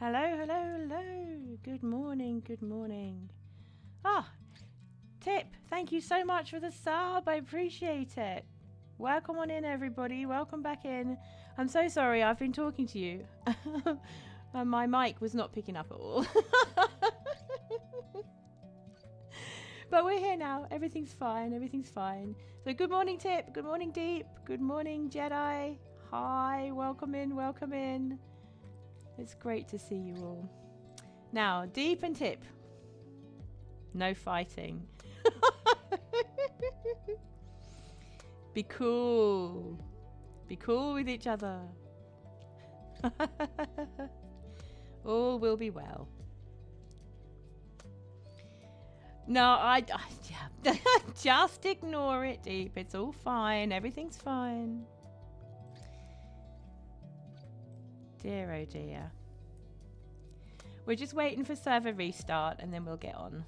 Hello, hello, hello. Good morning, good morning. Ah, Tip, thank you so much for the sub. I appreciate it. Welcome on in, everybody. Welcome back in. I'm so sorry, I've been talking to you. And my mic was not picking up at all. But we're here now. Everything's fine. Everything's fine. So good morning, Tip. Good morning, Deep. Good morning, Jedi. Hi. Welcome in. Welcome in. It's great to see you all. Now, Deep and Tip. No fighting. Be cool. Be cool with each other. All will be well. No, I just ignore it, Deep. It's all fine. Everything's fine. Dear, oh dear. We're just waiting for server restart and then we'll get on.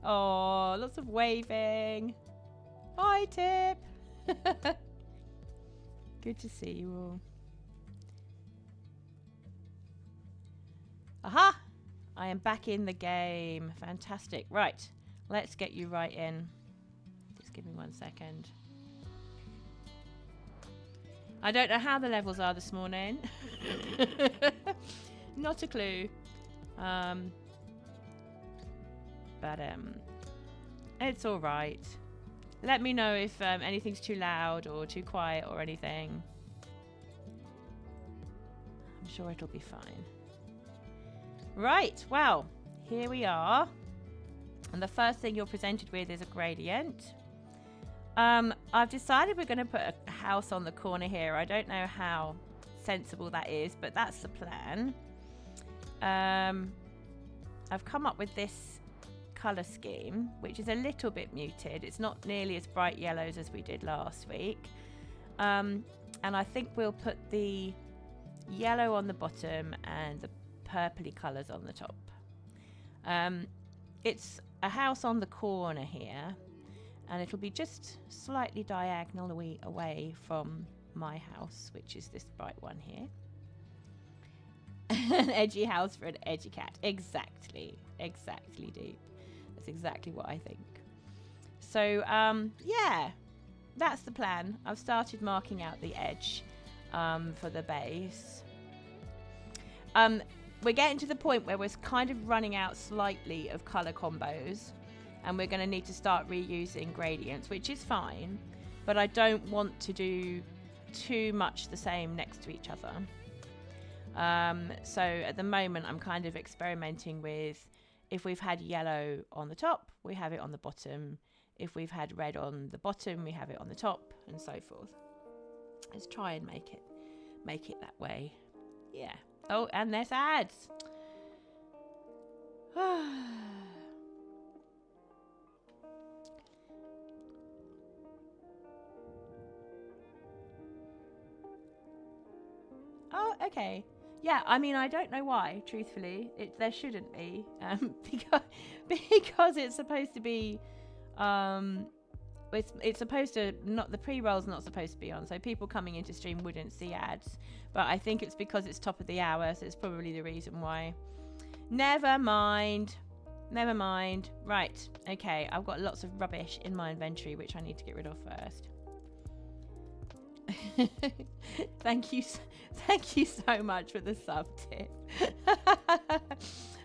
Oh, lots of waving. Hi, Tip. Good to see you all. Aha! I am back in the game. Fantastic. Right. Let's get you right in. Just give me 1 second. I don't know how the levels are this morning. Not a clue. But it's all right. Let me know if anything's too loud or too quiet or anything. I'm sure it'll be fine. Right, well, here we are. And the first thing you're presented with is a gradient. I've decided we're going to put a house on the corner here. I don't know how sensible that is, but that's the plan. I've come up with this colour scheme, which is a little bit muted. It's not nearly as bright yellows as we did last week. And I think we'll put the yellow on the bottom and the purpley colours on the top. It's a house on the corner here, and it'll be just slightly diagonally away from my house, which is this bright one here. An edgy house for an edgy cat. Exactly, Deep. That's exactly what I think. So yeah, that's the plan. I've started marking out the edge for the base. We're getting to the point where we're kind of running out slightly of colour combos, and we're going to need to start reusing gradients, which is fine, but I don't want to do too much the same next to each other. So at the moment I'm kind of experimenting with, if we've had yellow on the top, we have it on the bottom. If we've had red on the bottom, we have it on the top, and so forth. Let's try and make it that way. Yeah. Oh, and there's ads. Oh, okay. Yeah, I mean, I don't know why, truthfully. There shouldn't be. Because it's supposed to be... it's supposed to... The pre-roll's not supposed to be on, so people coming into stream wouldn't see ads. But I think it's because it's top of the hour, so it's probably the reason why. Never mind. Never mind. Right, okay. I've got lots of rubbish in my inventory, which I need to get rid of first. Thank you so much for the sub tip.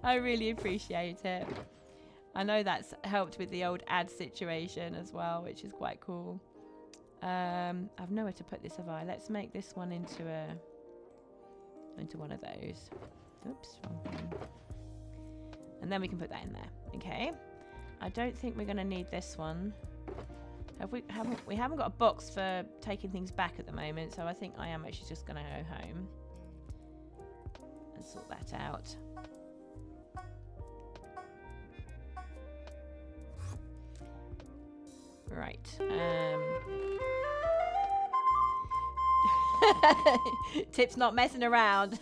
I really appreciate it. I know that's helped with the old ad situation as well, which is quite cool. I've nowhere to put this, have I? Let's make this one into one of those. Oops, wrong thing. And then we can put that in there. Okay. I don't think we're going to need this one. We haven't got a box for taking things back at the moment, so I think I am actually just going to go home and sort that out. Right. Tip's not messing around.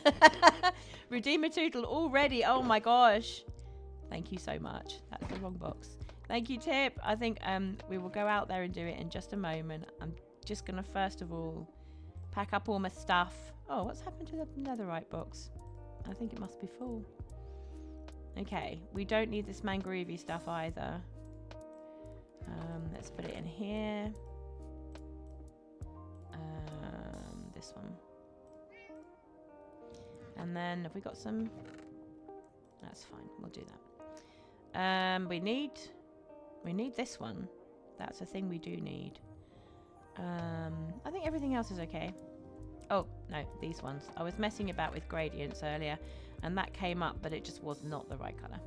Redeemer Tootle already. Oh my gosh. Thank you so much. That's the wrong box. Thank you, Tip. I think we will go out there and do it in just a moment. I'm just going to first of all Pack up all my stuff. Oh, what's happened to the netherite box? I think it must be full. Okay, we don't need this mangroovey stuff either. Let's put it in here. This one. And then have we got some? That's fine. We'll do that. We need this one. That's a thing we do need. I think everything else is okay. Oh, no, these ones. I was messing about with gradients earlier, and that came up, but it just was not the right colour.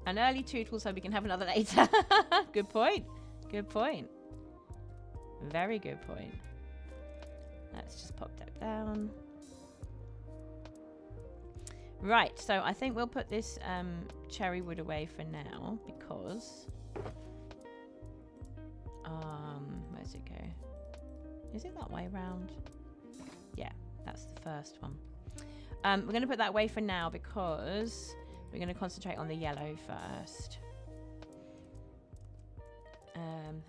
An early tootle so we can have another later. Good point. Good point. Very good point. Let's just pop that down. Right, so I think we'll put this cherry wood away for now because... where's it go? Is it that way round? Yeah, that's the first one. We're going to put that away for now because we're going to concentrate on the yellow first.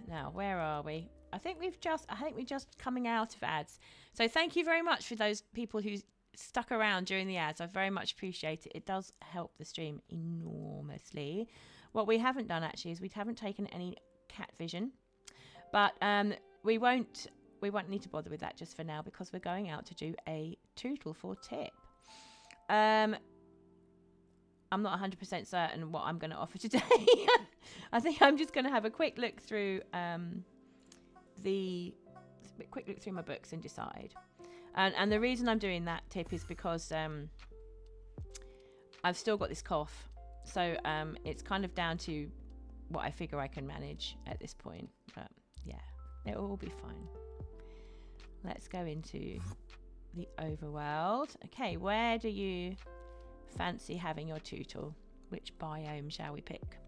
Now, where are we? I think we're just coming out of ads. So thank you very much for those people who stuck around during the ads. I very much appreciate it. It does help the stream enormously. What we haven't done actually is we haven't taken any cat vision, but we won't need to bother with that just for now because we're going out to do a tootle for tip. I'm not 100% certain what I'm going to offer today. I think I'm just going to have a quick look through my books and decide. And the reason I'm doing that tip is because I've still got this cough, so it's kind of down to what I figure I can manage at this point. But yeah, it will all be fine. Let's go into the overworld. Okay, where do you fancy having your tootle? Which biome shall we pick?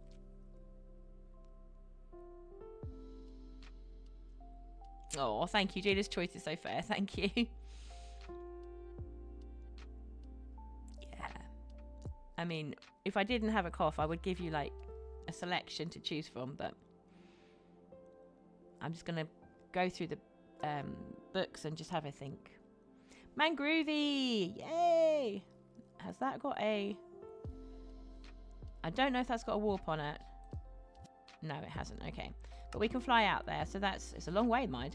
Oh, thank you. Gina's choice is so fair. Thank you. Yeah. I mean, if I didn't have a cough, I would give you like a selection to choose from, but I'm just going to go through the books and just have a think. Mangroovey! Yay! Has that got a... I don't know if that's got a warp on it. No, it hasn't. Okay. But we can fly out there, so it's a long way, mind.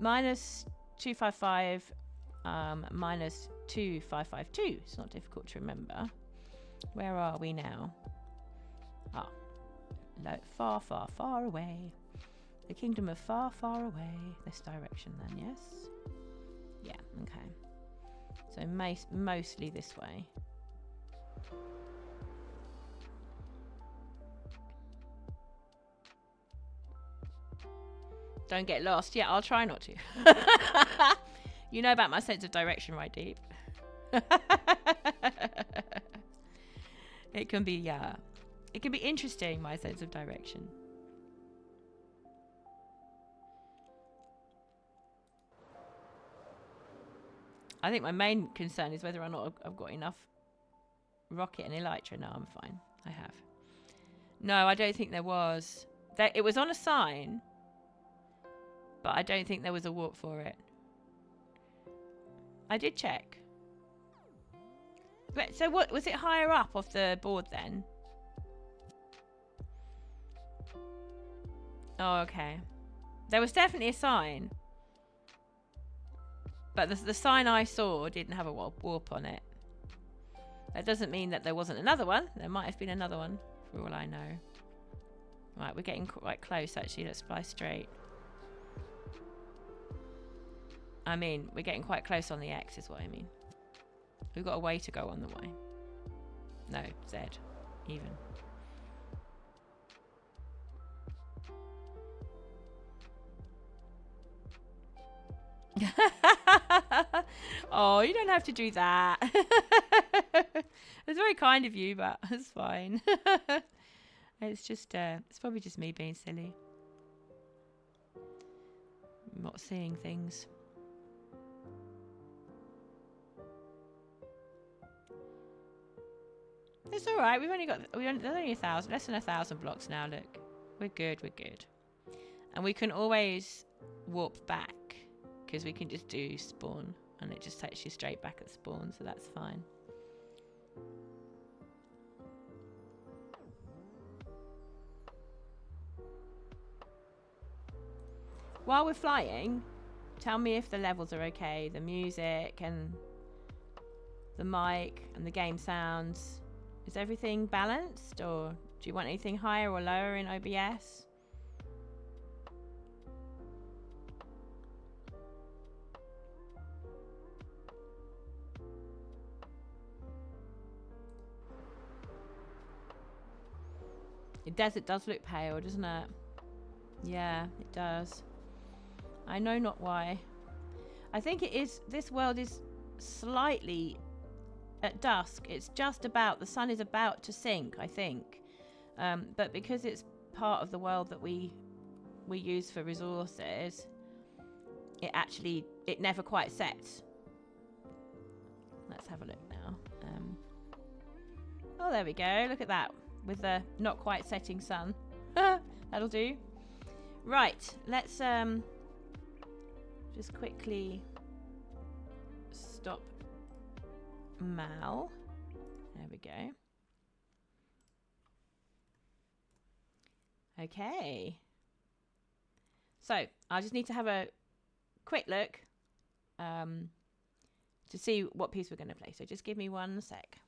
Minus 255, minus 2552. It's not difficult to remember. Where are we now? Ah, far, far, far away. The kingdom of far, far away. This direction then, yes? Yeah, okay. So mostly this way. Don't get lost. Yeah, I'll try not to. You know about my sense of direction, right, Deep? It can be interesting, my sense of direction. I think my main concern is whether or not I've got enough rocket and elytra. No, I'm fine. I have. No, I don't think there was. It was on a sign, but I don't think there was a warp for it. I did check. But, so what was it higher up off the board then? Oh, okay. There was definitely a sign. But the sign I saw didn't have a warp on it. That doesn't mean that there wasn't another one. There might have been another one, for all I know. Right, we're getting quite close, actually. Let's fly straight. I mean, we're getting quite close on the X, is what I mean. We've got a way to go on the Y. No, Z, even. Oh, you don't have to do that. It's very kind of you, but it's fine. It's just, it's probably just me being silly. Not seeing things. It's all right. There's only 1,000, less than 1,000 blocks now. Look, we're good. And we can always warp back, because we can just do spawn and it just takes you straight back at spawn, so that's fine. While we're flying, tell me if the levels are okay, the music and the mic and the game sounds. Is everything balanced, or do you want anything higher or lower in OBS? It does look pale, doesn't it? Yeah, it does. I know not why. I think it is, this world is slightly at dusk. It's just about, the sun is about to sink, I think. But because it's part of the world that we use for resources, it never quite sets. Let's have a look now. Oh, there we go. Look at that. With the not quite setting sun. That'll do. Right, let's just quickly stop Mal. There we go. Okay. So I just need to have a quick look to see what piece we're going to play. So just give me 1 sec.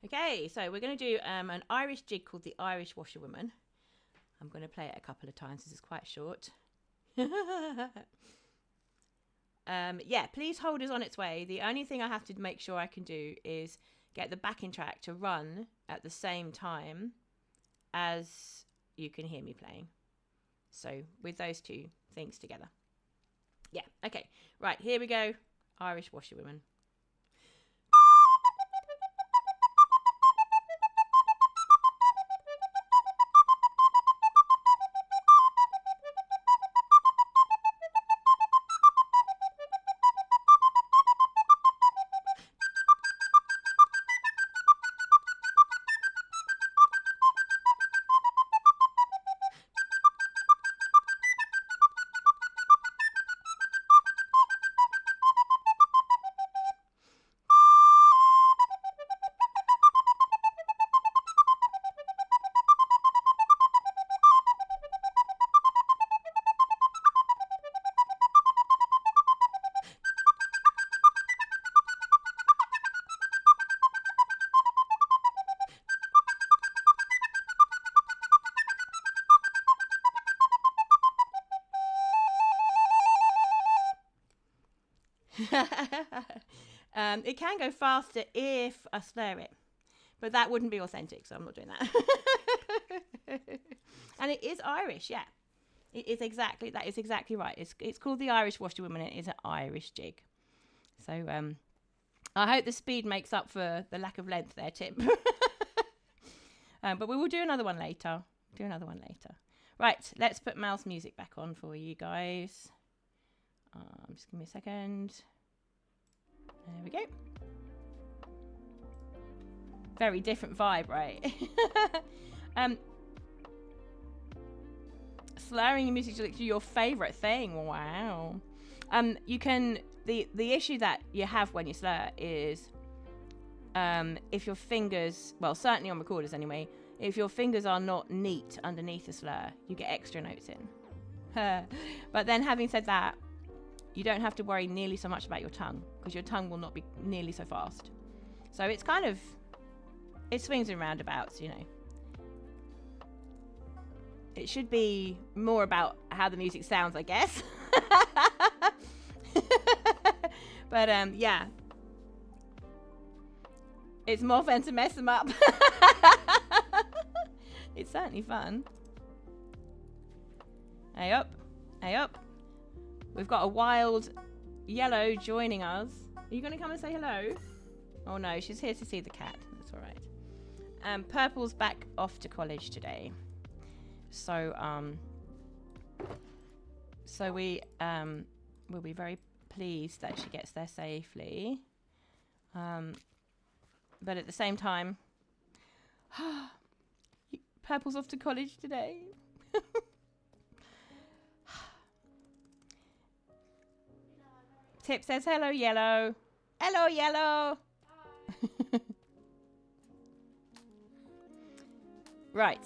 Okay, so we're going to do an Irish jig called the Irish Washerwoman. I'm going to play it a couple of times. This is quite short. Yeah, Please Hold is on its way. The only thing I have to make sure I can do is get the backing track to run at the same time as you can hear me playing. So with those two things together. Yeah, okay. Right, here we go. Irish Washerwoman. It can go faster if I slur it, but that wouldn't be authentic, so I'm not doing that. And it is Irish, yeah. It is exactly, that is exactly right. It's called the Irish Washerwoman. It is an Irish jig. So I hope the speed makes up for the lack of length there, Tim. But we will do another one later. Right, let's put Mal's music back on for you guys. Just give me a second. There we go. Very different vibe, right? Slurring your music is your favorite thing. Wow. You can, the issue that you have when you slur is if your fingers, well, certainly on recorders anyway, if your fingers are not neat underneath the slur, you get extra notes in. But then having said that, you don't have to worry nearly so much about your tongue, because your tongue will not be nearly so fast. So it's kind of, it swings and roundabouts, you know. It should be more about how the music sounds, I guess. But yeah, It's more fun to mess them up. It's certainly fun. Hey up. Hey up. We've got a wild yellow joining us. Are you going to come and say hello? Oh no, she's here to see the cat. That's all right. Purple's back off to college today. So we will be very pleased that she gets there safely. But at the same time, Purple's off to college today. Tip says hello, Yellow. Hello, Yellow. Right.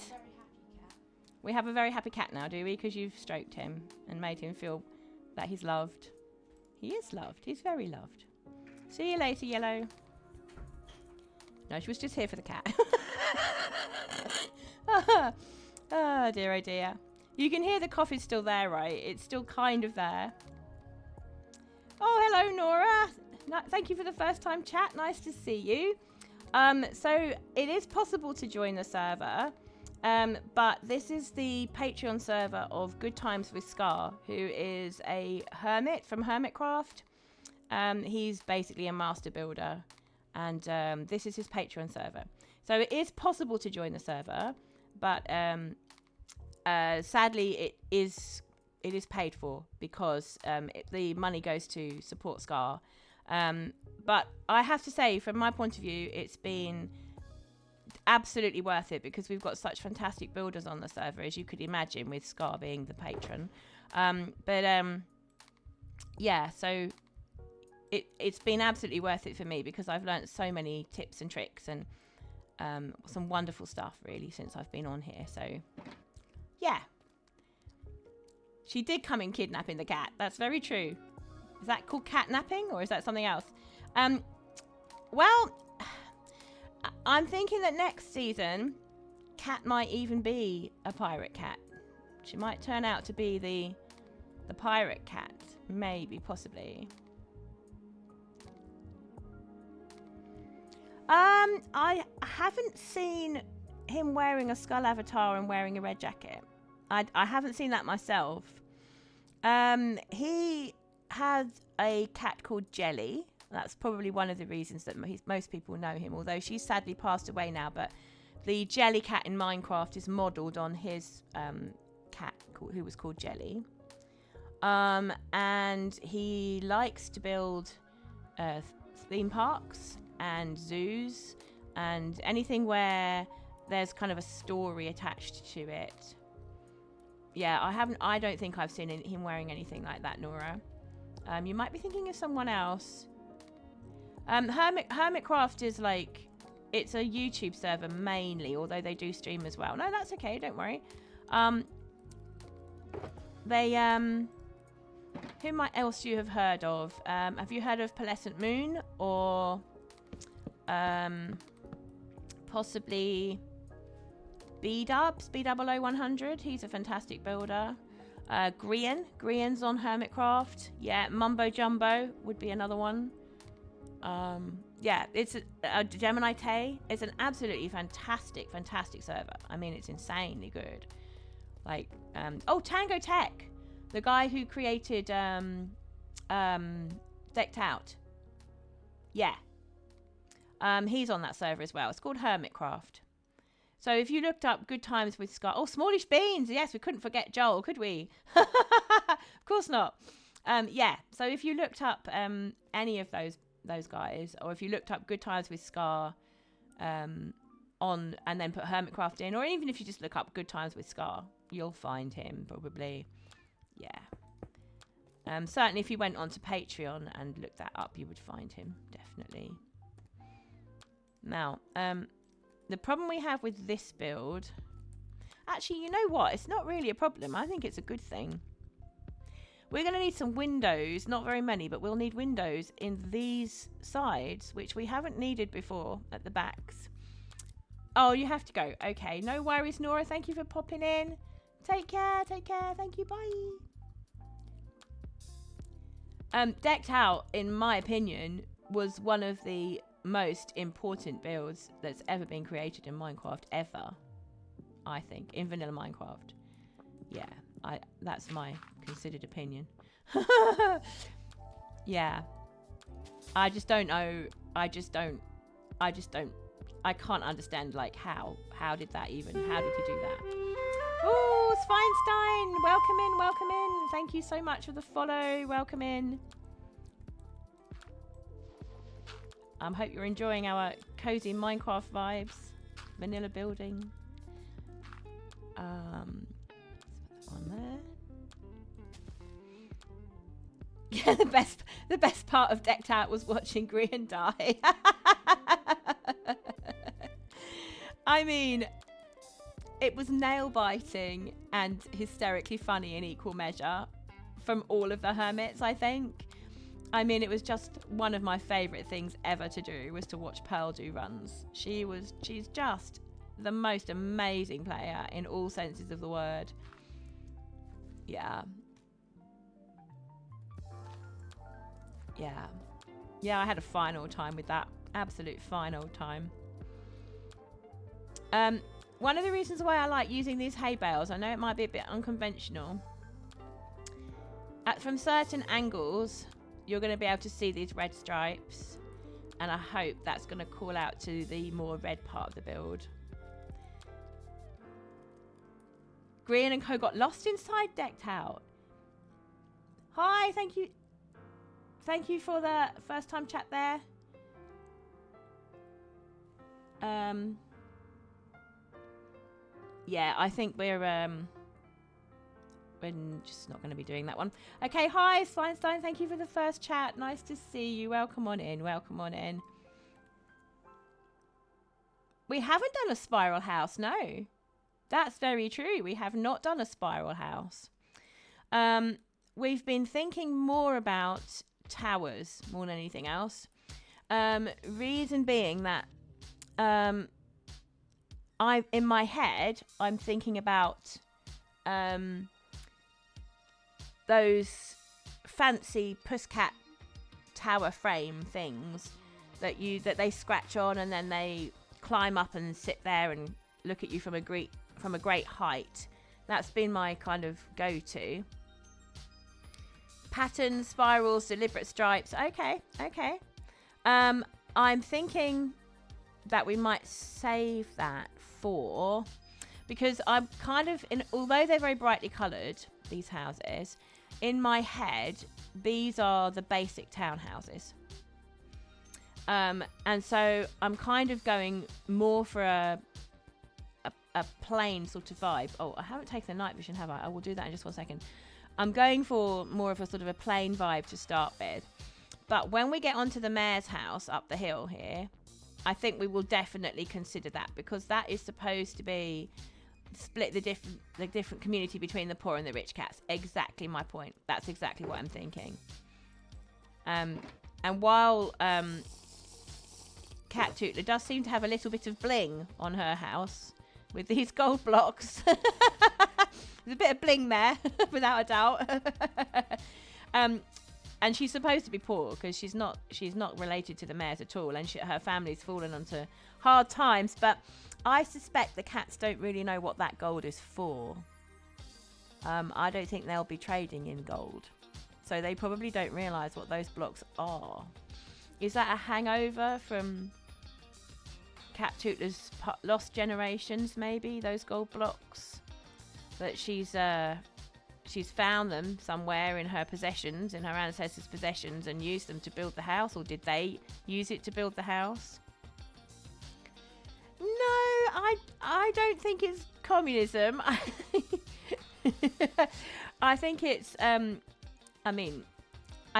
We have a very happy cat now, do we? Because you've stroked him and made him feel that he's loved. He is loved. He's very loved. See you later, Yellow. No, she was just here for the cat. Oh, dear, oh, dear. You can hear the cough is still there, right? It's still kind of there. Oh, hello, Nora. Thank you for the first time chat. Nice to see you. So it is possible to join the server, but this is the Patreon server of Good Times with Scar, who is a hermit from Hermitcraft. He's basically a master builder, and this is his Patreon server. So it is possible to join the server, but sadly it is paid for because the money goes to support Scar. But I have to say, from my point of view, it's been absolutely worth it because we've got such fantastic builders on the server, as you could imagine, with Scar being the patron. Yeah, so it's been absolutely worth it for me because I've learnt so many tips and tricks and some wonderful stuff, really, since I've been on here. So, yeah. She did come in kidnapping the cat. That's very true. Is that called catnapping or is that something else? Well, I'm thinking that next season, Cat might even be a pirate cat. She might turn out to be the pirate cat. Maybe, possibly. I haven't seen him wearing a skull avatar and wearing a red jacket. I haven't seen that myself. He had a cat called Jelly. That's probably one of the reasons that most people know him, although she's sadly passed away now. But the Jelly cat in Minecraft is modelled on his cat who was called Jelly. And he likes to build theme parks and zoos and anything where there's kind of a story attached to it. Yeah, I don't think I've seen him wearing anything like that, Nora. You might be thinking of someone else. Hermitcraft is like, it's a YouTube server mainly, although they do stream as well. No, that's okay, don't worry. Who might else you have heard of? Have you heard of Pearlescent Moon or possibly B-Dubs, B000100? He's a fantastic builder. Grian's on Hermitcraft. Yeah, Mumbo Jumbo would be another one. Yeah, it's a Gemini Tay. It's an absolutely fantastic server. I mean, it's insanely good. Like, Tango Tech, the guy who created Decked Out. Yeah. He's on that server as well. It's called Hermitcraft. So if you looked up Good Times with Scar... Oh, Smallish Beans! Yes, we couldn't forget Joel, could we? Of course not. Yeah, so if you looked up any of those guys, or if you looked up Good Times with Scar and then put Hermitcraft in, or even if you just look up Good Times with Scar, you'll find him, probably. Yeah. Certainly if you went onto Patreon and looked that up, you would find him, definitely. Now, the problem we have with this build... Actually, you know what? It's not really a problem. I think it's a good thing. We're going to need some windows. Not very many, but we'll need windows in these sides, which we haven't needed before at the backs. Oh, you have to go. Okay, no worries, Nora. Thank you for popping in. Take care. Take care. Thank you. Bye. Decked Out, in my opinion, was one of the most important builds that's ever been created in Minecraft ever. I think in vanilla Minecraft. Yeah, that's my considered opinion. Yeah. I just don't know. I can't understand, like, how did you do that? Oh, Sveinstein, welcome in. Thank you so much for the follow. Welcome in. Hope you're enjoying our cozy Minecraft vibes. Vanilla building. On there. Yeah, the best part of Decked Out was watching Grian die. I mean, it was nail biting and hysterically funny in equal measure from all of the hermits, I think. I mean, it was just one of my favourite things ever to do was to watch Pearl do runs. She's just the most amazing player in all senses of the word. Yeah. Yeah, I had a final time with that. Absolute final time. One of the reasons why I like using these hay bales, I know it might be a bit unconventional. From certain angles, you're going to be able to see these red stripes. And I hope that's going to call out to the more red part of the build. Grian and Co got lost inside Decked Out. Hi, thank you. Thank you for the first time chat there. Yeah, I think we're just not going to be doing that one. Okay, hi, Sveinstein. Thank you for the first chat. Nice to see you. Welcome on in. Welcome on in. We haven't done a spiral house, no. That's very true. We have not done a spiral house. We've been thinking more about towers more than anything else. Reason being that in my head, I'm thinking about those fancy Pusscat tower frame things that they scratch on and then they climb up and sit there and look at you from a great height. That's been my kind of go-to. Patterns, spirals, deliberate stripes. Okay. I'm thinking that we might save that for, because I'm kind of although they're very brightly coloured, these houses, in my head, these are the basic townhouses. And so I'm kind of going more for a plain sort of vibe. Oh, I haven't taken the night vision, have I? I will do that in just 1 second. I'm going for more of a sort of a plain vibe to start with. But when we get onto the mayor's house up the hill here, I think we will definitely consider that, because that is supposed to be split the different community between the poor and the rich cats. Exactly my point. That's exactly what I'm thinking. And while Cattootler does seem to have a little bit of bling on her house with these gold blocks. There's a bit of bling there, without a doubt. And she's supposed to be poor because she's not related to the mares at all, and her family's fallen onto hard times. But I suspect the cats don't really know what that gold is for. I don't think they'll be trading in gold, so they probably don't realise what those blocks are. Is that a hangover from Cattootler's lost generations? Maybe those gold blocks that she's found them somewhere in her possessions, in her ancestors' possessions, and used them to build the house, or did they use it to build the house? No, I don't think it's communism. I think it's I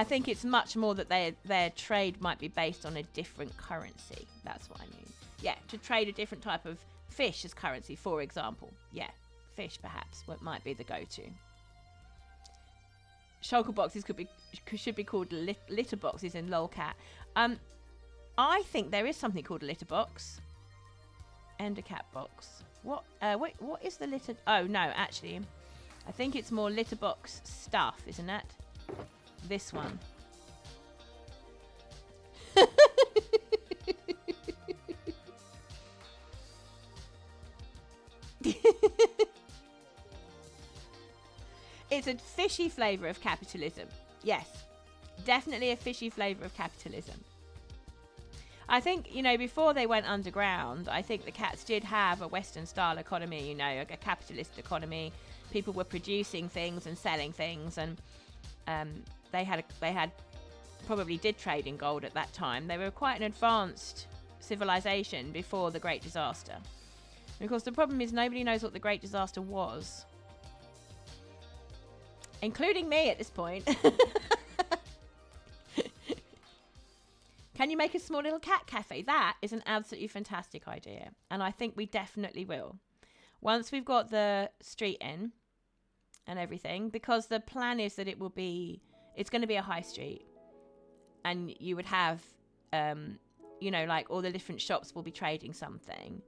think it's much more that their trade might be based on a different currency. That's what I mean. Yeah, to trade a different type of fish as currency, for example. Yeah, fish perhaps what might be the go-to. Shulker boxes should be called litter boxes in lolcat. I think there is something called a litter box. And a cat box. What is the litter? Oh no, actually, I think it's more litter box stuff, isn't it? This one. It's a fishy flavour of capitalism. Yes, definitely a fishy flavour of capitalism. I think, you know, before they went underground, I think the Catts did have a Western style economy, you know, a capitalist economy. People were producing things and selling things, and they had probably did trade in gold at that time. They were quite an advanced civilization before the Great Disaster. And of course, the problem is nobody knows what the Great Disaster was, including me at this point. Can you make a small little cat cafe? That is an absolutely fantastic idea. And I think we definitely will. Once we've got the street in and everything, because the plan is that it's going to be a high street. And you would have, you know, like all the different shops will be trading something.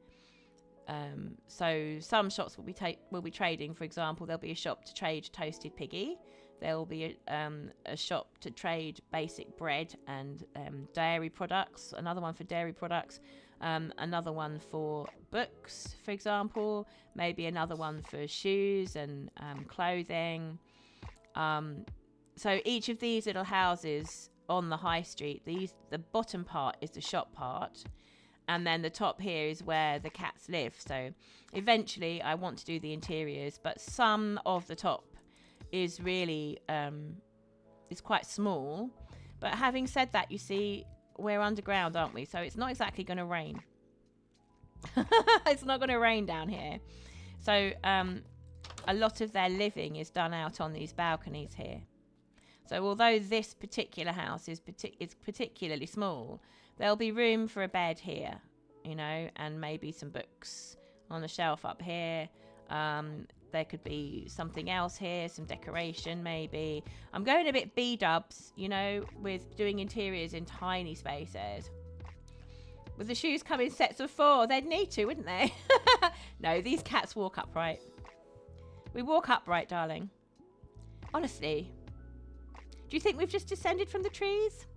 So some shops will be trading, for example, there'll be a shop to trade toasted piggy. There'll be a shop to trade basic bread and dairy products, another one for dairy products, another one for books, for example, maybe another one for shoes and clothing. So each of these little houses on the high street, the bottom part is the shop part, and then the top here is where the cats live. So eventually I want to do the interiors, but some of the top is really is quite small. But having said that, you see, we're underground, aren't we? So it's not exactly going to rain. It's not going to rain down here. So a lot of their living is done out on these balconies here. So although this particular house is particularly small, there'll be room for a bed here, you know, and maybe some books on the shelf up here. There could be something else here, some decoration maybe. I'm going a bit B-dubs, you know, with doing interiors in tiny spaces. Would the shoes come in sets of 4? They'd need to, wouldn't they? No, these cats walk upright. We walk upright, darling. Honestly. Do you think we've just descended from the trees?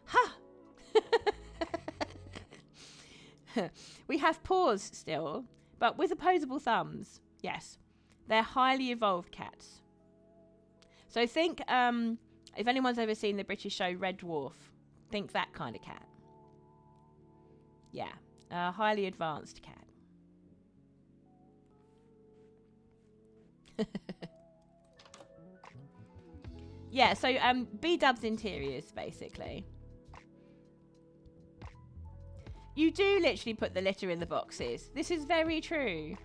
Ha! We have paws still, but with opposable thumbs. Yes. They're highly evolved cats. So think, if anyone's ever seen the British show Red Dwarf, think that kind of cat. Yeah, a highly advanced cat. Yeah, so B-dubs interiors, basically. You do literally put the litter in the boxes. This is very true.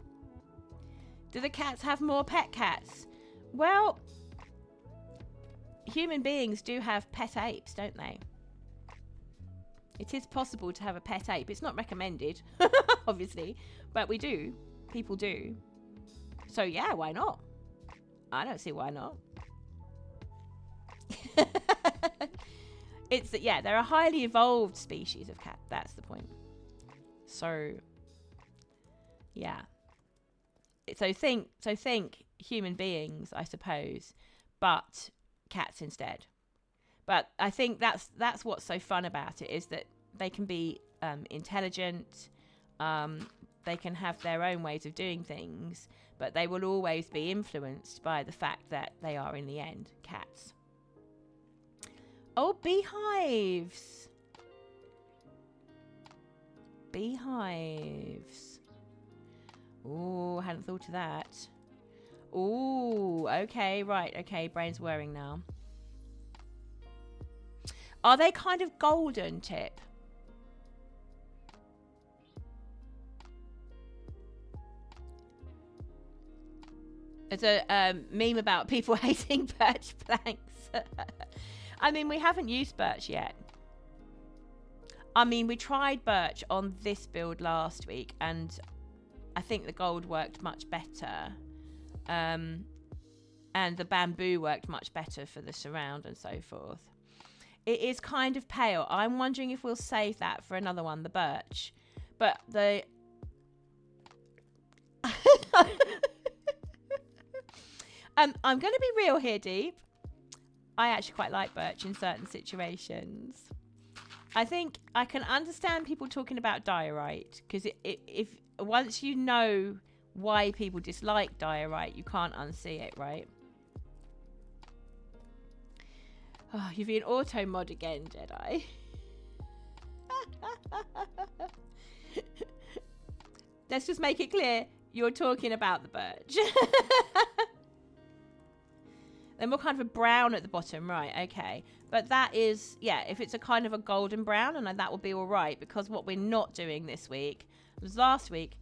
Do the cats have more pet cats? Well, human beings do have pet apes, don't they? It is possible to have a pet ape. It's not recommended, obviously, but we do. People do. So yeah, why not? I don't see why not. They're a highly evolved species of cat. That's the point. So, yeah. So think human beings, I suppose, but cats instead. But I think that's what's so fun about it, is that they can be intelligent, they can have their own ways of doing things, but they will always be influenced by the fact that they are, in the end, cats. Oh, beehives. Beehives. Oh, I hadn't thought of that. Oh, okay, right. Okay, brain's whirring now. Are they kind of golden, Tip? It's a meme about people hating birch planks. I mean, we haven't used birch yet. I mean, we tried birch on this build last week, and I think the gold worked much better. And the bamboo worked much better for the surround and so forth. It is kind of pale. I'm wondering if we'll save that for another one, the birch. But the... I'm going to be real here, Deep. I actually quite like birch in certain situations. I think I can understand people talking about diorite, because if once you know why people dislike diorite. You can't unsee it, right? Oh, you've been auto mod again, Jedi. Let's just make it clear you're talking about the birch. They're more kind of a brown at the bottom, right? Okay, but that is, yeah, if it's a kind of a golden brown, and that will be all right, because what we're not doing this week was last week.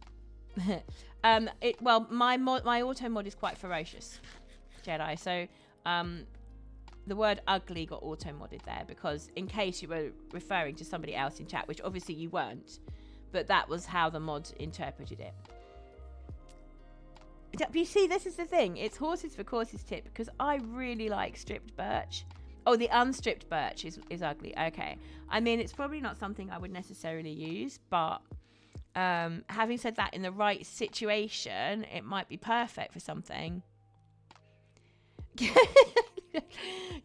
My auto mod is quite ferocious, Jedi. So the word ugly got auto modded there, because in case you were referring to somebody else in chat, which obviously you weren't, but that was how the mod interpreted it. You see, this is the thing. It's horses for courses tip, because I really like stripped birch. Oh, the unstripped birch is ugly. Okay. I mean, it's probably not something I would necessarily use, but having said that, in the right situation, it might be perfect for something.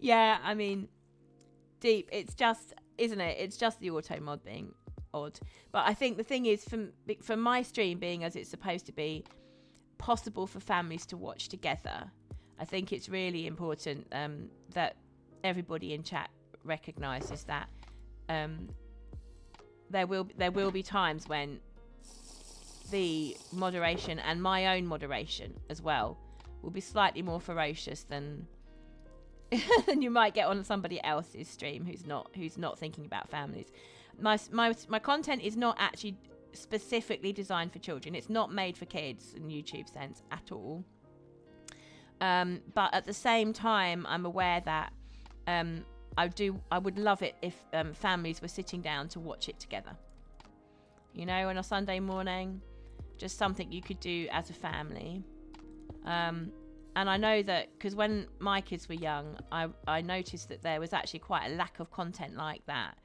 Yeah, I mean, deep. It's just, isn't it? It's just the auto mod being odd. But I think the thing is, for my stream being as it's supposed to be, possible for families to watch together, I think it's really important that everybody in chat recognises that there will be times when the moderation, and my own moderation as well, will be slightly more ferocious than than you might get on somebody else's stream who's not thinking about families. My content is not actually specifically designed for children. It's not made for kids in YouTube sense at all. But at the same time, I'm aware that I would love it if families were sitting down to watch it together. You know, on a Sunday morning, just something you could do as a family. And I know that because when my kids were young, I noticed that there was actually quite a lack of content like that.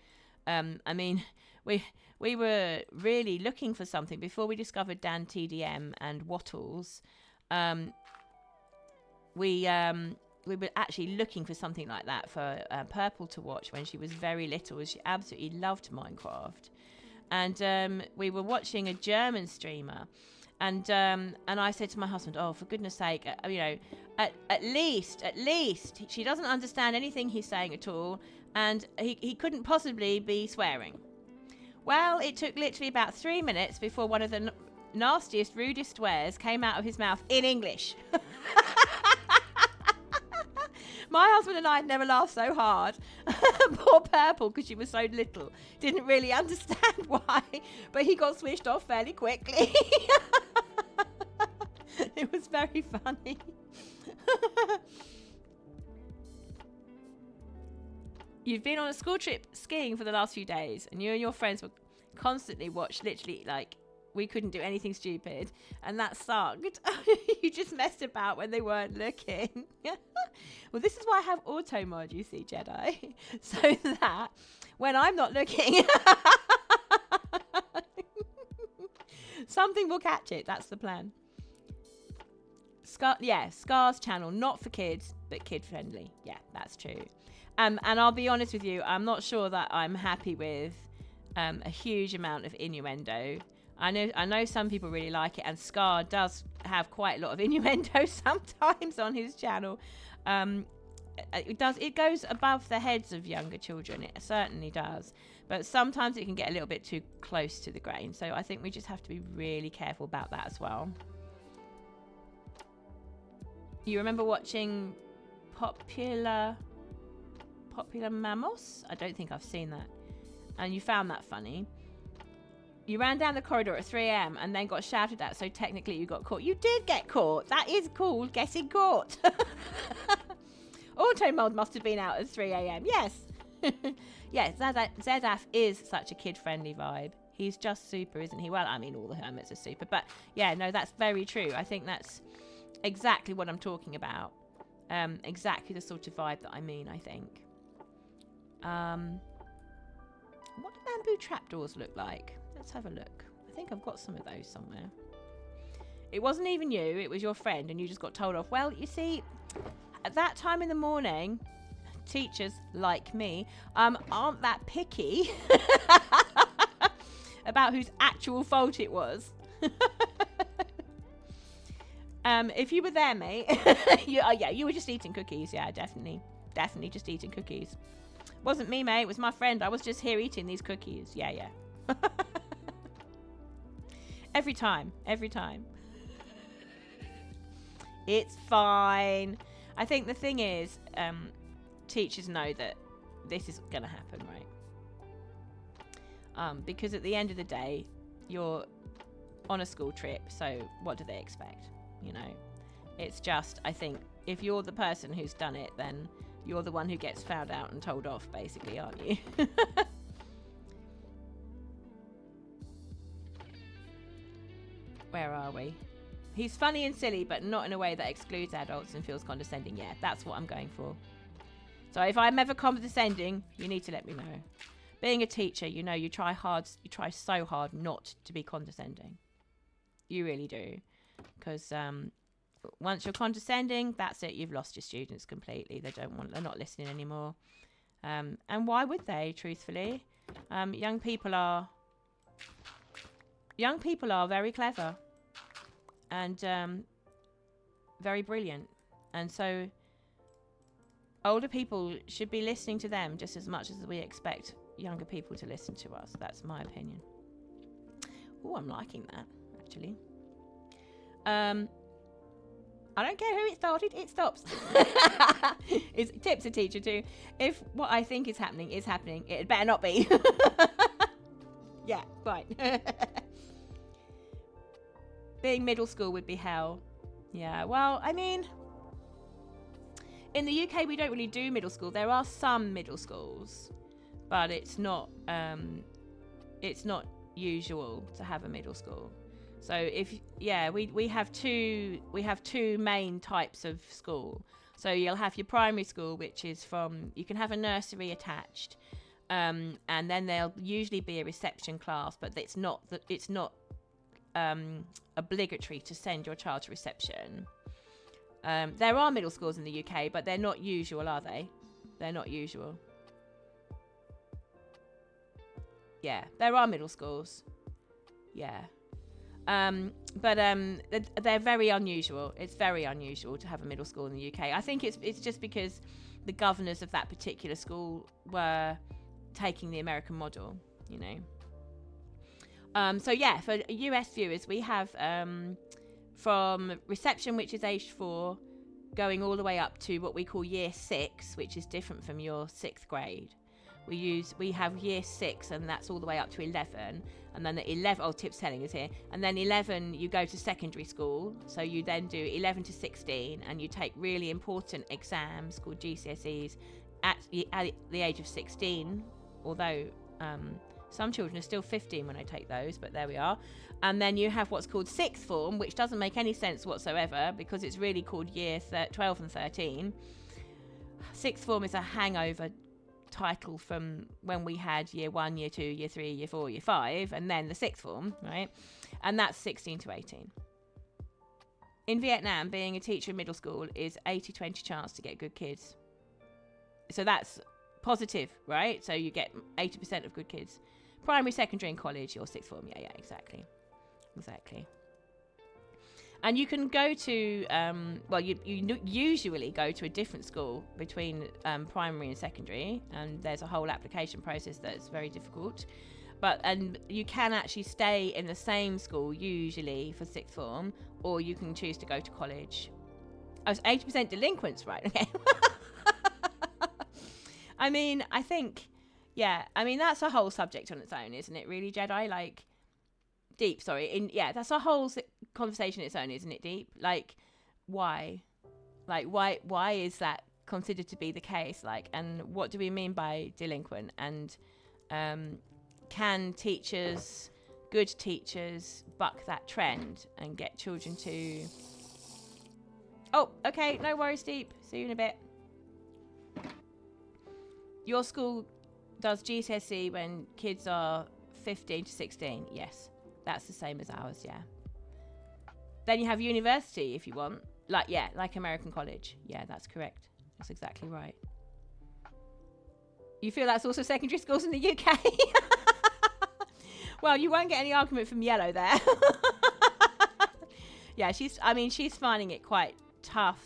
I mean, we were really looking for something before we discovered Dan TDM and Wattles. We were actually looking for something like that for Purple to watch when she was very little. She absolutely loved Minecraft, and we were watching a German streamer, and I said to my husband, "Oh, for goodness sake, you know, at least she doesn't understand anything he's saying at all, and he couldn't possibly be swearing." Well, it took literally about 3 minutes before one of the nastiest, rudest swears came out of his mouth in English. My husband and I had never laughed so hard. Poor Purple, because she was so little, didn't really understand why, but he got switched off fairly quickly. It was very funny. You've been on a school trip skiing for the last few days, and you and your friends were constantly watched, literally, like, we couldn't do anything stupid, and that sucked. You just messed about when they weren't looking. Well, this is why I have auto mod, you see, Jedi, so that when I'm not looking, something will catch it. That's the plan. Scar's channel, not for kids, but kid friendly. Yeah, that's true. And I'll be honest with you, I'm not sure that I'm happy with a huge amount of innuendo. I know some people really like it, and Scar does have quite a lot of innuendo sometimes on his channel. It goes above the heads of younger children. It certainly does, but sometimes it can get a little bit too close to the grain. So I think we just have to be really careful about that as well. You remember watching Popular Mamos? I don't think I've seen that. And you found that funny. You ran down the corridor at 3 a.m. and then got shouted at, so technically you got caught. You did get caught. That is called getting caught. Auto mode must have been out at 3 a.m. Yes. Yes, Zedaf is such a kid-friendly vibe. He's just super, isn't he? Well, I mean, all the hermits are super. But yeah, no, that's very true. I think that's exactly what I'm talking about. Exactly the sort of vibe that I mean, I think. What do bamboo trapdoors look like? Let's have a look. I think I've got some of those somewhere. It wasn't even you, it was your friend, and you just got told off. Well, you see, at that time in the morning, teachers like me aren't that picky about whose actual fault it was. If you were there, mate, you were just eating cookies. Yeah, definitely just eating cookies. Wasn't me, mate. It was my friend. I was just here eating these cookies. Yeah. Every time. It's fine. I think the thing is, teachers know that this is going to happen, right? Because at the end of the day, you're on a school trip, so what do they expect? You know, it's just, I think, if you're the person who's done it, then you're the one who gets found out and told off, basically, aren't you? Where are we? He's funny and silly, but not in a way that excludes adults and feels condescending. Yeah, that's what I'm going for. So if I'm ever condescending, you need to let me know. Being a teacher, you know, you try so hard not to be condescending. You really do. Because once you're condescending, that's it. You've lost your students completely. They're not listening anymore. And why would they, truthfully? Young people are very clever and very brilliant. And so older people should be listening to them just as much as we expect younger people to listen to us. That's my opinion. Oh, I'm liking that, actually. I don't care who it started, it stops. It's tips a teacher too. If what I think is happening, it better not be. Yeah, right. Being middle school would be hell. Yeah, well, I mean, in the UK we don't really do middle school. There are some middle schools, but it's not usual to have a middle school. So we have two main types of school. So you'll have your primary school, which is you can have a nursery attached, and then there'll usually be a reception class, but it's not obligatory to send your child to reception. There are middle schools in the UK, but they're not usual, are they? They're not usual. Yeah, there are middle schools. Yeah. But they're very unusual. It's very unusual to have a middle school in the UK. I think it's just because the governors of that particular school were taking the American model, you know. So yeah, for US viewers, we have from reception, which is age 4, going all the way up to what we call year 6, which is different from your 6th grade. We have year 6, and that's all the way up to 11, and then at 11, Tip's telling us here, and then 11 you go to secondary school, so you then do 11 to 16, and you take really important exams called GCSEs at the age of 16, although some children are still 15 when I take those, but there we are. And then you have what's called 6th form, which doesn't make any sense whatsoever because it's really called year 12 and 13. 6th form is a hangover title from when we had year 1, year 2, year 3, year 4, year 5, and then the 6th form, right? And that's 16 to 18. In Vietnam, being a teacher in middle school is 80-20 chance to get good kids. So that's positive, right? So you get 80% of good kids. Primary, secondary, and college, your 6th form. Yeah, exactly. And you can go to, you usually go to a different school between primary and secondary, and there's a whole application process that's very difficult. And you can actually stay in the same school usually for 6th form, or you can choose to go to college. Oh, it's 80% delinquents, right? Okay. I mean, I think, that's a whole subject on its own, isn't it? Really, Jedi? Like, deep, sorry. That's a whole conversation on its own, isn't it? Deep? Like, why? Like, why is that considered to be the case? Like, and what do we mean by delinquent? And can teachers, good teachers, buck that trend and get children to... Oh, okay, no worries, Deep. See you in a bit. Your school does GCSE when kids are 15 to 16. Yes, that's the same as ours, yeah. Then you have university if you want. Like American college. Yeah, that's correct. That's exactly right. You feel that's also secondary schools in the UK? Well, you won't get any argument from Yellow there. Yeah, she's finding it quite tough,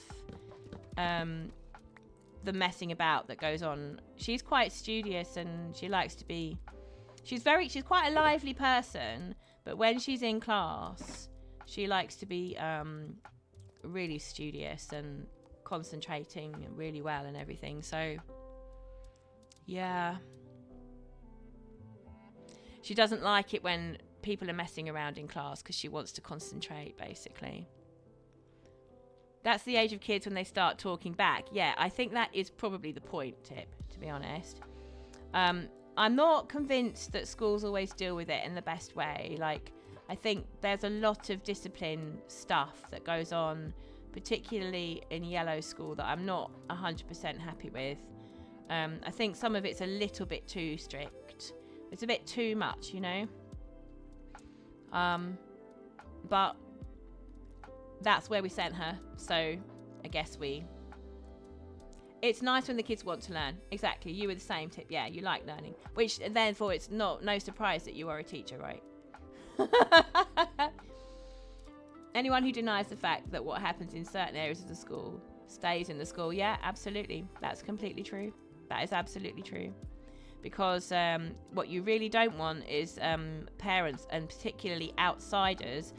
the messing about that goes on. She's quite studious and she likes to be, she's quite a lively person, but when she's in class, she likes to be really studious and concentrating really well and everything. So, yeah. She doesn't like it when people are messing around in class because she wants to concentrate, basically. That's the age of kids when they start talking back. Yeah, I think that is probably the point, Tip, to be honest. I'm not convinced that schools always deal with it in the best way. Like, I think there's a lot of discipline stuff that goes on, particularly in yellow school, that I'm not 100% happy with. I think some of it's a little bit too strict. It's a bit too much, you know? But that's where we sent her. So I guess it's nice when the kids want to learn. Exactly. You were the same, Tip. Yeah, you like learning. Which, therefore, it's no surprise that you are a teacher, right? Anyone who denies the fact that what happens in certain areas of the school stays in the school, yeah, absolutely. That's completely true. That is absolutely true. Because what you really don't want is parents, and particularly outsiders,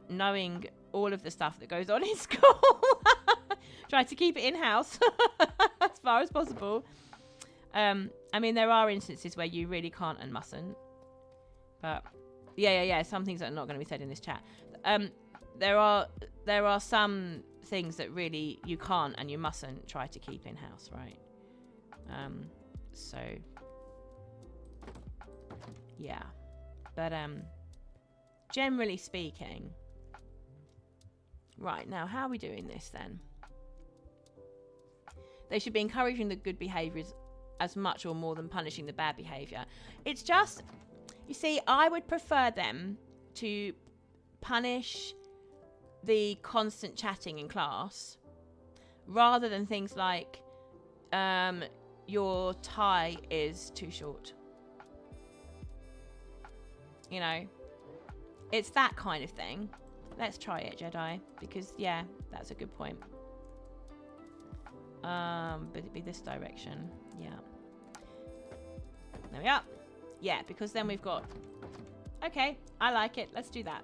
knowing all of the stuff that goes on in school. Try to keep it in-house as far as possible. I mean, there are instances where you really can't and mustn't. But, yeah. Some things are not going to be said in this chat. There are some things that really you can't and you mustn't try to keep in-house, right? So, yeah. But, generally speaking... Right, now, how are we doing this, then? They should be encouraging the good behaviours as much or more than punishing the bad behaviour. It's just... You see, I would prefer them to punish the constant chatting in class rather than things like... your tie is too short. You know? It's that kind of thing. Let's try it, Jedi, because, yeah, that's a good point. But it'd be this direction. Yeah. There we are. Yeah, because then we've got... Okay, I like it. Let's do that.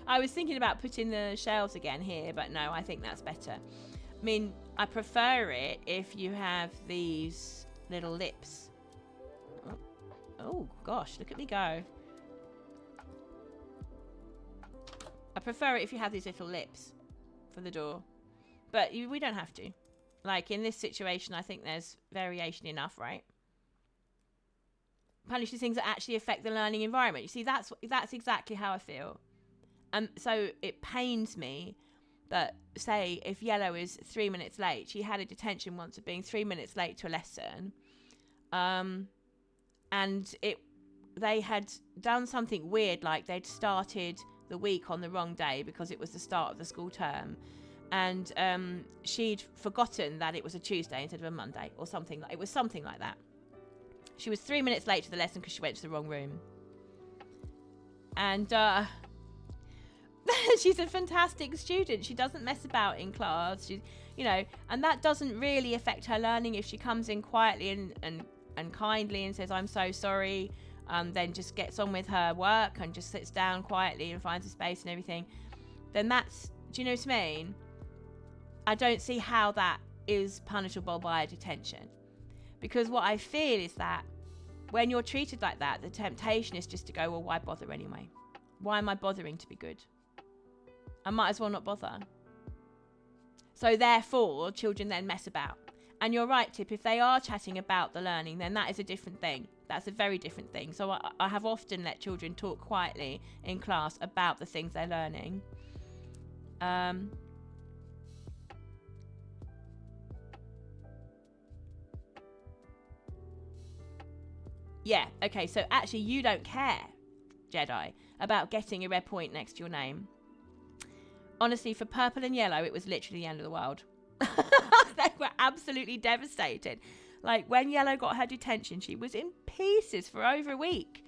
I was thinking about putting the shelves again here, but no, I think that's better. I mean, I prefer it if you have these little lips. Oh gosh, look at me go. I prefer it if you have these little lips for the door. But we don't have to. Like, in this situation, I think there's variation enough, right? Punish the things that actually affect the learning environment. You see, that's exactly how I feel. So it pains me that, say, if Yellow is 3 minutes late, she had a detention once of being 3 minutes late to a lesson. And they had done something weird, like they'd started... the week on the wrong day because it was the start of the school term, and she'd forgotten that it was a Tuesday instead of a Monday or something. It was something like that. She was 3 minutes late to the lesson because she went to the wrong room, and she's a fantastic student. She doesn't mess about in class. She's, you know, and that doesn't really affect her learning if she comes in quietly and kindly and says, "I'm so sorry." Then just gets on with her work and just sits down quietly and finds a space and everything, then that's, do you know what I mean? I don't see how that is punishable by a detention. Because what I feel is that when you're treated like that, the temptation is just to go, well, why bother anyway? Why am I bothering to be good? I might as well not bother. So therefore, children then mess about. And you're right, Tip, if they are chatting about the learning, then that is a different thing. That's a very different thing. So I have often let children talk quietly in class about the things they're learning. Yeah, okay, so actually you don't care, Jedi, about getting a red point next to your name. Honestly, for purple and yellow, it was literally the end of the world. They were absolutely devastated. Like, when Yellow got her detention, she was in pieces for over a week.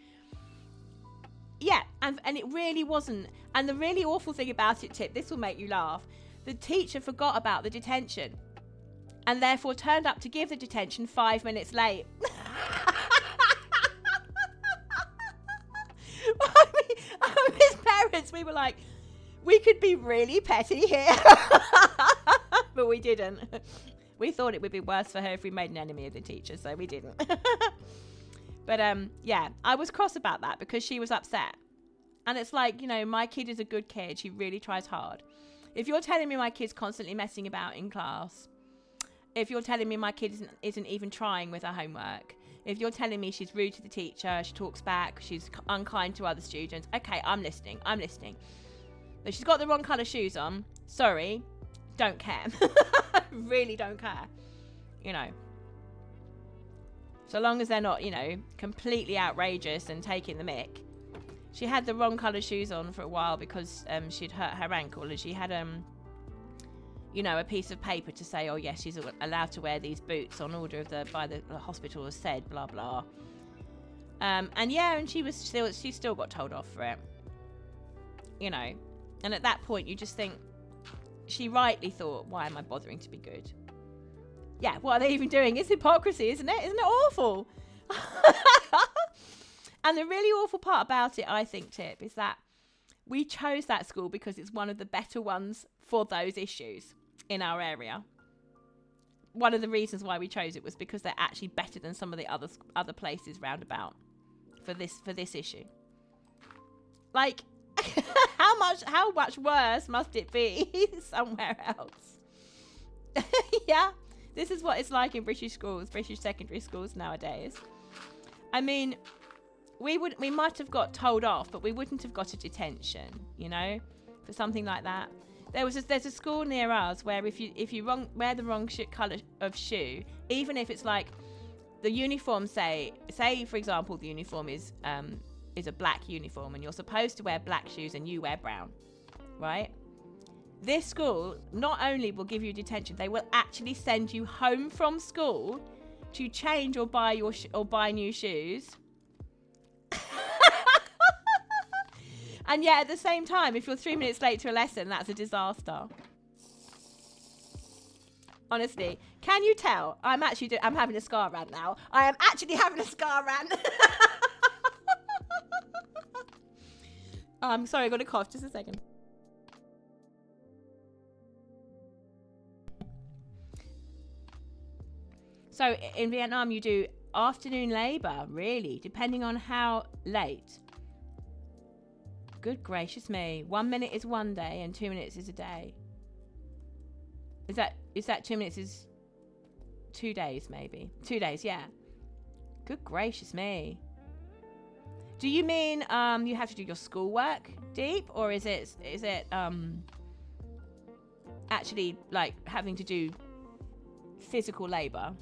Yeah, and it really wasn't. And the really awful thing about it, Tip, this will make you laugh. The teacher forgot about the detention and therefore turned up to give the detention 5 minutes late. As parents, we were like, we could be really petty here. But we didn't. We thought it would be worse for her if we made an enemy of the teacher, so we didn't. But yeah, I was cross about that because she was upset. And it's like, you know, my kid is a good kid. She really tries hard. If you're telling me my kid's constantly messing about in class, if you're telling me my kid isn't even trying with her homework, if you're telling me she's rude to the teacher, she talks back, she's unkind to other students, okay, I'm listening. But she's got the wrong colour shoes on. Sorry, don't care. Really don't care. You know. So long as they're not, you know, completely outrageous and taking the mick. She had the wrong colour shoes on for a while because she'd hurt her ankle, and she had you know, a piece of paper to say, oh yes, she's allowed to wear these boots on order by the hospital has said, blah blah. And yeah, and she still got told off for it. You know, and at that point you just think, she rightly thought, why am I bothering to be good? Yeah, what are they even doing? It's hypocrisy, isn't it? Isn't it awful? And the really awful part about it, I think, Tip, is that we chose that school because it's one of the better ones for those issues in our area. One of the reasons why we chose it was because they're actually better than some of the other places roundabout for this issue. Like, how much worse must it be somewhere else? Yeah, this is what it's like in British schools, British secondary schools nowadays. I mean, we might have got told off, but we wouldn't have got a detention, you know, for something like that. There's a school near us where if you wear the wrong colour of shoe, even if it's like the uniform, say for example the uniform is a black uniform and you're supposed to wear black shoes and you wear brown, right? This school not only will give you detention, they will actually send you home from school to change or buy new shoes. And yet at the same time, if you're 3 minutes late to a lesson, that's a disaster. Honestly, can you tell? I'm having a scar rant now. I am actually having a scar rant. I'm sorry, I got a cough. Just a second. So in Vietnam, you do afternoon labour, really, depending on how late. Good gracious me. 1 minute is 1 day and 2 minutes is a day. Is that 2 minutes is 2 days, maybe? 2 days, yeah. Good gracious me. Do you mean you have to do your schoolwork deep, or is it actually like having to do physical labour?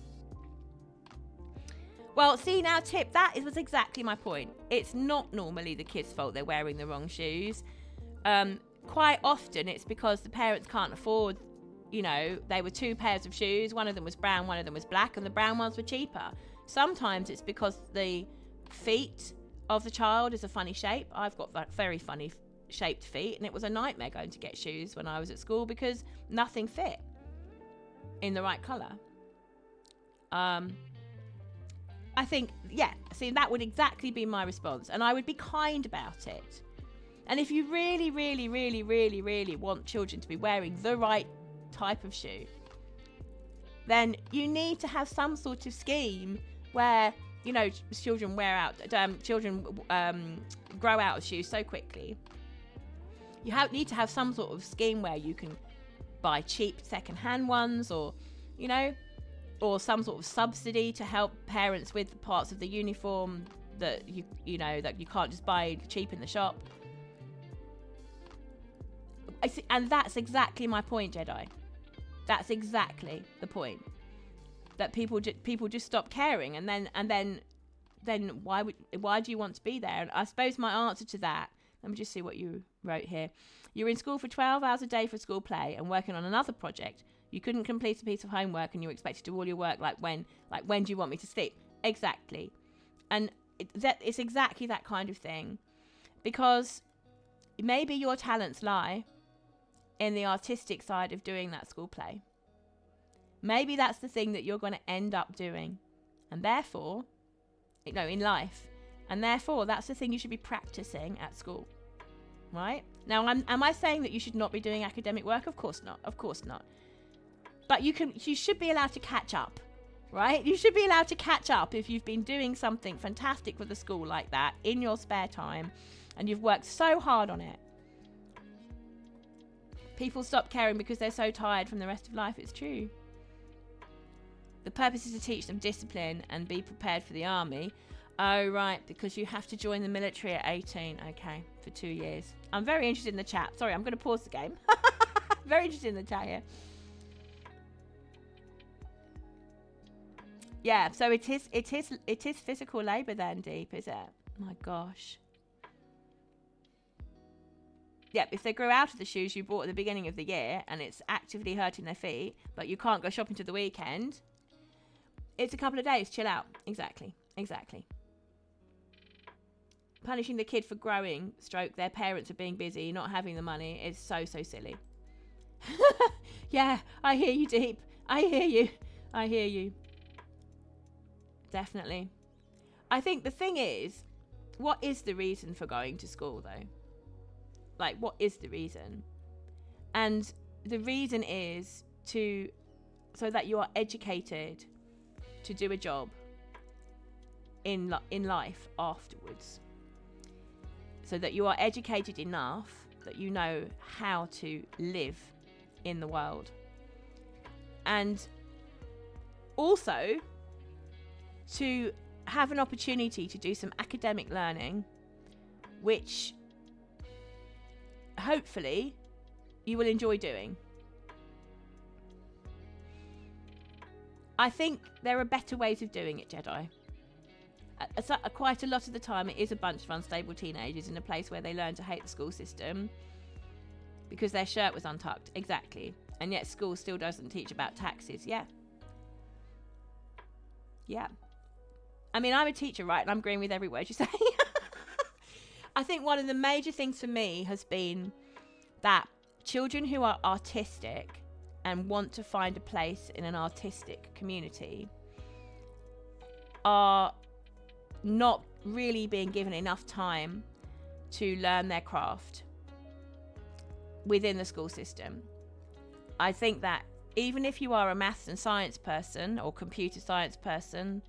Well, see now, Tip, was exactly my point. It's not normally the kids' fault they're wearing the wrong shoes. Quite often it's because the parents can't afford, you know, they were 2 pairs of shoes. One of them was brown, one of them was black, and the brown ones were cheaper. Sometimes it's because the feet of the child is a funny shape. I've got very funny shaped feet, and it was a nightmare going to get shoes when I was at school because nothing fit in the right colour. I think, yeah, see, that would exactly be my response. And I would be kind about it. And if you really, really, really, really, really want children to be wearing the right type of shoe, then you need to have some sort of scheme where, you know, children grow out of shoes so quickly. You need to have some sort of scheme where you can buy cheap second-hand ones, or, you know, or some sort of subsidy to help parents with the parts of the uniform that you know that you can't just buy cheap in the shop. And that's exactly my point, Jedi. That's exactly the point. That people just stop caring, and then why do you want to be there? And I suppose my answer to that, let me just see what you wrote here. You're in school for 12 hours a day for school play and working on another project. You couldn't complete a piece of homework and you expect to do all your work like when do you want me to sleep? Exactly. And it's exactly that kind of thing. Because maybe your talents lie in the artistic side of doing that school play. Maybe that's the thing that you're going to end up doing. And therefore, in life. And therefore, that's the thing you should be practicing at school. Right? Now, am I saying that you should not be doing academic work? Of course not. Of course not. But you should be allowed to catch up. Right? You should be allowed to catch up if you've been doing something fantastic for the school like that in your spare time and you've worked so hard on it. People stop caring because they're so tired from the rest of life. It's true. The purpose is to teach them discipline and be prepared for the army. Oh, right, because you have to join the military at 18. Okay, for 2 years. I'm very interested in the chat. Sorry, I'm going to pause the game. Very interested in the chat here. Yeah, so it is physical labour then, Deep, is it? My gosh. Yep, if they grow out of the shoes you bought at the beginning of the year and it's actively hurting their feet, but you can't go shopping to the weekend, it's a couple of days. Chill out. Exactly. Punishing the kid for growing, stroke, their parents are being busy, not having the money, is so silly. Yeah, I hear you, Deep. I hear you. Definitely. I think the thing is, what is the reason for going to school, though? Like, what is the reason? And the reason is so that you are educated to do a job in life afterwards. So that you are educated enough that you know how to live in the world. And also to have an opportunity to do some academic learning, which hopefully you will enjoy doing. I think there are better ways of doing it, Jedi. Quite a lot of the time it is a bunch of unstable teenagers in a place where they learn to hate the school system because their shirt was untucked. Exactly. And yet school still doesn't teach about taxes. Yeah. I mean, I'm a teacher, right? And I'm agreeing with every word you say. I think one of the major things for me has been that children who are artistic and want to find a place in an artistic community are not really being given enough time to learn their craft within the school system. I think that even if you are a maths and science person or computer science person,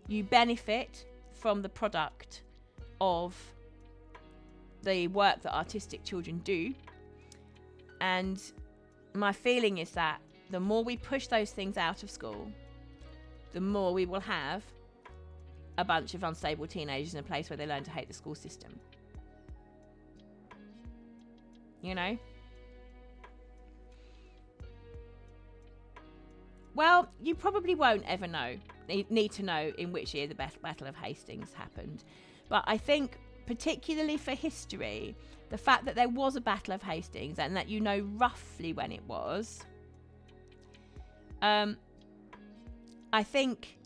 you benefit from the product of the work that artistic children do. And my feeling is that the more we push those things out of school, the more we will have a bunch of unstable teenagers in a place where they learn to hate the school system. You know? Well, you probably won't ever need to know in which year the Battle of Hastings happened. But I think, particularly for history, the fact that there was a Battle of Hastings and that you know roughly when it was, I think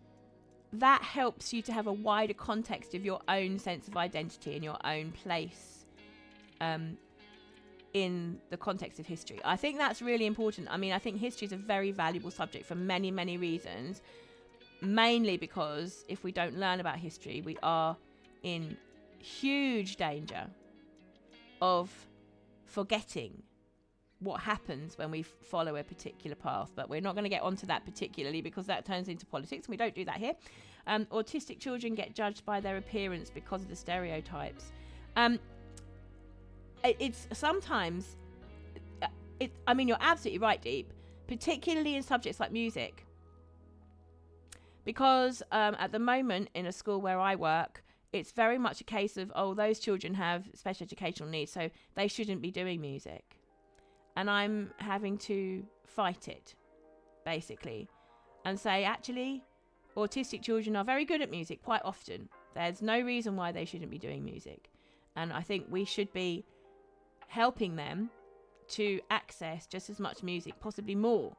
that helps you to have a wider context of your own sense of identity and your own place in the context of history. I think that's really important. I mean, I think history is a very valuable subject for many, many reasons. Mainly because if we don't learn about history, we are in huge danger of forgetting what happens when we follow a particular path. But we're not going to get onto that particularly because that turns into politics, and we don't do that here. Autistic children get judged by their appearance because of the stereotypes. It's sometimes, I mean, you're absolutely right, Deep, particularly in subjects like music. Because at the moment in a school where I work, it's very much a case of, those children have special educational needs, so they shouldn't be doing music. And I'm having to fight it, basically, and say, actually, autistic children are very good at music quite often. There's no reason why they shouldn't be doing music. And I think we should be helping them to access just as much music, possibly more,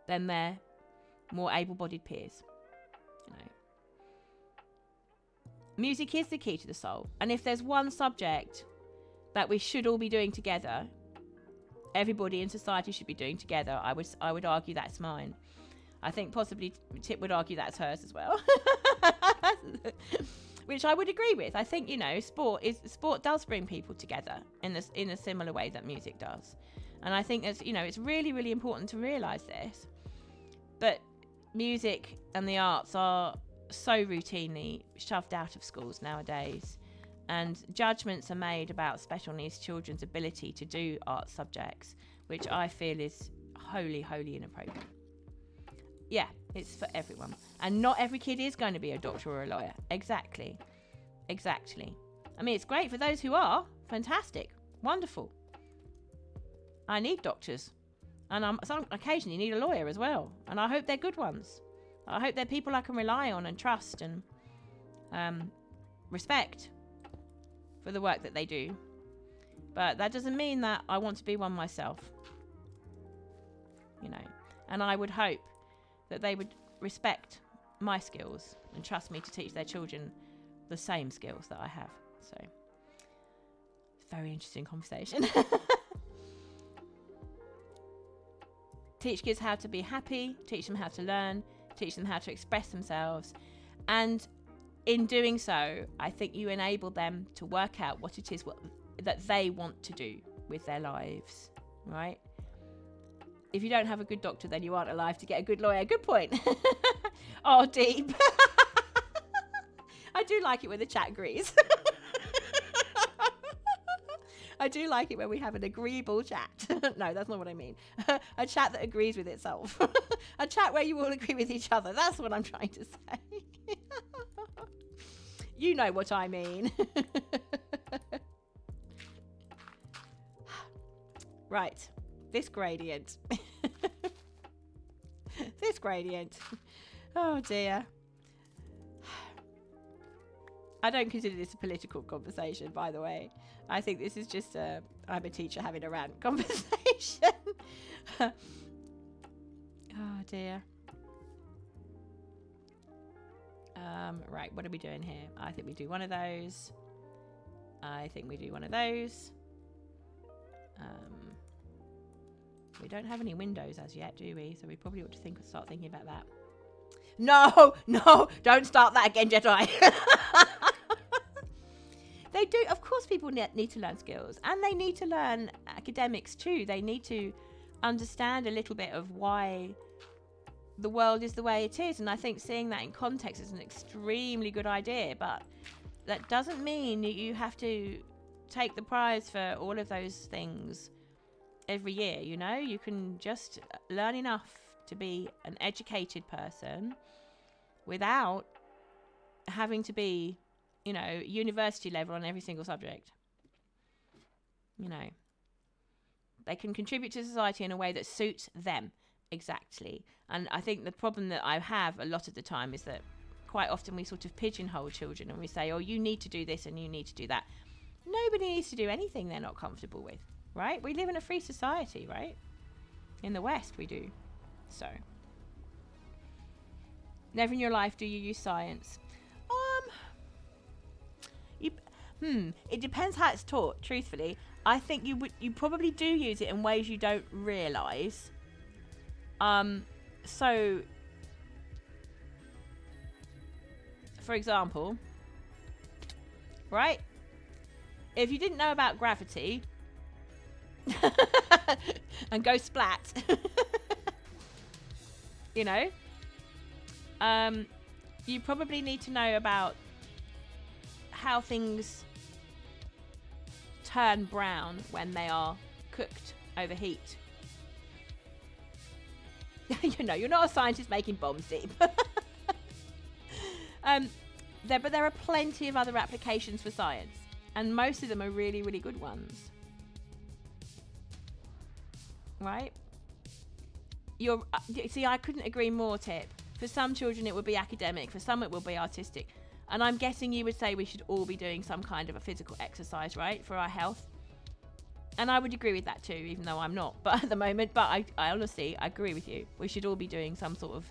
than their more able-bodied peers. You know. music is the key to the soul. And if there's one subject that we should all be doing together, everybody in society should be doing together, I would argue that's mine. I think possibly Tip would argue that's hers as well. Which I would agree with. I think, you know, sport does bring people together in a similar way that music does. And I think it's, you know, it's really, really important to realise this. But music and the arts are so routinely shoved out of schools nowadays. And judgments are made about special needs children's ability to do art subjects, which I feel is wholly, wholly inappropriate. Yeah, it's for everyone. And not every kid is going to be a doctor or a lawyer. Exactly. I mean, it's great for those who are. Fantastic. Wonderful. I need doctors. And occasionally need a lawyer as well. And I hope they're good ones. I hope they're people I can rely on and trust and respect for the work that they do. But that doesn't mean that I want to be one myself. You know. And I would hope that they would respect my skills and trust me to teach their children the same skills that I have. So, very interesting conversation. Teach kids how to be happy, teach them how to learn, teach them how to express themselves. And in doing so, I think you enable them to work out what it is that they want to do with their lives, right? If you don't have a good doctor, then you aren't alive to get a good lawyer. Good point. Oh, deep. I do like it when the chat agrees. I do like it when we have an agreeable chat. No, that's not what I mean. A chat that agrees with itself. A chat where you all agree with each other. That's what I'm trying to say. You know what I mean. Right. This gradient. This gradient. Oh dear. I don't consider this a political conversation, by the way. I think this is just I'm a teacher having a rant conversation. Oh dear. Right, what are we doing here? I think we do one of those. I think we do one of those. We don't have any windows as yet, do we? So we probably ought to start thinking about that. No, don't start that again, Jedi. They do, of course, people need to learn skills, and they need to learn academics too. They need to understand a little bit of why the world is the way it is, and I think seeing that in context is an extremely good idea, but that doesn't mean that you have to take the prize for all of those things every year. You know, you can just learn enough to be an educated person without having to be, you know, university level on every single subject. You know, they can contribute to society in a way that suits them. Exactly. And I think the problem that I have a lot of the time is that quite often we sort of pigeonhole children and we say, oh, you need to do this and you need to do that. Nobody needs to do anything they're not comfortable with, right? We live in a free society, right? In the West we do. So, never in your life do you use science. It depends how it's taught, truthfully. I think you probably do use it in ways you don't realise. So, for example, right? If you didn't know about gravity and go splat, you know, you probably need to know about how things turn brown when they are cooked over heat. You know, you're not a scientist making bombs, Deep. But there are plenty of other applications for science, and most of them are really, really good ones. Right? See, I couldn't agree more, Tip. For some children, it would be academic. For some, it will be artistic. And I'm guessing you would say we should all be doing some kind of a physical exercise, right, for our health. And I would agree with that too, even though I'm not. But at the moment, I honestly, I agree with you. We should all be doing some sort of...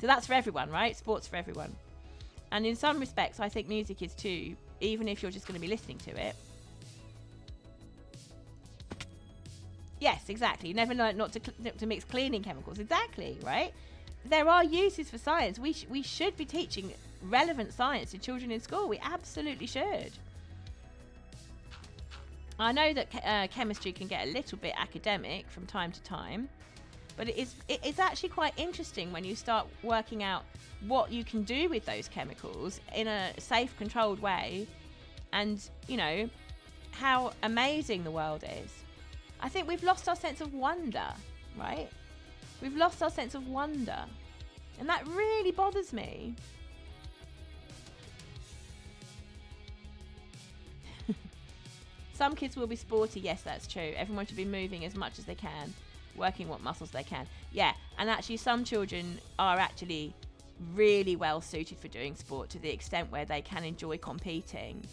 So that's for everyone, right? Sports for everyone. And in some respects, I think music is too, even if you're just going to be listening to it. Yes, exactly. You never know not to mix cleaning chemicals. Exactly, right? There are uses for science. We should be teaching relevant science to children in school. We absolutely should. I know that chemistry can get a little bit academic from time to time, but it's actually quite interesting when you start working out what you can do with those chemicals in a safe, controlled way, and, you know, how amazing the world is. I think we've lost our sense of wonder, right? We've lost our sense of wonder. And that really bothers me. Some kids will be sporty. Yes, that's true. Everyone should be moving as much as they can, working what muscles they can. Yeah, and actually some children are actually really well suited for doing sport to the extent where they can enjoy competing.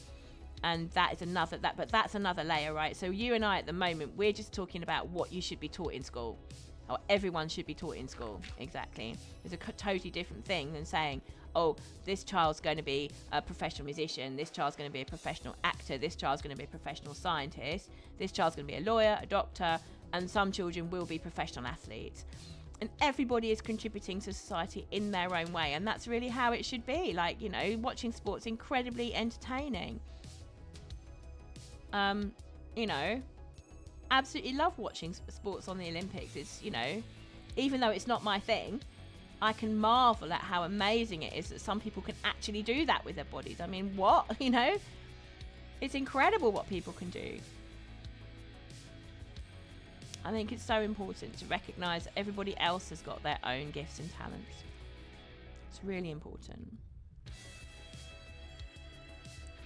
And that is another, but that's another layer, right? So you and I at the moment, we're just talking about what you should be taught in school. Or everyone should be taught in school, exactly. It's a totally different thing than saying, oh, this child's going to be a professional musician, this child's going to be a professional actor, this child's going to be a professional scientist, this child's going to be a lawyer, a doctor, and some children will be professional athletes. And everybody is contributing to society in their own way, and that's really how it should be. Like, you know, watching sport's incredibly entertaining. You know, absolutely love watching sports on the Olympics. It's, you know, even though it's not my thing, I can marvel at how amazing it is that some people can actually do that with their bodies. I mean, what? You know, it's incredible what people can do. I think it's so important to recognise that everybody else has got their own gifts and talents. It's really important.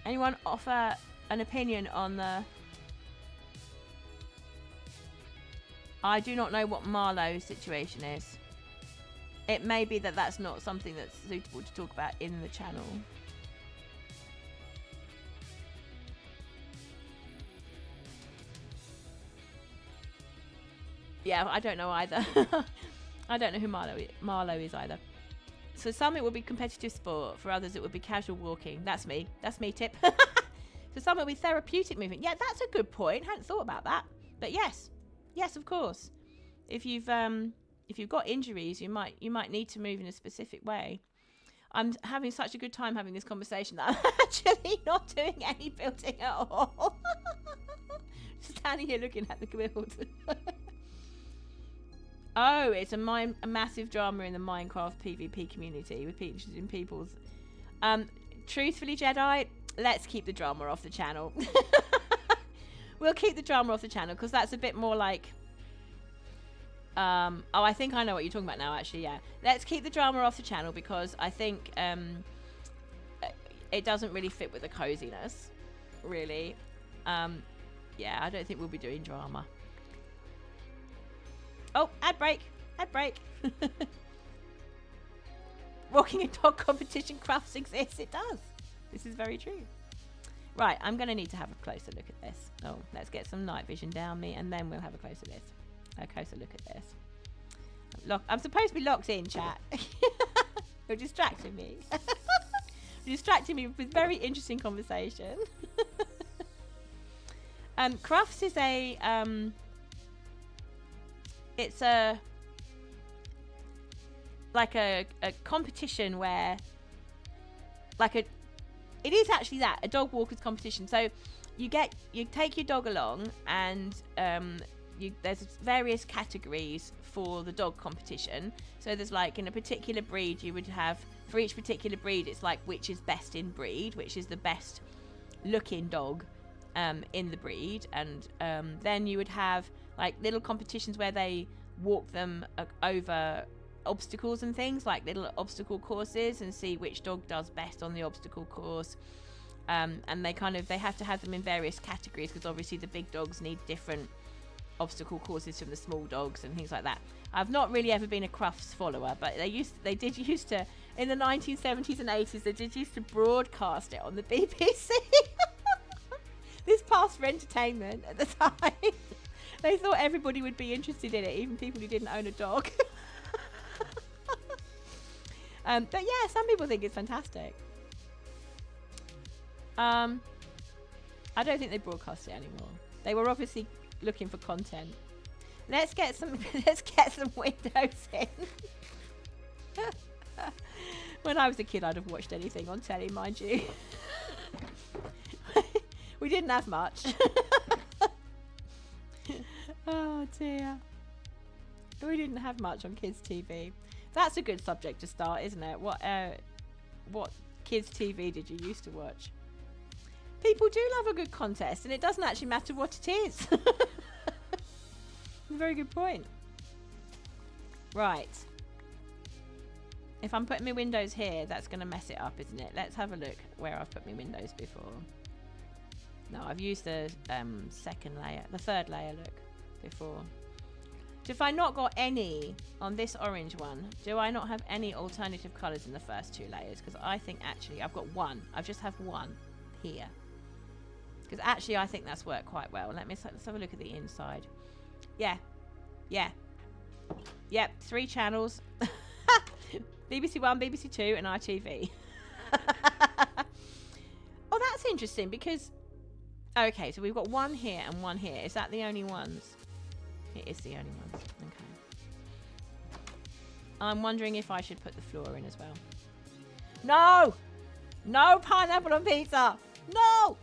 Anyone offer an opinion on the... I do not know what Marlowe's situation is. It may be that that's not something that's suitable to talk about in the channel. Yeah, I don't know either. I don't know who Marlowe is either. So some it will be competitive sport. For others it would be casual walking. That's me. That's me, Tip. So some it will be therapeutic movement. Yeah, that's a good point. Hadn't thought about that. But yes, of course. If you've got injuries, you might need to move in a specific way. I'm having such a good time having this conversation that I'm actually not doing any building at all. Just standing here looking at the build. Oh, it's a massive drama in the Minecraft PvP community with interesting people's. Truthfully, Jedi, let's keep the drama off the channel. We'll keep the drama off the channel because that's a bit more like... oh, I think I know what you're talking about now, actually, yeah. Let's keep the drama off the channel because I think it doesn't really fit with the coziness, really. Yeah, I don't think we'll be doing drama. Oh, ad break. Walking and dog competition crafts exists. It does. This is very true. Right, I'm going to need to have a closer look at this. Oh, let's get some night vision down me and then we'll have a closer look at this. I'm supposed to be locked in, chat. You're distracting me. You're distracting me with very interesting conversation. Crufts is it's a competition where it is actually that, a dog walkers competition. So you take your dog along and there's various categories for the dog competition. So there's like in a particular breed you would have, for each particular breed it's like which is best in breed, which is the best looking dog in the breed, and then you would have like little competitions where they walk them over obstacles and things, like little obstacle courses, and see which dog does best on the obstacle course. And they have to have them in various categories because obviously the big dogs need different obstacle courses from the small dogs and things like that. I've not really ever been a Crufts follower, but they did used to in the 1970s and 80s. They did used to broadcast it on the BBC. This passed for entertainment at the time. They thought everybody would be interested in it, even people who didn't own a dog. But yeah, some people think it's fantastic. I don't think they broadcast it anymore. They were obviously looking for content. Let's get some Windows in. When I was a kid, I'd have watched anything on telly, mind you. We didn't have much. Oh dear. We didn't have much on kids' TV. That's a good subject to start, isn't it? What kids' TV did you used to watch? People do love a good contest, and it doesn't actually matter what it is. A very good point. Right. If I'm putting my windows here, that's going to mess it up, isn't it? Let's have a look where I've put my windows before. No, I've used the third layer, look, before. So if I not got any on this orange one, do I not have any alternative colours in the first two layers? Because I think actually I've got one. I just have one here. Because actually I think that's worked quite well. Let's have a look at the inside. Yeah. Yep, 3 channels. BBC One, BBC Two, and ITV. Oh, that's interesting because... Okay, so we've got one here and one here. Is that the only ones? It is the only ones. Okay. I'm wondering if I should put the floor in as well. No! No pineapple on pizza! No!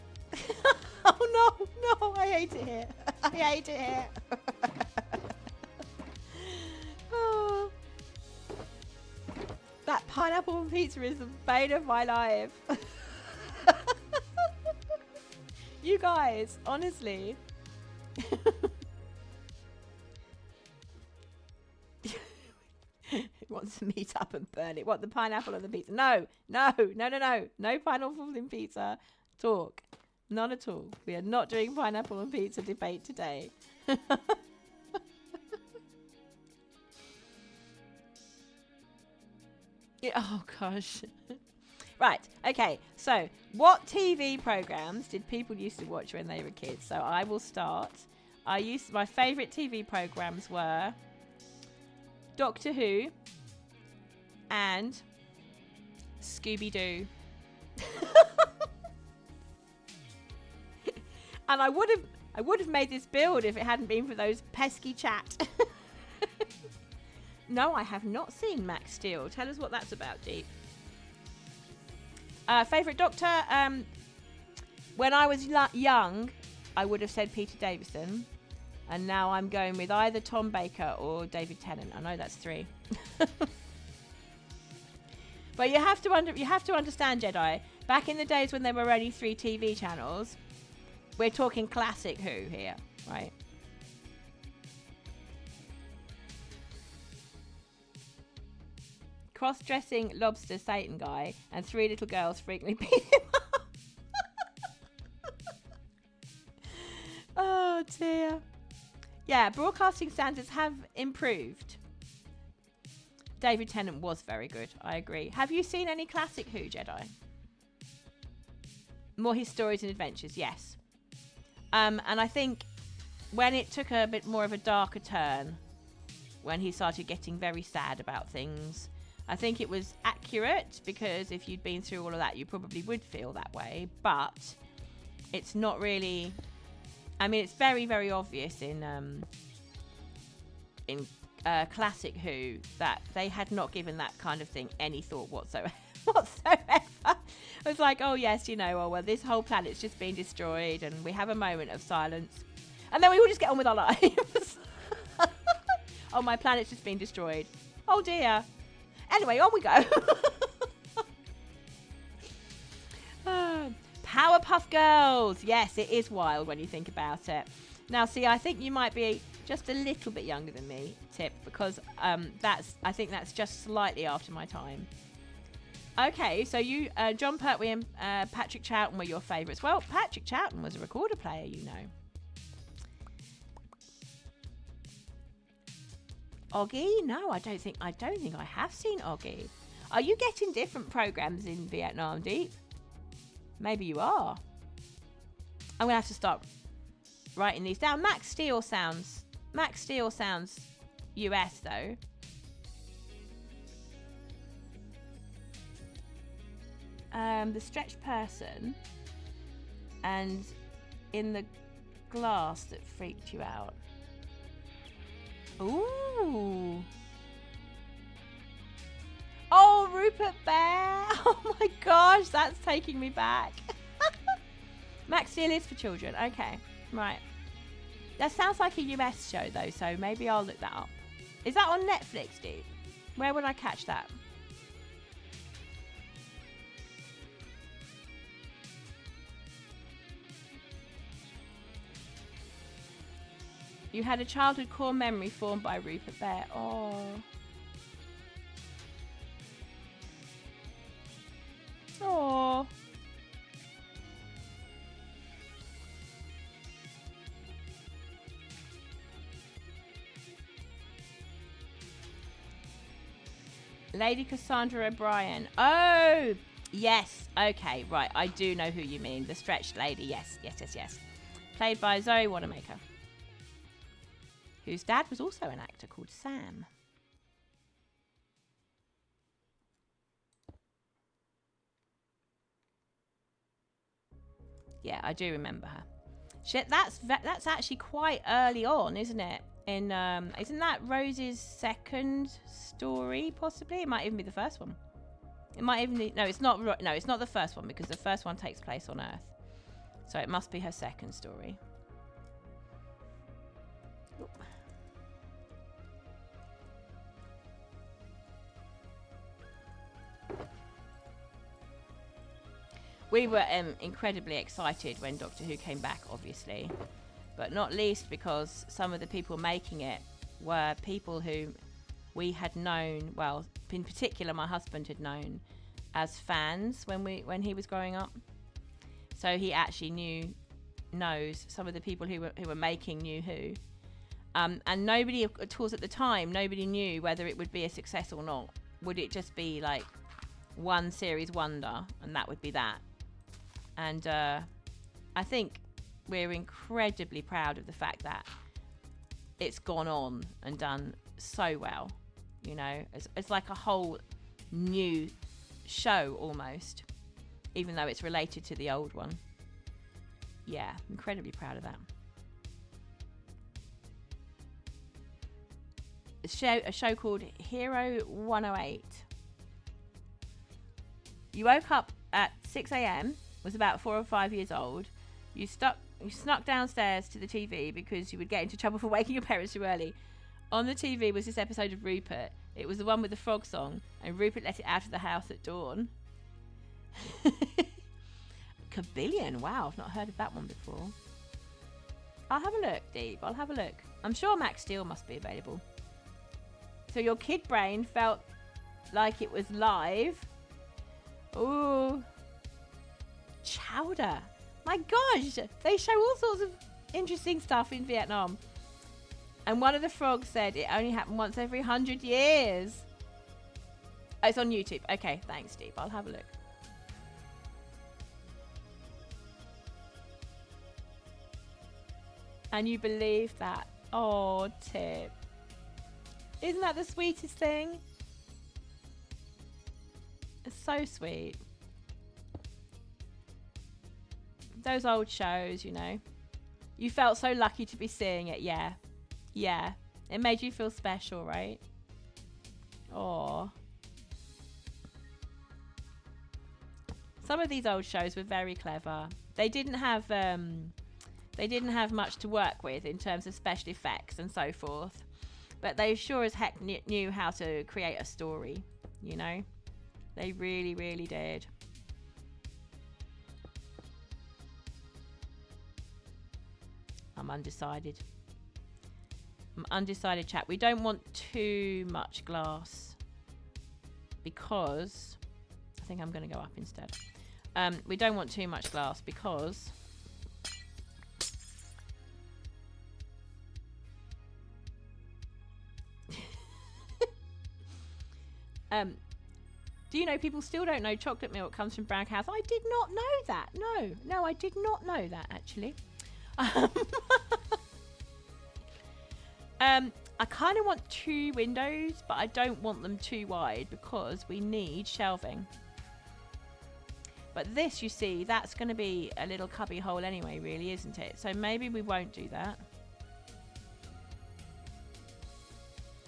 Oh no! I hate it here. I hate it here. Oh. That pineapple on pizza is the bane of my life. You guys, honestly. He wants to meet up and burn it. What, the pineapple on the pizza? No. No pineapple on pizza talk. None at all. We are not doing pineapple on pizza debate today. Oh gosh. Right, okay, so what TV programs did people used to watch when they were kids? So I will start. My favourite TV programs were Doctor Who and Scooby-Doo. And I would have made this build if it hadn't been for those pesky chat. No, I have not seen Max Steel. Tell us what that's about, Deep. Favourite Doctor? When I was young, I would have said Peter Davison. And now I'm going with either Tom Baker or David Tennant. I know that's 3. But you have to understand, Jedi. Back in the days when there were only 3 TV channels, we're talking classic Who here, right? Cross-dressing lobster Satan guy and 3 little girls frequently beat him up. Oh dear. Yeah, broadcasting standards have improved. David Tennant was very good, I agree. Have you seen any classic Who, Jedi? More his stories and adventures, yes. And I think when it took a bit more of a darker turn, when he started getting very sad about things, I think it was accurate, because if you'd been through all of that, you probably would feel that way. But it's not really... I mean, it's very, very obvious in classic Who that they had not given that kind of thing any thought whatsoever. It was like, oh yes, well, this whole planet's just been destroyed and we have a moment of silence. And then we will just get on with our lives. Oh, my planet's just been destroyed. Oh dear. Anyway, on we go. Powerpuff Girls. Yes, it is wild when you think about it. Now, see, I think you might be just a little bit younger than me, Tip, because I think that's just slightly after my time. Okay, so you, John Pertwee and Patrick Troughton were your favourites. Well, Patrick Troughton was a recorder player, Oggy? No, I don't think I have seen Oggy. Are you getting different programs in Vietnam, Deep? Maybe you are. I'm gonna have to start writing these down. Max Steel sounds US though. The Stretched Person. and in the glass that freaked you out? Ooh. Oh, Rupert Bear. Oh my gosh, that's taking me back. Max Steel is for children. Okay, right. That sounds like a US show though, so maybe I'll look that up. Is that on Netflix, dude? Where would I catch that? You had a childhood core memory formed by Rupert Bear. Oh. Oh. Lady Cassandra O'Brien. Oh, yes. Okay, right. I do know who you mean. The stretched lady. Yes, yes, yes, yes. Played by Zoe Wanamaker, whose dad was also an actor called Sam. Yeah, I do remember her. Shit, that's actually quite early on, isn't it? In isn't that Rose's second story? Possibly, it might even be the first one. It might even be, no, it's not. No, it's not the first one because the first one takes place on Earth, so it must be her second story. Oop. We were incredibly excited when Doctor Who came back, obviously. But not least because some of the people making it were people who we had known, well, in particular my husband had known as fans when he was growing up. So he actually knows some of the people who were making New Who. And nobody, of course, at the time, nobody knew whether it would be a success or not. Would it just be like one series wonder and that would be that? And I think we're incredibly proud of the fact that it's gone on and done so well. You know, it's like a whole new show almost, even though it's related to the old one. Yeah, incredibly proud of that. A show called Hero 108. You woke up at 6 a.m, was about 4 or 5 years old. You snuck downstairs to the TV because you would get into trouble for waking your parents too early. On the TV was this episode of Rupert. It was the one with the frog song, and Rupert let it out of the house at dawn. Cabillion, wow, I've not heard of that one before. I'll have a look, Deep, I'll have a look. I'm sure Max Steel must be available. So your kid brain felt like it was live. Ooh. Chowder. My gosh, they show all sorts of interesting stuff in Vietnam. And one of the frogs said it only happened once every 100 years. Oh, it's on YouTube. Okay, thanks, Steve. I'll have a look. And you believe that? Oh, Tip. Isn't that the sweetest thing? It's so sweet. Those old shows, you know. You felt so lucky to be seeing it, yeah. Yeah. It made you feel special, right? Aww. Some of these old shows were very clever. They didn't have much to work with in terms of special effects and so forth. But they sure as heck knew how to create a story, you know? They really, really did. I'm undecided. Chat. We don't want too much glass because I think I'm going to go up instead. We don't want too much glass because do you know people still don't know chocolate milk comes from brown cows? I did not know that. No, I did not know that actually. I kind of want 2 windows, but I don't want them too wide because we need shelving. But this, you see, that's going to be a little cubby hole anyway, really, isn't it? So maybe we won't do that.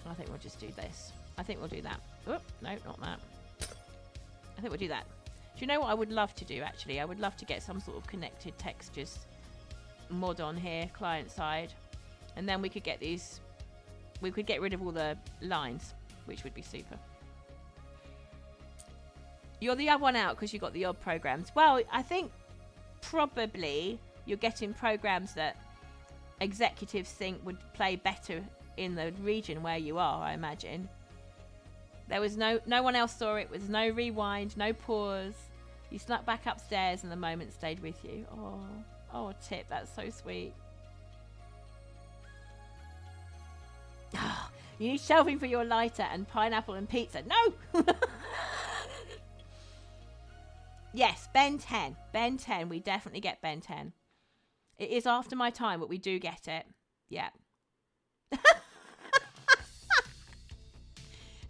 I think we'll just do this. I think we'll do that. Oop, no, not that. I think we'll do that. Do you know what I would love to do, actually? I would love to get some sort of connected textures mod on here, client side. And then we could get these... We could get rid of all the lines, which would be super. You're the odd one out because you got the odd programs. Well, I think probably you're getting programs that executives think would play better in the region where you are, I imagine. There was no one else saw it. There was no rewind, no pause. You snuck back upstairs and the moment stayed with you. Oh, Tip, that's so sweet. You need shelving for your lighter and pineapple and pizza. No! Yes, Ben 10. Ben 10. We definitely get Ben 10. It is after my time, but we do get it. Yeah.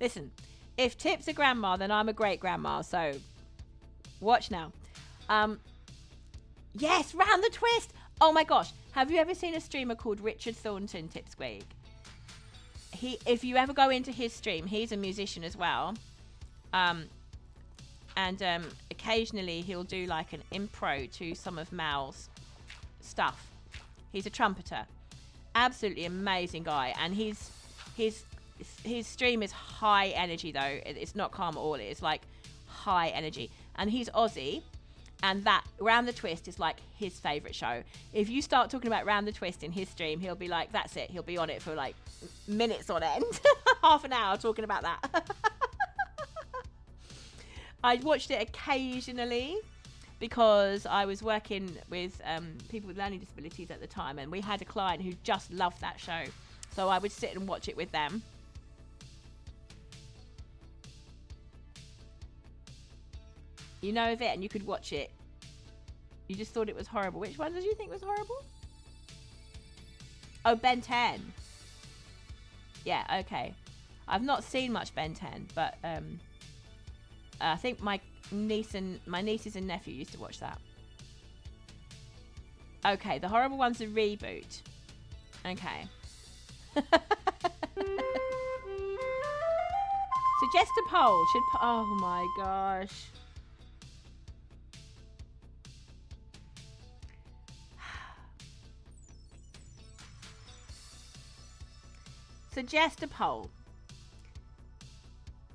Listen, if Tip's a grandma, then I'm a great grandma. So, watch now. Yes, round the twist. Oh my gosh. Have you ever seen a streamer called Richard Thornton, Tip Squeak? If you ever go into his stream, he's a musician as well. And occasionally he'll do like an impro to some of Mal's stuff. He's a trumpeter. Absolutely amazing guy. And his stream is high energy though. It's not calm at all. It's like high energy. And he's Aussie. And that Round the Twist is like his favourite show. If you start talking about Round the Twist in his stream, he'll be like, that's it. He'll be on it for like minutes on end. Half an hour talking about that. I watched it occasionally because I was working with people with learning disabilities at the time. And we had a client who just loved that show. So I would sit and watch it with them. You know of it and you could watch it. You just thought it was horrible. Which one did you think was horrible? Oh, Ben 10. Yeah, okay. I've not seen much Ben 10, but I think my nieces and nephew used to watch that. Okay, the horrible one's a reboot. Okay. Suggest a poll. Oh my gosh. Suggest a poll.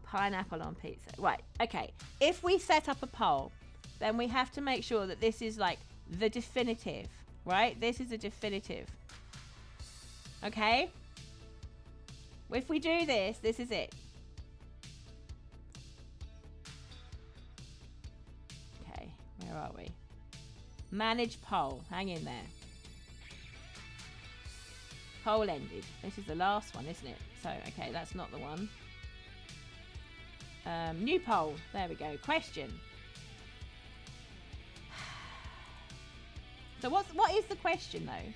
Pineapple on pizza. Right, okay. If we set up a poll, then we have to make sure that this is like the definitive, right? This is a definitive. Okay? If we do this, this is it. Okay, where are we? Manage poll. Hang in there. Poll ended. This is the last one, isn't it? So, okay, that's not the one. New poll. There we go. Question. So what is the question, though?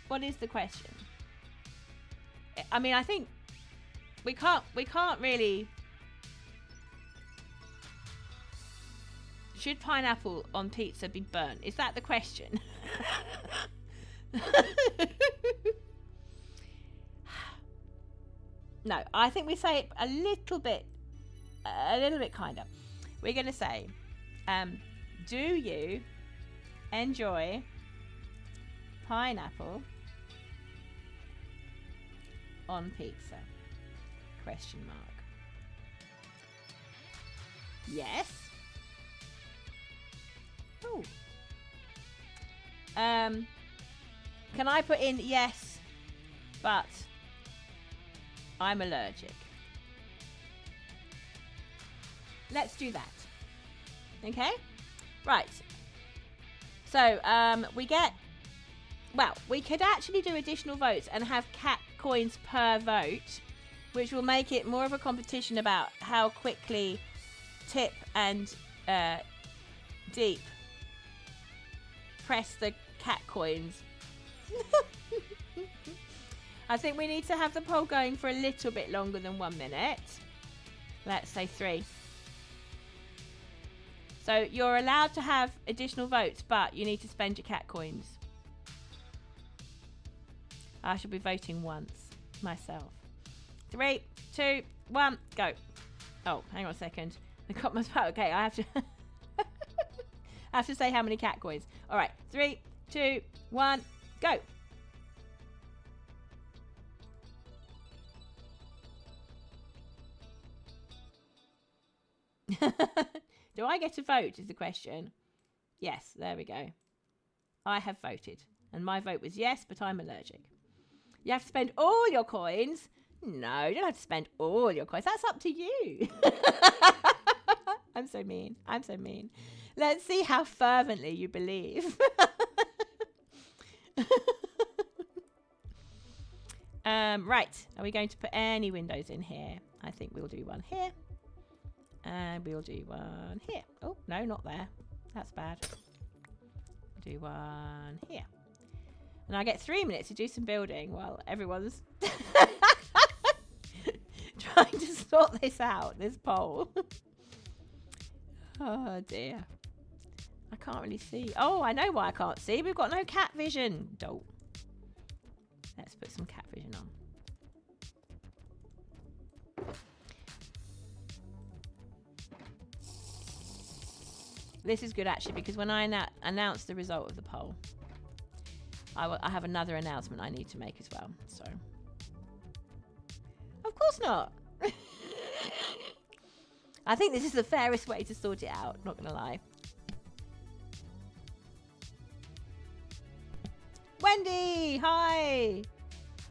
What is the question? I mean, I think we can't really... Should pineapple on pizza be burnt? Is that the question? No, I think we say it a little bit kinder. We're going to say, do you enjoy pineapple on pizza? Question mark. Yes. Oh. Can I put in yes, but I'm allergic? Let's do that. Okay? Right. So, we could actually do additional votes and have cat coins per vote, which will make it more of a competition about how quickly Tip and Deep press the cat coins. I think we need to have the poll going for a little bit longer than 1 minute. Let's say 3. So you're allowed to have additional votes, but you need to spend your cat coins. I shall be voting once myself. 3, 2, 1, go. Oh, hang on a second. The cop must vote. Okay, I have to I have to say how many cat coins. All right, 3, 2, 1, go. Do I get to vote is the question. Yes, there we go. I have voted. And my vote was yes, but I'm allergic. You have to spend all your coins. No, you don't have to spend all your coins. That's up to you. I'm so mean. I'm so mean. Let's see how fervently you believe. Right. Are we going to put any windows in here? I think we'll do one here. And we'll do one here. Oh, no, not there. That's bad. We'll do one here. And I get 3 minutes to do some building while everyone's trying to sort this out, this poll. Oh, dear. I can't really see. Oh, I know why I can't see. We've got no cat vision. Dope. Let's put some cat vision on. This is good, actually, because when I announce the result of the poll, I have another announcement I need to make as well. So, of course not. I think this is the fairest way to sort it out, not going to lie. Wendy, hi.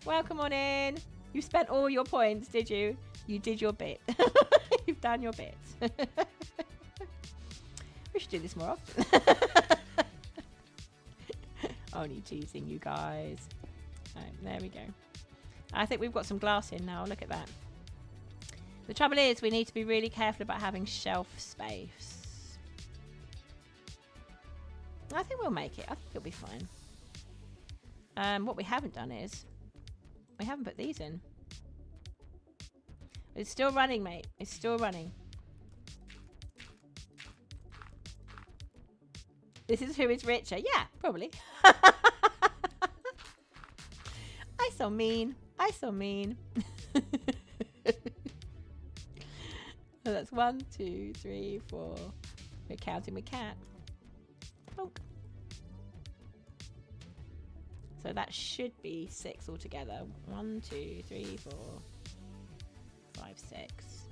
Welcome on in. You spent all your points, did you? You did your bit. You've done your bit. We should do this more often. Only teasing you guys. Right, there we go. I think we've got some glass in now. Look at that. The trouble is we need to be really careful about having shelf space. I think we'll make it. I think it'll be fine. What we haven't done is we haven't put these in. It's still running, mate. It's still running. This is who is richer. Yeah, probably. I so mean. I so mean. So that's 1, 2, 3, 4. We're counting with Cat. Bonk. So that should be 6 altogether. 1, 2, 3, 4, 5, 6.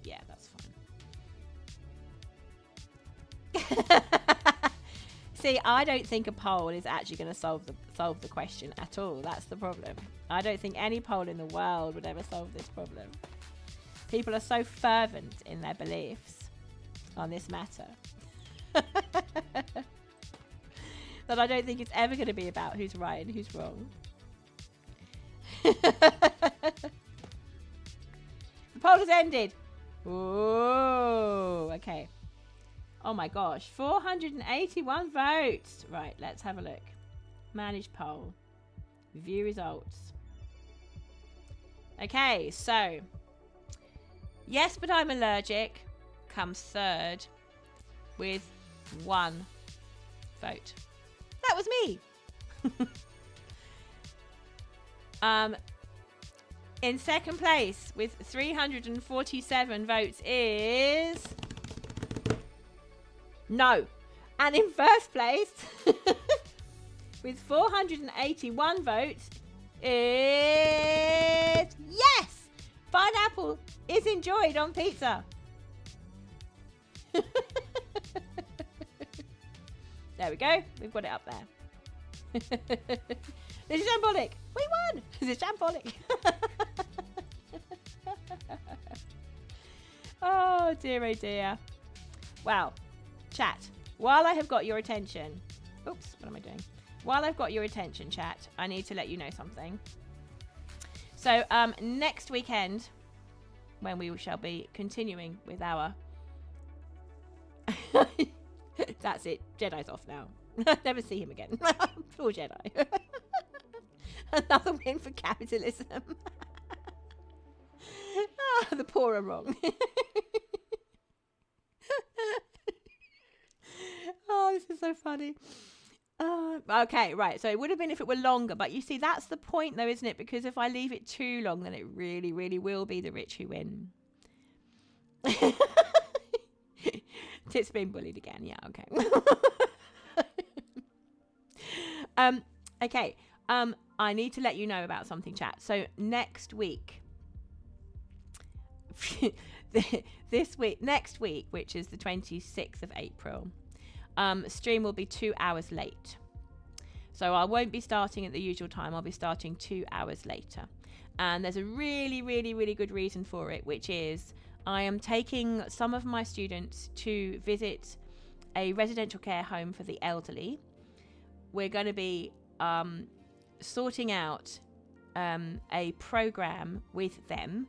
Yeah, that's fine. See, I don't think a poll is actually going to solve the question at all. That's the problem. I don't think any poll in the world would ever solve this problem. People are so fervent in their beliefs on this matter that I don't think it's ever going to be about who's right and who's wrong. The poll has ended. Ooh, okay. Oh my gosh, 481 votes. Right, let's have a look. Manage poll. View results. Okay, so yes, but I'm allergic comes third with 1 vote. That was me. In second place with 347 votes is no. And in first place with 481 votes is yes. Pineapple is enjoyed on pizza. There we go. We've got it up there. This is shambolic. We won. This is shambolic. Oh dear, oh dear. Wow. Chat. While I have got your attention. Oops, what am I doing? While I've got your attention, chat, I need to let you know something. So next weekend, when we shall be continuing with our... That's it. Jedi's off now. Never see him again. Poor Jedi. Another win for capitalism. The poor are wrong. Oh, this is so funny. Okay, right. So it would have been if it were longer, but you see, that's the point, though, isn't it? Because if I leave it too long, then it really, really will be the rich who win. Tit's being bullied again. Yeah. Okay. Okay. I need to let you know about something, chat. So next week, next week, which is the 26th of April, stream will be 2 hours late. So I won't be starting at the usual time. I'll be starting 2 hours later. And there's a really, really, really good reason for it, which is I am taking some of my students to visit a residential care home for the elderly. We're going to be sorting out a program with them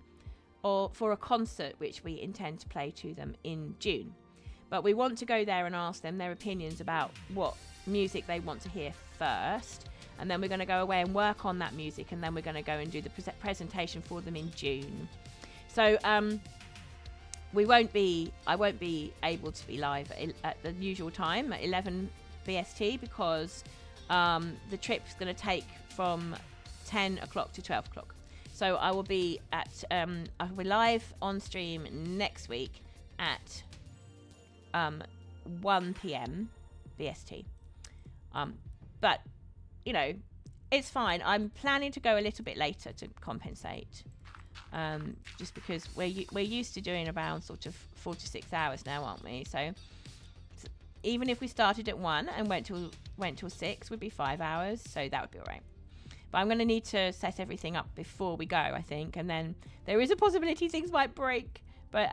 or for a concert which we intend to play to them in June. But we want to go there and ask them their opinions about what music they want to hear first, and then we're going to go away and work on that music, and then we're going to go and do the presentation for them in June. So I won't be able to be live at the usual time at 11 BST because the trip's going to take from 10 o'clock to 12 o'clock. So I will be I'll be live on stream next week at 1 p.m. BST. But, you know, it's fine. I'm planning to go a little bit later to compensate. Just because we're used to doing around sort of 4 to 6 hours now, aren't we? So even if we started at 1 and went till 6, would be 5 hours. So that would be all right. But I'm going to need to set everything up before we go, I think. And then there is a possibility things might break. But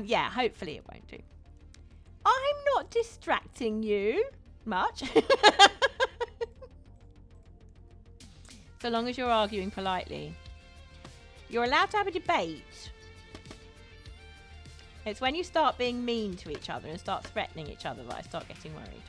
yeah, hopefully it won't do. I'm not distracting you much. So long as you're arguing politely. You're allowed to have a debate. It's when you start being mean to each other and start threatening each other that I start getting worried.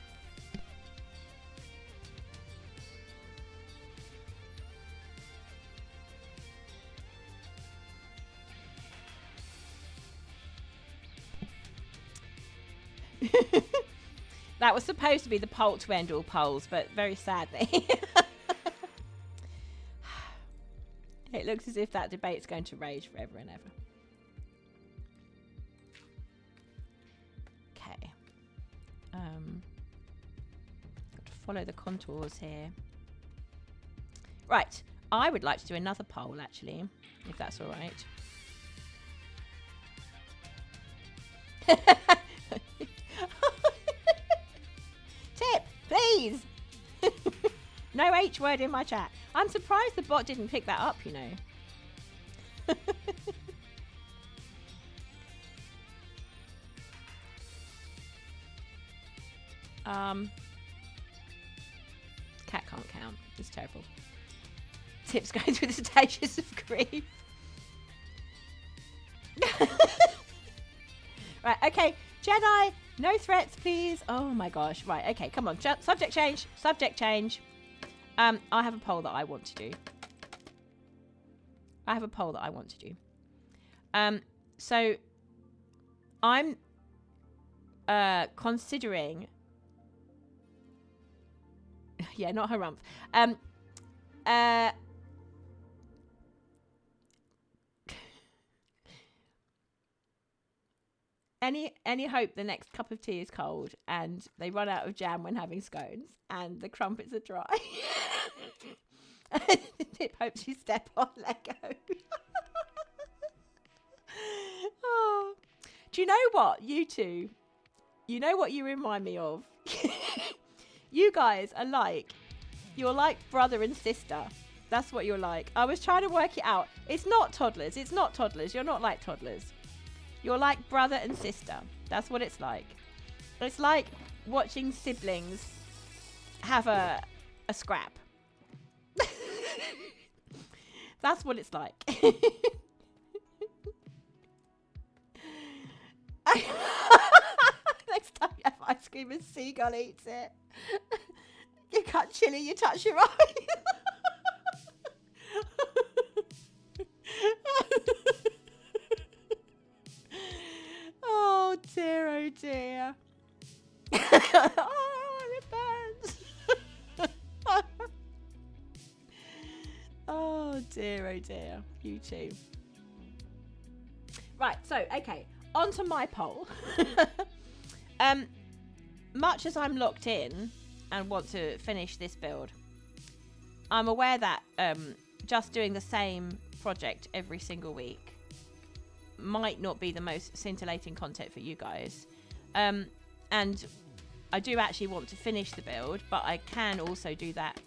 That was supposed to be the poll to end all polls, but very sadly. It looks as if that debate's going to rage forever and ever. Okay. Got to follow the contours here. Right. I would like to do another poll, actually, if that's all right. Tip, please. No H word in my chat. I'm surprised the bot didn't pick that up, you know. Cat can't count. It's terrible. Tip's going through the stages of grief. Right, okay. Jedi, no threats, please. Oh my gosh. Right, okay, come on. Subject change. Subject change. I have a poll that I want to do. So I'm considering yeah, not harumph. Any hope the next cup of tea is cold and they run out of jam when having scones and the crumpets are dry. Tip hopes you step on Lego. Oh. Do you know what, you two? You know what you remind me of? You guys are like, you're like brother and sister. That's what you're like. I was trying to work it out. It's not toddlers. It's not toddlers. You're not like toddlers. You're like brother and sister. That's what it's like. It's like watching siblings have a scrap. That's what it's like. Next time you have ice cream and Seagull eats it. You touch chilly, you touch your eye. Oh dear, oh dear. Oh, it burns. Oh dear, oh dear. You too. Right, so, okay, on to my poll. Much as I'm locked in and want to finish this build, I'm aware that just doing the same project every single week might not be the most scintillating content for you guys. And I do actually want to finish the build, but I can also do that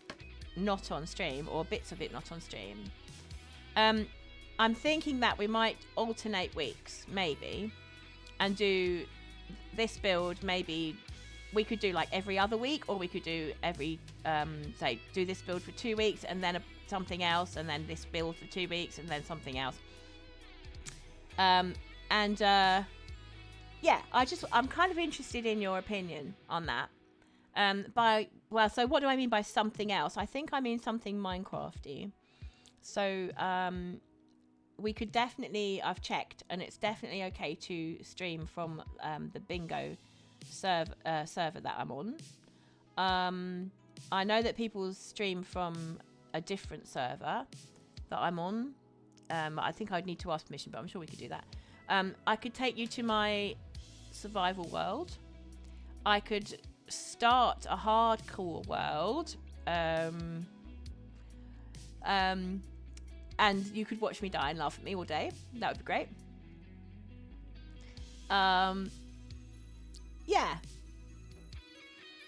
not on stream, or bits of it not on stream. I'm thinking that we might alternate weeks, maybe, and do this build. Maybe we could do like every other week, or we could do every, say, do this build for 2 weeks and then something else, and then this build for 2 weeks and then something else. Yeah, I'm kind of interested in your opinion on that. So what do I mean by something else? I think I mean something Minecrafty. So, we could definitely, I've checked, and it's definitely okay to stream from the bingo server that I'm on. I know that people stream from a different server that I'm on. I think I'd need to ask permission, but I'm sure we could do that. I could take you to my survival world. I could start a hardcore world. And you could watch me die and laugh at me all day. That would be great. Yeah.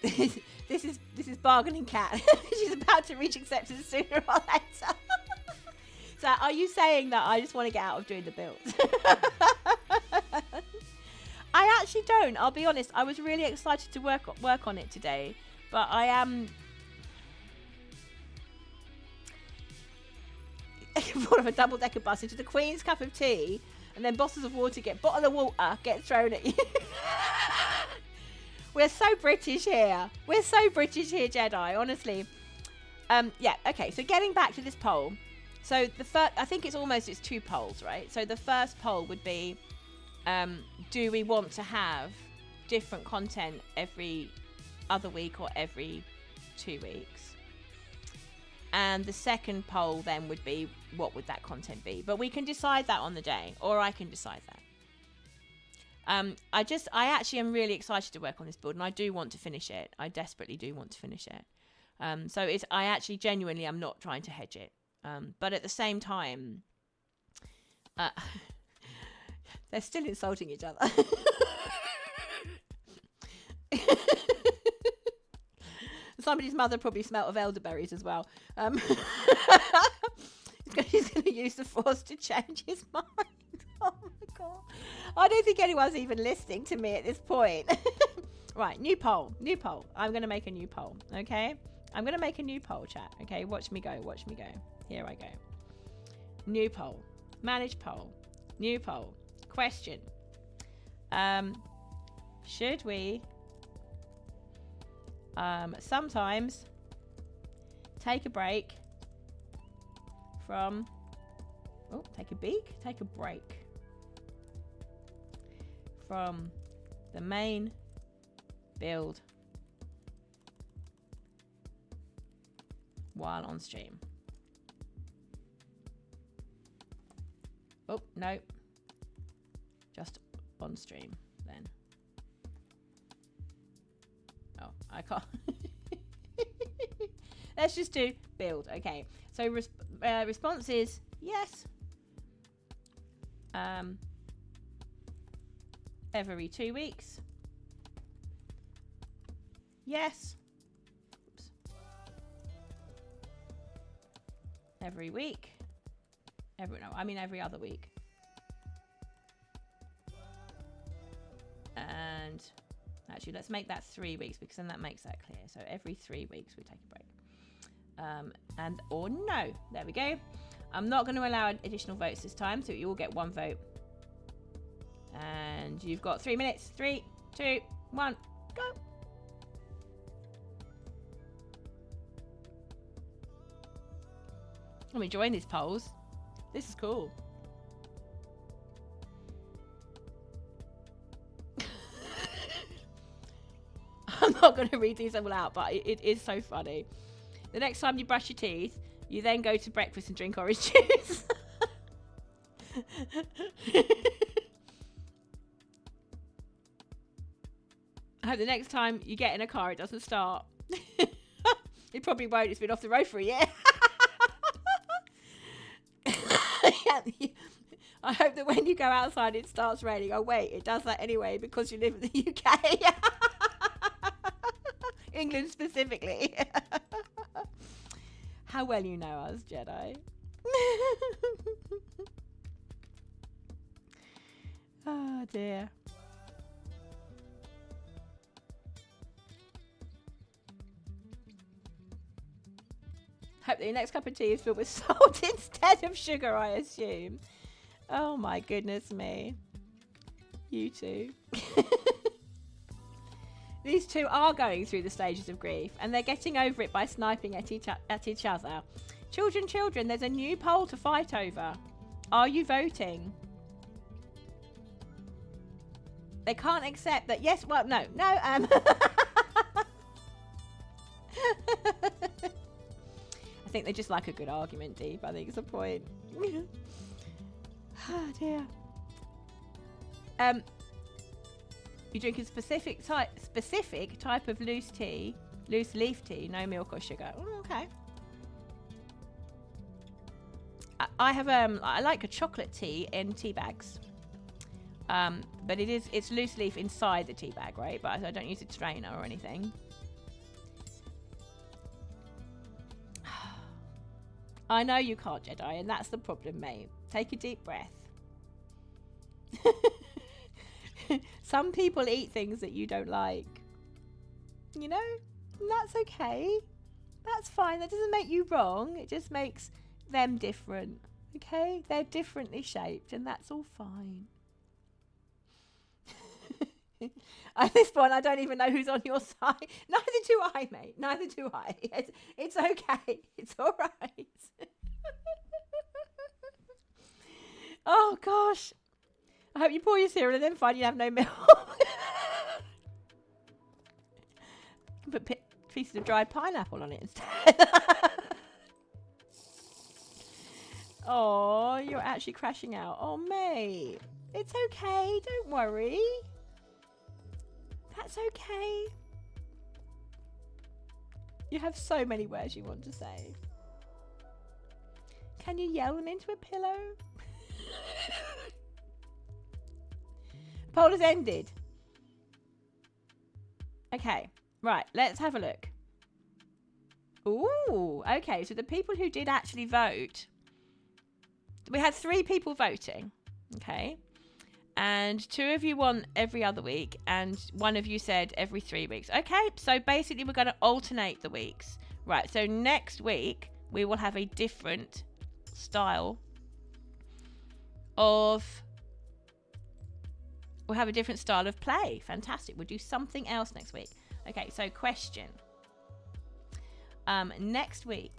This is bargaining cat. She's about to reach acceptance sooner or later. So are you saying that I just want to get out of doing the build? I actually don't. I'll be honest. I was really excited to work on it today, but I am. Thought of a double-decker bus into the Queen's cup of tea, and then bottles of water bottle of water get thrown at you. We're so British here. We're so British here, Jedi. Honestly. Yeah. Okay. So getting back to this poll. So the first, I think it's 2 polls, right? So the first poll would be, do we want to have different content every other week or every 2 weeks? And the second poll then would be, what would that content be? But we can decide that on the day, or I can decide that. I actually am really excited to work on this build, and I do want to finish it. I desperately do want to finish it. I actually genuinely am not trying to hedge it. But at the same time, they're still insulting each other. Somebody's mother probably smelt of elderberries as well. He's going to use the force to change his mind. Oh my god. I don't think anyone's even listening to me at this point. Right, new poll. I'm going to make a new poll, okay? I'm going to make a new poll, chat. Okay, watch me go. Here I go. New poll. Manage poll. New poll. Question. Should we sometimes take a break from take a break from the main build while on stream? Oh no, just on stream then. Oh, I can't. Let's just do build. Okay, so response is yes. Every 2 weeks. Yes. Oops. Every week. Every other week. And actually, let's make that 3 weeks, because then that makes that clear. So every 3 weeks we take a break. Or no. There we go. I'm not going to allow additional votes this time, so you all get 1 vote. And you've got 3 minutes. 3, 2, 1, go. I'm enjoying these polls. This is cool. I'm not going to read these all out, but it is so funny. The next time you brush your teeth, you then go to breakfast and drink orange juice. I hope the next time you get in a car, it doesn't start. It probably won't. It's been off the road for a year. I hope that when you go outside, it starts raining. Oh, wait, it does that anyway because you live in the UK. England specifically. How well you know us, Jedi. Oh, dear. Hope that your next cup of tea is filled with salt instead of sugar, I assume. Oh my goodness me. You two. These two are going through the stages of grief, and they're getting over it by sniping at each other. Children, children, there's a new poll to fight over. Are you voting? They can't accept that. Yes, well, no. I think they just like a good argument, Deep. I think it's a point. Oh, dear. You drink a specific type of loose leaf tea, no milk or sugar. Oh, okay. I have I like a chocolate tea in tea bags. But it's loose leaf inside the tea bag, right? But I don't use a strainer or anything. I know you can't, Jedi, and that's the problem, mate. Take a deep breath. Some people eat things that you don't like. You know? And that's okay. That's fine. That doesn't make you wrong. It just makes them different. Okay? They're differently shaped, and that's all fine. At this point, I don't even know who's on your side. Neither do I, mate. Neither do I. It's okay. It's all right. Oh, gosh. I hope you pour your cereal and then find you have no milk. Put pieces of dried pineapple on it instead. Oh, you're actually crashing out. Oh, mate. It's okay. Don't worry. That's okay. You have so many words you want to say. Can you yell them into a pillow? Poll has ended. Okay, right, let's have a look. Ooh, okay, so the people who did actually vote, we had 3 people voting, okay? And 2 of you want every other week, and 1 of you said every 3 weeks. Okay, so basically we're going to alternate the weeks. Right, so next week we will have a different style of... We'll have a different style of play. Fantastic. We'll do something else next week. Okay, so question. Next week,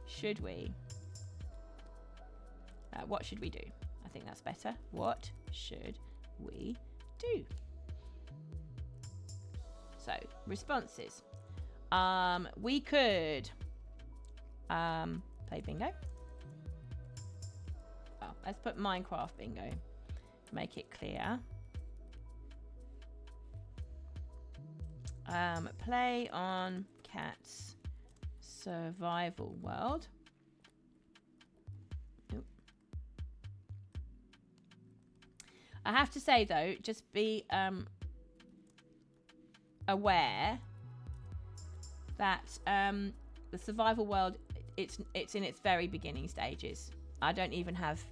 should we... what should we do? I think that's better. What should we do? So, responses. We could play bingo. Oh, let's put Minecraft bingo. Make it clear. Play on Catt's survival world. I have to say though, just be aware that the survival world, it's in its very beginning stages. I don't even have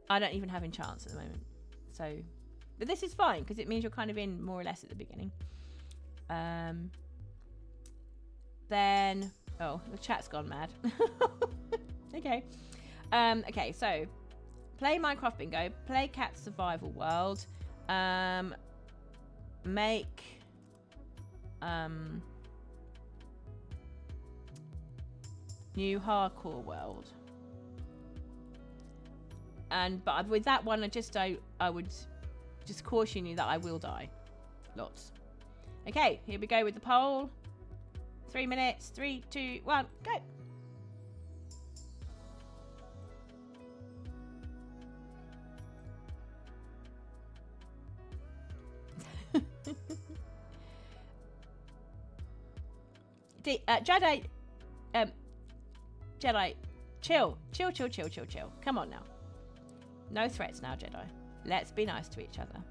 enchants at the moment. So, but this is fine because it means you're kind of in more or less at the beginning. Then the chat's gone mad. Okay. Okay, so play Minecraft bingo, play Catt's survival world, make New hardcore world. But with that one, I would just caution you that I will die. Lots. Okay, here we go with the poll. 3 minutes. 3, 2, 1, go. Jedi, Jedi, chill. Come on now. No threats now, Jedi. Let's be nice to each other.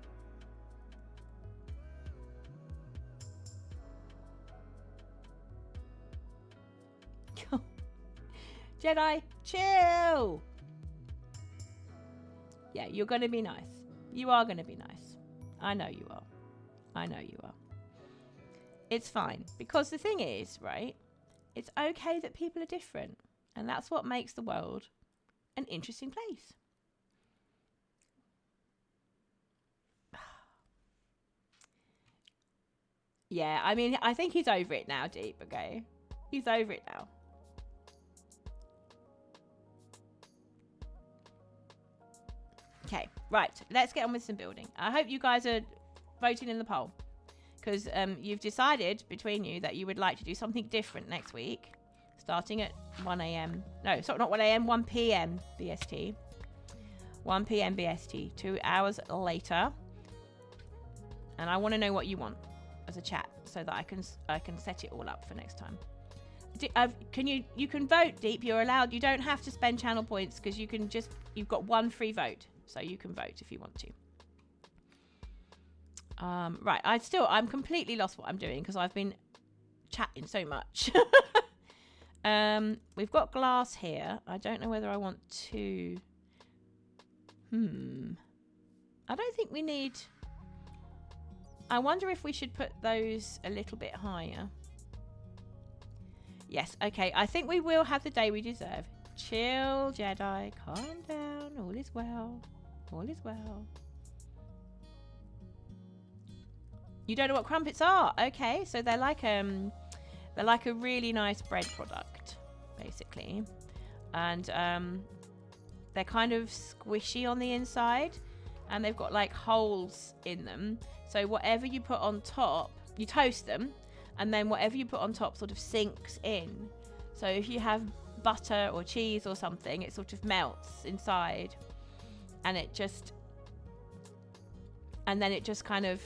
Jedi, chill. Yeah, you're going to be nice. You are going to be nice. I know you are. I know you are. It's fine. Because the thing is, right, it's okay that people are different. And that's what makes the world an interesting place. Yeah, I mean, I think he's over it now, Deep, okay? He's over it now. Okay, right. Let's get on with some building. I hope you guys are voting in the poll. Because you've decided between you that you would like to do something different next week. Starting at 1 a.m. No, sorry, not 1 a.m. 1 p.m. BST. 1 p.m. BST. 2 hours later. And I want to know what you want as a chat so that I can set it all up for next time. You can vote, Deep. You're allowed. You don't have to spend channel points because you've got one free vote. So you can vote if you want to. Right, I'm completely lost what I'm doing because I've been chatting so much. We've got glass here. I don't know whether I want to. I don't think we need. I wonder if we should put those a little bit higher. Yes, okay. I think we will have the day we deserve. Chill, Jedi. Calm down. All is well. All is well. You don't know what crumpets are? Okay, so they're like a really nice bread product, basically, and they're kind of squishy on the inside, and they've got like holes in them. So whatever you put on top, you toast them, and then whatever you put on top sort of sinks in. So if you have butter or cheese or something, it sort of melts inside, and then it just kind of.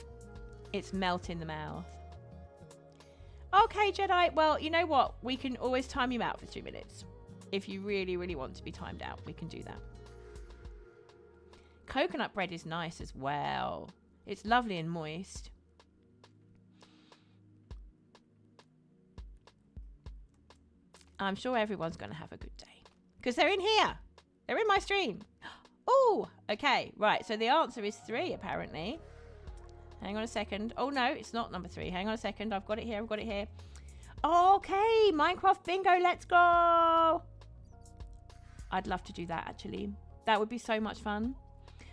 It's melt in the mouth. Okay, Jedi. Well, you know what? We can always time you out for 2 minutes. If you really, really want to be timed out, we can do that. Coconut bread is nice as well. It's lovely and moist. I'm sure everyone's going to have a good day. Because they're in here. They're in my stream. Oh, okay. Right. So the answer is 3, apparently. Hang on a second. Oh, no, it's not number 3. Hang on a second. I've got it here. Okay, Minecraft bingo. Let's go. I'd love to do that, actually. That would be so much fun.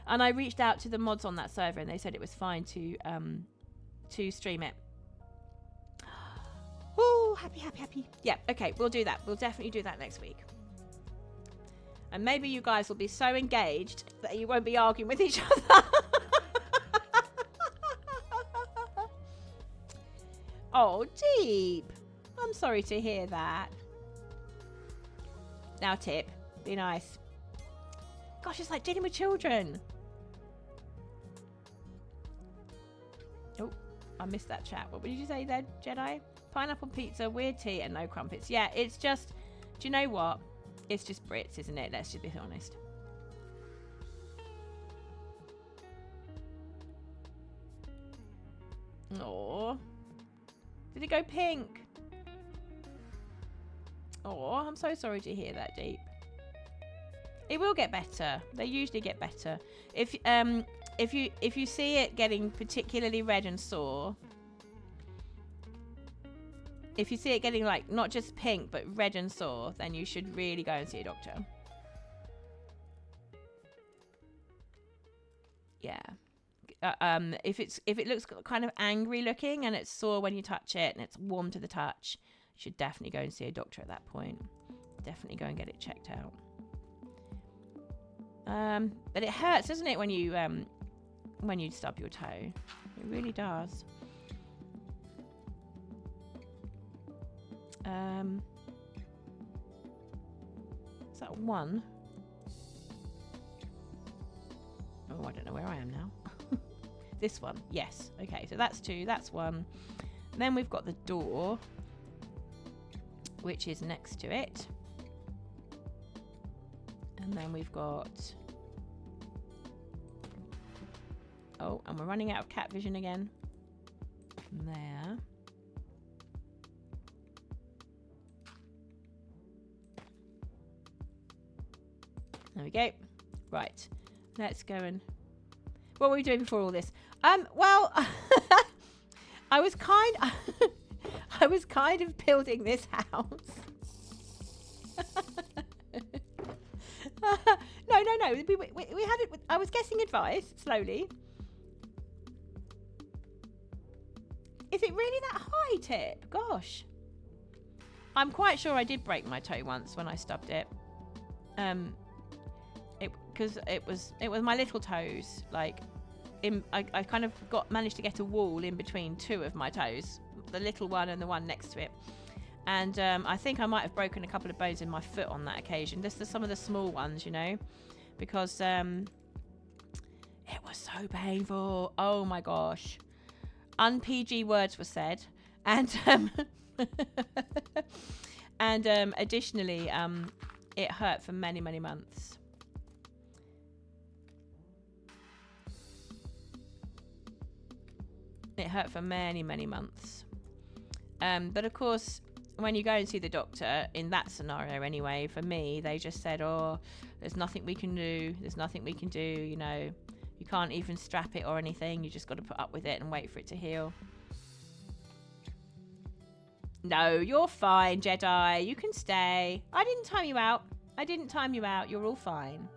And I reached out to the mods on that server, and they said it was fine to stream it. Oh, happy. Yeah, okay, we'll do that. We'll definitely do that next week. And maybe you guys will be so engaged that you won't be arguing with each other. Oh, Deep. I'm sorry to hear that. Now, Tip, be nice. Gosh, it's like dealing with children. Oh, I missed that chat. What did you say then, Jedi? Pineapple pizza, weird tea, and no crumpets. Yeah, it's just, do you know what? It's just Brits, isn't it? Let's just be honest. Aww. Did it go pink? Oh, I'm so sorry to hear that, Deep. It will get better. They usually get better. If you see it getting particularly red and sore, if you see it getting like not just pink but red and sore, then you should really go and see a doctor. Yeah. If it looks kind of angry looking and it's sore when you touch it and it's warm to the touch, you should definitely go and see a doctor at that point. definitely go and get it checked out. But it hurts, doesn't it, when you stub your toe? It really does. Is that one? Oh, I don't know where I am now. This one, yes. Okay, so that's two, that's one. Then we've got the door, which is next to it. And then we've got... Oh, and we're running out of cat vision again. There. There we go. Right. Let's go and... What were we doing before all this? Well, I was kind of building this house. No. We had it. I was getting advice slowly. Is it really that high, Tip? Gosh, I'm quite sure I did break my toe once when I stubbed it. Because it was my little toes. Like, I kind of managed to get a wall in between two of my toes, the little one and the one next to it. And I think I might have broken a couple of bones in my foot on that occasion. This is some of the small ones, you know, because it was so painful. Oh my gosh. Un-PG words were said. And additionally, it hurt for many, many months. It hurt for many, many months. But of course, when you go and see the doctor, in that scenario anyway, for me, they just said, oh, there's nothing we can do. There's nothing we can do, you know. You can't even strap it or anything. You just got to put up with it and wait for it to heal. No, you're fine, Jedi. You can stay. I didn't time you out. You're all fine.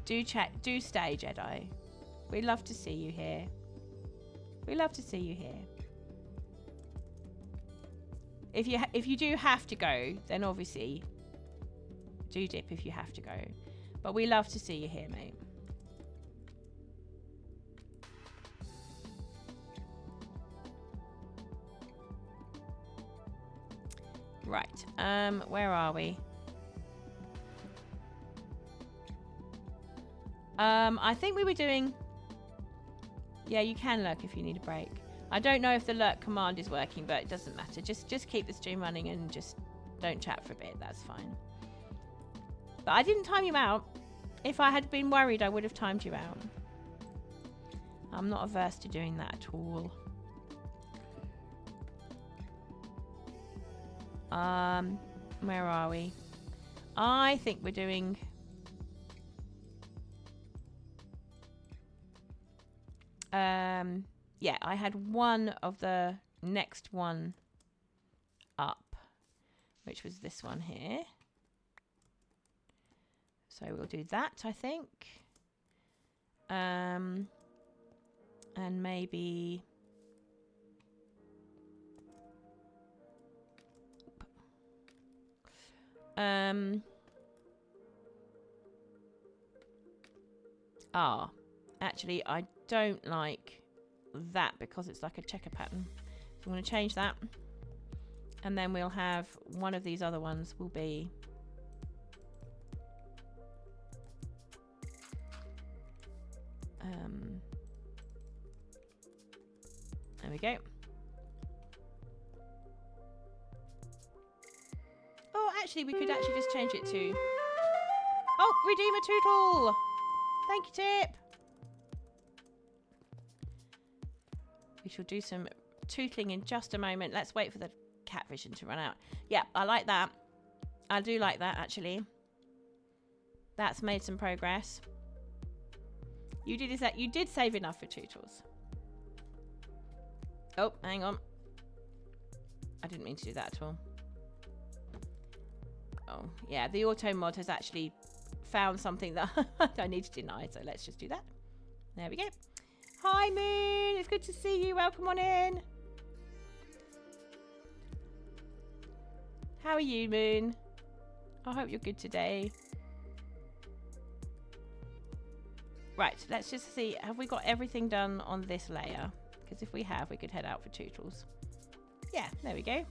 Do stay, Jedi. We'd love to see you here. If you do have to go, then obviously do dip if you have to go. But we love to see you here, mate. Right. Where are we? I think we were doing... Yeah, you can lurk if you need a break. I don't know if the lurk command is working, but it doesn't matter. Just keep the stream running and just don't chat for a bit. That's fine. But I didn't time you out. If I had been worried, I would have timed you out. I'm not averse to doing that at all. Where are we? I think we're doing... yeah, I had one of the next one up, which was this one here. So we'll do that, I think. And maybe... actually, I don't like that because it's like a checker pattern. So I'm going to change that. And then we'll have one of these other ones will be... there we go. Oh, actually, we could actually just change it to... Oh, Redeemer Tootle! Thank you, Tip! We shall do some tootling in just a moment. Let's wait for the cat vision to run out. Yeah, I like that. I do like that, actually. That's made some progress. You did save enough for Tootles. Oh, hang on. I didn't mean to do that at all. Oh, yeah, the auto mod has actually found something that I need to deny, so let's just do that. There we go. Hi, Moon. It's good to see you. Welcome on in. How are you, Moon? I hope you're good today. Right, let's just see. Have we got everything done on this layer? Because if we have, we could head out for Tootles. Yeah, there we go.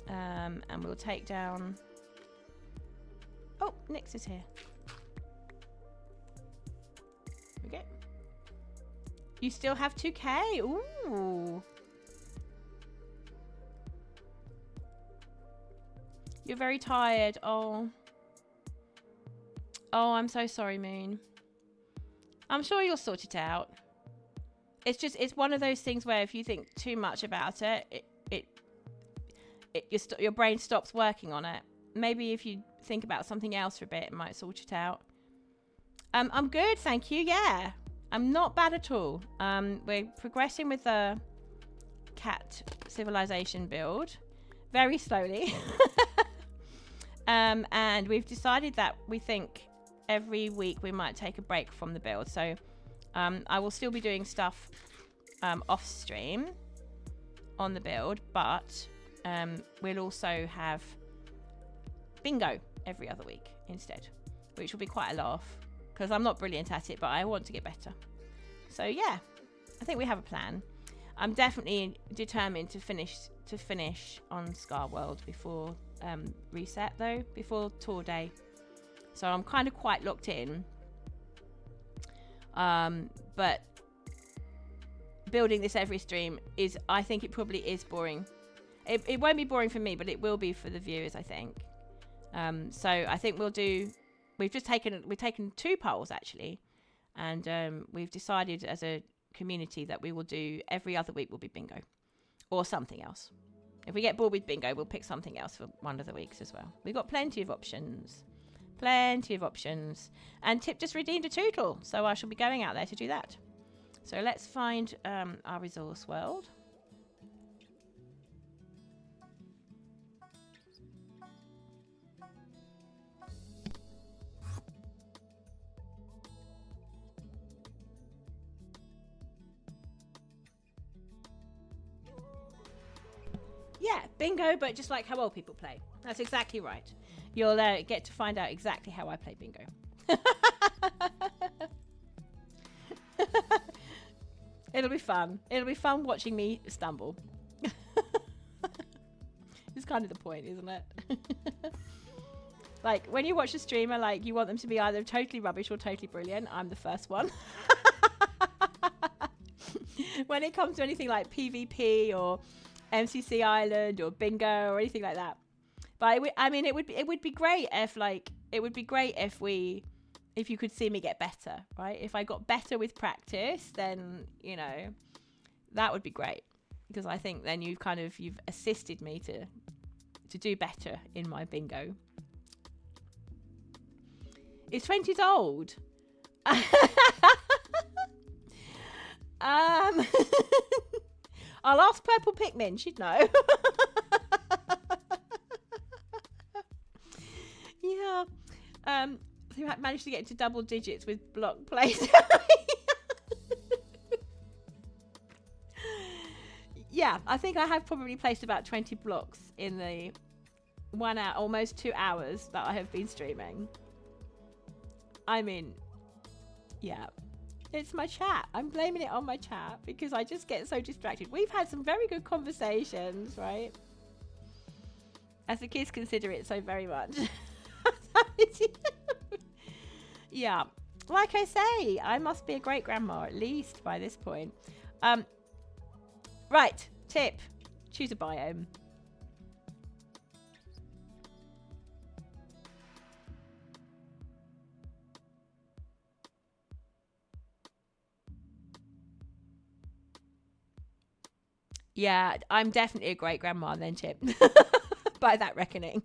And we'll take down... Oh, Nyx is here. There we go. You still have 2K? Ooh. You're very tired. Oh. Oh, I'm so sorry, Moon. I'm sure you'll sort it out. It's just, it's one of those things where if you think too much about it, your brain stops working on it. Maybe if you think about something else for a bit, it might sort it out. I'm good, thank you. Yeah, I'm not bad at all. We're progressing with the Catt Civilization build very slowly. And we've decided that we think every week we might take a break from the build. So I will still be doing stuff off stream on the build, but we'll also have bingo every other week instead, which will be quite a laugh because I'm not brilliant at it, but I want to get better. So yeah, I think we have a plan. I'm definitely determined to finish on ScarWorld before reset though, before tour day. So I'm kind of quite locked in. But building this every stream is, I think it probably is boring. It won't be boring for me, but it will be for the viewers, I think. So I think we've taken 2 polls actually, and we've decided as a community that we will do every other week will be bingo or something else. If we get bored with bingo, we'll pick something else for one of the weeks as well. We've got plenty of options. Plenty of options. And Tip just redeemed a Tootle, so I shall be going out there to do that. So let's find our resource world. Yeah, bingo, but just like how old people play. That's exactly right. You'll get to find out exactly how I play bingo. It'll be fun. It'll be fun watching me stumble. It's kind of the point, isn't it? Like, when you watch a streamer, like, you want them to be either totally rubbish or totally brilliant. I'm the first one. When it comes to anything like PvP or MCC Island or bingo or anything like that. But I mean, it would be great if if you could see me get better, right? If I got better with practice, then, you know, that would be great, because I think then you've assisted me to do better in my bingo. Is 20s old? I'll ask Purple Pikmin, she'd know. Yeah. So I managed to get into double digits with block plays. Yeah, I think I have probably placed about 20 blocks in the 1 hour, almost 2 hours that I have been streaming. I mean, yeah. It's my chat. I'm blaming it on my chat because I just get so distracted. We've had some very good conversations, right? As the kids consider it so very much. Yeah. Like I say, I must be a great grandma at least by this point. Right. Tip. Choose a biome. Yeah, I'm definitely a great grandma then, Chip. By that reckoning.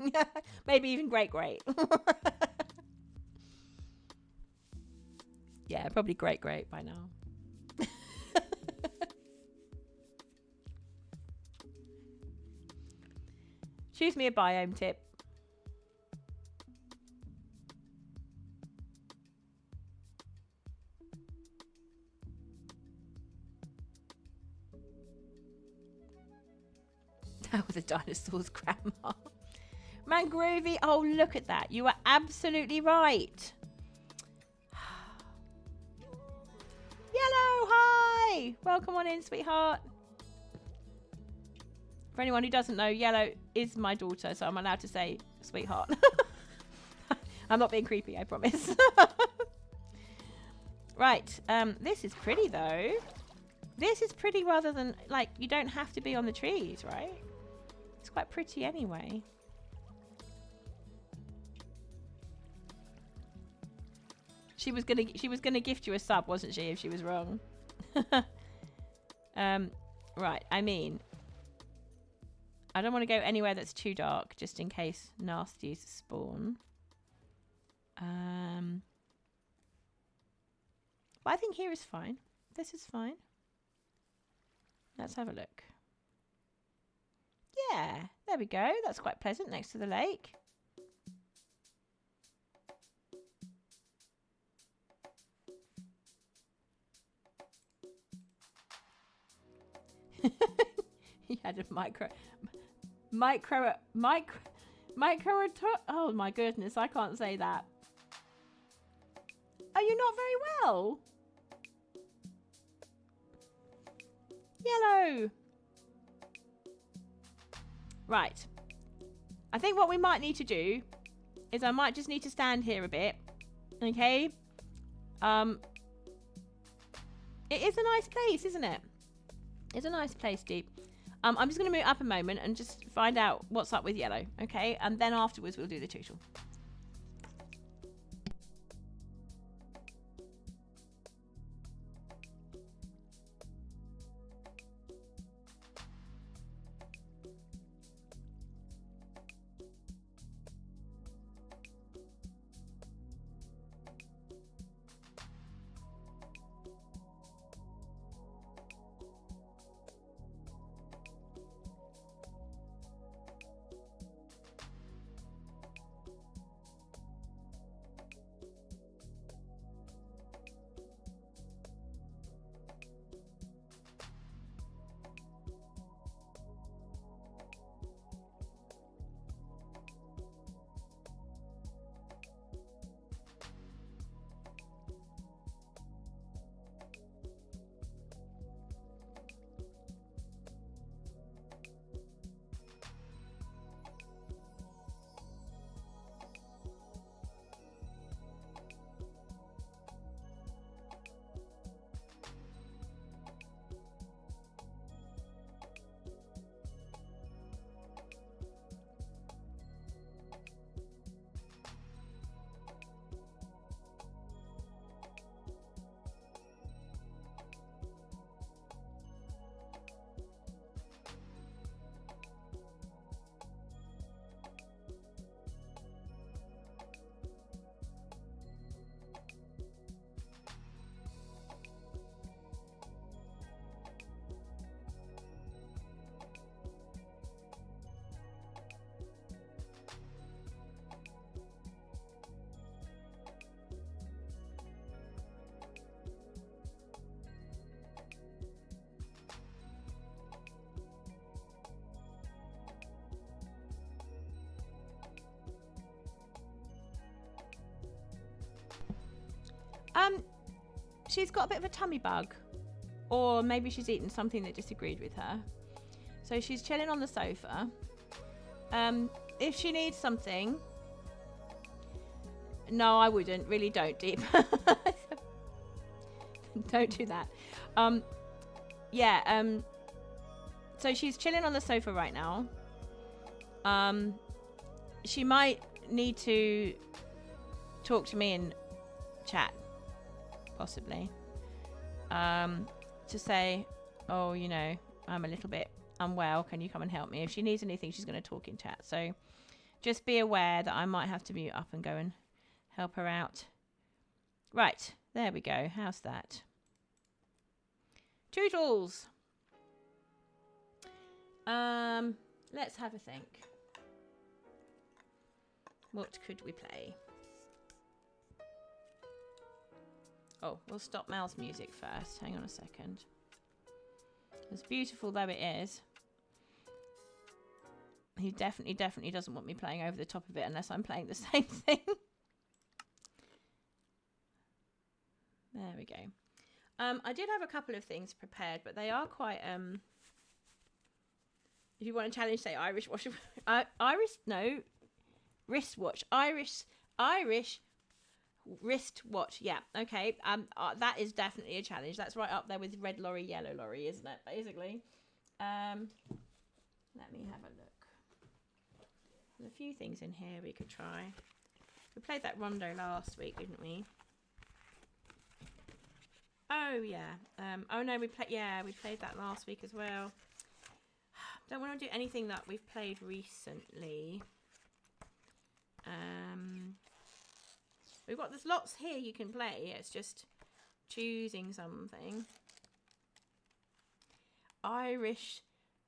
Maybe even great. Yeah, probably great by now. Choose me a biome, Tip. That was a dinosaur's grandma. Mangroovy. Oh, look at that. You are absolutely right. Yellow, hi. Welcome on in, sweetheart. For anyone who doesn't know, Yellow is my daughter, so I'm allowed to say sweetheart. I'm not being creepy, I promise. Right. This is pretty, though. This is pretty rather than, like, you don't have to be on the trees, right? It's quite pretty anyway. She was gonna gift you a sub, wasn't she, if she was wrong? Right, I mean, I don't want to go anywhere that's too dark, just in case nasties spawn. But I think here is fine. This is fine. Let's have a look. Yeah, there we go. That's quite pleasant next to the lake. He had a micro. Oh my goodness, I can't say that. Are you not very well? Yellow. Right. I think what we might need to do is I might just need to stand here a bit. Okay. It is a nice place, isn't it? It's a nice place, Deep. I'm just going to move up a moment and just find out what's up with Yellow. Okay. And then afterwards we'll do the tutorial. She's got a bit of a tummy bug, or maybe she's eaten something that disagreed with her. So she's chilling on the sofa. If she needs something, no, I wouldn't. Really, don't, Deep. Don't do that. Yeah. So she's chilling on the sofa right now. She might need to talk to me in chat. Possibly to say, oh, you know, I'm a little bit unwell, can you come and help me? If she needs anything, she's going to talk in chat, so just be aware that I might have to mute up and go and help her out. Right, there we go. How's that? Toodles. Let's have a think. What could we play? Oh, we'll stop Mal's music first. Hang on a second. As beautiful though it is, He definitely doesn't want me playing over the top of it unless I'm playing the same thing. There we go. I did have a couple of things prepared, but they are quite... if you want to challenge, say Irish watch... wristwatch. Irish wristwatch. Yeah, okay. That is definitely a challenge. That's right up there with red lorry, yellow lorry, isn't it, basically? Let me have a look. There's a few things in here we could try. We played that rondo last week, didn't we? Oh yeah. Oh no, we played that last week as well. Don't want to do anything that we've played recently. There's lots here you can play. It's just choosing something. Irish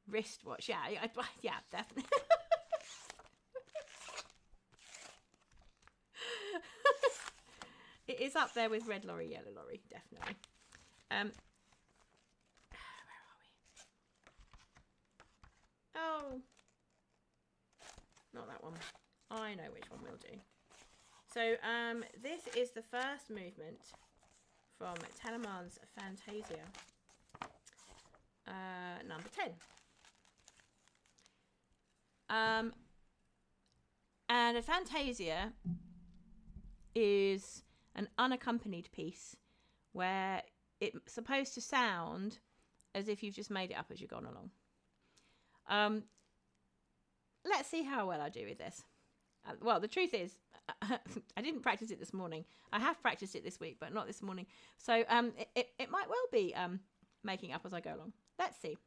wristwatch. Yeah, definitely. It is up there with red lorry, yellow lorry, definitely. Where are we? Oh, not that one. I know which one we'll do. So this is the first movement from Telemann's Fantasia, number 10. And a Fantasia is an unaccompanied piece where it's supposed to sound as if you've just made it up as you've gone along. Let's see how well I do with this. Well, the truth is, I didn't practice it this morning. I have practiced it this week, but not this morning. So it might well be making up as I go along. Let's see.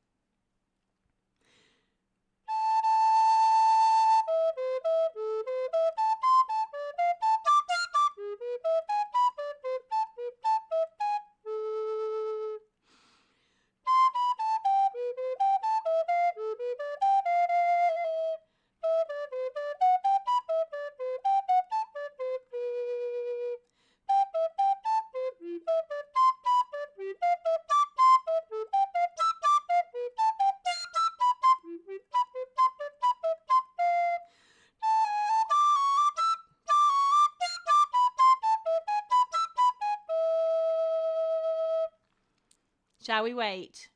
Shall we wait?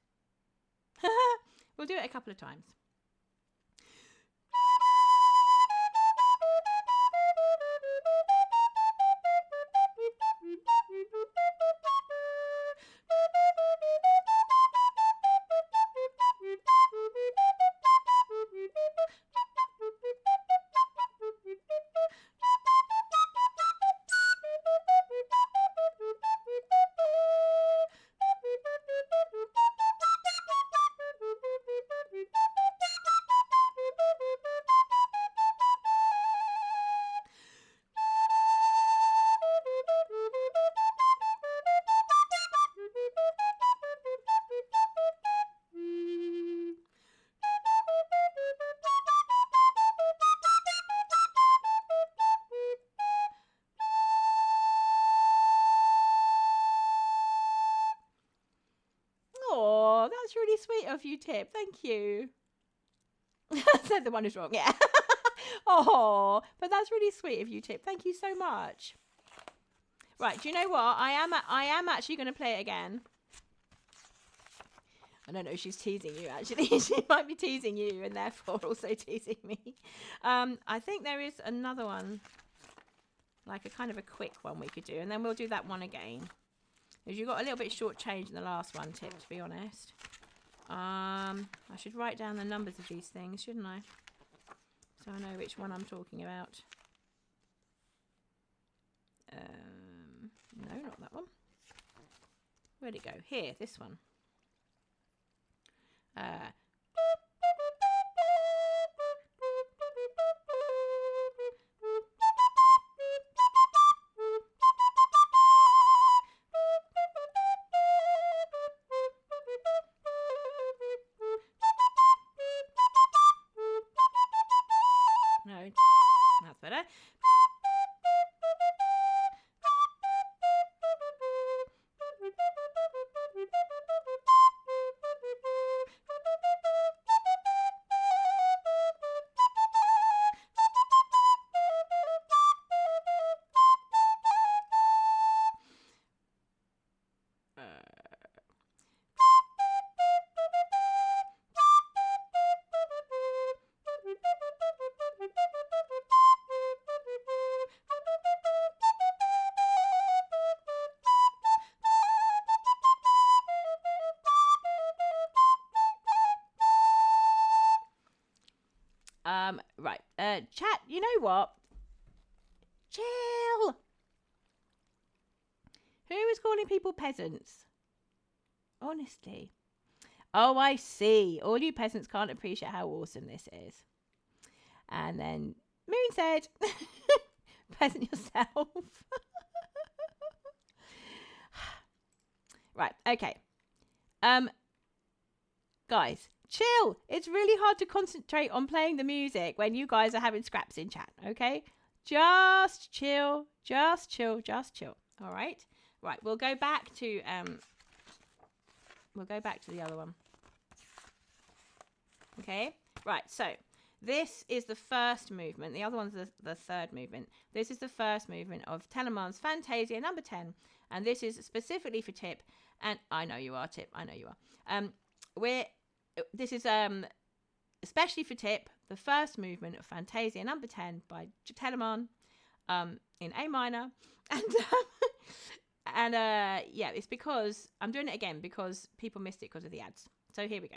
We'll do it a couple of times. Oh, that's really sweet of you, Tip. Thank you. Said the one who's wrong. Yeah. Oh, but that's really sweet of you, Tip. Thank you so much. Right, do you know what? I am actually going to play it again. I don't know if she's teasing you, actually. She might be teasing you and therefore also teasing me. I think there is another one, like a kind of a quick one we could do, and then we'll do that one again. Because you got a little bit short change in the last one, Tip, to be honest. I should write down the numbers of these things, shouldn't I? So I know which one I'm talking about. No, not that one. Where'd it go? Here, this one. No, that's better. Right. Chat, you know what? Chill. Who is calling people peasants? Honestly. Oh, I see. All you peasants can't appreciate how awesome this is. And then Moon said, peasant yourself. Right. Okay. Guys, chill. It's really hard to concentrate on playing the music when you guys are having scraps in chat. Okay. Just chill. Just chill. Just chill. All right. Right. We'll go back to the other one. Okay. Right. So this is the first movement. The other one's the third movement. This is the first movement of Telemann's Fantasia number 10. And this is specifically for Tip. And I know you are, Tip. I know you are. This is especially for Tip, the first movement of Fantasia number 10 by Telemann in A minor. And yeah, it's because I'm doing it again because people missed it because of the ads. So here we go.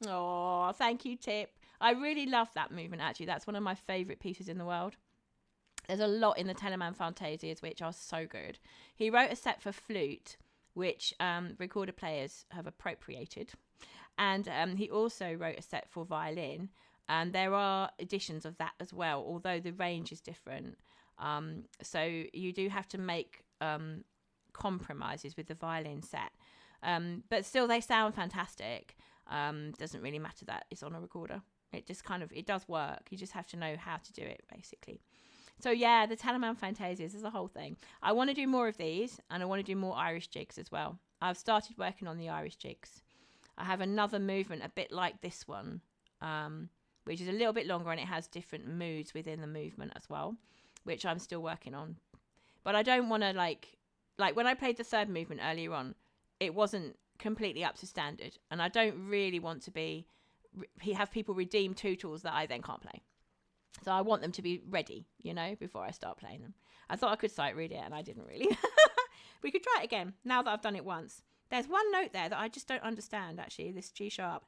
Oh, thank you, Tip. I really love that movement, actually. That's one of my favourite pieces in the world. There's a lot in the Telemann Fantasias which are so good. He wrote a set for flute, which recorder players have appropriated. And he also wrote a set for violin. And there are editions of that as well, although the range is different. So you do have to make compromises with the violin set. But still, they sound fantastic. Doesn't really matter that it's on a recorder. It just it does work. You just have to know how to do it, basically. So yeah, the Telemann Fantasias is a whole thing. I want to do more of these, and I want to do more Irish jigs as well. I've started working on the Irish jigs. I have another movement a bit like this one, which is a little bit longer, and it has different moods within the movement as well, which I'm still working on. But I don't want to like when I played the third movement earlier on, it wasn't completely up to standard, and I don't really want to have people redeem tutorials that I then can't play. So I want them to be ready, before I start playing them. I thought I could sight read it, and I didn't really. We could try it again now that I've done it once. There's one note there that I just don't understand, actually, this G sharp.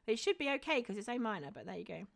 It should be okay because it's A minor, but there you go.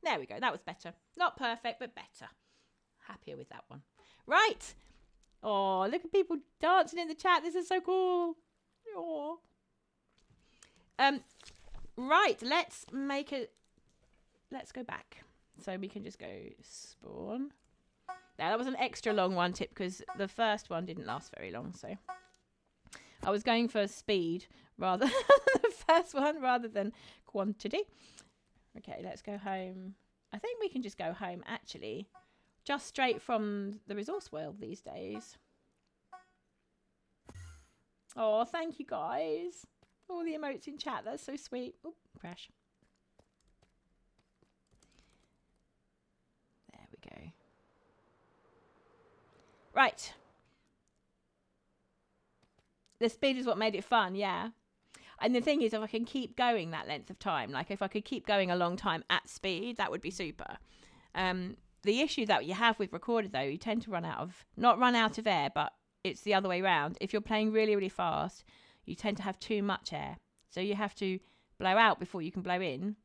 There we go. That was better. Not perfect, but better. Happier with that one. Right. Oh, look at people dancing in the chat. This is so cool. Oh. Right. Let's go back. So we can just go spawn. Now, that was an extra long one tip because the first one didn't last very long. So I was going for speed rather than the first one rather than quantity. Okay, let's go home. I think we can just go home, actually, just straight from the resource world these days. Oh, thank you, guys. All the emotes in chat. That's so sweet. Oh, crash. There we go. Right. The speed is what made it fun, yeah. And the thing is, if I can keep going that length of time, like if I could keep going a long time at speed, that would be super. The issue that you have with recorded, though, you tend to not run out of air, but it's the other way around. If you're playing really, really fast, you tend to have too much air. So you have to blow out before you can blow in.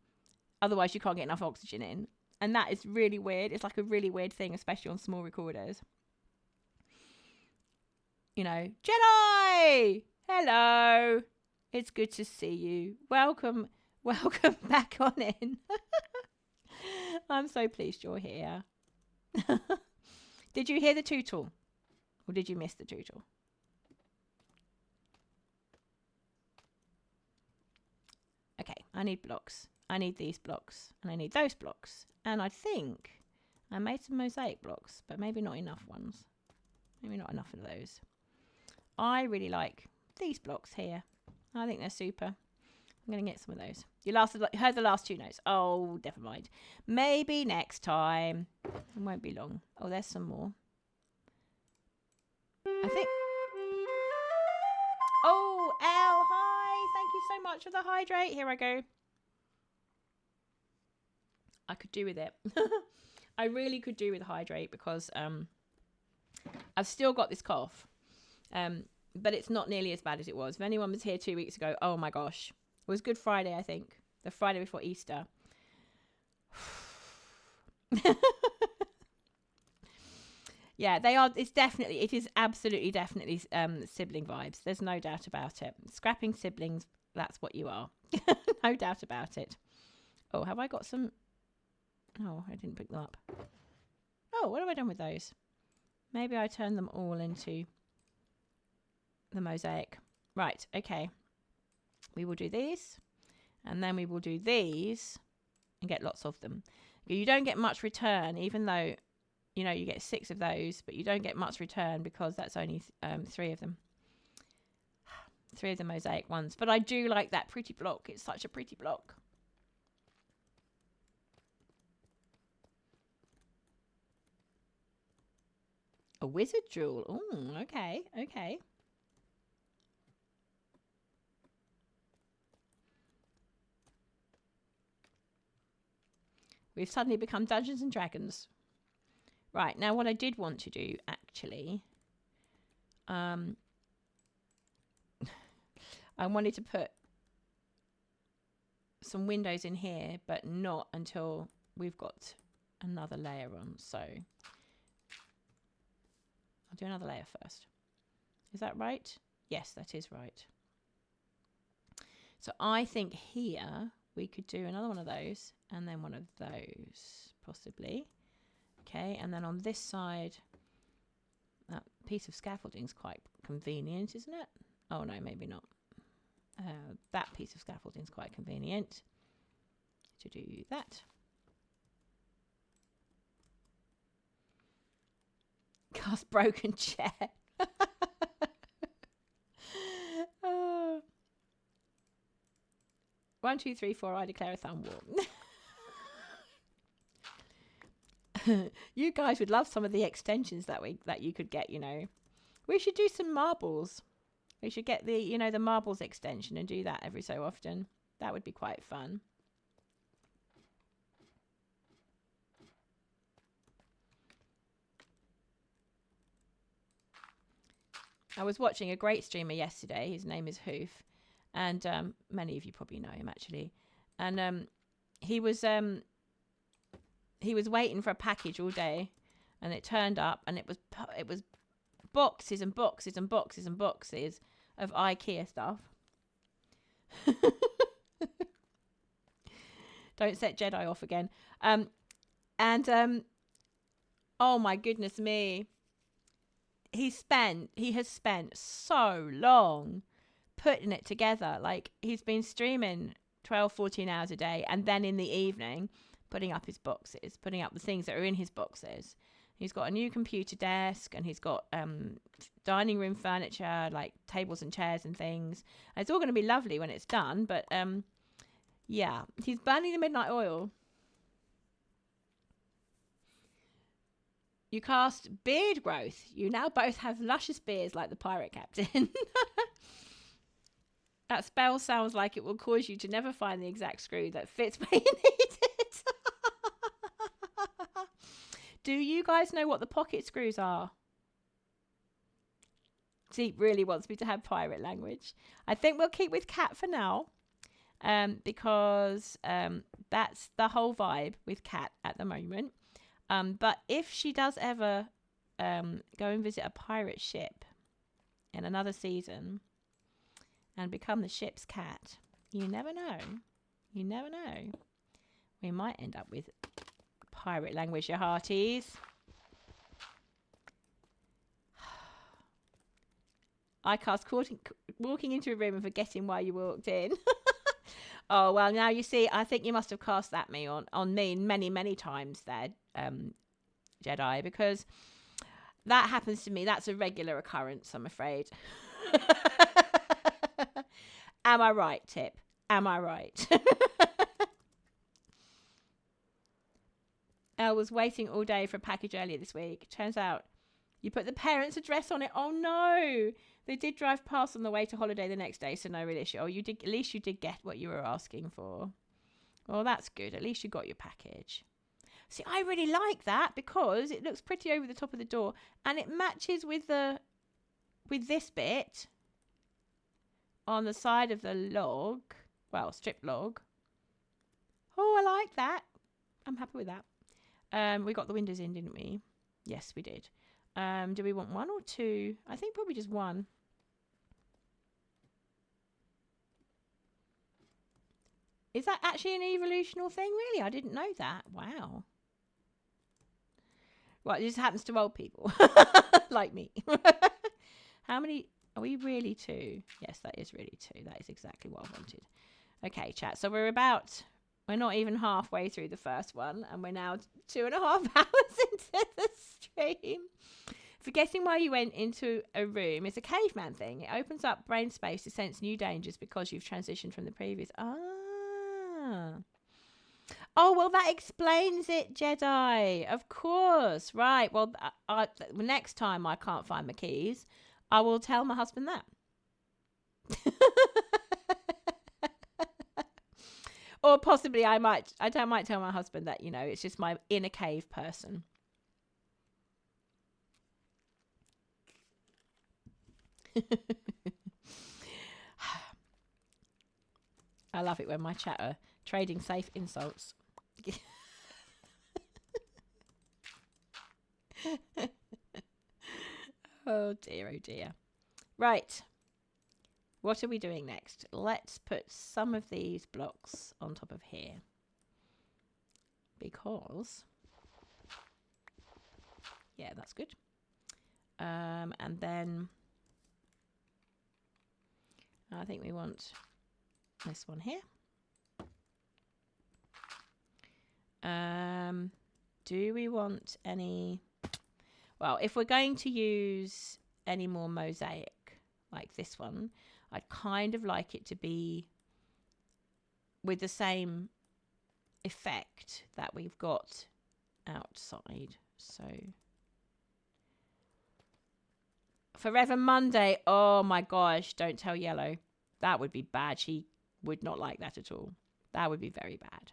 Otherwise, you can't get enough oxygen in. And that is really weird. It's like a really weird thing, especially on small recorders. You know, Jedi! Hello! It's good to see you. Welcome back on in. I'm so pleased you're here. Did you hear the tootle? Or did you miss the tootle? Okay, I need blocks. I need these blocks. And I need those blocks. And I think I made some mosaic blocks, but maybe not enough ones. Maybe not enough of those. I really like these blocks here. I think they're super. I'm going to get some of those. You heard the last two notes. Oh, never mind. Maybe next time. It won't be long. Oh, there's some more. I think. Oh, Elle, hi. Thank you so much for the hydrate. Here I go. I could do with it. I really could do with hydrate because I've still got this cough. But it's not nearly as bad as it was. If anyone was here 2 weeks ago, oh my gosh. It was Good Friday, I think. The Friday before Easter. Yeah, they are. It is absolutely, definitely sibling vibes. There's no doubt about it. Scrapping siblings, that's what you are. No doubt about it. Oh, have I got some? Oh, I didn't pick them up. Oh, what have I done with those? Maybe I turned them all into the mosaic. Right, okay. We will do these. And then we will do these and get lots of them. You don't get much return, even though, you know, you get 6 of those, but you don't get much return because that's only 3 of them. 3 of the mosaic ones. But I do like that pretty block. It's such a pretty block. A wizard jewel. Oh, okay, okay. We've suddenly become Dungeons and Dragons. Right, now what I did want to do, actually, I wanted to put some windows in here, but not until we've got another layer on. So I'll do another layer first. Is that right? Yes, that is right. So I think here we could do another one of those and then one of those, possibly. Okay, and then on this side, that piece of scaffolding is quite convenient, isn't it? Oh, no, maybe not. That piece of scaffolding is quite convenient to do that. Cast broken chair. Oh. 1, 2, 3, 4. I declare a thumb war. You guys would love some of the extensions that you could get. You know, we should do some marbles. We should get the the marbles extension and do that every so often. That would be quite fun. I was watching a great streamer yesterday. His name is Hoof, and many of you probably know him actually. And he was he was waiting for a package all day, and it turned up, and it was boxes and boxes and boxes and boxes of IKEA stuff. Don't set Jedi off again. Oh my goodness me. He has spent so long putting it together. Like, he's been streaming 12, 14 hours a day, and then in the evening putting up his boxes, putting up the things that are in his boxes. He's got a new computer desk, and he's got dining room furniture, like tables and chairs and things. And it's all going to be lovely when it's done, but yeah, he's burning the midnight oil. You cast beard growth. You now both have luscious beards like the pirate captain. That spell sounds like it will cause you to never find the exact screw that fits where you need it. Do you guys know what the pocket screws are? Zeke really wants me to have pirate language. I think we'll keep with Cat for now, because that's the whole vibe with Cat at the moment. But if she does ever go and visit a pirate ship in another season and become the ship's cat, you never know. You never know. We might end up with pirate language, your hearties. I cast walking into a room and forgetting why you walked in. Oh, well, now you see, I think you must have cast that on me many, many times there, Jedi, because that happens to me. That's a regular occurrence, I'm afraid. Am I right, Tip? Am I right? I was waiting all day for a package earlier this week. Turns out you put the parents' address on it. Oh, no. They did drive past on the way to holiday the next day, so no real issue. Oh, you did. At least you did get what you were asking for. Well, that's good. At least you got your package. See, I really like that because it looks pretty over the top of the door, and it matches with this bit on the side of the log. Well, strip log. Oh, I like that. I'm happy with that. We got the windows in, didn't we? Yes, we did. Do we want one or two? I think probably just one. Is that actually an evolutional thing? Really? I didn't know that. Wow. Well, it just happens to old people like me. How many? Are we really two? Yes, that is really two. That is exactly what I wanted. Okay, chat. So we're not even halfway through the first one, and we're now 2.5 hours into the stream. Forgetting why you went into a room is a caveman thing. It opens up brain space to sense new dangers because you've transitioned from the previous. Oh, well, that explains it, Jedi. Of course. Right. Well, next time I can't find my keys, I will tell my husband that. Or possibly I might tell my husband that, it's just my inner cave person. I love it when my chat are trading safe insults. Oh dear, oh dear. Right. What are we doing next? Let's put some of these blocks on top of here. Because... yeah, that's good. And then... I think we want this one here. Do we want any... well, if we're going to use any more mosaic like this one, I'd kind of like it to be with the same effect that we've got outside. So Forever Monday. Oh my gosh, don't tell Yellow. That would be bad. She would not like that at all. That would be very bad.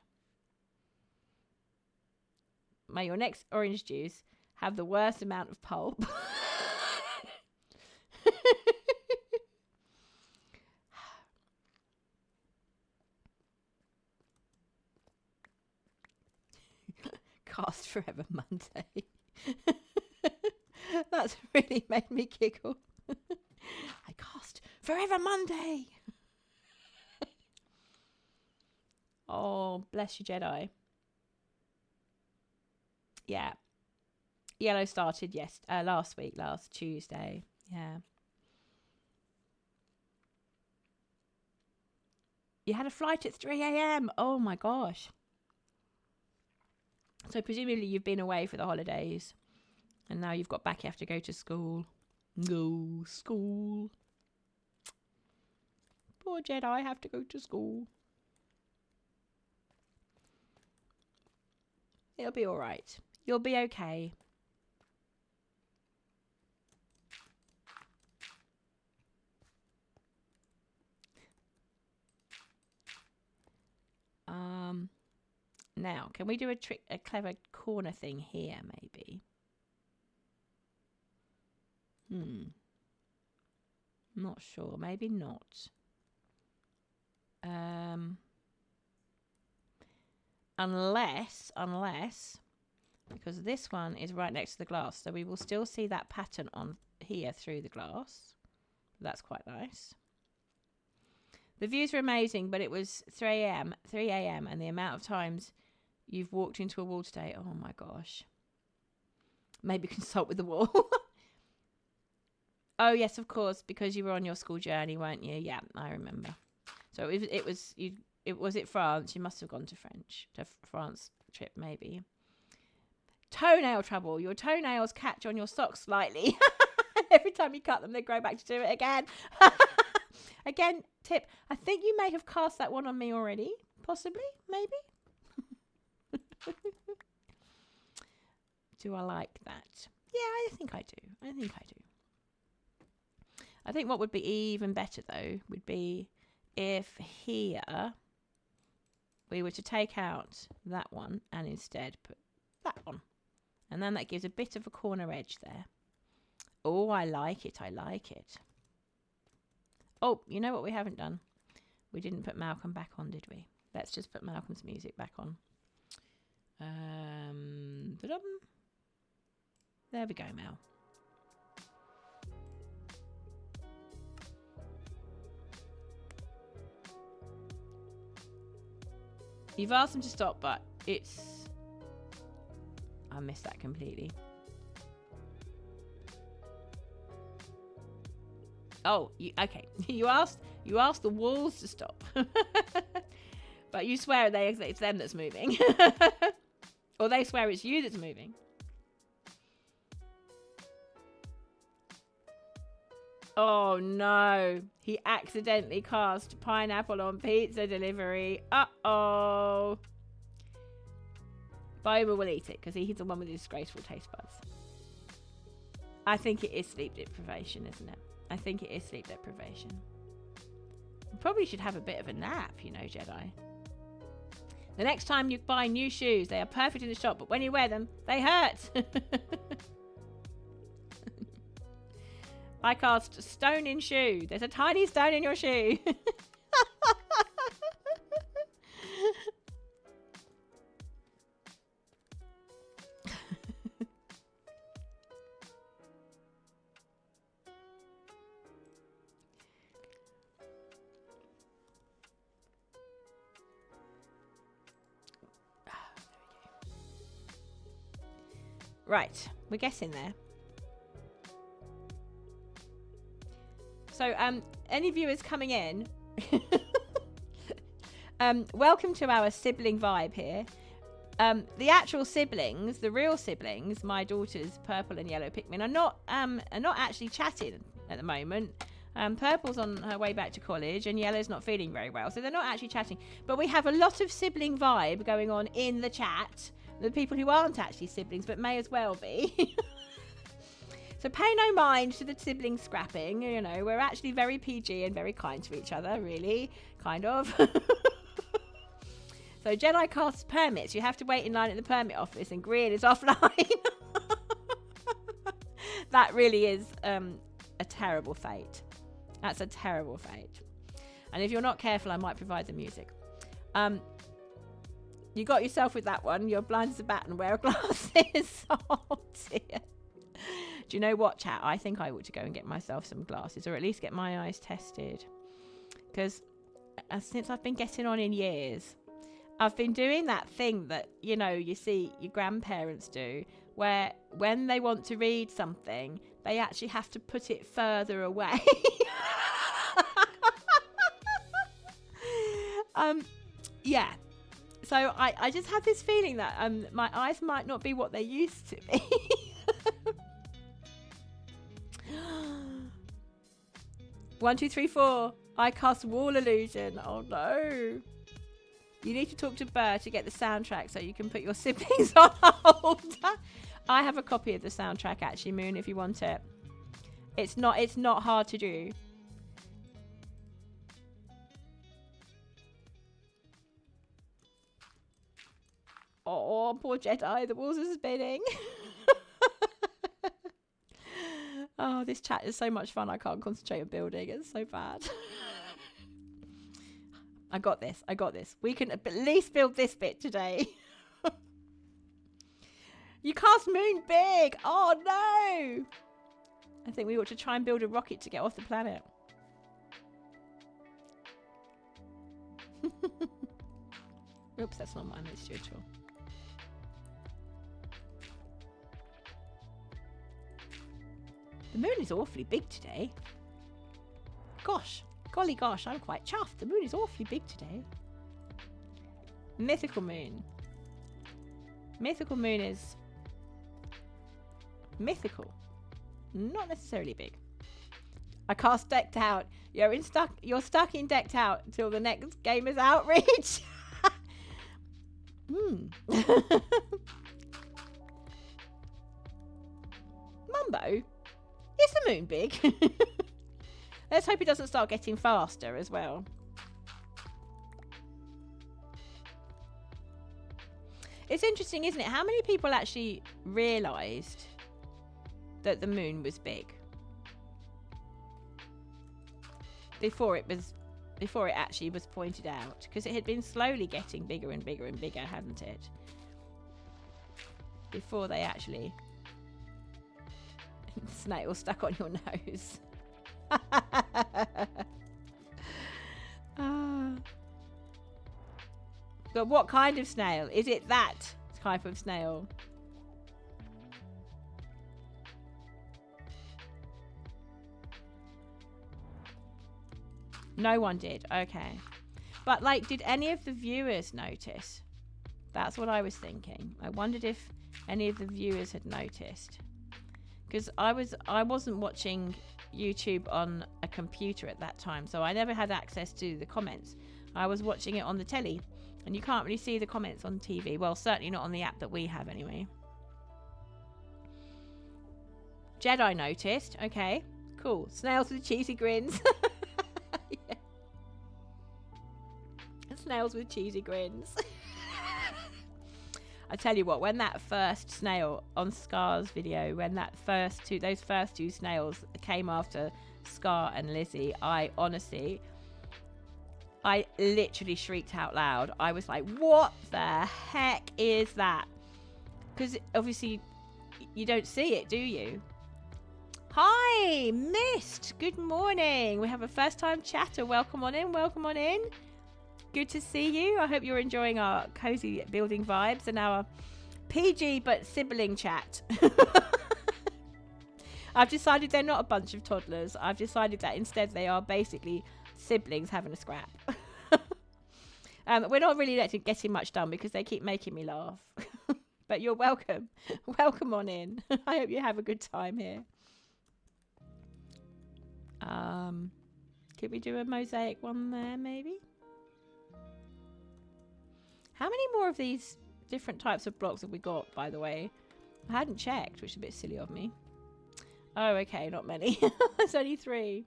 May your next orange juice have the worst amount of pulp. cast Forever Monday. That's really made me giggle. I cast Forever Monday. Oh, bless you, Jedi. Yeah. Yellow started last week, last Tuesday. Yeah. You had a flight at 3 a.m. Oh my gosh. So presumably you've been away for the holidays and now you've got back, you have to go to school. Go school. Poor Jedi have to go to school. It'll be all right. You'll be okay. Now, can we do a clever corner thing here, maybe? Not sure. Maybe not. Unless, because this one is right next to the glass, so we will still see that pattern on here through the glass. That's quite nice. The views were amazing, but it was 3 a.m., and the amount of times you've walked into a wall today, oh my gosh. Maybe consult with the wall. Oh, yes, of course, because you were on your school journey, weren't you? Yeah, I remember. So was it France? You must have gone to France trip, maybe. Toenail trouble. Your toenails catch on your socks slightly. Every time you cut them, they grow back to do it again. Again, tip. I think you may have cast that one on me already. Possibly, maybe. Do I like that? Yeah, I think I do. I think what would be even better, though, would be if here we were to take out that one and instead put that one. And then that gives a bit of a corner edge there. Oh, I like it. Oh, you know what we haven't done? We didn't put Malcolm back on, did we? Let's just put Malcolm's music back on. There we go, Mel. You've asked them to stop, but I missed that completely. Oh, okay. You asked the walls to stop. But you swear it's them that's moving. Or they swear it's you that's moving. Oh no. He accidentally cast pineapple on pizza delivery. Uh-oh. Boba will eat it because he's the one with the disgraceful taste buds. I think it is sleep deprivation, isn't it? I think it is sleep deprivation. You probably should have a bit of a nap, you know, Jedi. The next time you buy new shoes, they are perfect in the shop, but when you wear them, they hurt. I cast stone in shoe. There's a tiny stone in your shoe. Right, we're getting there. So, any viewers coming in, welcome to our sibling vibe here. The actual siblings, the real siblings, my daughters, Purple and Yellow Pikmin, are not actually chatting at the moment. Purple's on her way back to college, and Yellow's not feeling very well, so they're not actually chatting. But we have a lot of sibling vibe going on in the chat. The people who aren't actually siblings, but may as well be. So pay no mind to the sibling scrapping. You know, we're actually very PG and very kind to each other, really, kind of. So Jedi casts permits. You have to wait in line at the permit office, and Grian is offline. That really is a terrible fate. That's a terrible fate. And if you're not careful, I might provide the music. You got yourself with that one. You're blind as a bat and wear glasses. Oh dear. Do you know what, chat? I think I ought to go and get myself some glasses, or at least get my eyes tested. Because since I've been getting on in years, I've been doing that thing that, you know, you see your grandparents do, where when they want to read something, they actually have to put it further away. Yeah. So I just have this feeling that my eyes might not be what they used to be. 1, 2, 3, 4. I cast wall illusion. Oh no. You need to talk to Burr to get the soundtrack so you can put your siblings on hold. I have a copy of the soundtrack actually, Moon, if you want it. It's not hard to do. Oh, poor Jedi, the walls are spinning. Oh, this chat is so much fun. I can't concentrate on building. It's so bad. I got this. We can at least build this bit today. You cast Moon big. Oh, no. I think we ought to try and build a rocket to get off the planet. Oops, that's not mine. It's digital. The moon is awfully big today. Gosh, golly gosh, I'm quite chuffed. The moon is awfully big today. Mythical moon. Mythical moon is mythical, not necessarily big. I cast decked out. You're stuck in decked out until the next game is Outreach. Mumbo. Is the moon big? Let's hope it doesn't start getting faster as well. It's interesting, isn't it? How many people actually realised that the moon was big before it actually was pointed out? Because it had been slowly getting bigger and bigger and bigger, hadn't it? Before they actually... Snail stuck on your nose. But what kind of snail? Is it that type of snail? No one did. Okay. But like, did any of the viewers notice? That's what I was thinking. I wondered if any of the viewers had noticed. Because I wasn't watching YouTube on a computer at that time, so I never had access to the comments. I was watching it on the telly, and you can't really see the comments on TV. Well, certainly not on the app that we have anyway. Jedi noticed. Okay, cool. Snails with cheesy grins. Yeah. Snails with cheesy grins. I tell you what, when that first snail on Scar's video, when those first two snails came after Scar and Lizzie, I literally shrieked out loud. I was like, what the heck is that? Because obviously you don't see it, do you? Hi, Mist. Good morning. We have a first time chatter. Welcome on in. Welcome on in. Good to see you. I hope you're enjoying our cozy building vibes and our PG but sibling chat. I've decided they're not a bunch of toddlers. I've decided that instead they are basically siblings having a scrap. We're not really getting much done because they keep making me laugh. But you're welcome. Welcome on in. I hope you have a good time here. Could we do a mosaic one there maybe? How many more of these different types of blocks have we got, by the way? I hadn't checked, which is a bit silly of me. Oh, okay, not many. There's only 3.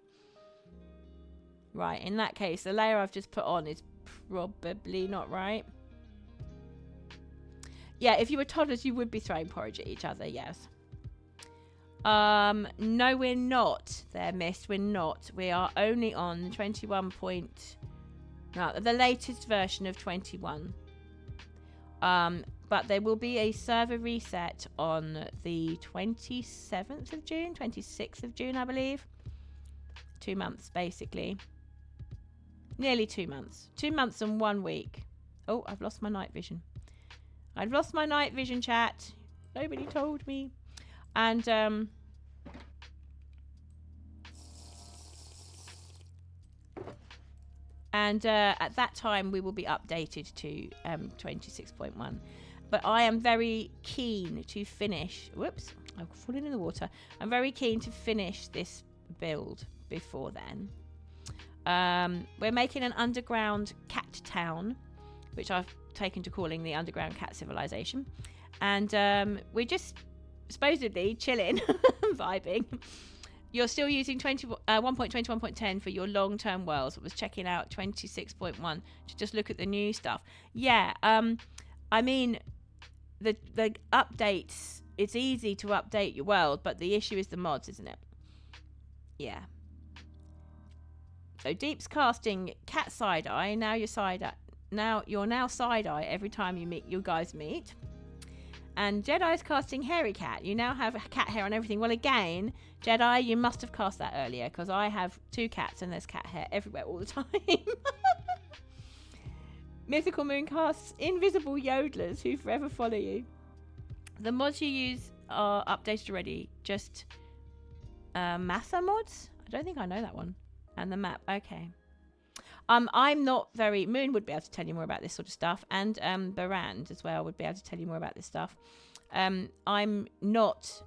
Right, in that case, the layer I've just put on is probably not right. Yeah, if you were toddlers, you would be throwing porridge at each other, yes. No, we're not there, Mist. We're not. We are only on 21 point... No, the latest version of 21. But there will be a server reset on the 27th of June, 26th of June, I believe. 2 months, basically. Nearly 2 months. 2 months and 1 week. Oh, I've lost my night vision. I've lost my night vision, chat. Nobody told me. And, at that time, we will be updated to 26.1. But I am very keen to finish... Whoops, I've fallen in the water. I'm very keen to finish this build before then. We're making an underground cat town, which I've taken to calling the Underground Cat Civilization. And we're just supposedly chilling, vibing. You're still using 1.21.10 for your long-term worlds. I was checking out 26.1 to just look at the new stuff. Yeah, I mean, the updates, it's easy to update your world, but the issue is the mods, isn't it? Yeah. So Deep's casting Cat Side Eye. Now you're side eye. Now you're side eye every time you guys meet. And Jedi's casting Hairy Cat. You now have cat hair on everything. Well, again, Jedi, you must have cast that earlier because I have 2 cats and there's cat hair everywhere all the time. Mythical Moon casts Invisible Yodelers who forever follow you. The mods you use are updated already. Just Massa mods? I don't think I know that one. And the map. Okay. I'm not very... Moon would be able to tell you more about this sort of stuff. And Barand as well would be able to tell you more about this stuff. I'm not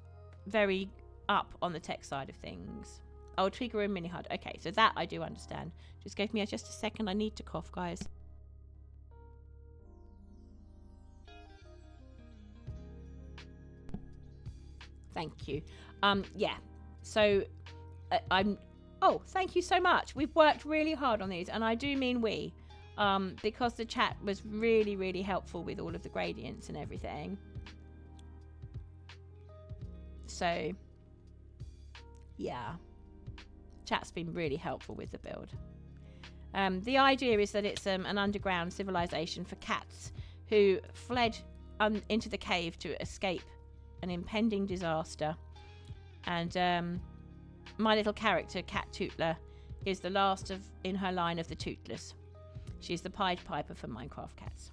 very up on the tech side of things. Oh, Tweaker and Mini HUD. Okay, so that I do understand. Just give me just a second. I need to cough, guys. Thank you. Yeah. So I'm... Oh, thank you so much. We've worked really hard on these, and I do mean we, because the chat was really, really helpful with all of the gradients and everything. So, yeah, chat's been really helpful with the build. The idea is that it's an underground civilization for cats who fled into the cave to escape an impending disaster, and my little character, Cattootler, is the last in her line of the Tootlers. She's the Pied Piper for Minecraft cats.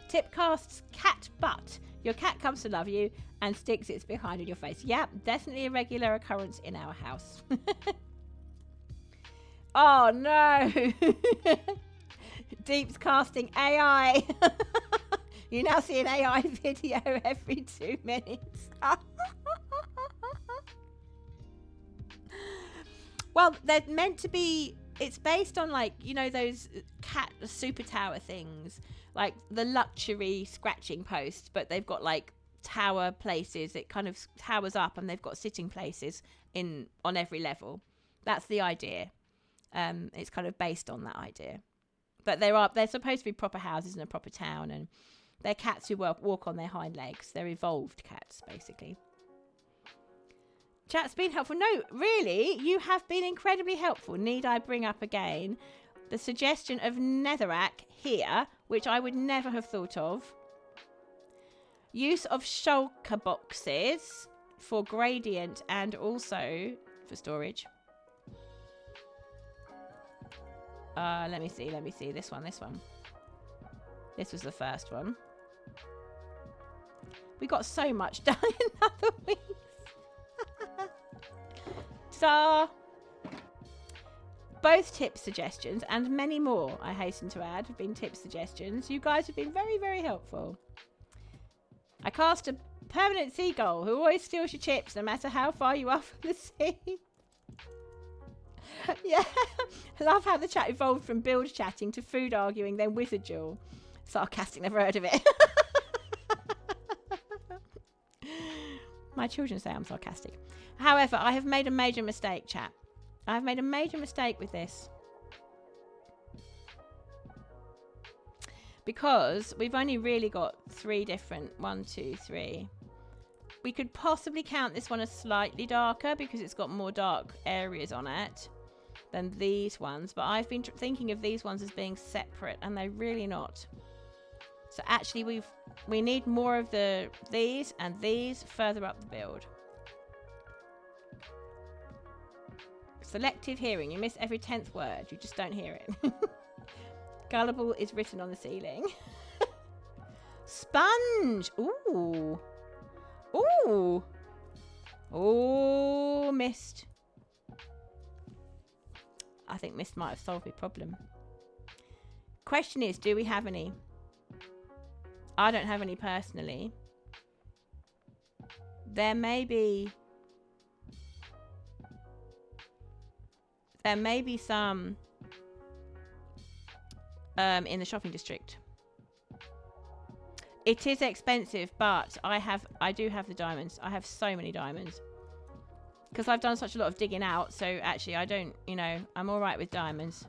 Tip casts Cat Butt. Your cat comes to love you and sticks its behind in your face. Yep, definitely a regular occurrence in our house. Oh no! Deep's casting AI. You now see an AI video every 2 minutes. Well, they're meant to be... It's based on, like, you know, those cat super tower things. Like the luxury scratching post, but they've got, like, tower places. It kind of towers up and they've got sitting places on every level. That's the idea. It's kind of based on that idea. But they're supposed to be proper houses in a proper town, and they're cats who walk on their hind legs. They're evolved cats, basically. Chat's been helpful. No, really, you have been incredibly helpful. Need I bring up again the suggestion of Netherrack here, which I would never have thought of. Use of shulker boxes for gradient and also for storage. Let me see. This one. This was the first one. We got so much done in another week. So, both tip suggestions and many more, I hasten to add, have been tip suggestions. You guys have been very, very helpful. I cast a permanent seagull who always steals your chips no matter how far you are from the sea. Yeah, I love how the chat evolved from build chatting to food arguing, then wizard duel. Sarcastic, never heard of it. My children say I'm sarcastic. However, I have made a major mistake, chat. I have made a major mistake with this. Because we've only really got 3 different... 1, 2, 3. We could possibly count this one as slightly darker because it's got more dark areas on it than these ones. But I've been thinking of these ones as being separate, and they're really not. So actually we need more of these and these further up the build. Selective hearing. You miss every 10th word. You just don't hear it. Gullible is written on the ceiling. Sponge. Ooh. Ooh. Oh, mist. I think mist might have solved my problem. Question is, do we have any? I don't have any personally. There may be some in the shopping district. It is expensive, but I do have the diamonds. I have so many diamonds. Because I've done such a lot of digging out, so actually I don't, you know, I'm alright with diamonds.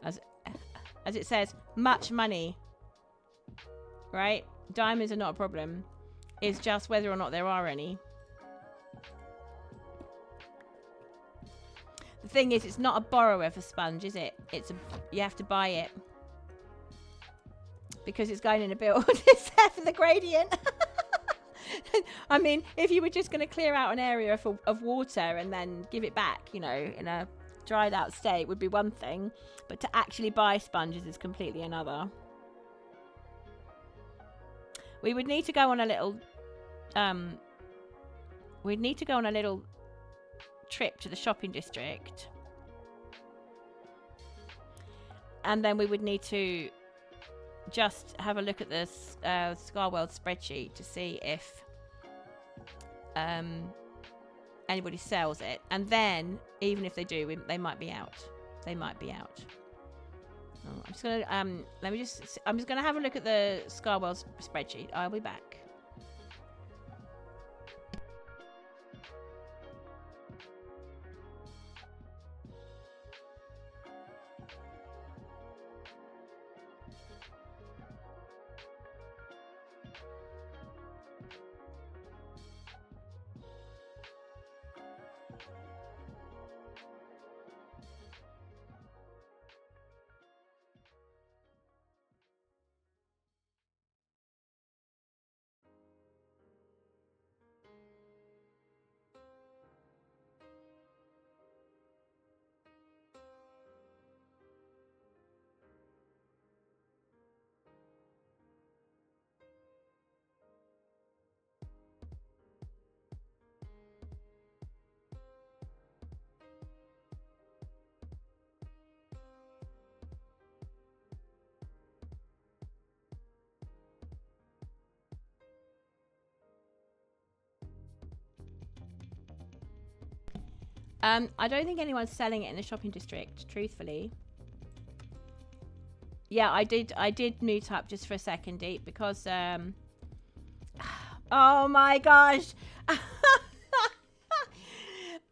As it says, much money. Right? Diamonds are not a problem. It's just whether or not there are any. The thing is, it's not a borrower for sponge, is it? You have to buy it. Because it's going in a build. It's there for the gradient. I mean, if you were just going to clear out an area of water and then give it back, you know, in a dried out state would be one thing. But to actually buy sponges is completely another. We would need to go on a little... we'd need to go on a little trip to the shopping district. And then we would need to just have a look at the ScarWorld spreadsheet to see if anybody sells it. And then, even if they do, they might be out. They might be out. Oh, I'm just gonna I'm just gonna have a look at the ScarWorld spreadsheet. I'll be back. I don't think anyone's selling it in the shopping district, truthfully. Yeah, I did mute up just for a second, Deep, because oh my gosh.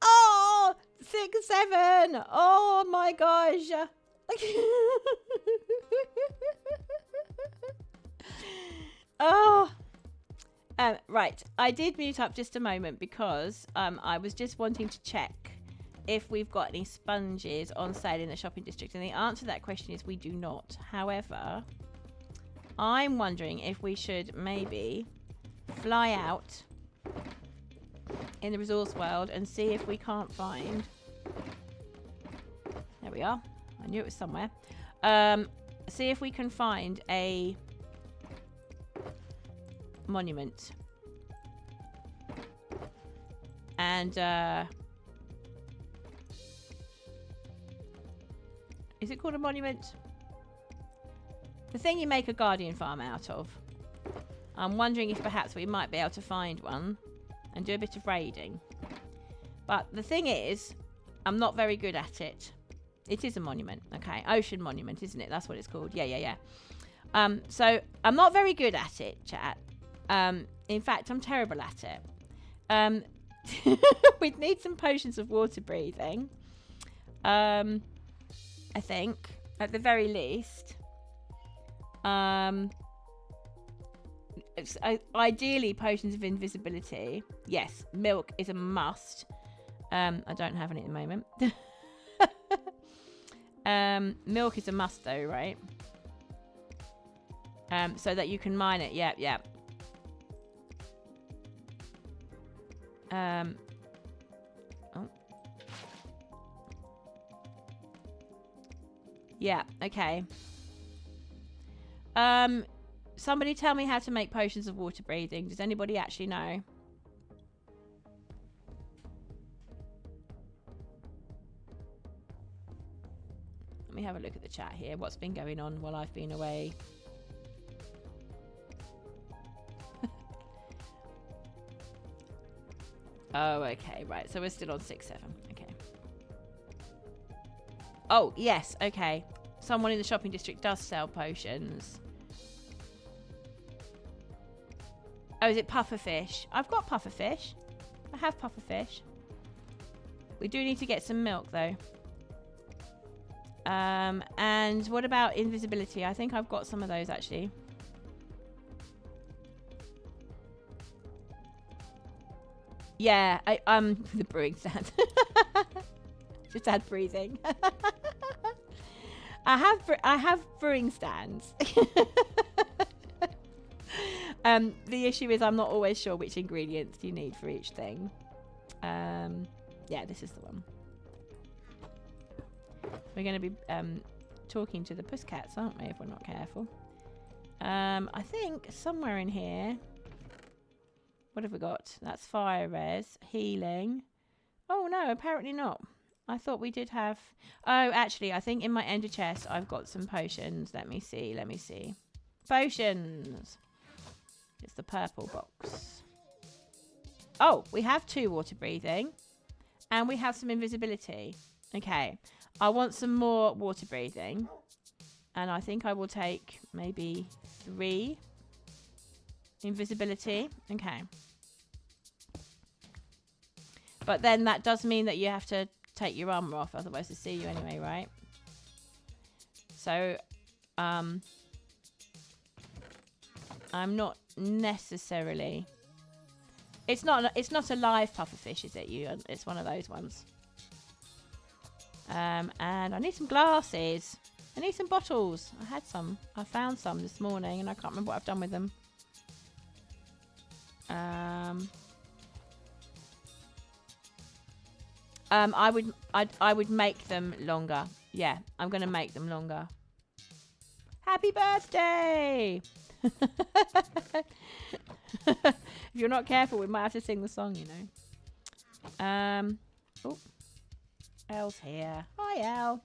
Oh, 6, 7. Oh my gosh. Oh. Right, I did mute up just a moment because I was just wanting to check if we've got any sponges on sale in the shopping district, and the answer to that question is we do not. However, I'm wondering if we should maybe fly out in the resource world and see if we can't find... There we are. I knew it was somewhere. See if we can find a monument. And is it called a monument? The thing you make a guardian farm out of. I'm wondering if perhaps we might be able to find one and do a bit of raiding. But the thing is, I'm not very good at it. It is a monument, okay? Ocean monument, isn't it? That's what it's called. Yeah. So I'm not very good at it, chat. In fact, I'm terrible at it. We'd need some potions of water breathing. I think, at the very least. Ideally, potions of invisibility. Yes, milk is a must. I don't have any at the moment. Milk is a must, though, right? So that you can mine it. Yep, yep. Oh. Yeah, okay. Somebody tell me how to make potions of water breathing. Does anybody actually know? Let me have a look at the chat here. What's been going on while I've been away? Oh, okay, right. So we're still on 6-7. Okay. Oh, yes, okay. Someone in the shopping district does sell potions. Oh, is it pufferfish? I've got pufferfish. I have pufferfish. We do need to get some milk, though. And what about invisibility? I think I've got some of those, actually. Yeah, the brewing stand. Just add breathing. I have brewing stands. The issue is I'm not always sure which ingredients you need for each thing. Yeah, this is the one. We're going to be talking to the pussycats, aren't we, if we're not careful? I think somewhere in here... What have we got? That's fire res, healing. Oh, no, apparently not. I thought we did have... Oh, actually, I think in my ender chest I've got some potions. Let me see. Potions! It's the purple box. Oh, we have 2 water breathing. And we have some invisibility. Okay. I want some more water breathing. And I think I will take maybe 3 invisibility. Okay. But then that does mean that you have to take your armor off, otherwise they see you anyway, right? So, I'm not necessarily... It's not a live pufferfish, is it? It's one of those ones. And I need some glasses. I need some bottles. I had some. I found some this morning, and I can't remember what I've done with them. I would make them longer. Yeah, I'm gonna make them longer. Happy birthday! If you're not careful, we might have to sing the song, you know. Oh, Elle's here. Hi, Elle.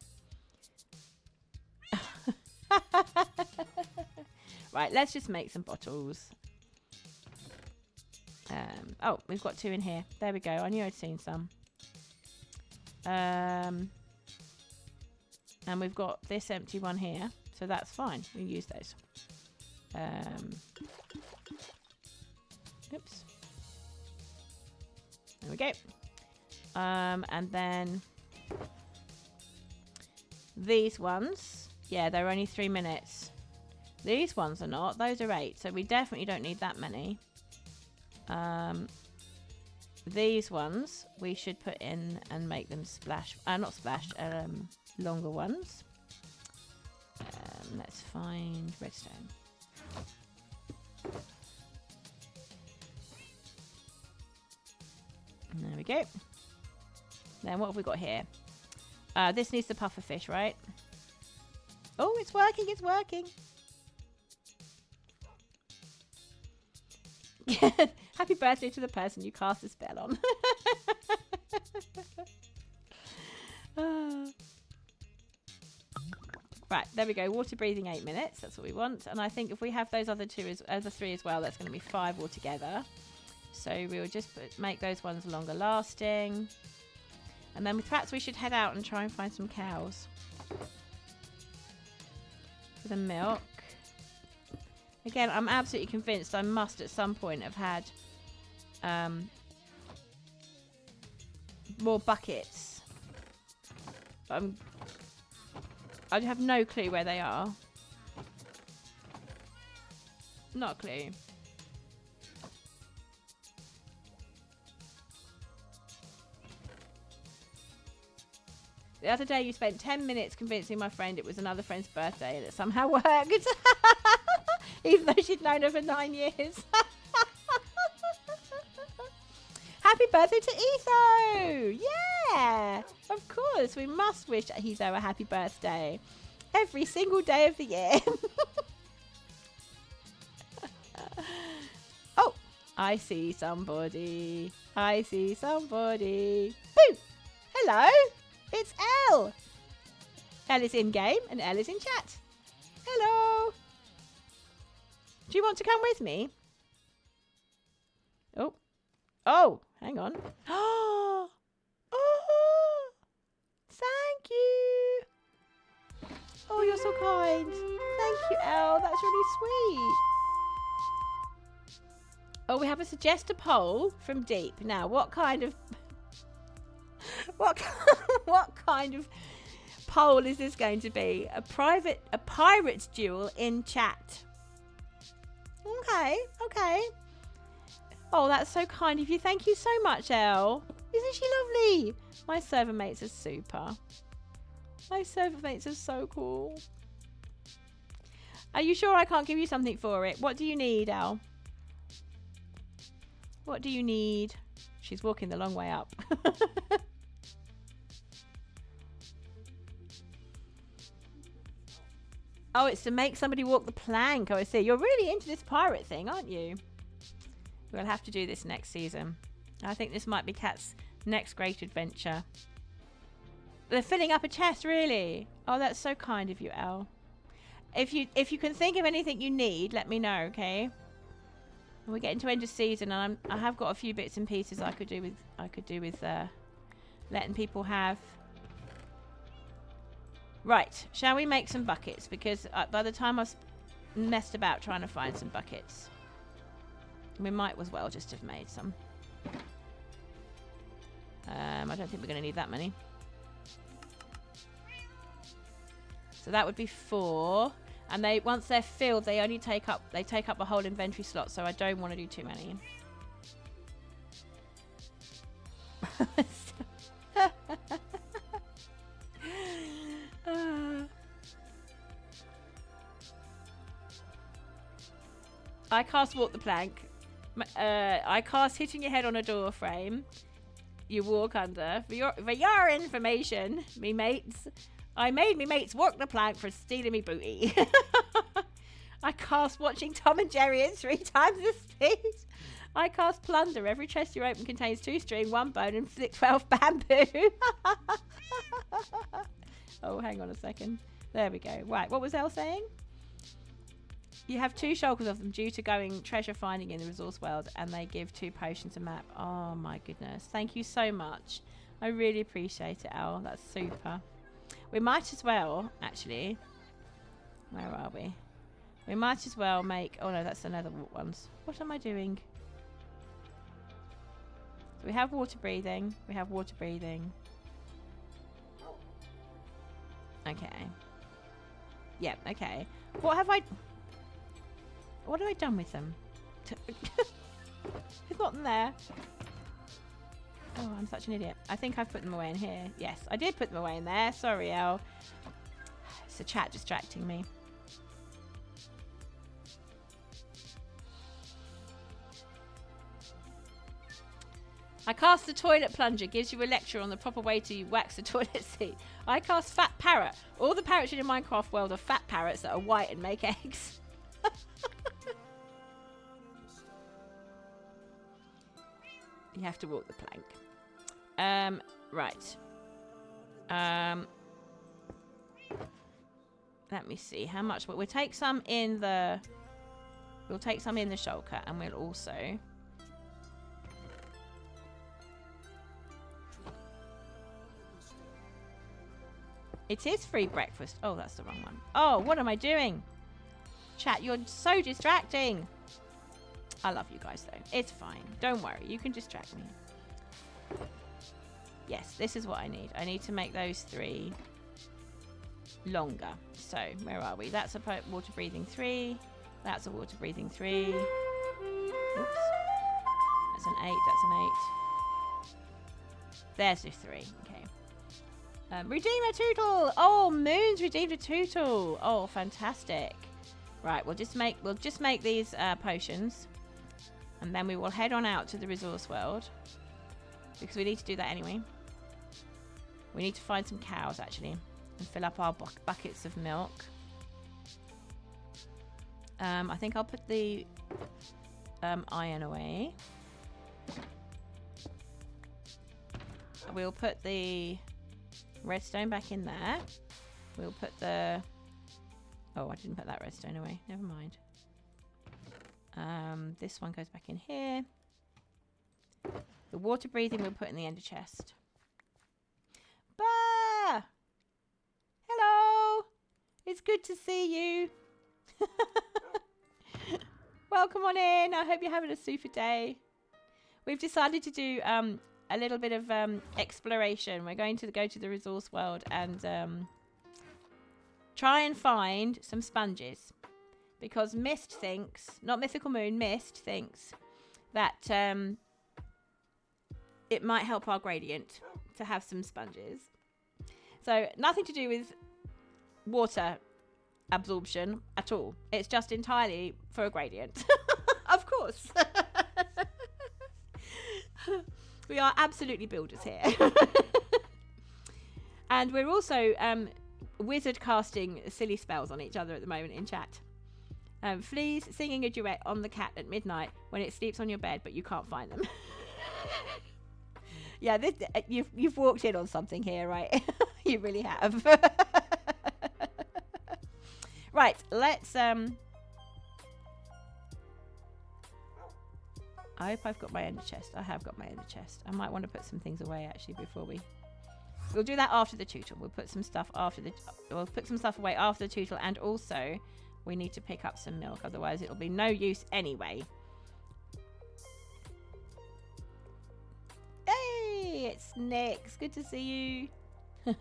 Right, let's just make some bottles. Oh, we've got 2 in here. There we go. I knew I'd seen some. And we've got this empty one here, so that's fine. We use those. Oops. There we go. And then these ones, yeah, they're only 3 minutes. These ones are not. Those are 8, so we definitely don't need that many. These ones we should put in and make them splash. Not splash. Longer ones. Let's find redstone. There we go. Then what have we got here? This needs the pufferfish, right? Oh, it's working. It's working. Happy birthday to the person you cast a spell on. Right, there we go. Water breathing 8 minutes. That's what we want. And I think if we have those other 3 as well, that's going to be 5 altogether. So we'll just make those ones longer lasting. And then perhaps we should head out and try and find some cows for the milk. Again, I'm absolutely convinced I must at some point have had more buckets. I have no clue where they are. Not a clue. The other day you spent 10 minutes convincing my friend it was another friend's birthday and it somehow worked. even though she'd known her for 9 years. Happy birthday to Etho! Yeah, of course. We must wish Etho a happy birthday every single day of the year. Oh, I see somebody. I see somebody. Boo! Hello, it's Elle. Elle is in game and Elle is in chat. Hello. Do you want to come with me? Oh. Oh, hang on. Oh, thank you. Oh, you're so kind. Thank you, Elle. That's really sweet. Oh, we have a suggest a poll from Deep. Now, what kind of what kind of poll is this going to be? A pirate's duel in chat. Okay. Oh, that's so kind of you. Thank you so much, Elle. Isn't she lovely? My server mates are super. My server mates are so cool. Are you sure I can't give you something for it? What do you need, Elle? What do you need? She's walking the long way up. Oh, it's to make somebody walk the plank. Oh, I see. You're really into this pirate thing, aren't you? We'll have to do this next season. I think this might be Cat's next great adventure. They're filling up a chest, really. Oh, that's so kind of you, Elle. If you can think of anything you need, let me know, okay? We're getting to end of season, and I have got a few bits and pieces I could do with letting people have. Right, shall we make some buckets? Because by the time I've messed about trying to find some buckets, we might as well just have made some. I don't think we're going to need that many. So that would be 4. And once they're filled, they only take up a whole inventory slot. So I don't want to do too many. I cast walk the plank. I cast hitting your head on a door frame. You walk under. For your information, me mates, I made me mates walk the plank for stealing me booty. I cast watching Tom and Jerry at 3 times the speed. I cast plunder. Every chest you open contains 2 string, 1 bone, and 12 bamboo. Oh, hang on a second. There we go. Right, what was Elle saying? You have 2 shulkers of them due to going treasure finding in the resource world, and they give 2 potions a map. Oh my goodness. Thank you so much. I really appreciate it, Elle. That's super. We might as well, actually. Where are we? We might as well make... Oh no, that's another ones. What am I doing? So we have water breathing. We have water breathing. Okay. Yeah, okay. What have I done with them? It's not in there. Oh, I'm such an idiot. I think I've put them away in here. Yes, I did put them away in there. Sorry, Elle. It's the chat distracting me. I cast the toilet plunger. Gives you a lecture on the proper way to wax the toilet seat. I cast fat parrot. All the parrots in the Minecraft world are fat parrots that are white and make eggs. You have to walk the plank. Right. Let me see how much. We'll take some in the. We'll take some in the shulker, and we'll also. It is free breakfast. Oh, that's the wrong one. Oh, what am I doing? Chat, you're so distracting. I love you guys, though. It's fine. Don't worry. You can distract me. Yes, this is what I need. I need to make those 3 longer. So, where are we? That's a water breathing 3. That's a water breathing 3. Oops. That's an 8. That's an 8. There's the 3. Okay. Redeem a Tootle. Oh, Moon's redeemed a Tootle. Oh, fantastic. Right, we'll just make these potions, and then we will head on out to the resource world because we need to do that anyway. We need to find some cows actually and fill up our buckets of milk. I think I'll put the iron away. We'll put the redstone back in there. We'll put the... Oh, I didn't put that redstone away. Never mind. This one goes back in here. The water breathing we'll put in the ender chest. Bah! Hello! It's good to see you. Welcome on in. I hope you're having a super day. We've decided to do a little bit of exploration. We're going to go to the resource world and try and find some sponges, because Mist thinks, not Mythical Moon, Mist thinks that it might help our gradient to have some sponges. So nothing to do with water absorption at all. It's just entirely for a gradient. Of course. We are absolutely builders here. And we're also wizard casting silly spells on each other at the moment in chat. Fleas singing a duet on the cat at midnight when it sleeps on your bed but you can't find them. Yeah, you've walked in on something here, right? You really have. Right, let's I hope I've got my ender chest. I have got my ender chest. I might want to put some things away actually before we'll do that after the tutorial. We'll put some stuff away after the tutorial, and also we need to pick up some milk, otherwise it'll be no use anyway. Hey, it's Nick. It's good to see you.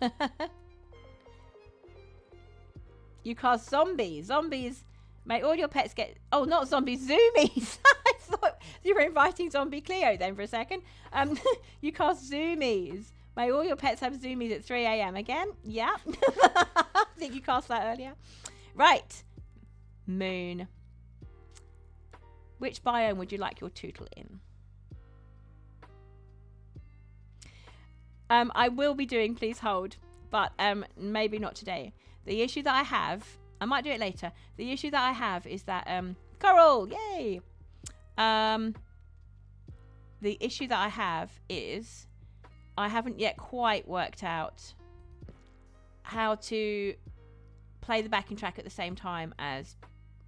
You cast zombies. Zombies. May all your pets get... Oh, not zombies, zoomies. I thought you were inviting Zombie Cleo then for a second. You cast zoomies. May all your pets have zoomies at 3 a.m. again? Yeah. I think you cast that earlier. Right. Moon. Which biome would you like your Tootle in? I will be doing Please Hold, but maybe not today. The issue that I have... I might do it later. The issue that I have is that... Coral! Yay! The issue that I have is... I haven't yet quite worked out how to play the backing track at the same time as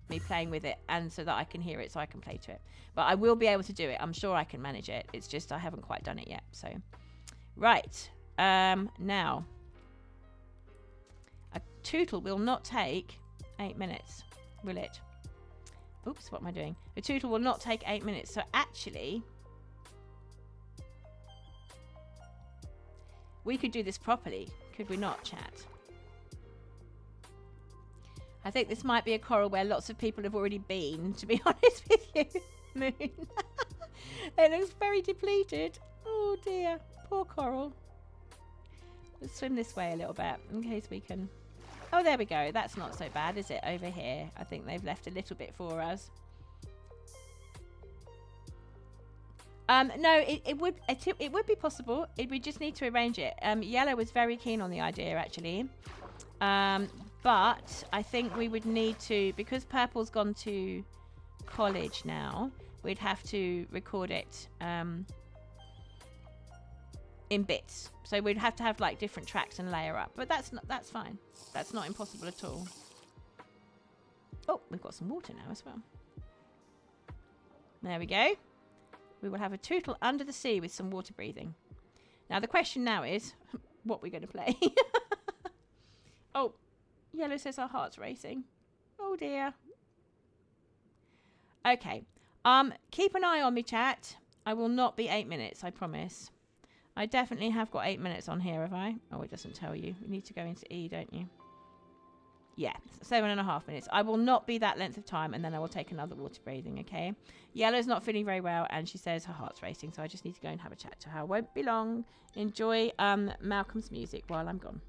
me playing with it, and so that I can hear it so I can play to it. But I will be able to do it. I'm sure I can manage it. It's just I haven't quite done it yet. So, right. Now... A Tootle will not take 8 minutes, will it? Oops, what am I doing? A Tootle will not take 8 minutes. So actually, we could do this properly, could we not, chat? I think this might be a coral where lots of people have already been, to be honest with you, Moon. It looks very depleted. Oh dear, poor coral. Let's swim this way a little bit in case we can... Oh, there we go. That's not so bad, is it? Over here. I think they've left a little bit for us. No, it would be possible. We just need to arrange it. Yellow was very keen on the idea, actually. But I think we would need to... Because Purple's gone to college now, we'd have to record it... in bits, so we'd have to have like different tracks and layer up, but that's fine. That's not impossible at all. Oh, we've got some water now as well. There we go. We will have a Tootle under the sea with some water breathing. Now the question now is what we're going to play. Oh, Yellow says our heart's racing. Oh dear. Okay, keep an eye on me, chat. I will not be 8 minutes, I promise. I definitely have got 8 minutes on here, have I? Oh, it doesn't tell you. You need to go into E, don't you? Yeah, 7.5 minutes. I will not be that length of time, and then I will take another water breathing, okay? Yellow's not feeling very well, and she says her heart's racing, so I just need to go and have a chat to her. Won't be long. Enjoy Malcolm's music while I'm gone.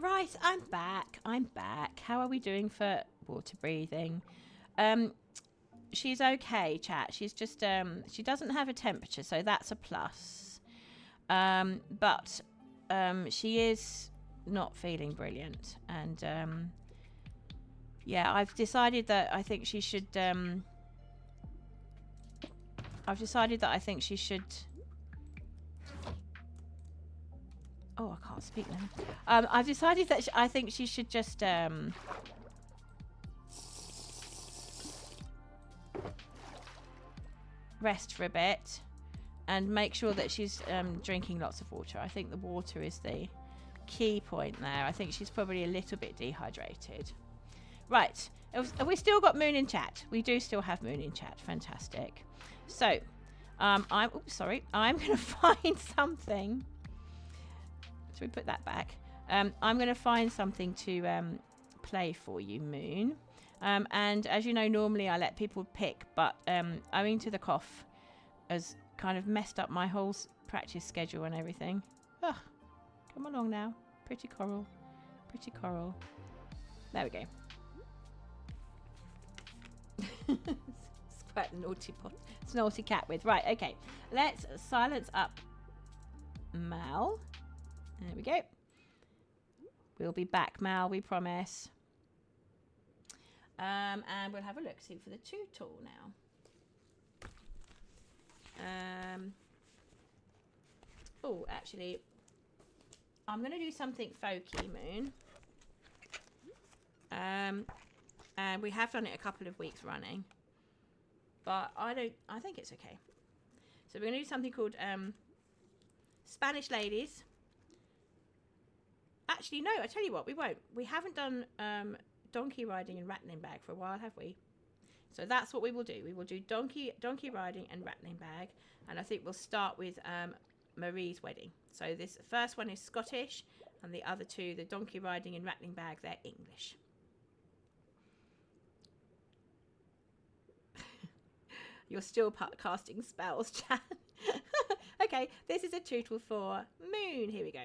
Right, I'm back. I'm back. How are we doing for water breathing? She's okay, chat. She's just she doesn't have a temperature, so that's a plus. But she is not feeling brilliant, and yeah, I've decided that I think she should. I've decided that I think she should. Oh, I can't speak now. I've decided that I think she should just rest for a bit and make sure that she's drinking lots of water. I think the water is the key point there. I think she's probably a little bit dehydrated. Right. Have we still got Moon in chat? We do still have Moon in chat. Fantastic. So, I'm going to find something. So we put that back. I'm going to find something to play for you, Moon. And as you know, normally I let people pick, but owing to the cough has kind of messed up my whole practice schedule and everything. Oh, come along now. Pretty coral. Pretty coral. There we go. It's quite a naughty pot. It's a naughty cat with. Right, okay. Let's silence up Mal. There we go. We'll be back, Mal, we promise. And we'll have a look, see for the tutorial now. Oh, actually, I'm going to do something folky, Moon. And we have done it a couple of weeks running, but I think it's okay. So we're going to do something called Spanish Ladies. Actually, no, I tell you what, we won't. We haven't done donkey riding and rattling bag for a while, have we? So that's what we will do. We will do donkey riding and rattling bag, and I think we'll start with Marie's wedding. So this first one is Scottish, and the other two, the donkey riding and rattling bag, they're English. You're still casting spells, Chan. Okay, this is a tutorial for Moon. Here we go.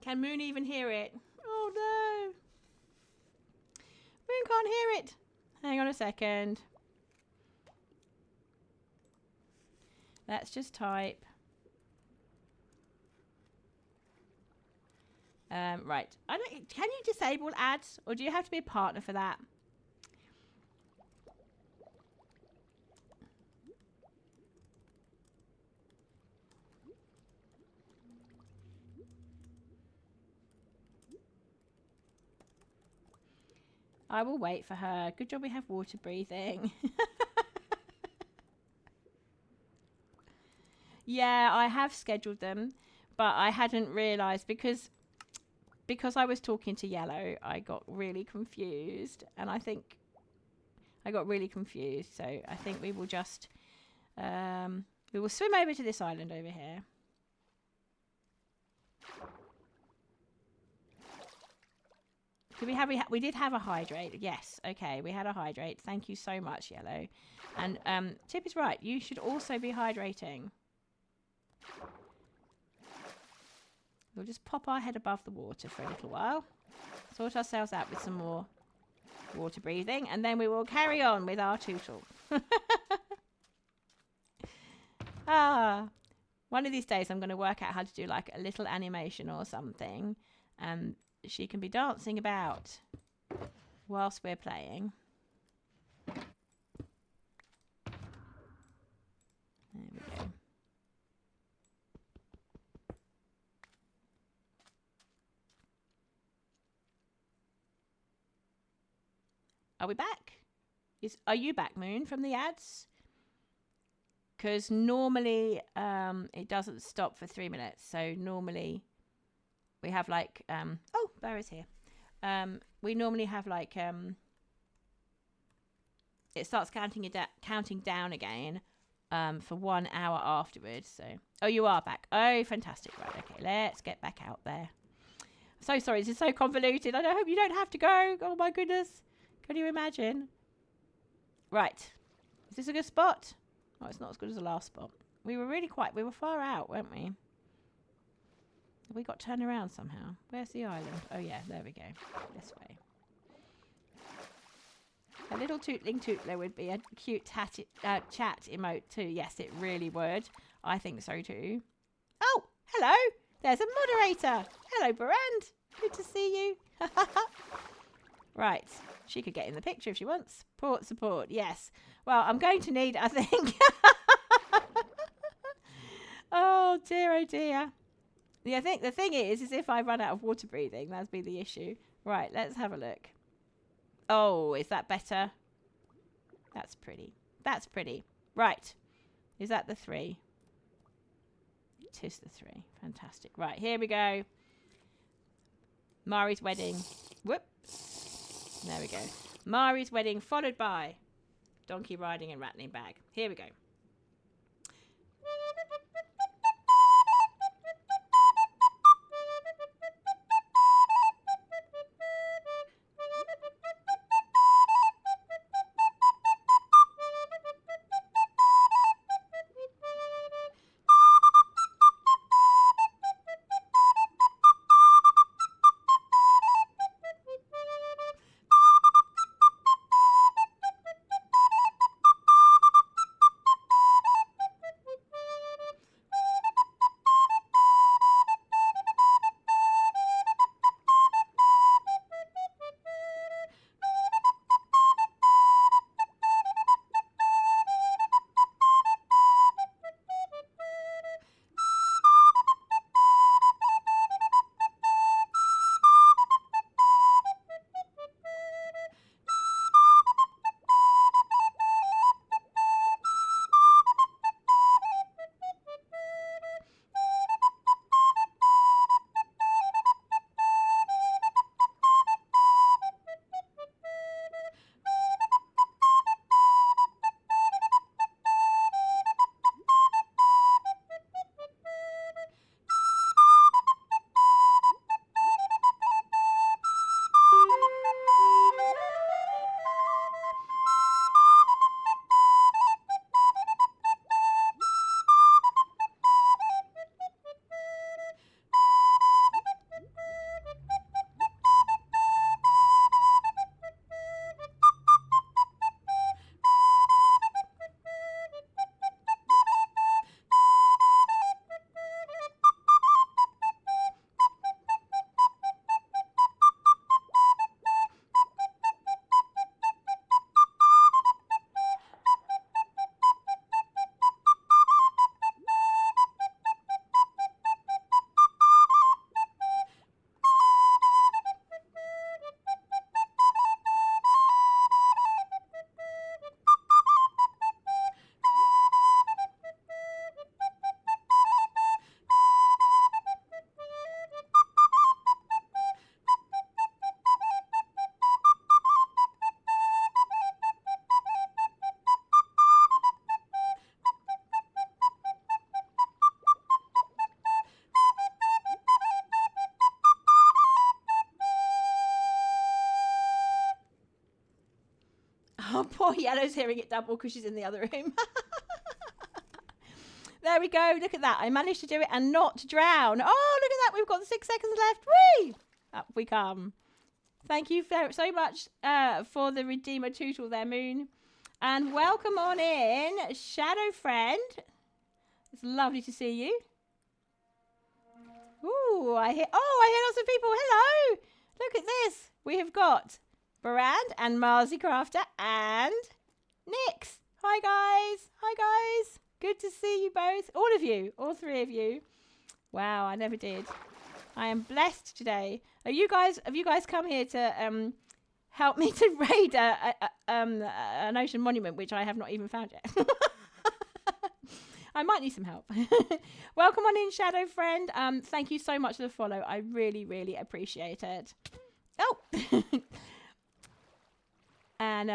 Can Moon even hear it? Oh no. Moon can't hear it. Hang on a second. Let's just type. Right. Can you disable ads, or do you have to be a partner for that? I will wait for her. Good job we have water breathing. Yeah, I have scheduled them, but I hadn't realised because I was talking to Yellow, I got really confused, and I think I got really confused. So I think we will just we will swim over to this island over here. We did have a hydrate. Yes, okay, we had a hydrate. Thank you so much, Yellow. And Tip is right. You should also be hydrating. We'll just pop our head above the water for a little while. Sort ourselves out with some more water breathing, and then we will carry on with our tutorial. One one of these days I'm going to work out how to do like a little animation or something, and she can be dancing about whilst we're playing. There we go. Are we back? Are you back, Moon, from the ads? Because normally it doesn't stop for 3 minutes. So normally we have like oh, Barry's here. We normally have like it starts counting down again for 1 hour afterwards. So oh, you are back. Oh, fantastic. Right, okay, let's get back out there. So sorry, this is so convoluted. I hope you don't have to go. Oh my goodness. Can you imagine? Right. Is this a good spot? Oh, it's not as good as the last spot. We were far out, weren't we? Have we got turned around somehow? Where's the island? Oh yeah, there we go. This way. A little tootling tootler would be a cute chat emote too. Yes, it really would. I think so too. Oh, hello. There's a moderator. Hello, Barand. Good to see you. Right. She could get in the picture if she wants. Support. Yes. Well, I'm going to need, I think. Oh, dear, oh, dear. Yeah, I think the thing is if I run out of water breathing, that's be the issue. Right, let's have a look. Oh, is that better? That's pretty. That's pretty. Right. Is that the 3? It is the 3. Fantastic. Right, here we go. Mari's wedding. Whoops. There we go. Mari's wedding followed by donkey riding and rattling bag. Here we go. Oh, poor Yellow's hearing it double because she's in the other room. There we go. Look at that. I managed to do it and not drown. Oh, look at that. We've got 6 seconds left. Whee! Up we come. Thank you so much for the Redeemer tutorial there, Moon. And welcome on in, Shadow Friend. It's lovely to see you. Ooh, I hear lots of people. Hello. Look at this. We have got Barand and Marzi Crafter and Nix. Hi guys. Hi guys. Good to see you both. All of you. All three of you. Wow, I never did. I am blessed today. Have you guys come here to help me to raid an ocean monument, which I have not even found yet? I might need some help. Welcome on in, Shadow Friend. Thank you so much for the follow. I really, really appreciate it. Oh. And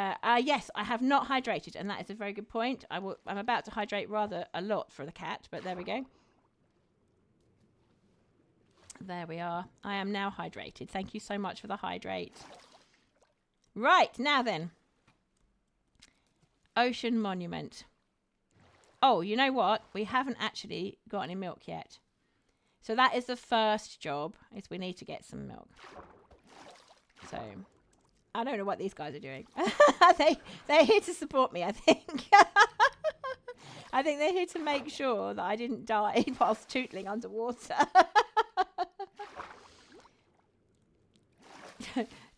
yes, I have not hydrated, and that is a very good point. I'm about to hydrate rather a lot for the cat, but there we go. There we are. I am now hydrated. Thank you so much for the hydrate. Right, now then. Ocean Monument. Oh, you know what? We haven't actually got any milk yet. So that is the first job, is we need to get some milk. So, I don't know what these guys are doing. They're here to support me, I think. I think they're here to make sure that I didn't die whilst tootling underwater.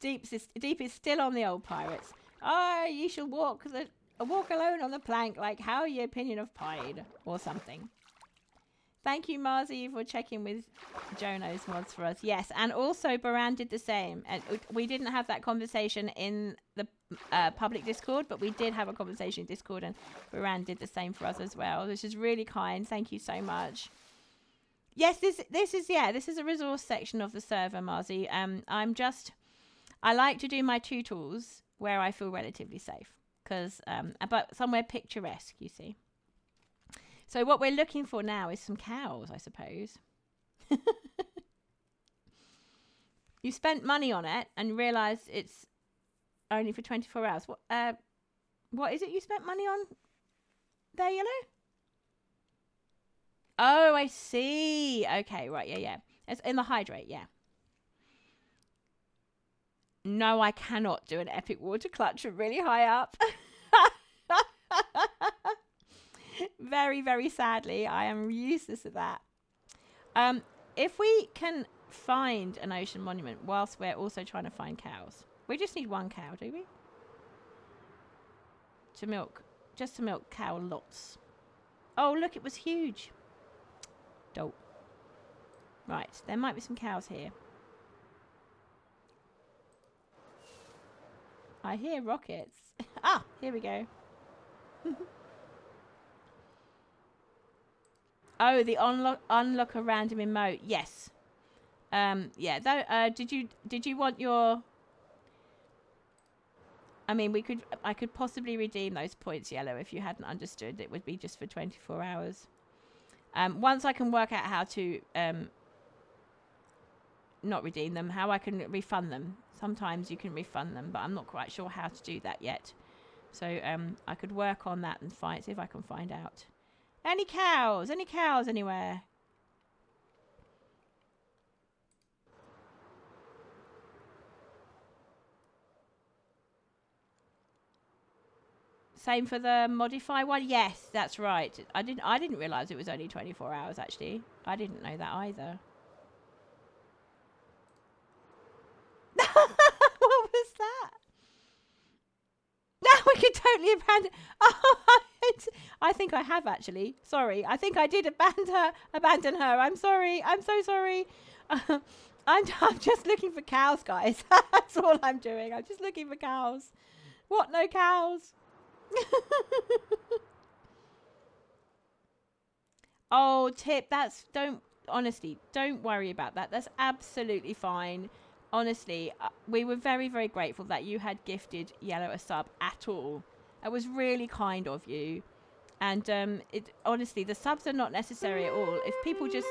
Deep is still on the old pirates. Oh, ye shall walk alone on the plank, like how ye opinion of Pied, or something. Thank you, Marzi, for checking with Jono's mods for us. Yes, and also Baran did the same. And we didn't have that conversation in the public Discord, but we did have a conversation in Discord, and Baran did the same for us as well, which is really kind. Thank you so much. Yes, this is a resource section of the server, Marzi. I like to do my tutors where I feel relatively safe, because but somewhere picturesque, you see. So what we're looking for now is some cows, I suppose. You spent money on it and realised it's only for 24 hours. What is it you spent money on there, Yellow? Oh, I see. Okay, right, yeah. It's in the hydrate, yeah. No, I cannot do an epic water clutch from really high up. Very, very sadly, I am useless at that. If we can find an ocean monument whilst we're also trying to find cows. We just need one cow, do we? Just to milk cow lots. Oh, look, it was huge. Dope. Right, there might be some cows here. I hear rockets. Ah, here we go. Oh, the unlock a random emote. Yes. Yeah. Though, did you want your? I mean, I could possibly redeem those points, Yellow, if you hadn't understood. It would be just for 24 hours. Once I can work out how to not redeem them, how I can refund them. Sometimes you can refund them, but I'm not quite sure how to do that yet. So I could work on that and see if I can find out. Any cows? Any cows anywhere? Same for the modify one? Yes, that's right. I didn't realise it was only 24 hours actually. I didn't know that either. What was that? Now we could totally abandon. Oh, I think I have actually. Sorry, I think I did abandon her. I'm sorry. I'm so sorry. I'm just looking for cows, guys. That's all I'm doing. I'm just looking for cows. What? No cows? Oh, Tip, honestly, don't worry about that. That's absolutely fine. Honestly, we were very, very grateful that you had gifted Yellow a sub at all. It was really kind of you. And honestly, the subs are not necessary at all. If people just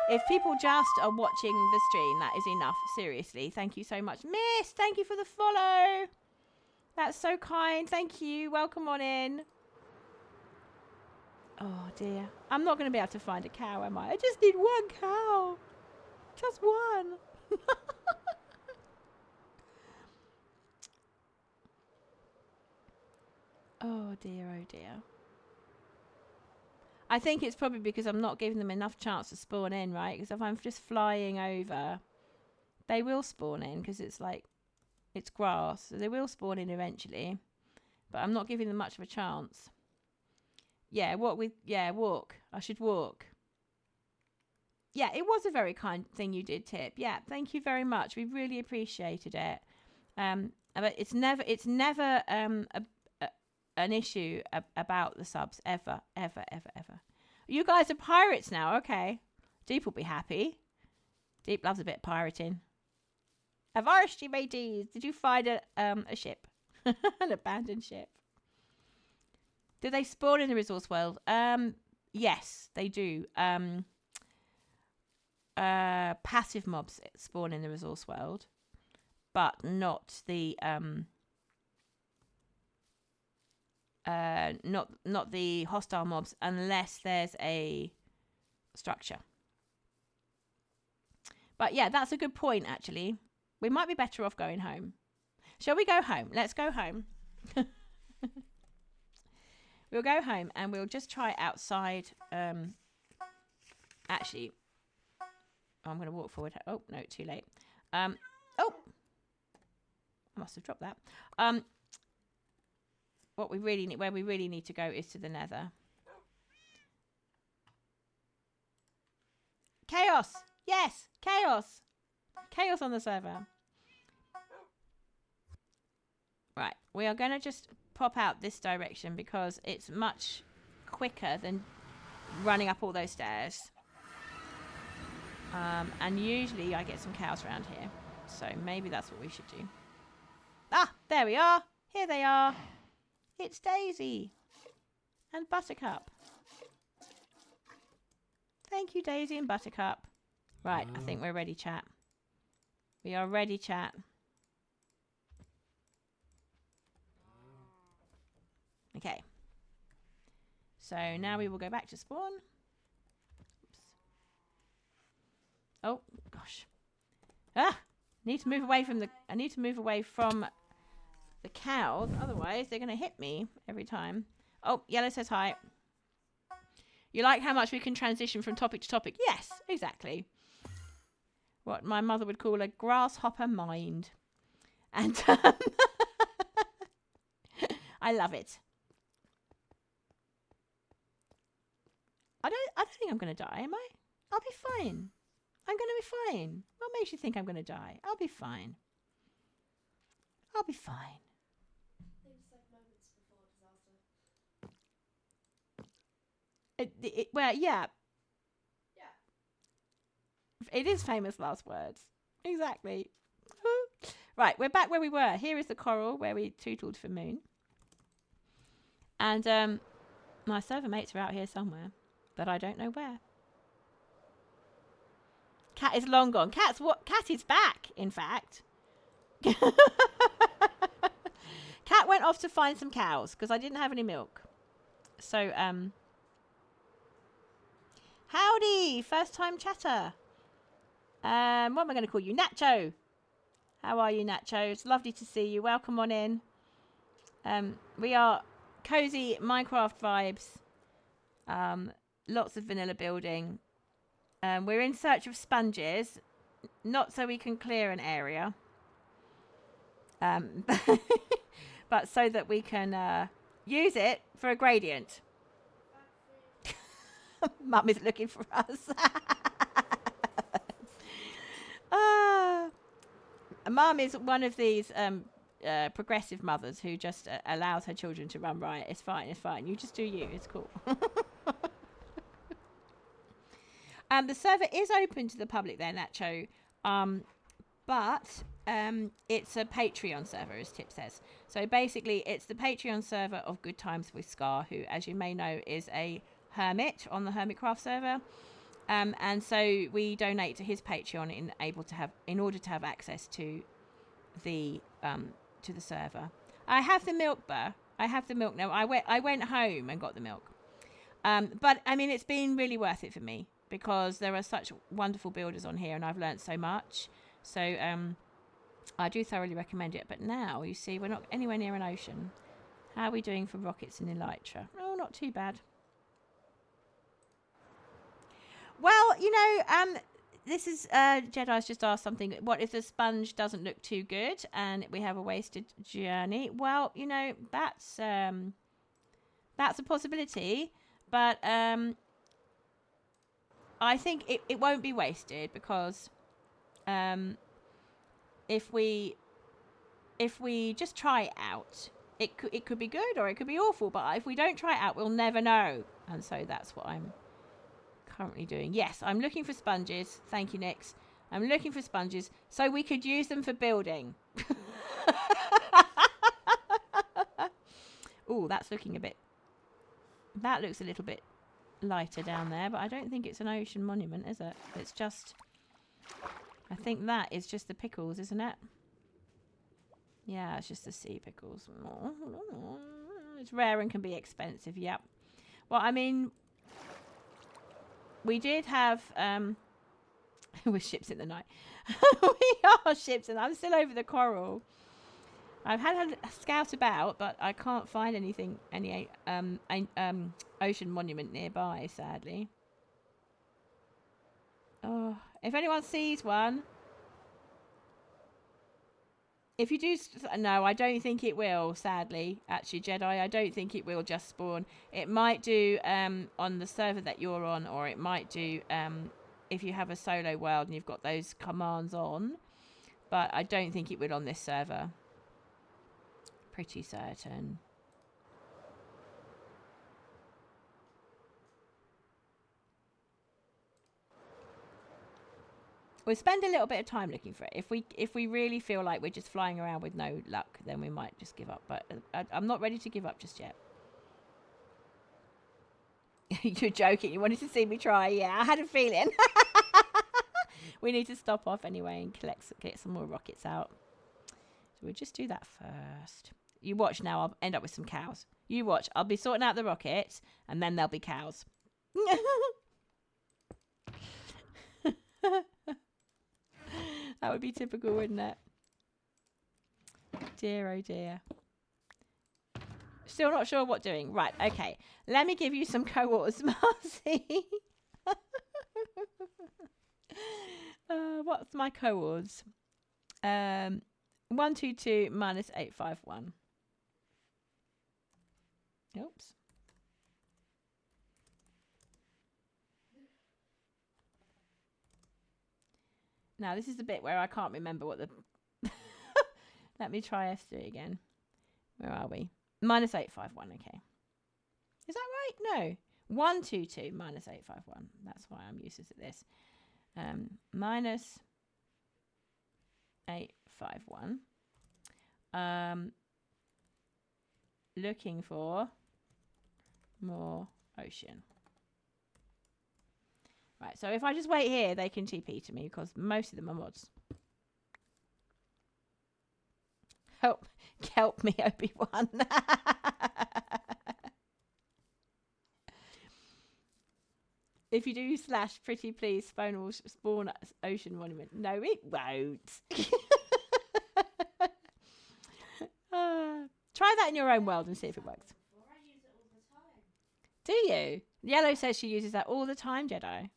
are watching the stream, that is enough. Seriously, thank you so much. Miss, thank you for the follow. That's so kind. Thank you. Welcome on in. Oh, dear. I'm not going to be able to find a cow, am I? I just need one cow. Just one. Oh, dear. Oh, dear. I think it's probably because I'm not giving them enough chance to spawn in, right? Because if I'm just flying over, they will spawn in because it's like, it's grass. So they will spawn in eventually. But I'm not giving them much of a chance. Yeah, walk. I should walk. Yeah, it was a very kind thing you did, Tip. Yeah, thank you very much. We really appreciated it. But it's never an issue about the subs ever. You guys are pirates now, okay? Deep will be happy. Deep loves a bit of pirating. Avarsty mateys, did you find a ship? An abandoned ship. Do they spawn in the resource world? Yes, they do. Passive mobs spawn in the resource world, but not the not the hostile mobs unless there's a structure. But yeah, that's a good point actually. We might be better off going home. Shall we go home? Let's go home. We'll go home and we'll just try outside. Actually, I'm going to walk forward. Oh, no, too late. Oh, I must have dropped that. Where we really need to go is to the nether. Chaos! Yes, chaos! Chaos on the server. Right, we are going to just pop out this direction because it's much quicker than running up all those stairs. And usually I get some cows around here. So maybe that's what we should do. Ah, there we are. Here they are. It's Daisy and Buttercup. Thank you, Daisy and Buttercup. Right, I think we're ready, chat. We are ready, chat. Okay. So now we will go back to spawn. Oops. Oh gosh. Ah! I need to move away from the cows, otherwise they're going to hit me every time. Oh, Yellow says hi. You like how much we can transition from topic to topic? Yes, exactly. What my mother would call a grasshopper mind. And I love it. I don't think I'm going to die, am I? I'll be fine. I'm going to be fine. What makes you think I'm going to die? I'll be fine. I'll be fine. Things like moments before disaster. Well, yeah. It is famous last words. Exactly. Right, we're back where we were. Here is the coral where we tootled for Moon. And my server mates are out here somewhere, but I don't know where. Cat is long gone. Cat is back, in fact. Cat went off to find some cows because I didn't have any milk. So, howdy, first time chatter. What am I going to call you? Nacho. How are you, Nacho? It's lovely to see you. Welcome on in. We are cozy Minecraft vibes. Lots of vanilla building. We're in search of sponges, not so we can clear an area, but so that we can use it for a gradient. Mum is looking for us. Mum is one of these progressive mothers who just allows her children to run riot. It's fine, it's fine. You just do you. It's cool. The server is open to the public there, Nacho, but it's a Patreon server, as Tip says. So basically, it's the Patreon server of Good Times with Scar, who, as you may know, is a hermit on the Hermitcraft server. And so we donate to his Patreon in order to have access to the server. I have the milk, Burr. I have the milk now. I went home and got the milk. But I mean, it's been really worth it for me because there are such wonderful builders on here, and I've learnt so much. So I do thoroughly recommend it. But now you see, we're not anywhere near an ocean. How are we doing for rockets and elytra? Oh, not too bad. Well, you know, this is Jedi's just asked something. What if the sponge doesn't look too good and we have a wasted journey? Well, you know, that's a possibility, but I think it won't be wasted because if we just try it out, it could be good or it could be awful. But if we don't try it out, we'll never know. And so that's what I'm currently doing. Yes, I'm looking for sponges. Thank you, Nix. I'm looking for sponges so we could use them for building. Oh, that's looking a bit... That looks a little bit lighter down there, but I don't think it's an ocean monument, is it? It's just... I think that is just the pickles, isn't it? Yeah, it's just the sea pickles. It's rare and can be expensive, yep. Well, I mean... We did have... We're ships in the night. We are ships, and I'm still over the coral. I've had a scout about, but I can't find anything, any ocean monument nearby, sadly. Oh, if anyone sees one... If you do... No, I don't think it will, sadly. Actually, Jedi, I don't think it will just spawn. It might do on the server that you're on, or it might do if you have a solo world and you've got those commands on. But I don't think it would on this server. Pretty certain. We'll spend a little bit of time looking for it. If we really feel like we're just flying around with no luck, then we might just give up. But I'm not ready to give up just yet. You're joking. You wanted to see me try. Yeah, I had a feeling. We need to stop off anyway and get some more rockets out. So we'll just do that first. You watch now. I'll end up with some cows. You watch. I'll be sorting out the rockets, and then there'll be cows. That would be typical, wouldn't it? Dear, oh dear. Still not sure what doing. Right, okay. Let me give you some cohorts, Marcy. What's my cohorts? 122 minus 851. Oops. Now, this is the bit where I can't remember what the... Let me try S3 again. Where are we? Minus 851, okay. Is that right? No. 122 minus 851. That's why I'm useless at this. Minus 851. Looking for more ocean. Right, so if I just wait here, they can TP to me because most of them are mods. Help me, Obi-Wan. If you do / pretty please, spawn ocean monument. No, it won't. Try that in your own world and see if it works. I use it all the time. Do you? Yellow says she uses that all the time, Jedi.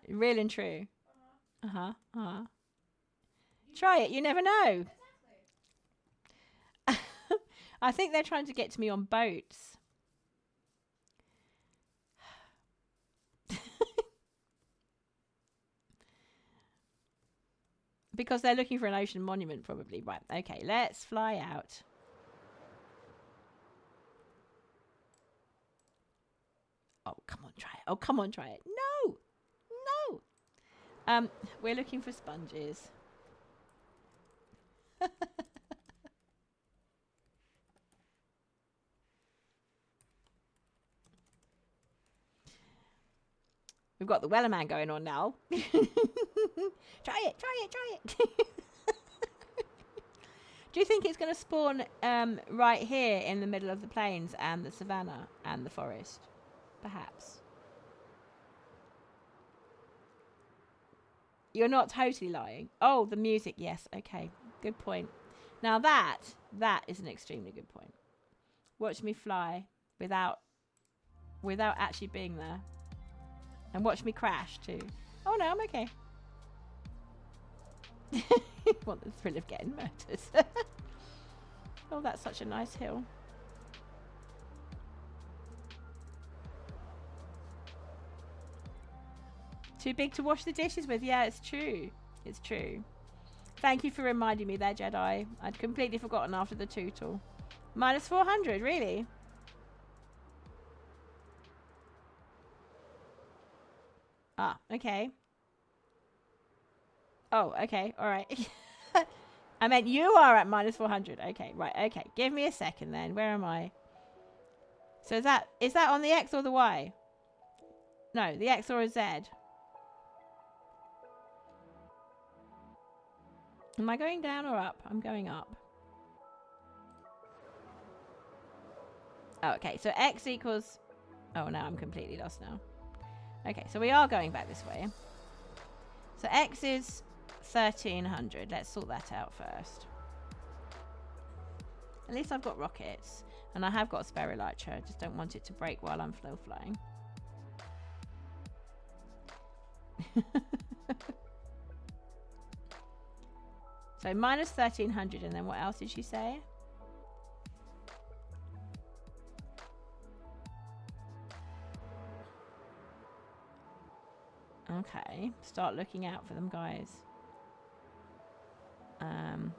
Real and true. Try it. You never know. Exactly. I think they're trying to get to me on boats. Because they're looking for an ocean monument, probably. Right. Okay, let's fly out. Oh, come on, try it. Oh, come on, try it. No! No! We're looking for sponges. We've got the Wellerman going on now. Try it. Do you think it's going to spawn right here in the middle of the plains and the savannah and the forest? Perhaps. You're not totally lying. Oh, the music. Yes. Okay. Good point. Now that is an extremely good point. Watch me fly without actually being there. And watch me crash too. Oh no, I'm okay. Want the thrill of getting murdered. Oh, that's such a nice hill. Too big to wash the dishes with. Yeah, it's true. It's true. Thank you for reminding me there, Jedi. I'd completely forgotten after the tootle. Minus 400, really? Ah, okay. Oh, okay. All right. I meant you are at minus 400. Okay, right. Okay. Give me a second then. Where am I? So is that on the X or the Y? No, the X or a Z. Am I going down or up? I'm going up. Oh, okay. So X equals... Oh, no, I'm completely lost now. Okay, so we are going back this way. So X is 1300. Let's sort that out first. At least I've got rockets. And I have got a spare elytra. I just don't want it to break while I'm still flying. So minus 1300, and then what else did she say? Okay, start looking out for them, guys. And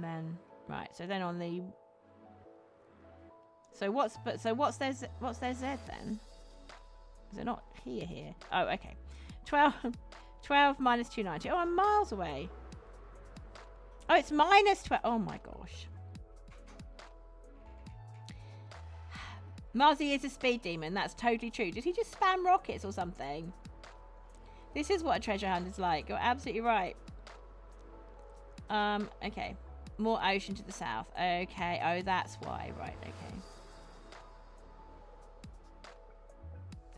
then right, so then on the what's their Z then? Is it not here? Oh, okay. 12 minus 290. Oh, I'm miles away. Oh, it's minus 12. Oh my gosh. Marzi is a speed demon. That's totally true. Did he just spam rockets or something? This is what a treasure hunt is like. You're absolutely right. Okay. More ocean to the south. Okay. Oh, that's why. Right, okay.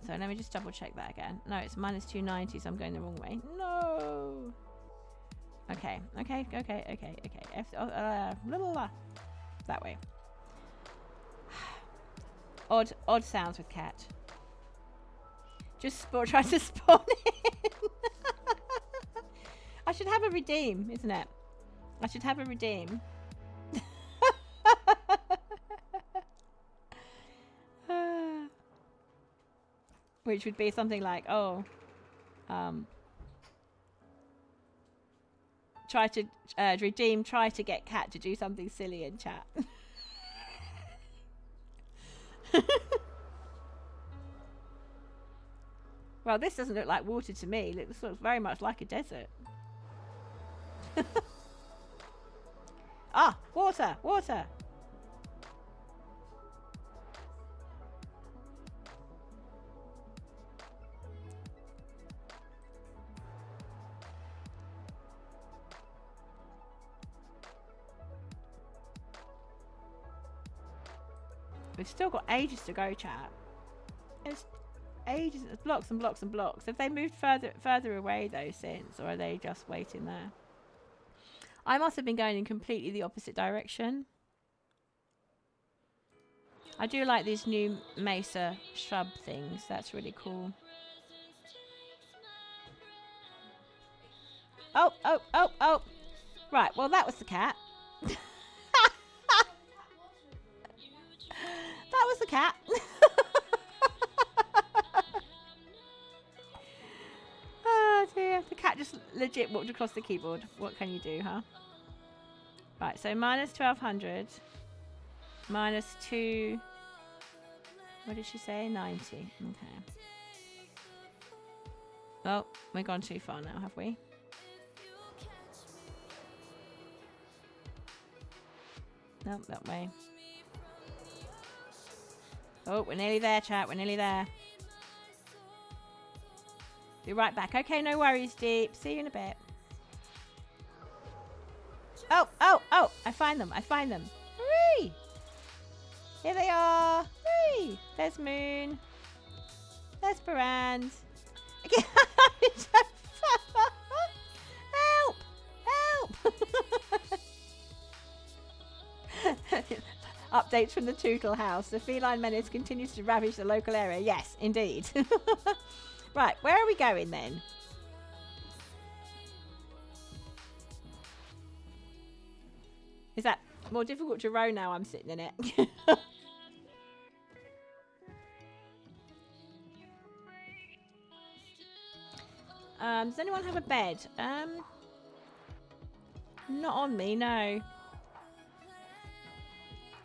So let me just double check that again. No, it's minus 290, so I'm going the wrong way. No. Okay. That way. Odd sounds with Cat. Just try to spawn in. I should have a redeem, isn't it? I should have a redeem. Which would be something like, try to redeem, try to get Cat to do something silly in chat. Well, this doesn't look like water to me. This looks very much like a desert. Ah, water. We've still got ages to go, chat. It's ages, blocks and blocks and blocks. Have they moved further away though since, or are they just waiting there? I must have been going in completely the opposite direction. I do like these new mesa shrub things. That's really cool. Oh. Right, well that was the cat. That was the cat. Oh dear, the cat just legit walked across the keyboard. What can you do, huh? Right, so minus 1200. Minus 2. What did she say? 90. Okay. Oh, we've gone too far now, have we? Nope, that way. Oh, we're nearly there, chat. We're nearly there. Be right back. Okay, no worries, Deep. See you in a bit. Oh. I find them. Hooray! Here they are. Hooray! There's Moon. There's Barand. Help! Updates from the Tootle house. The feline menace continues to ravage the local area. Yes, indeed. Right, where are we going then? Is that more difficult to row now I'm sitting in it? Does anyone have a bed? Not on me, no.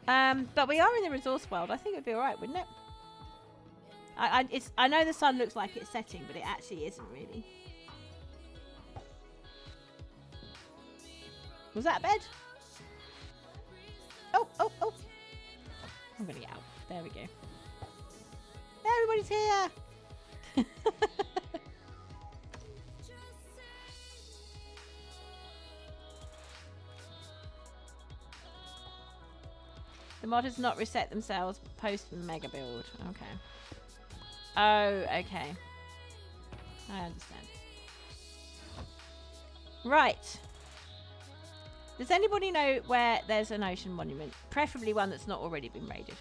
But we are in the resource world. I think it'd be alright, wouldn't it? I know the sun looks like it's setting, but it actually isn't really. Was that a bed? Oh, oh, oh. I'm going to get out. There we go. Everybody's here. The mod has not reset themselves post mega build. Okay. Oh, okay. I understand. Right. Does anybody know where there's an ocean monument? Preferably one that's not already been raided.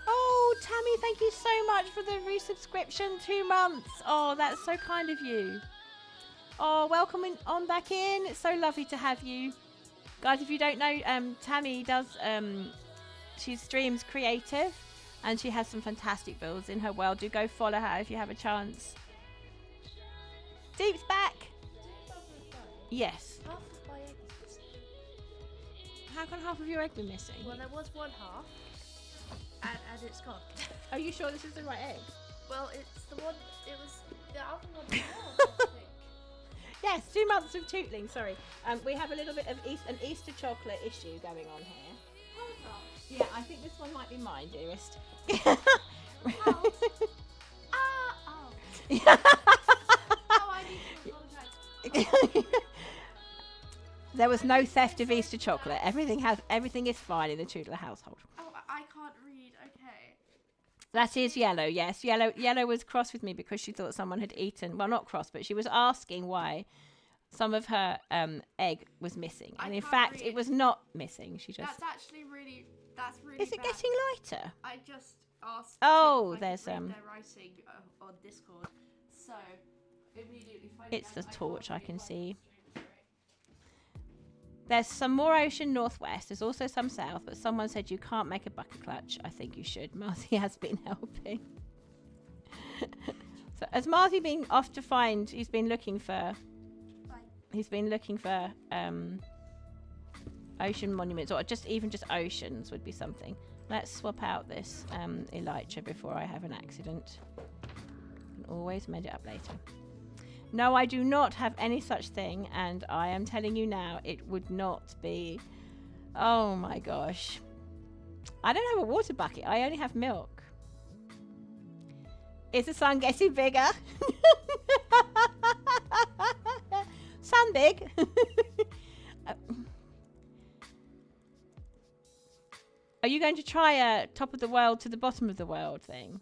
Oh, Tammy, thank you so much for the resubscription. 2 months. Oh, that's so kind of you. Oh, welcome on back in. It's so lovely to have you. Guys, if you don't know, Tammy does, she streams creative and she has some fantastic builds in her world. Do go follow her if you have a chance. Deep's back. Yes. Half of my egg is missing. How can half of your egg be missing? Well, there was one half, and it's gone. Are you sure this is the right egg? Well, it's the one. It was the other one. I think. Yes, 2 months of tootling. Sorry, we have a little bit of an Easter chocolate issue going on here. Yeah, I think this one might be mine, dearest. Oh. Oh, I need to apologise. There was no theft of Easter chocolate. Everything is fine in the Tootler household. Oh, I can't read. Okay. That is Yellow, yes. Yellow was cross with me because she thought someone had eaten. Well, not cross, but she was asking why some of her egg was missing. And in fact, it was not missing. She just. That's actually really. That's really. Is it bad. getting lighter? I just asked. Oh, if I there's could read their writing on Discord. So immediately. It's the torch I can see. There's some more ocean northwest. There's also some south, but someone said you can't make a bucket clutch. I think you should. Marty has been helping. So has Marty been off to find? He's been looking for. He's been looking for ocean monuments, or just oceans would be something. Let's swap out this elytra before I have an accident. Can always mend it up later. No, I do not have any such thing, and I am telling you now, it would not be. Oh my gosh. I don't have a water bucket. I only have milk. Is the sun getting bigger? Sun big? Are you going to try a top of the world to the bottom of the world thing?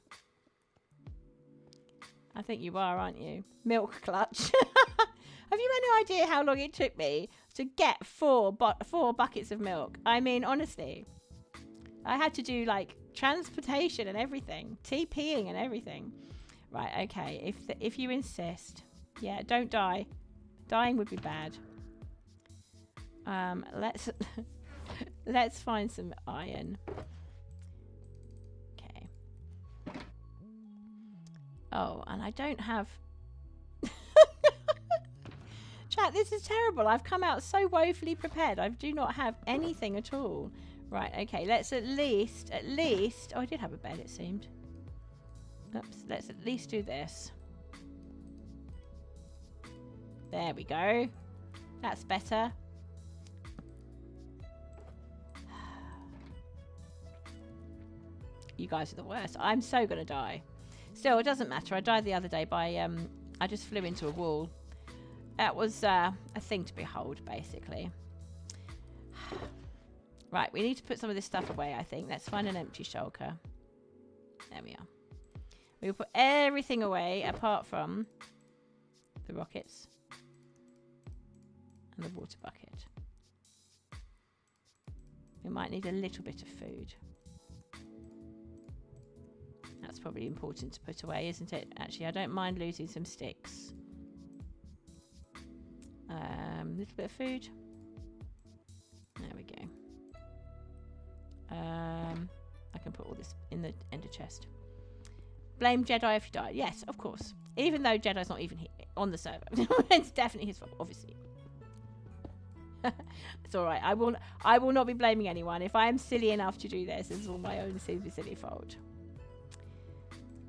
I think you are, aren't you? Milk clutch. Have you any idea how long it took me to get four buckets of milk? I mean, honestly, I had to do like transportation and everything, TPing and everything. Right, okay. If you insist, yeah, don't die. Dying would be bad. Let's find some iron. Okay. Oh, and I don't have. Chat, this is terrible. I've come out so woefully prepared. I do not have anything at all. Right, okay, let's at least, oh, I did have a bed, it seemed. Oops, let's at least do this. There we go. That's better. You guys are the worst. I'm so gonna die. Still, it doesn't matter. I died the other day by, I just flew into a wall. That was a thing to behold, basically. Right, we need to put some of this stuff away, I think. Let's find an empty shulker. There we are. We will put everything away apart from the rockets and the water bucket. We might need a little bit of food. That's probably important to put away, isn't it? Actually, I don't mind losing some sticks. Little bit of food. There we go. I can put all this in the ender chest. Blame Jedi if you die. Yes, of course. Even though Jedi's not even on the server. It's definitely his fault, obviously. It's all right. I will not be blaming anyone. If I am silly enough to do this, it's all my own silly fault.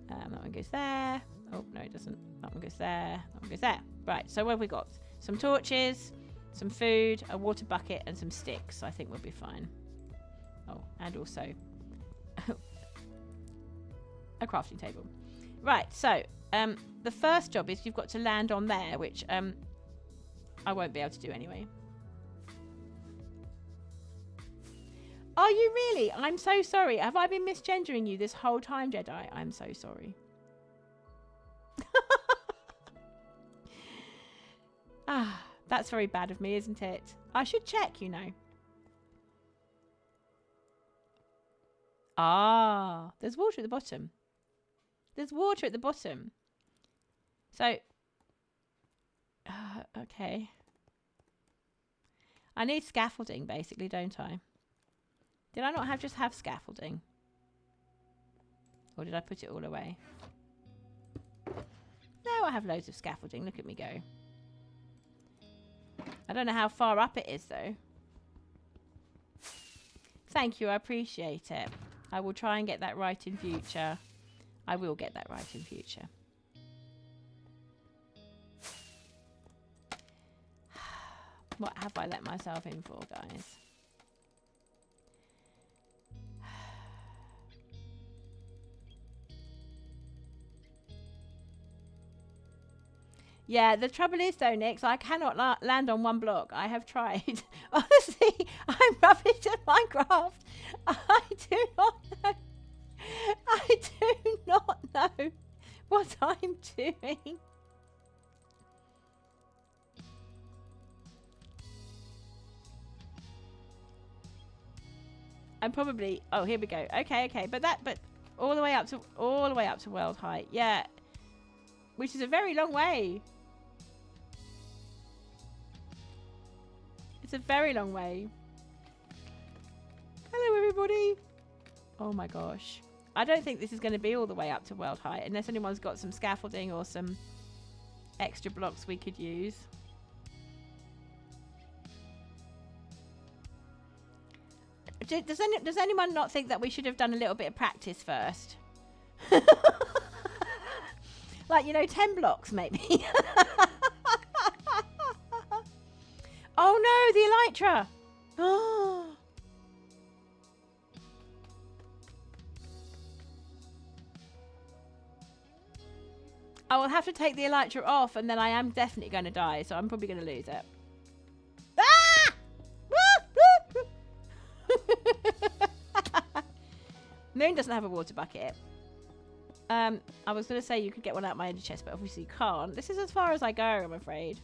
That one goes there. Oh, no, it doesn't. That one goes there. That one goes there. Right, so what have we got? Some torches, some food, a water bucket, and some sticks. I think we'll be fine. Oh, and also a crafting table. Right, so the first job is you've got to land on there, which I won't be able to do anyway. Are you really? I'm so sorry. Have I been misgendering you this whole time, Jedi? I'm so sorry. Ah, that's very bad of me, isn't it? I should check, you know. Ah, there's water at the bottom. There's water at the bottom. So, okay. I need scaffolding, basically, don't I? Did I not just have scaffolding? Or did I put it all away? No, I have loads of scaffolding. Look at me go. I don't know how far up it is, though. Thank you. I appreciate it. I will try and get that right in future. I will get that right in future. What have I let myself in for, guys? Yeah, the trouble is, though, Nix, I cannot land on one block. I have tried. Honestly, I'm rubbish at Minecraft. I do not know. I do not know what I'm doing. I'm probably... Oh, here we go. Okay. But all the way up to world height. Yeah. Which is a very long way. It's a very long way. Hello, everybody. Oh my gosh. I don't think this is going to be all the way up to world height unless anyone's got some scaffolding or some extra blocks we could use. Does anyone not think that we should have done a little bit of practice first? Like, you know, 10 blocks maybe. Oh no, the elytra. Oh. I will have to take the elytra off and then I am definitely going to die, so I'm probably going to lose it. Ah! Moon doesn't have a water bucket. I was going to say you could get one out my ender chest, but obviously you can't. This is as far as I go, I'm afraid.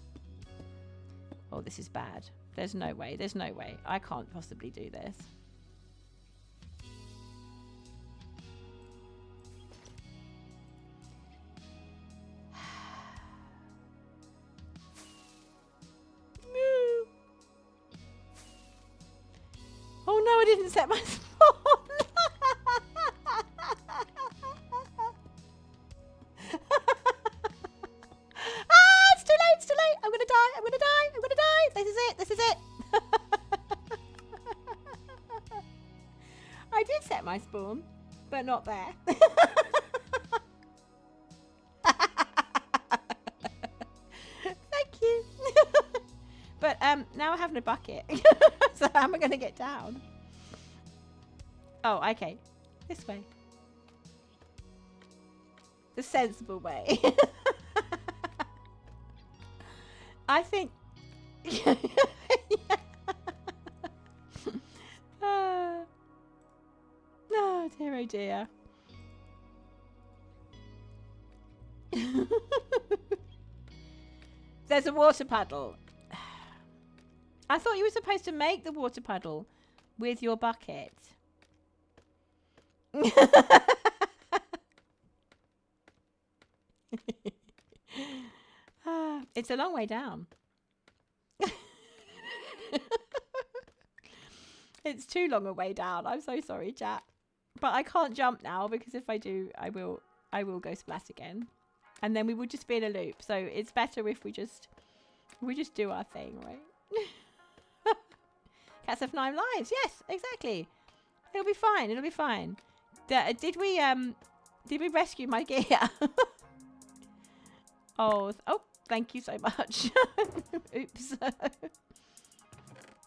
Oh, this is bad. There's no way. There's no way. I can't possibly do this. Oh no, I didn't set my spawn. It's too late, it's too late. I'm gonna die, I'm gonna die, I'm gonna die. This is it, this is it. I did set my spawn, but not there. Thank you. But now I have no bucket. So how am I going to get down? Oh, okay. This way. The sensible way. I think... Yeah. Oh, dear, oh dear. There's a water puddle. I thought you were supposed to make the water puddle with your bucket. It's a long way down. It's too long a way down. I'm so sorry, chat. But I can't jump now because if I do, I will go splat again. And then we would just be in a loop. So it's better if we just do our thing, right? Cats have 9 lives. Yes, exactly. It'll be fine. It'll be fine. Did we rescue my gear? Oh, thank you so much. Oops.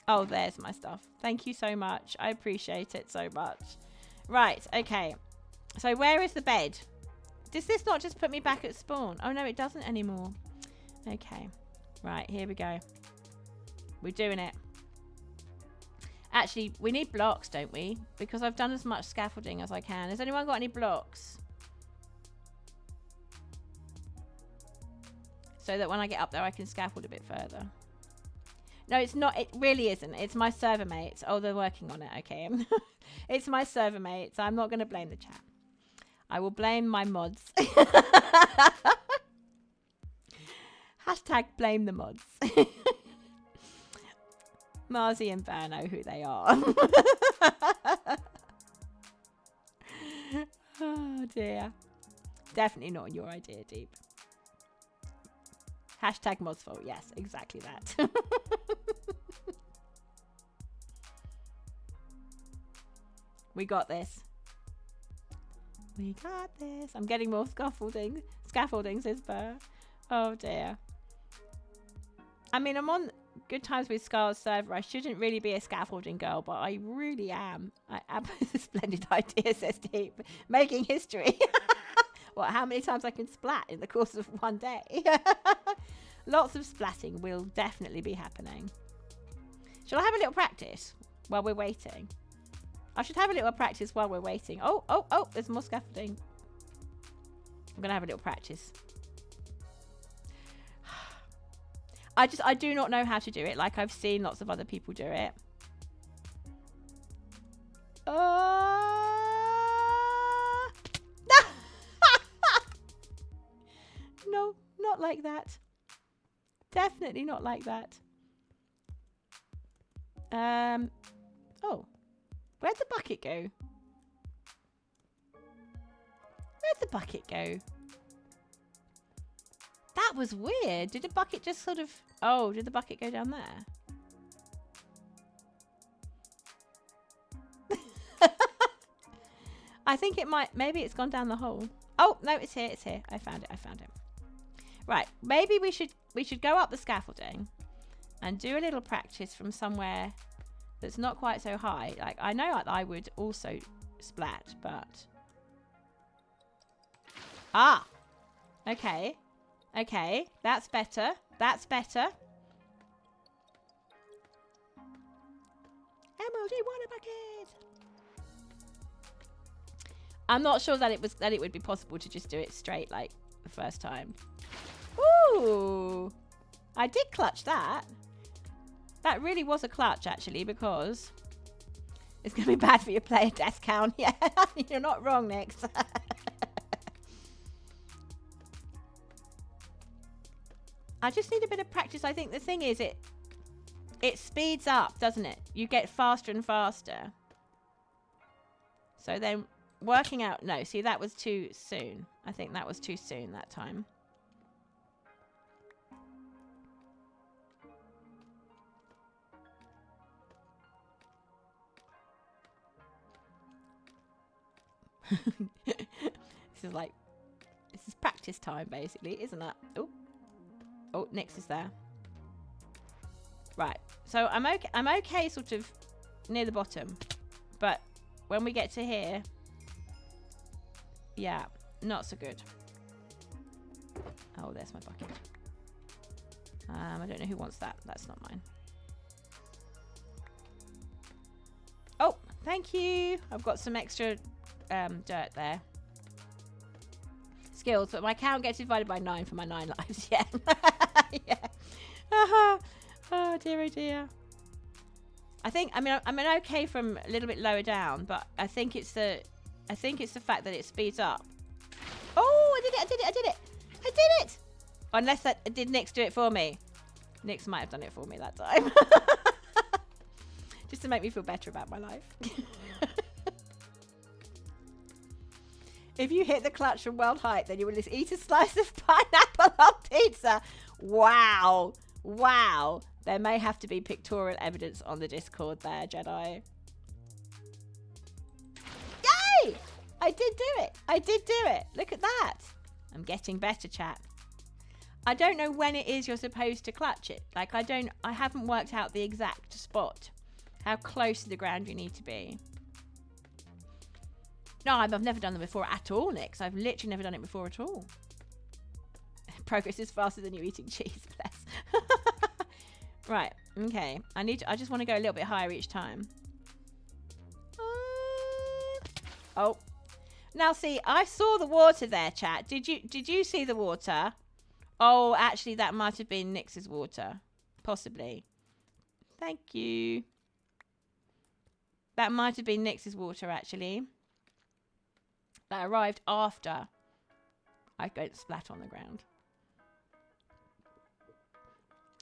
Oh, there's my stuff. Thank you so much. I appreciate it so much. Right, okay. So where is the bed? Does this not just put me back at spawn? Oh, no, it doesn't anymore. Okay. Right, here we go. We're doing it. Actually, we need blocks, don't we? Because I've done as much scaffolding as I can. Has anyone got any blocks? So that when I get up there, I can scaffold a bit further. No, it's not. It really isn't. It's my server mates. Oh, they're working on it. Okay. It's my server mates. I'm not going to blame the chat. I will blame my mods. Hashtag blame the mods. Marzi and Bear know who they are. Oh, dear. Definitely not your idea, Deep. Hashtag mods fault. Yes, exactly that. We got this. We got this. I'm getting more scaffolding. Scaffolding, says Burr. Oh, dear. I mean, I'm on Good Times with Scar's server. I shouldn't really be a scaffolding girl, but I really am. I am a splendid idea, says Deep. Making history. What, how many times I can splat in the course of one day? Lots of splatting will definitely be happening. Shall I have a little practice while we're waiting? I should have a little practice while we're waiting. Oh, there's more scaffolding. I'm going to have a little practice. I do not know how to do it. Like, I've seen lots of other people do it. No, not like that. Definitely not like that. Oh. Where'd the bucket go? Where'd the bucket go? That was weird. Did the bucket just sort of... Oh, did the bucket go down there? I think it might... Maybe it's gone down the hole. Oh, no, it's here. It's here. I found it. I found it. Right. Maybe we should go up the scaffolding and do a little practice from somewhere that's not quite so high. Like, I know I would also splat, but... Ah! Okay. Okay. That's better. That's better. MLG water bucket! I'm not sure that it would be possible to just do it straight like the first time. Ooh! I did clutch that. That really was a clutch, actually, because it's going to be bad for your player death count. Yeah, you're not wrong, Nix. I just need a bit of practice. I think the thing is it speeds up, doesn't it? You get faster and faster. So then working out... No, see, that was too soon. I think that was too soon that time. This is practice time, basically, isn't it? Oh, Nix is there. Right, so I'm okay sort of near the bottom, but when we get to here, yeah, not so good. Oh, there's my bucket. I don't know who wants that. That's not mine. Oh, thank you. I've got some extra dirt there. Skills, but my count gets divided by 9 for my 9 lives. Yeah. Yeah. Oh dear, oh dear. I'm okay from a little bit lower down, but I think it's the fact that it speeds up. Oh, I did it. I did it! Unless that did Nix do it for me. Nix might have done it for me that time. Just to make me feel better about my life. If you hit the clutch from world height, then you will just eat a slice of pineapple on pizza. Wow. Wow. There may have to be pictorial evidence on the Discord there, Jedi. Yay! I did do it. I did do it. Look at that. I'm getting better, chat. I don't know when it is you're supposed to clutch it. Like, I haven't worked out the exact spot. How close to the ground you need to be. No, I've never done them before at all, Nix. I've literally never done it before at all. Progress is faster than you eating cheese, bless. Right, okay. I just want to go a little bit higher each time. Oh. Now see, I saw the water there, chat. Did you see the water? Oh, actually that might have been Nix's water. Possibly. Thank you. That might have been Nix's water, actually. That arrived after I got splat on the ground.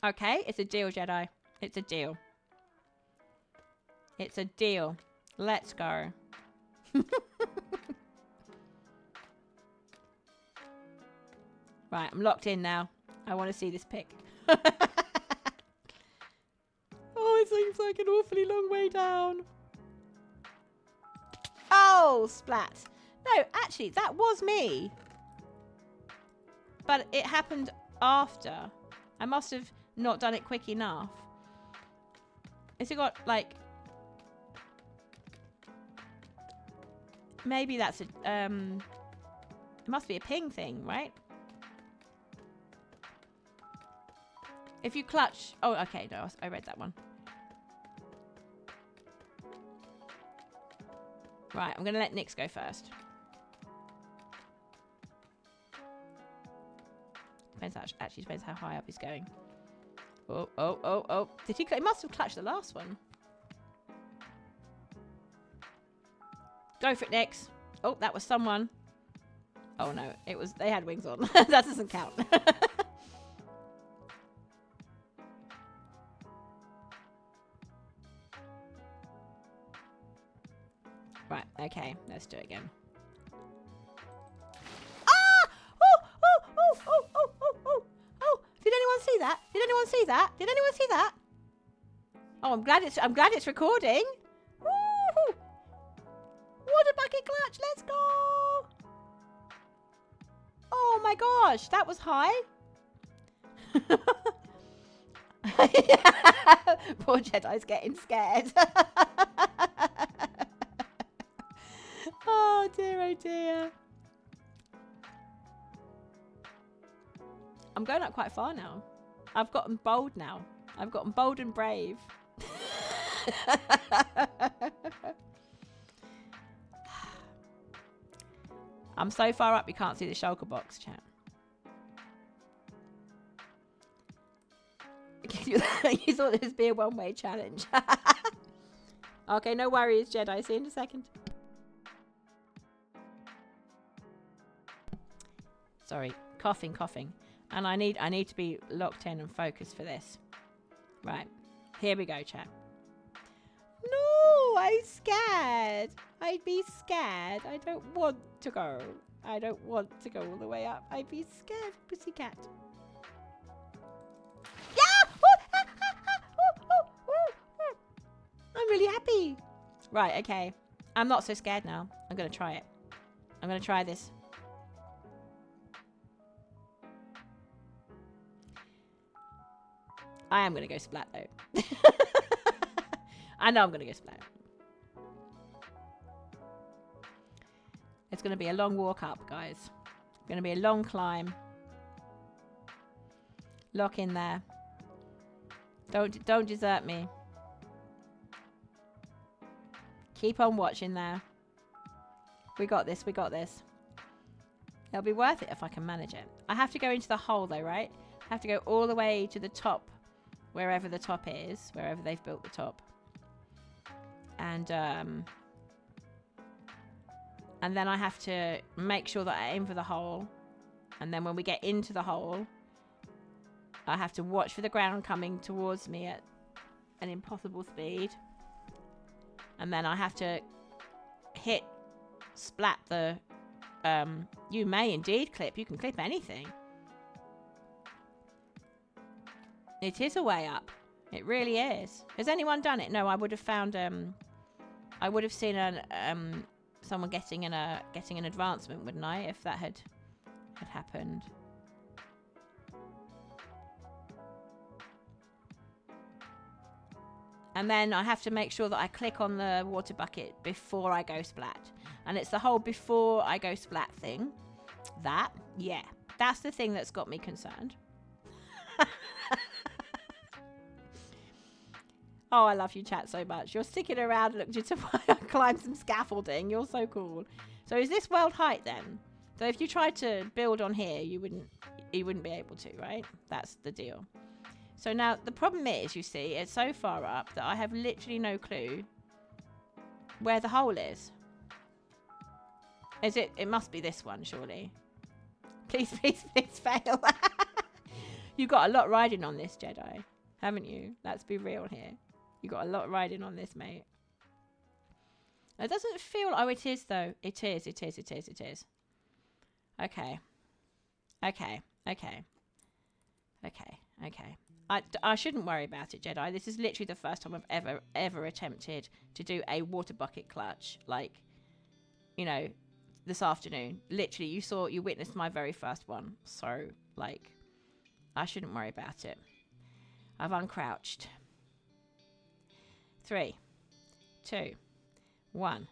Okay, it's a deal, Jedi. It's a deal. It's a deal. Let's go. Right, I'm locked in now. I want to see this pic. Oh, it seems like an awfully long way down. Oh, splat. No, actually, that was me. But it happened after. I must have not done it quick enough. Has it got, like... Maybe that's a... It must be a ping thing, right? If you clutch... Oh, okay, no, I read that one. Right, I'm going to let Nix go first. Actually depends how high up he's going. Oh, oh, oh, oh. Did he... He must have clutched the last one. Go for it, Nix. Oh, that was someone. Oh, no. It was... They had wings on. That doesn't count. Right, okay. Let's do it again. Ah! Oh, oh, oh, oh, oh, oh, oh, oh. Did anyone see that? Did anyone see that? Did anyone see that? Oh, I'm glad it's recording. Woo! Water bucket clutch, let's go! Oh my gosh, that was high. Poor Jedi's getting scared. Oh dear, oh dear. I'm going up quite far now. I've gotten bold now. I've gotten bold and brave. I'm so far up you can't see the shulker box, chat. You thought this would be a one-way challenge. Okay, no worries, Jedi. See you in a second. Sorry, coughing. And I need to be locked in and focused for this. Right, here we go, chat. No, I'm scared. I'd be scared. I don't want to go. I don't want to go all the way up. I'd be scared, pussycat. Yeah! I'm really happy. Right, okay. I'm not so scared now. I'm going to try it. I'm going to try this. I am going to go splat, though. I know I'm going to go splat. It's going to be a long walk up, guys. It's going to be a long climb. Lock in there. Don't desert me. Keep on watching there. We got this. We got this. It'll be worth it if I can manage it. I have to go into the hole, though, right? I have to go all the way to the top. Wherever the top is, wherever they've built the top, and then I have to make sure that I aim for the hole, And then when we get into the hole, I have to watch for the ground coming towards me at an impossible speed. And then I have to splat the... you may indeed clip. You can clip anything. It is a way up. It really is. Has anyone done it? No, I would have found... I would have seen someone getting an advancement, wouldn't I, if that had happened. And then I have to make sure that I click on the water bucket before I go splat. And it's the whole before I go splat thing. Yeah, that's the thing that's got me concerned. Oh, I love you, chat, so much. You're sticking around, look, just to climb some scaffolding. You're so cool. So is this world height then? So if you tried to build on here, you wouldn't be able to, right? That's the deal. So now the problem is, you see, it's so far up that I have literally no clue where the hole is. Is it? It must be this one, surely. Please, please, please fail. You've got a lot riding on this, Jedi, haven't you? Let's be real here. You got a lot riding on this, mate. It doesn't feel... Oh, it is, though. It is. Okay. I shouldn't worry about it, Jedi. This is literally the first time I've ever attempted to do a water bucket clutch. Like, you know, this afternoon. Literally, you witnessed my very first one. So, like, I shouldn't worry about it. I've uncrouched. 3, 2, 1.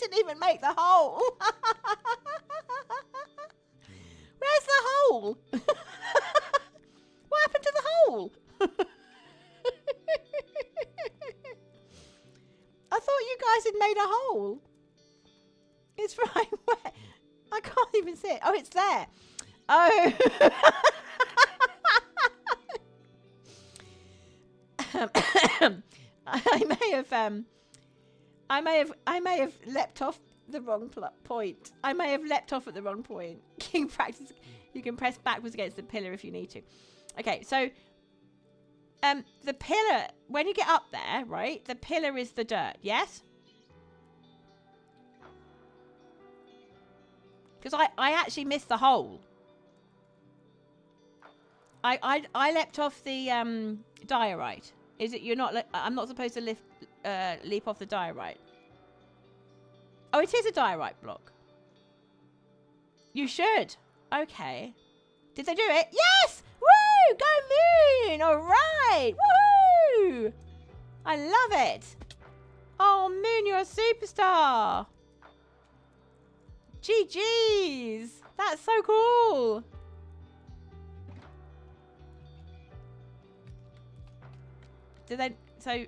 Didn't even make the hole. Where's the hole? What happened to the hole? I thought you guys had made a hole. It's right where? I can't even see it. Oh, it's there. Oh. I may have leapt off the wrong point. I may have leapt off at the wrong point. You can press backwards against the pillar if you need to. Okay, so the pillar, when you get up there, right? The pillar is the dirt, yes? Because I actually missed the hole. I leapt off the diorite. Is it you're not? I'm not supposed to leap off the diorite. Oh, it is a diorite block. You should. Okay. Did they do it? Yes! Woo! Go Moon! All right! Woohoo! I love it. Oh, Moon, you're a superstar. GG's. That's so cool. Did they... So...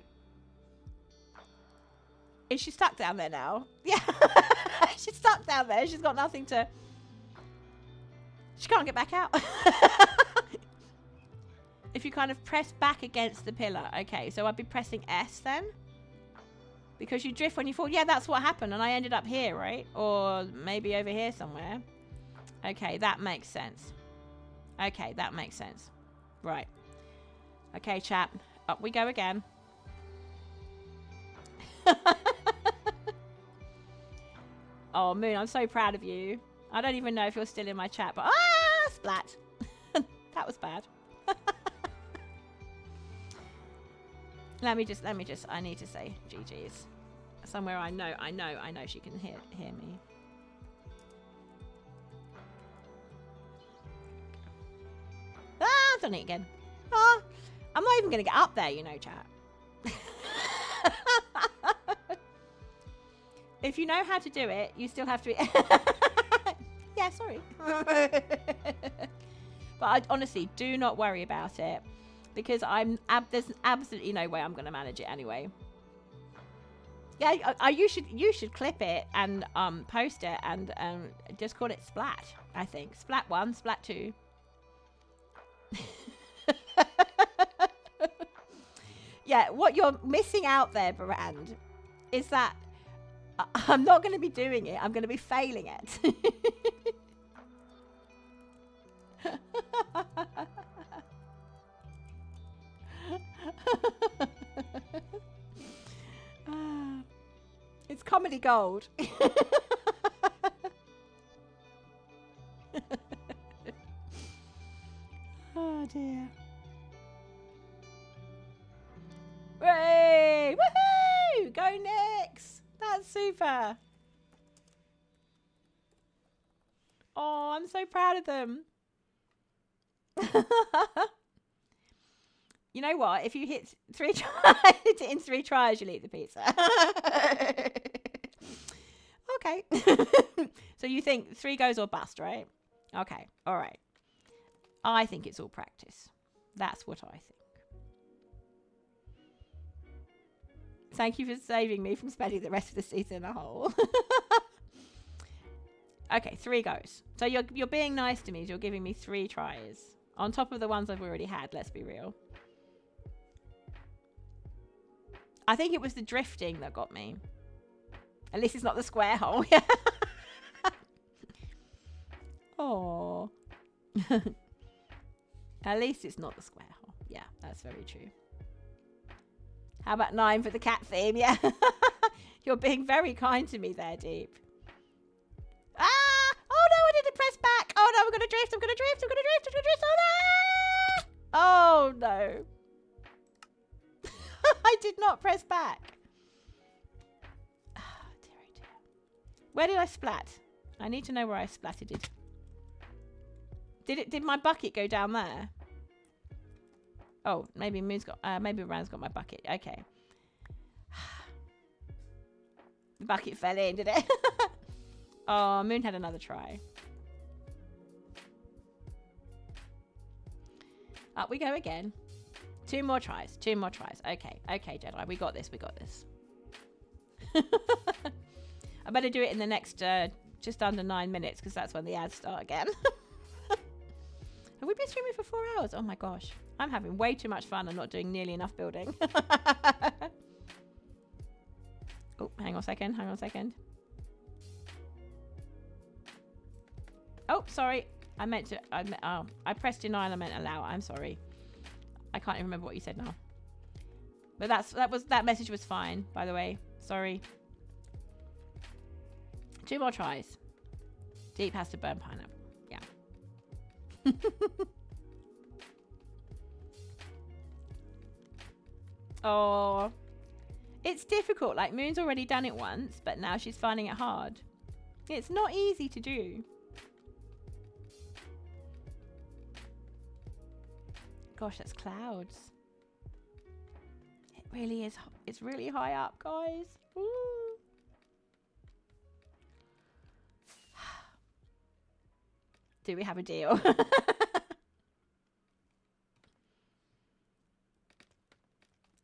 Is she stuck down there now? Yeah. She's stuck down there. She's got nothing to... She can't get back out. If you kind of press back against the pillar. Okay, so I'd be pressing S then. Because you drift when you fall. Yeah, that's what happened. And I ended up here, right? Or maybe over here somewhere. Okay, that makes sense. Okay, that makes sense. Right. Okay, chat. Up we go again. Oh, Moon, I'm so proud of you. I don't even know if you're still in my chat, but splat. That was bad. Let me just, I need to say GG's. Somewhere I know she can hear me. I've done it again. I'm not even going to get up there, you know, chat. If you know how to do it, you still have to... Yeah, sorry. But honestly, do not worry about it. Because there's absolutely no way I'm going to manage it anyway. Yeah, you should clip it and post it and just call it Splat, I think. Splat 1, Splat 2. Yeah, what you're missing out there, Brand, is that I'm not going to be doing it. I'm going to be failing it. It's comedy gold. Oh dear. Hooray! Woohoo! Go Nix! That's super. Oh, I'm so proud of them. You know what? If you hit 3 tries in 3 tries, you'll eat the pizza. Okay. So you think 3 goes or bust, right? Okay. All right. I think it's all practice. That's what I think. Thank you for saving me from spending the rest of the season in a hole. Okay, 3 goes. So you're being nice to me. You're giving me 3 tries on top of the ones I've already had. Let's be real. I think it was the drifting that got me. At least it's not the square hole. Oh. At least it's not the square hole. Yeah, that's very true. How about 9 for the cat theme? Yeah. You're being very kind to me there, Deep. Ah! Oh no, I didn't press back. Oh no, I'm gonna drift. I'm gonna drift. I'm gonna drift. I'm gonna drift. Oh no! Oh no. I did not press back. Oh, dear, oh dear. Where did I splat? I need to know where I splatted it. Did my bucket go down there? Oh, maybe Moon's got maybe Rand's got my bucket. Okay. The bucket fell in, did it? Oh, Moon had another try. Up we go again. 2 more tries. 2 more tries. Okay. Okay, Jedi. We got this. We got this. I better do it in the next just under 9 minutes because that's when the ads start again. Have we been streaming for 4 hours? Oh my gosh. I'm having way too much fun and not doing nearly enough building. Oh, hang on a second. Hang on a second. Oh, sorry. I meant to... I pressed deny and I meant allow. I'm sorry. I can't even remember what you said now. But that message was fine, by the way. Sorry. 2 more tries. Deep has to burn pineapple. Yeah. Oh. It's difficult. Like, Moon's already done it once, but now she's finding it hard. It's not easy to do. Gosh, that's clouds. It really is. It's really high up, guys. Ooh. Do we have a deal?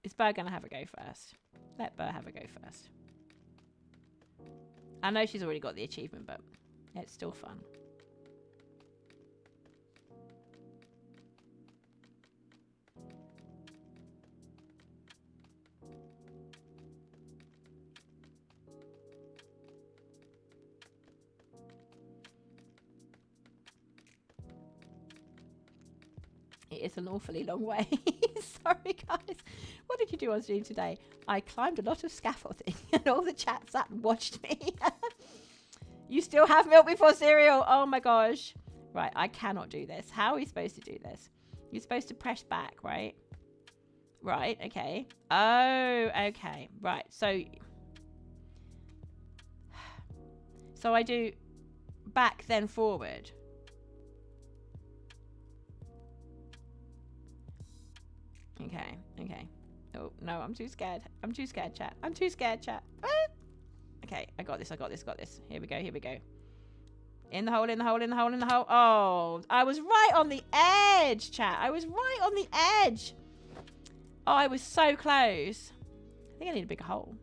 Is Burr going to have a go first? Let Burr have a go first. I know she's already got the achievement, but it's still fun. It is an awfully long way. Sorry, guys. What did you do on stream today? I climbed a lot of scaffolding and all the chat sat and watched me. You still have milk before cereal. Oh my gosh. Right, I cannot do this. How are we supposed to do this? You're supposed to press back, right? Right, okay. Oh, okay. Right, so I do back then forward. Okay, okay. Oh, no, I'm too scared. I'm too scared, chat. I'm too scared, chat. Ah! Okay, I got this, I got this, got this. Here we go, here we go. In the hole, in the hole, in the hole, in the hole. Oh, I was right on the edge, chat. I was right on the edge. Oh, I was so close. I think I need a bigger hole.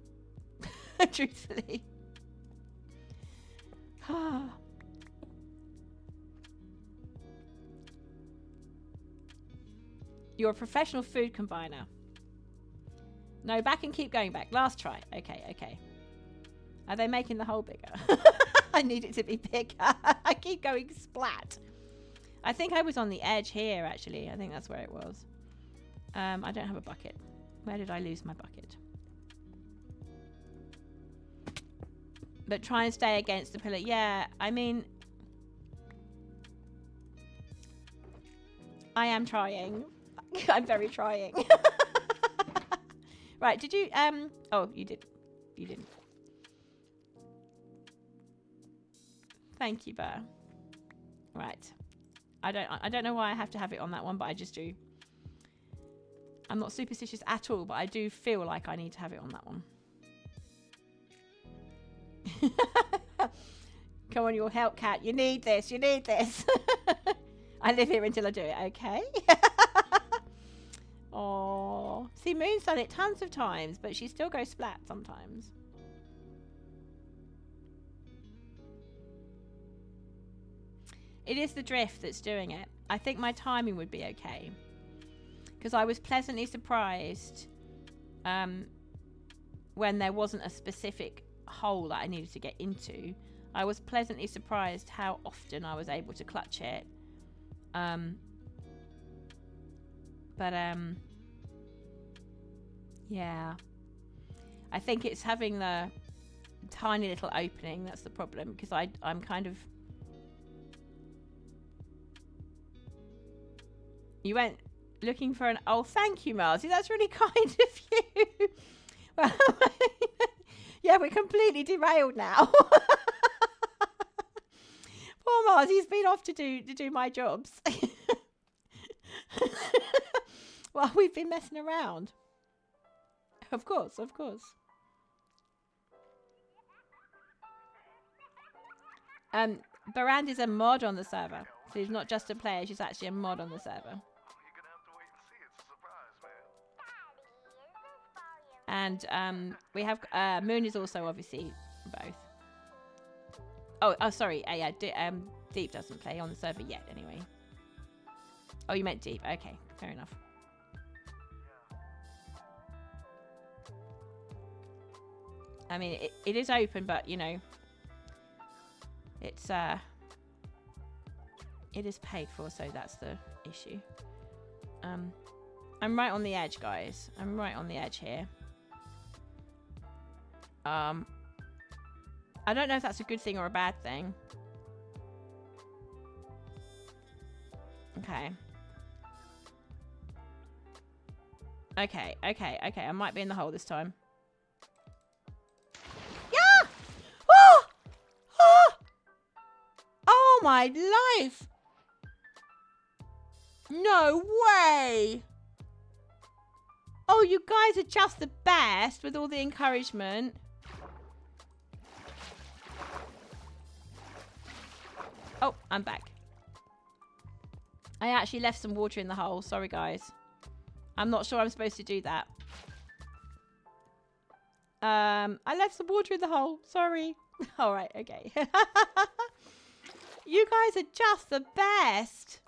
Truthfully. You're a professional food combiner. No, back and keep going back. Last try. Okay, okay. Are they making the hole bigger? I need it to be bigger. I keep going splat. I think I was on the edge here, actually. I think that's where it was. I don't have a bucket. Where did I lose my bucket? But try and stay against the pillar. Yeah, I mean... I am trying. I'm very trying. Right, did you... Oh, you did. You didn't. Thank you, Burr. Right. I don't know why I have to have it on that one, but I just do. I'm not superstitious at all, but I do feel like I need to have it on that one. Come on, you'll help, Cat. You need this. You need this. I live here until I do it, okay? Oh, see, Moon's done it tons of times, but she still goes splat sometimes. It is the drift that's doing it. I think my timing would be okay. Because I was pleasantly surprised when there wasn't a specific hole that I needed to get into. I was pleasantly surprised how often I was able to clutch it. Yeah. I think it's having the tiny little opening that's the problem. Because I'm kind of... You went looking for an... Oh, thank you, Marzi. That's really kind of you. Well, yeah, we're completely derailed now. Poor Marzi's been off to do my jobs. Well, we've been messing around. Of course, of course. Barand is a mod on the server. So she's not just a player, she's actually a mod on the server. And we have Moon is also obviously both. Oh, sorry. Yeah, Deep doesn't play on the server yet, anyway. Oh, you meant Deep. Okay, fair enough. I mean, it is open, but you know, it's it is paid for, so that's the issue. I'm right on the edge, guys. I'm right on the edge here. I don't know if that's a good thing or a bad thing. Okay. Okay. I might be in the hole this time. Yeah! Oh! Oh! Oh my life! No way! Oh, you guys are just the best with all the encouragement. Oh, I'm back. I actually left some water in the hole. Sorry, guys. I'm not sure I'm supposed to do that. I left some water in the hole. Sorry. All right, okay. You guys are just the best.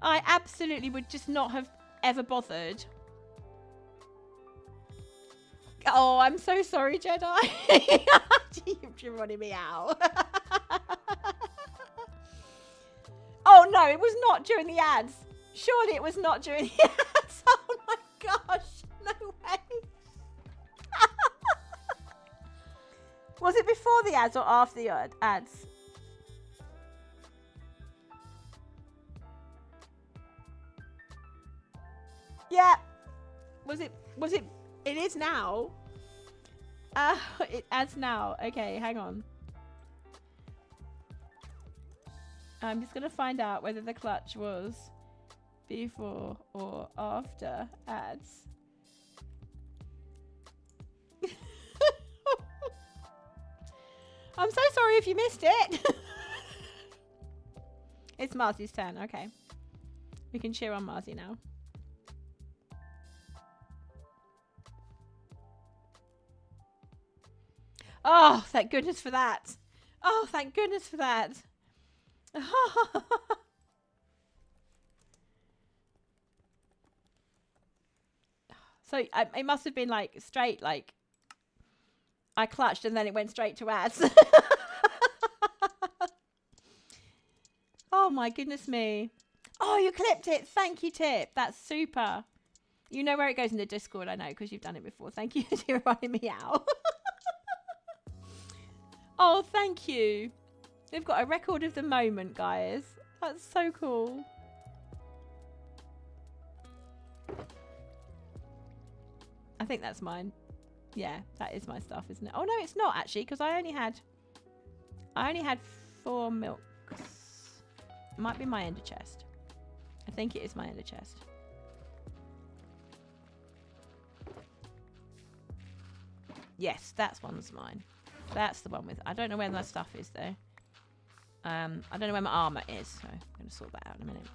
I absolutely would just not have ever bothered. Oh, I'm so sorry, Jedi. GERONIMEOW. Oh no, it was not during the ads. Surely it was not during the ads. Oh my gosh, no way. Was it before the ads or after the ads? Yeah. Was it? It is now. It adds now. Okay, hang on. I'm just going to find out whether the clutch was before or after ads. I'm so sorry if you missed it. It's Marzi's turn. Okay. We can cheer on Marzi now. Oh, thank goodness for that. Oh, thank goodness for that. So it must have been like straight, like I clutched and then it went straight to ads. Oh my goodness me. Oh, you clipped it. Thank you, Tip. That's super. You know where it goes in the Discord, I know, because you've done it before. Thank you, GERONIMEOW. Oh, thank you. We've got a record of the moment, guys. That's so cool. I think that's mine. Yeah, that is my stuff, isn't it? Oh no, it's not actually, because I only had 4 milks. It might be my ender chest. I think it is my ender chest. Yes, that's one's mine. That's the one with. I don't know where my stuff is though. I don't know where my armor is, so I'm going to sort that out in a minute.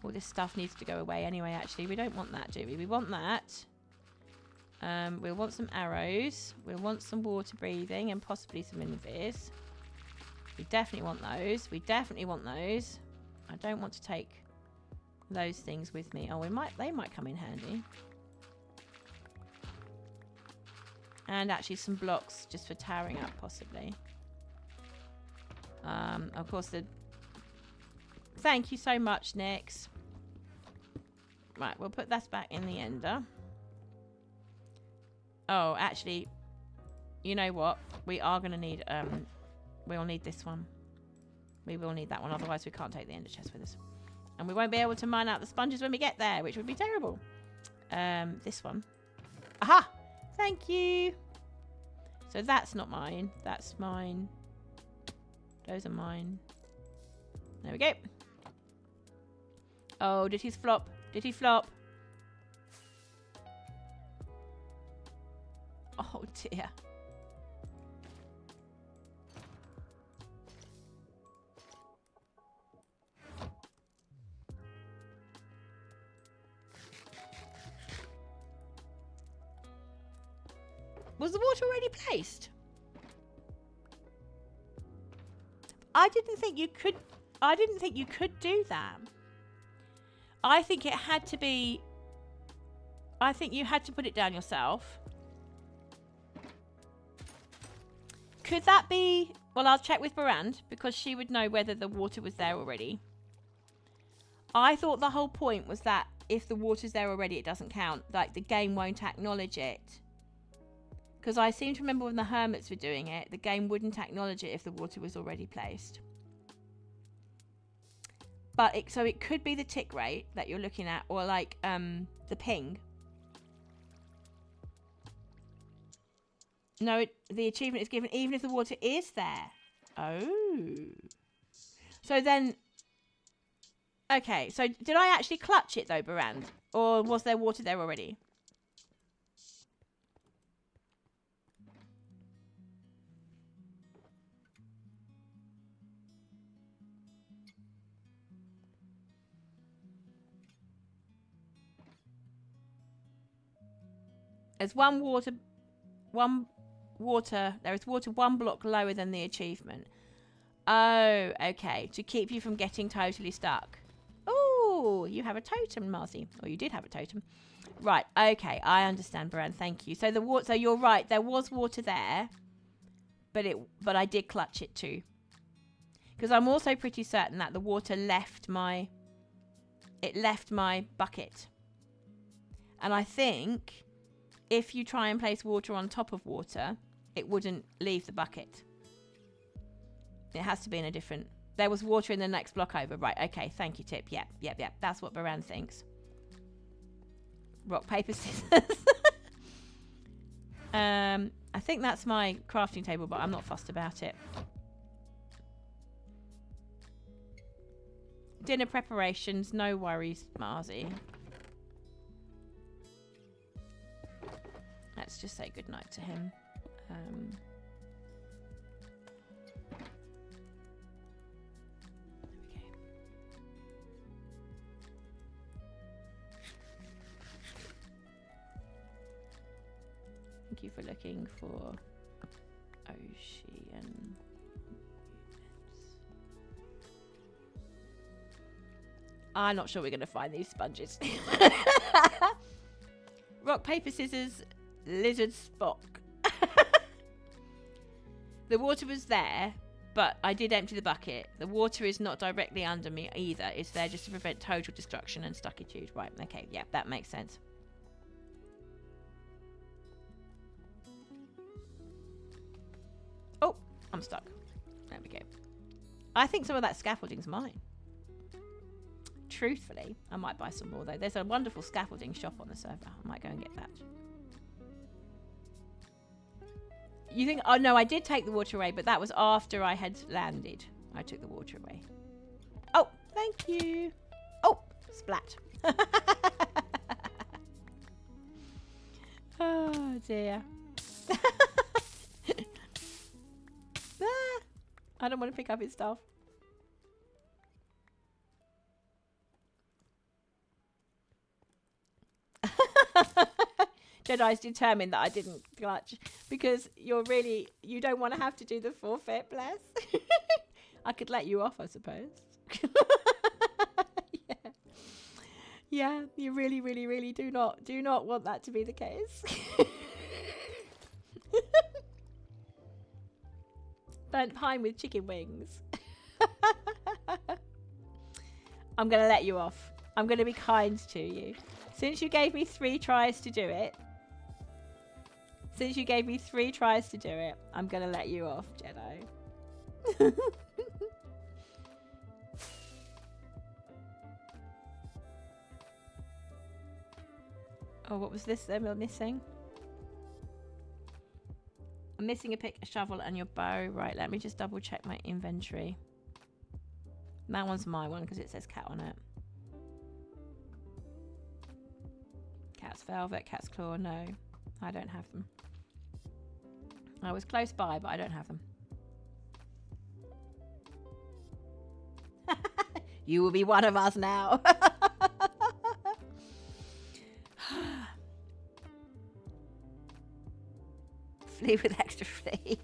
All this stuff needs to go away anyway. Actually, we don't want that, do we? We want that. We'll want some arrows. We'll want some water breathing and possibly some invis. We definitely want those. We definitely want those. I don't want to take those things with me. Oh, they might come in handy. And actually some blocks just for towering up, possibly. Of course, thank you so much, Nix. Right, we'll put that back in the ender. Oh, actually, you know what? We are going to need, we'll need this one. We will need that one, otherwise we can't take the ender chest with us. And we won't be able to mine out the sponges when we get there, which would be terrible. This one. Aha! Thank you. So that's not mine. That's mine. Those are mine. There we go. Oh, did he flop? Did he flop? Oh dear. Was the water already placed? I didn't think you could do that. I think it had to be, I think you had to put it down yourself. Could that be, well, I'll check with Barand because she would know whether the water was there already. I thought the whole point was that if the water's there already, it doesn't count. Like the game won't acknowledge it. Because I seem to remember when the hermits were doing it, the game wouldn't acknowledge it if the water was already placed. But so it could be the tick rate that you're looking at, or like the ping. No, the achievement is given even if the water is there. Oh. So then, okay. So did I actually clutch it though, Barand? Or was there water there already? There's there is water 1 block lower than the achievement. Oh, okay. To keep you from getting totally stuck. Oh, you have a totem, Marcy. Or you did have a totem. Right, okay. I understand, Baran. Thank you. So so you're right. There was water there, but I did clutch it too. Because I'm also pretty certain that the water left my bucket. And I think if you try and place water on top of water, it wouldn't leave the bucket. It has to be in a different... There was water in the next block over. Right, okay, thank you, Tip. Yep. That's what Baran thinks. Rock, paper, scissors. I think that's my crafting table, but I'm not fussed about it. Dinner preparations, no worries, Marzi. Let's just say goodnight to him. There we go. Thank you for looking for ocean. I'm not sure we're going to find these sponges. Rock, paper, scissors, lizard, Spock. The water was there, but I did empty the bucket. The water is not directly under me either. It's there just to prevent total destruction and stuckitude. Right, okay, yeah, that makes sense. Oh, I'm stuck. There we go. I think some of that scaffolding's mine. Truthfully, I might buy some more though. There's a wonderful scaffolding shop on the server. I might go and get that. You think, oh no, I did take the water away, but that was after I had landed. I took the water away. Oh, thank you. Oh, splat. Oh dear. I don't want to pick up his stuff. Jedi's determined that I didn't clutch because you don't want to have to do the forfeit, bless. I could let you off, I suppose. Yeah. Yeah, you really do not want that to be the case. Burnt pine with chicken wings. I'm going to let you off. I'm going to be kind to you. Since you gave me 3 tries to do it, I'm going to let you off, Jedi. Oh, what was this then we're missing? I'm missing a pick, a shovel, and your bow. Right, let me just double check my inventory. That one's my one because it says cat on it. Cat's velvet, cat's claw. No, I don't have them. I was close by, but I don't have them. You will be one of us now. Flea with extra flea.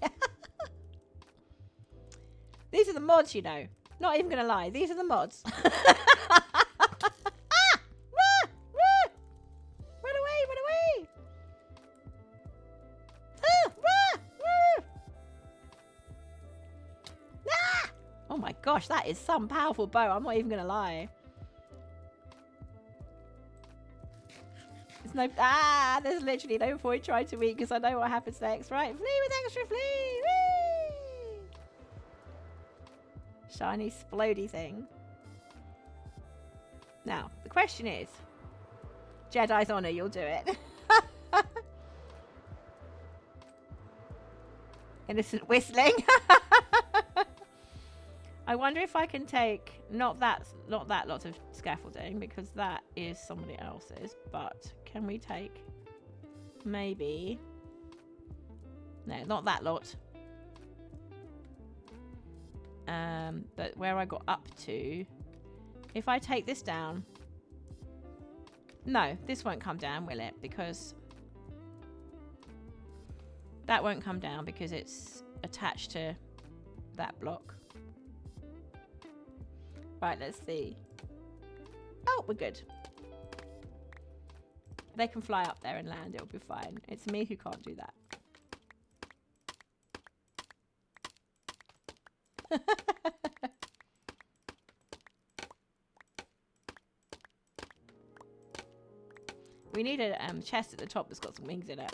These are the mods, you know. Not even gonna lie, these are the mods. Run away! Oh my gosh, that is some powerful bow. I'm not even gonna lie. There's literally no point trying to eat because I know what happens next. Right, flea with extra flea. Whee! Shiny splody thing. Now, the question is, Jedi's honor, you'll do it. Innocent whistling. I wonder if I can take not that lot of scaffolding because that is somebody else's, but can we take maybe no, not that lot. But where I got up to, if I take this down, no, this won't come down, will it? Because that won't come down because it's attached to that block. Right, let's see. Oh, we're good. They can fly up there and land. It'll be fine. It's me who can't do that. We need a chest at the top that's got some wings in it.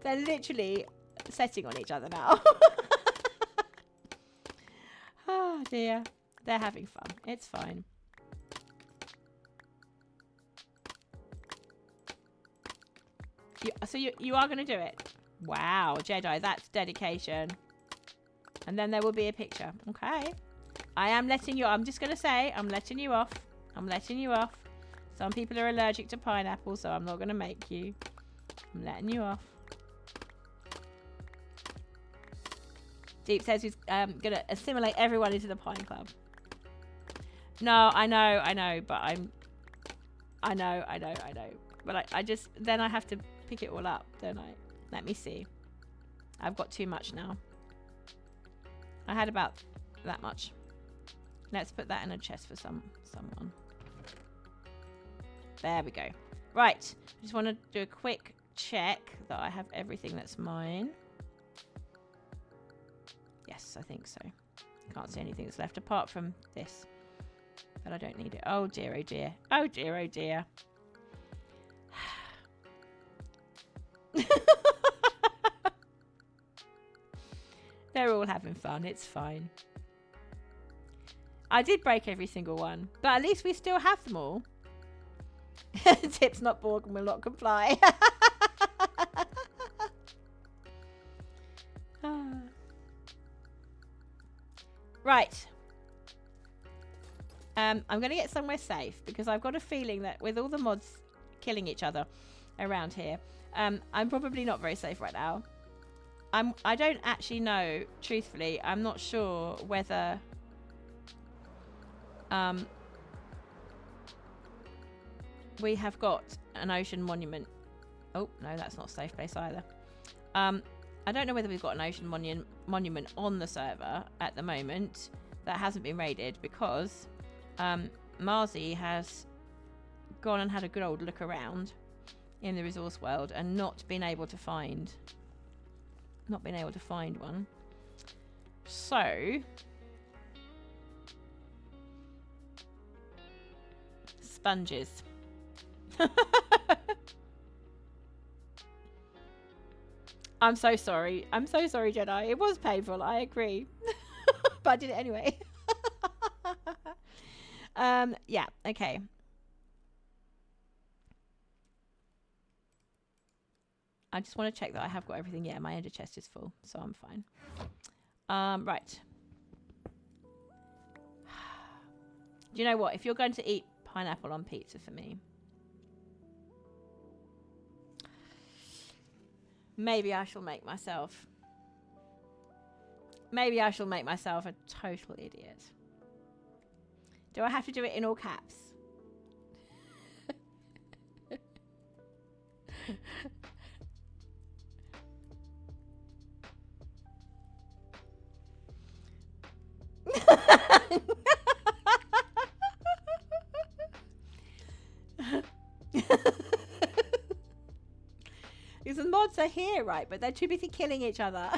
They're literally setting on each other now. Oh dear. They're having fun. It's fine. So you are going to do it? Wow, Jedi, that's dedication. And then there will be a picture. Okay. I am letting you... I'm just going to say, I'm letting you off. I'm letting you off. Some people are allergic to pineapple, so I'm not going to make you. I'm letting you off. Deep says he's going to assimilate everyone into the Pine Club. No, I know, but I know. But I just, then I have to pick it all up, don't I? Let me see. I've got too much now. I had about that much. Let's put that in a chest for someone. There we go. Right. I just want to do a quick check that I have everything that's mine. Yes, I think so. Can't see anything that's left apart from this. But I don't need it. Oh dear, oh dear. Oh dear, oh dear. They're all having fun. It's fine. I did break every single one, but at least we still have them all. Tip's not Borg and will not comply. Right. I'm going to get somewhere safe because I've got a feeling that with all the mods killing each other around here, I'm probably not very safe right now. I don't actually know, truthfully. I'm not sure whether we have got an ocean monument. Oh, no, that's not a safe place either. I don't know whether we've got an ocean monument on the server at the moment that hasn't been raided because Marzi has gone and had a good old look around in the resource world and not been able to find one. So sponges. I'm so sorry. I'm so sorry, Jedi. It was painful, I agree. But I did it anyway. Yeah, okay. I just want to check that I have got everything. Yeah, my ender chest is full, so I'm fine. Right. Do you know what? If you're going to eat pineapple on pizza for me, maybe I shall make myself a total idiot. Do I have to do it in all caps? Because the mods are here, right? But they're too busy killing each other.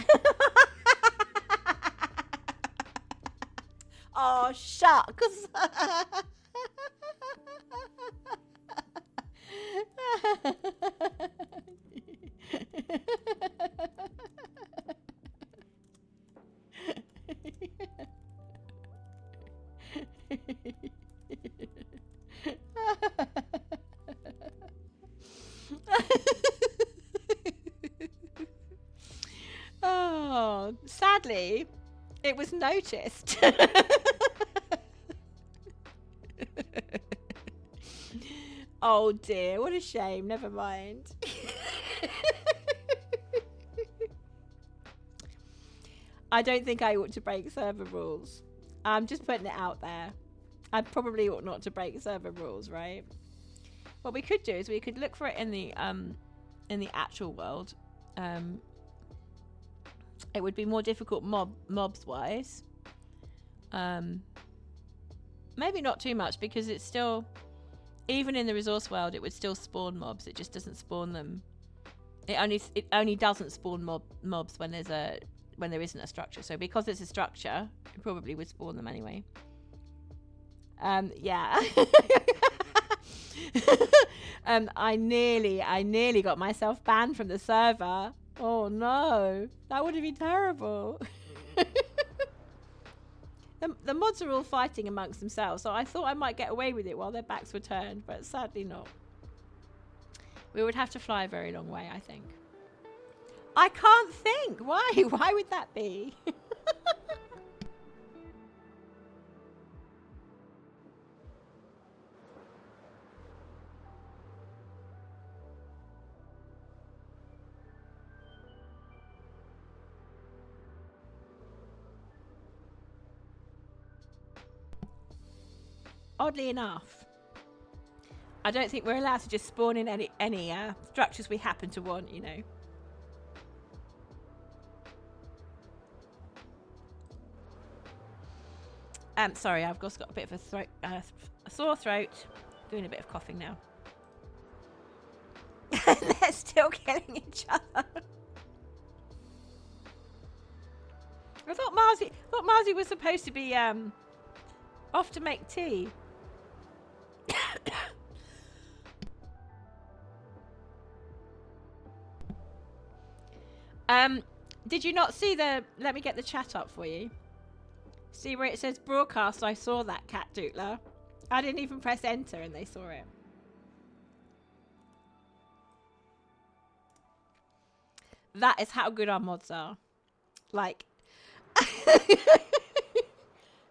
Oh, shucks. Oh, sadly, it was noticed. Oh dear, what a shame. Never mind. I don't think I ought to break server rules. I'm just putting it out there. I probably ought not to break server rules, right? What we could do is we could look for it in the actual world. It would be more difficult mobs wise. Maybe not too much because it's still, even in the resource world, it would still spawn mobs. It just doesn't spawn them. It only doesn't spawn mobs when there isn't a structure. So because there's a structure, it probably would spawn them anyway. Yeah. I nearly got myself banned from the server. Oh no, that would have been terrible. The mods are all fighting amongst themselves, so I thought I might get away with it while their backs were turned, but sadly not. We would have to fly a very long way, I think. I can't think. Why? Why would that be? Oddly enough, I don't think we're allowed to just spawn in any structures we happen to want, you know. Sorry, I've just got a bit of a sore throat. Doing a bit of coughing now. They're still killing each other. I thought Marzi was supposed to be off to make tea. Did you not see the... Let me get the chat up for you. See where it says broadcast? I saw that, Cattootler. I didn't even press enter and they saw it. That is how good our mods are. Like...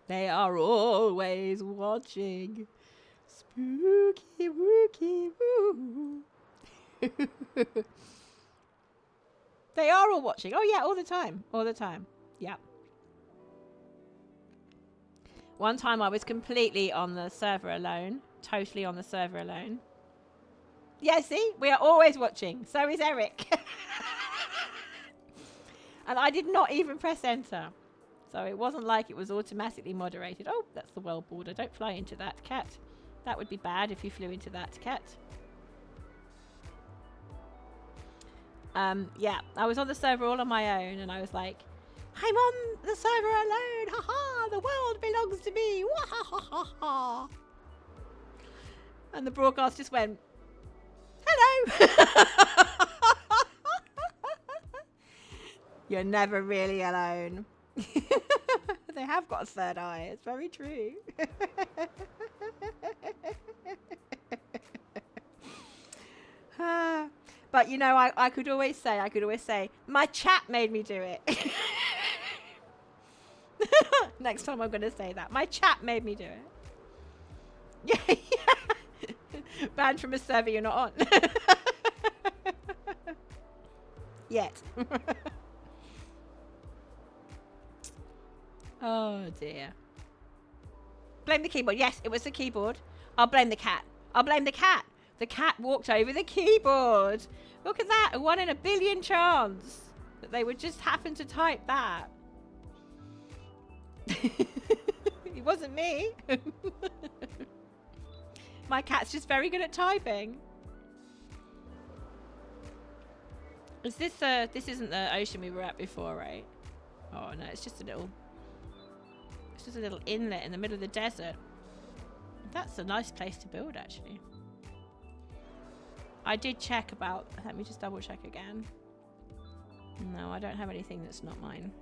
They are always watching. Spooky, wooky, woo. They are all watching. Oh, yeah, all the time. All the time. Yeah. One time I was completely on the server alone. Totally on the server alone. Yeah, see? We are always watching. So is Eric. And I did not even press enter. So it wasn't like it was automatically moderated. Oh, that's the world border. Don't fly into that, Cat. That would be bad if you flew into that, Cat. Yeah, I was on the server all on my own, and I was like, I'm on the server alone. Ha ha! The world belongs to me. Wah ha ha ha ha! And the broadcast just went, hello. You're never really alone. They have got a third eye. It's very true. But you know, I could always say, my chat made me do it. Next time I'm going to say that. My chat made me do it. Yeah. Banned from a server you're not on. Yet. Oh dear. Blame the keyboard. Yes, it was the keyboard. I'll blame the cat. I'll blame the cat. The cat walked over the keyboard. Look at that. A 1 in a billion chance that they would just happen to type that. It wasn't me. My cat's just very good at typing. Is this this isn't the ocean we were at before, right? Oh no, it's just a little inlet in the middle of the desert. That's a nice place to build, actually. I did check about... Let me just double check again. No, I don't have anything that's not mine.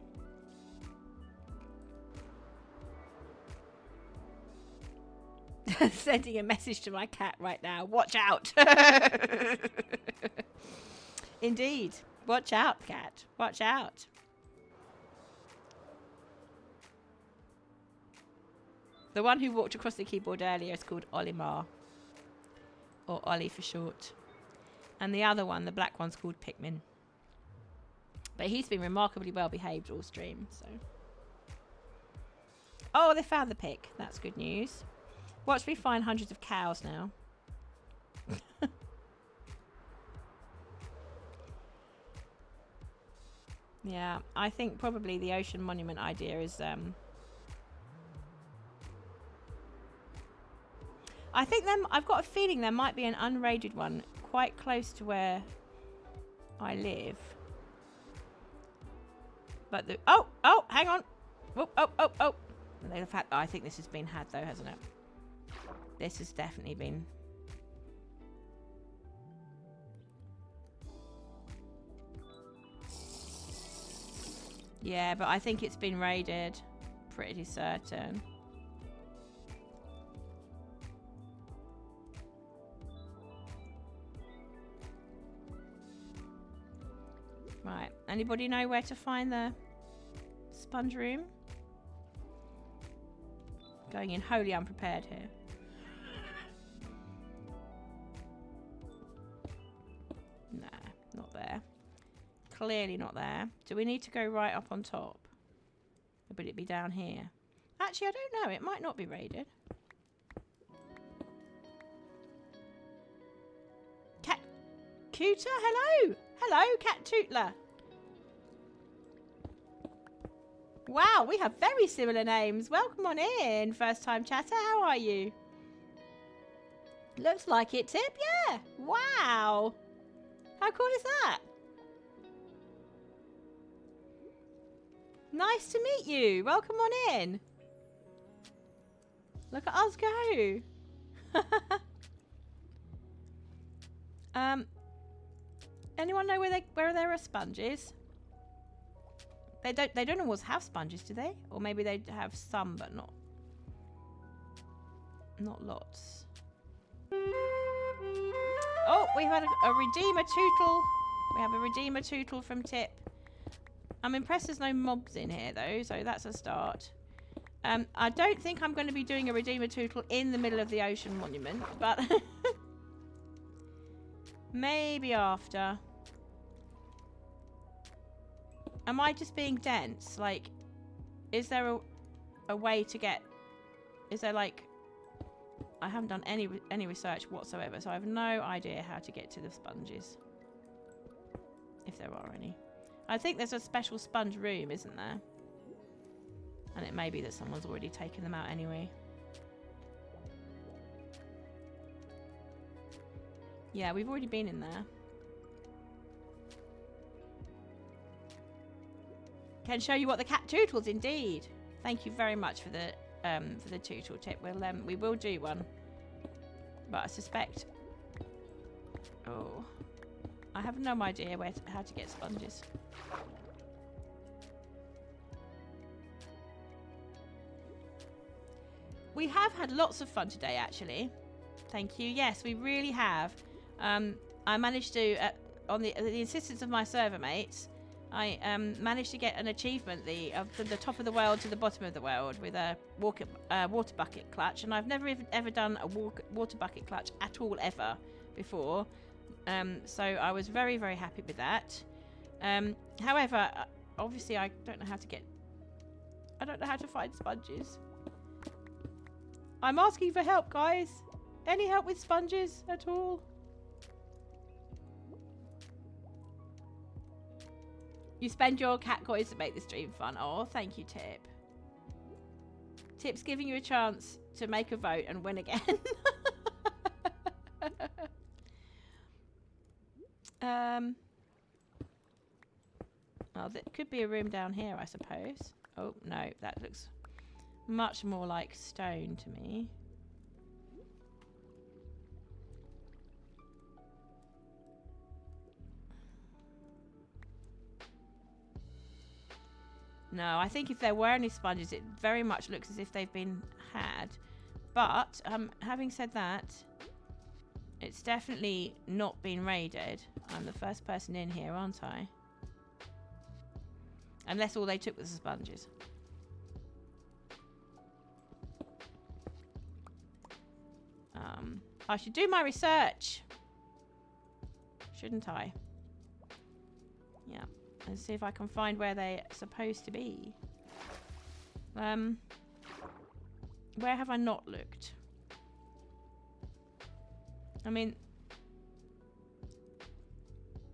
Sending a message to my cat right now. Watch out. Indeed. Watch out, cat. Watch out. The one who walked across the keyboard earlier is called Olimar. Or Ollie for short. And the other one, the black one's called Pikmin. But he's been remarkably well behaved all stream, so. Oh, they found the pick. That's good news. Watch me find hundreds of cows now. Yeah, I think probably the ocean monument idea is I think I've got a feeling there might be an unraided one quite close to where I live. But the oh, hang on. Oh. The fact I think this has been had though, hasn't it? This has definitely been. Yeah, but I think it's been raided. Pretty certain. Right. Anybody know where to find the sponge room? Going in wholly unprepared here. Nah, not there. Clearly not there. Do we need to go right up on top? Or would it be down here? Actually, I don't know. It might not be raided. Cooter, hello. Hello, Cattootler. Wow, we have very similar names. Welcome on in, first time chatter. How are you? Looks like it, Tip. Yeah. Wow. How cool is that? Nice to meet you. Welcome on in. Look at us go. Anyone know where there are sponges? They don't always have sponges, do they? Or maybe they have some, but not lots. Oh, we've had a Redeemer Tootle. We have a Redeemer Tootle from Tip. I'm impressed there's no mobs in here, though, so that's a start. I don't think I'm going to be doing a Redeemer Tootle in the middle of the ocean monument, but maybe after. Am I just being dense? Like, is there a way to get... Is there, like... I haven't done any research whatsoever, so I have no idea how to get to the sponges. If there are any. I think there's a special sponge room, isn't there? And it may be that someone's already taken them out anyway. Yeah, we've already been in there. Can show you what the Cattootles, indeed. Thank you very much for the Tootle tip. We will do one, but I suspect. Oh, I have no idea how to get sponges. We have had lots of fun today, actually. Thank you. Yes, we really have. I managed to, on the insistence of my server mates, I managed to get an achievement, from the top of the world to the bottom of the world with a water bucket clutch, and I've never ever done a water bucket clutch at all ever before. So I was very, very happy with that. However, obviously I don't know how to find sponges. I'm asking for help, guys. Any help with sponges at all? You spend your cat coins to make the stream fun. Oh, thank you, Tip. Tip's giving you a chance to make a vote and win again. Well, there could be a room down here, I suppose. Oh, no, that looks much more like stone to me. No, I think if there were any sponges, it very much looks as if they've been had. But, having said that, it's definitely not been raided. I'm the first person in here, aren't I? Unless all they took was the sponges. I should do my research. Shouldn't I? Yeah. And see if I can find where they're supposed to be. Where have I not looked? I mean...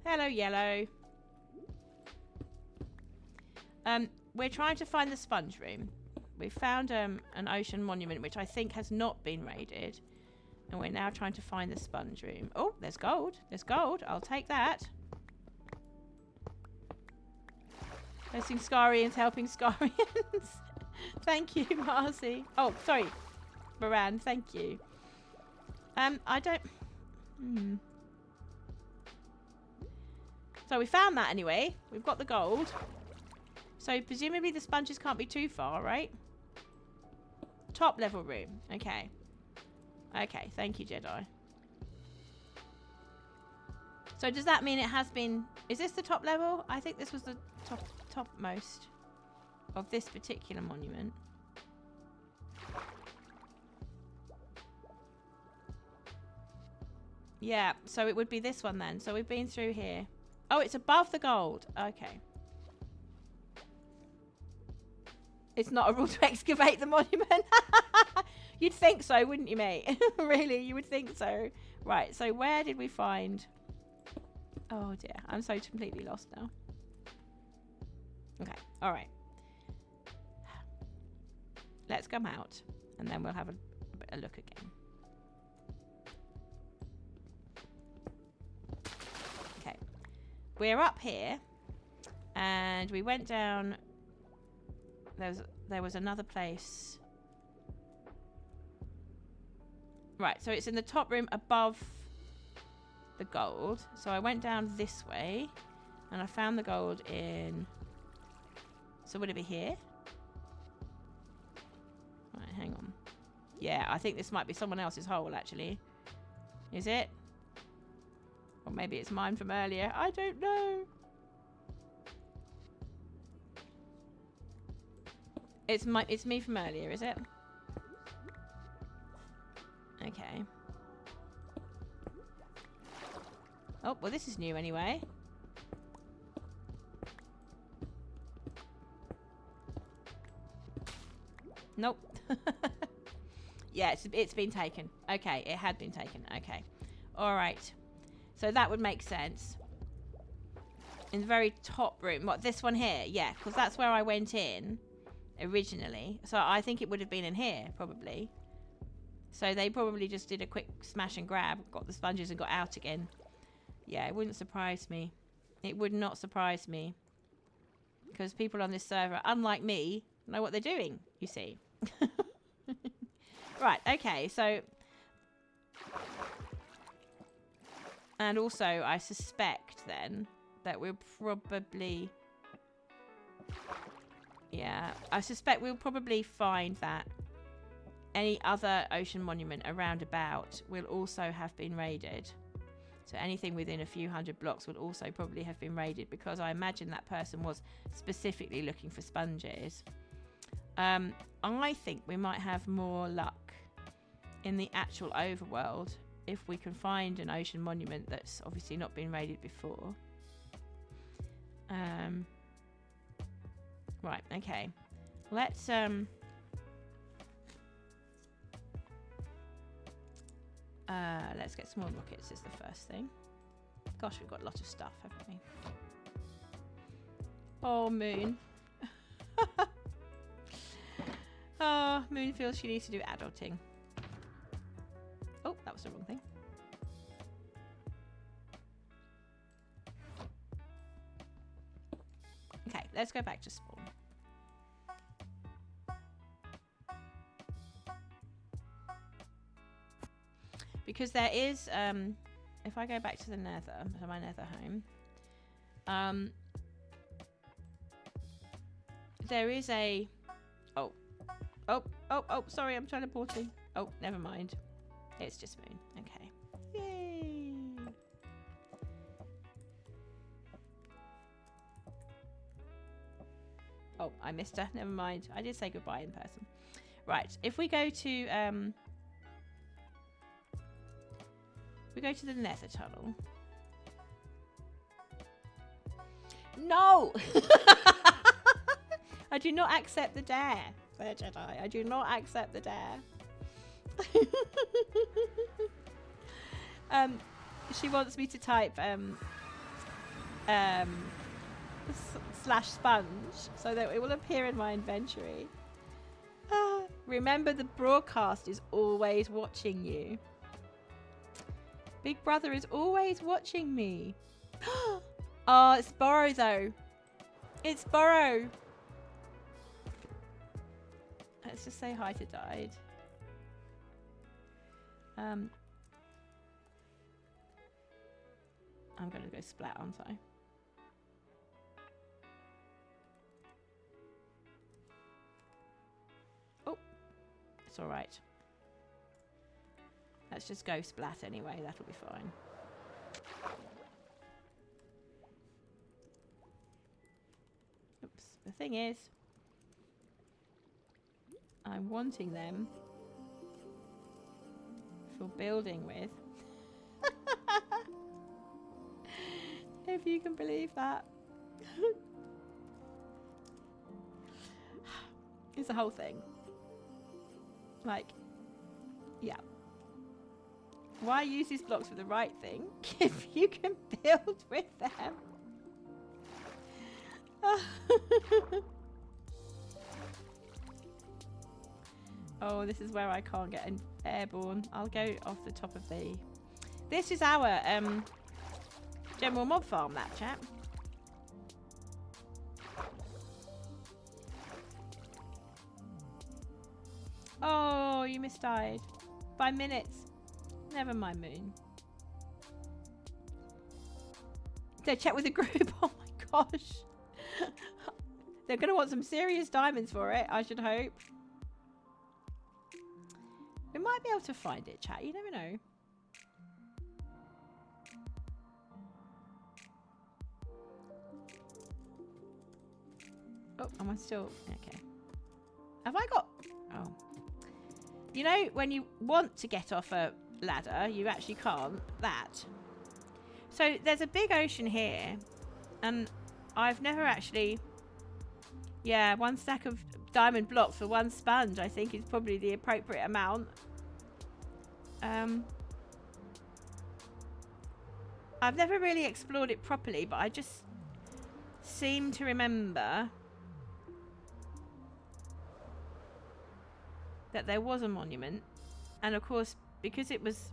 Hello, yellow. We're trying to find the sponge room. We found an ocean monument which I think has not been raided. And we're now trying to find the sponge room. Oh, there's gold. There's gold. I'll take that. Blessing Scarians, helping Scarians. Thank you, Marcy. Oh, sorry. Moran, thank you. I don't... So we found that anyway. We've got the gold. So presumably the sponges can't be too far, right? Top level room. Okay. Okay, thank you, Jedi. So does that mean it has been... Is this the top level? I think this was the topmost of this particular monument. Yeah, so it would be this one then. So we've been through here. Oh, it's above the gold. Okay. It's not a rule to excavate the monument. You'd think so, wouldn't you, mate? Really, you would think so. Right, so where did we find... Oh dear, I'm so completely lost now. Okay, all right. Let's come out, and then we'll have a look again. Okay, we're up here, and we went down. There was another place. Right, so it's in the top room above the gold. So I went down this way, and I found the gold in. So would it be here? Right, hang on. Yeah, I think this might be someone else's hole, actually. Is it? Or maybe it's mine from earlier. I don't know. It's me from earlier, is it? Okay. Oh, well, this is new anyway. Nope. Yeah, it's been taken. Okay, it had been taken. Okay. All right. So that would make sense. In the very top room. What, this one here? Yeah, because that's where I went in originally. So I think it would have been in here, probably. So they probably just did a quick smash and grab, got the sponges and got out again. Yeah, it wouldn't surprise me. It would not surprise me. Because people on this server, unlike me, know what they're doing, you see. Right, okay, so... And also, I suspect, then, that we'll probably... Yeah, I suspect we'll probably find that any other ocean monument around about will also have been raided. So anything within a few hundred blocks will also probably have been raided, because I imagine that person was specifically looking for sponges. I think we might have more luck in the actual overworld if we can find an ocean monument that's obviously not been raided before. Right, okay. Let's get small rockets is the first thing. Gosh, we've got a lot of stuff, haven't we? Oh, Moon. Oh, Moon feels she needs to do adulting. Oh, that was the wrong thing. Okay, let's go back to spawn. Because there is, if I go back to the nether, to my nether home, there is a, oh, sorry, I'm teleporting. Oh, never mind. It's just Moon. Okay. Yay. Oh, I missed her. Never mind. I did say goodbye in person. Right. If we go to, the nether tunnel. No! I do not accept the dare, Fair Jedi. I do not accept the dare. She wants me to type slash sponge so that it will appear in my inventory. Remember, the broadcast is always watching you. Big Brother is always watching me. Oh, it's Burrow though. It's Burrow. Let's just say hi to Died. I'm going to go splat, aren't I? Oh, it's all right. Let's just go splat anyway. That'll be fine. Oops. The thing is, I'm wanting them for building with. If you can believe that. It's the whole thing. Like, yeah. Why use these blocks for the right thing if you can build with them? Oh, this is where I can't get an airborne. I'll go off the top of the... This is our general mob farm, that chap. Oh, you misdied. By minutes. Never mind, Moon. So check with the group. Oh my gosh. They're going to want some serious diamonds for it, I should hope. We might be able to find it, chat. You never know. Oh, am I still... Okay. Have I got... Oh. You know, when you want to get off a ladder, you actually can't. That. So, there's a big ocean here. And I've never actually... Yeah, 1 stack of diamond blocks for 1 sponge, I think, is probably the appropriate amount. I've never really explored it properly, but I just seem to remember that there was a monument. And of course, because it was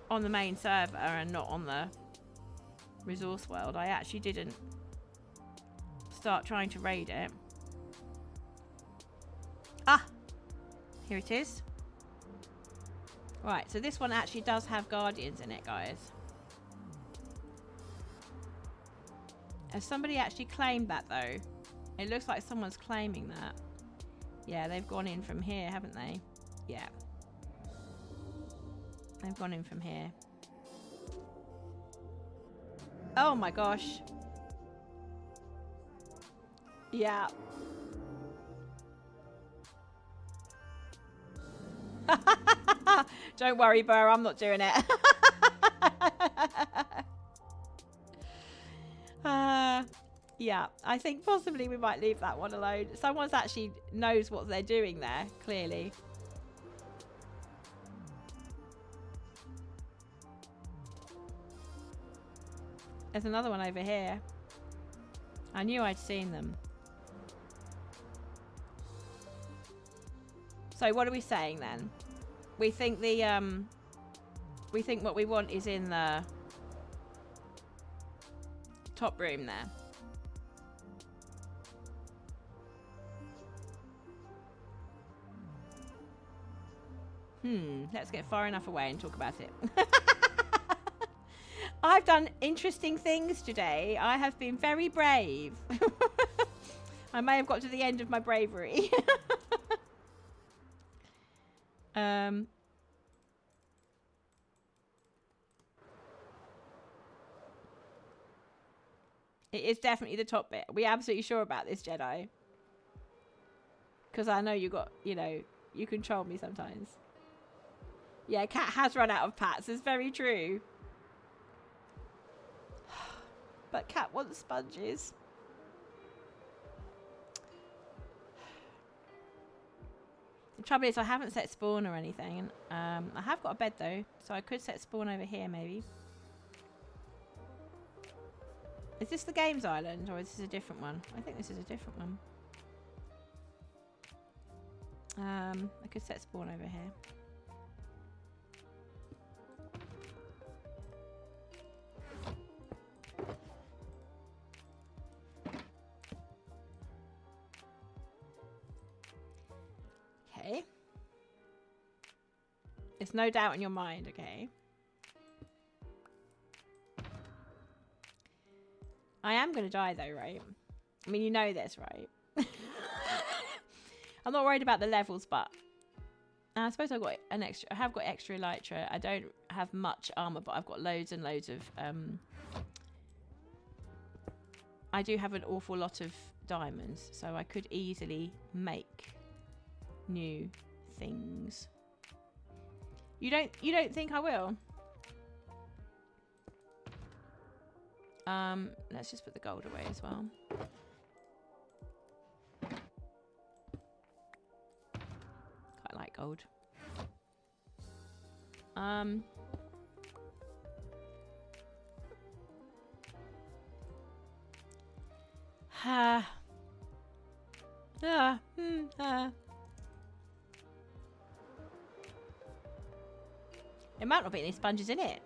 on the main server and not on the resource world, I actually didn't start trying to raid it. Ah! Here it is. Right, so this one actually does have guardians in it, guys. Has somebody actually claimed that, though? It looks like someone's claiming that. Yeah, they've gone in from here, haven't they? Yeah. They've gone in from here. Oh my gosh. Yeah. Don't worry, Burr, I'm not doing it. Yeah, I think possibly we might leave that one alone. Someone actually knows what they're doing there, clearly. There's another one over here. I knew I'd seen them. So what are we saying then? We think the we think what we want is in the top room there. Let's get far enough away and talk about it. I've done interesting things today. I have been very brave. I may have got to the end of my bravery. It is definitely the top bit. Are we absolutely sure about this, Jedi? Because I know you got, you know, you control me sometimes. Yeah, Cat has run out of pats. It's very true. But Cat wants sponges. The trouble is I haven't set spawn or anything. I have got a bed though, so I could set spawn over here maybe. Is this the games island or is this a different one? I think this is a different one. I could set spawn over here. Okay. There's no doubt in your mind, okay? I am going to die though, right? I mean, you know this, right? I'm not worried about the levels, but I suppose I've got an extra. I have got extra elytra. I don't have much armor, but I've got loads and loads of. I do have an awful lot of diamonds, so I could easily make new things. You don't think I will? Let's just put the gold away as well. Quite like gold. There might not be any sponges in it.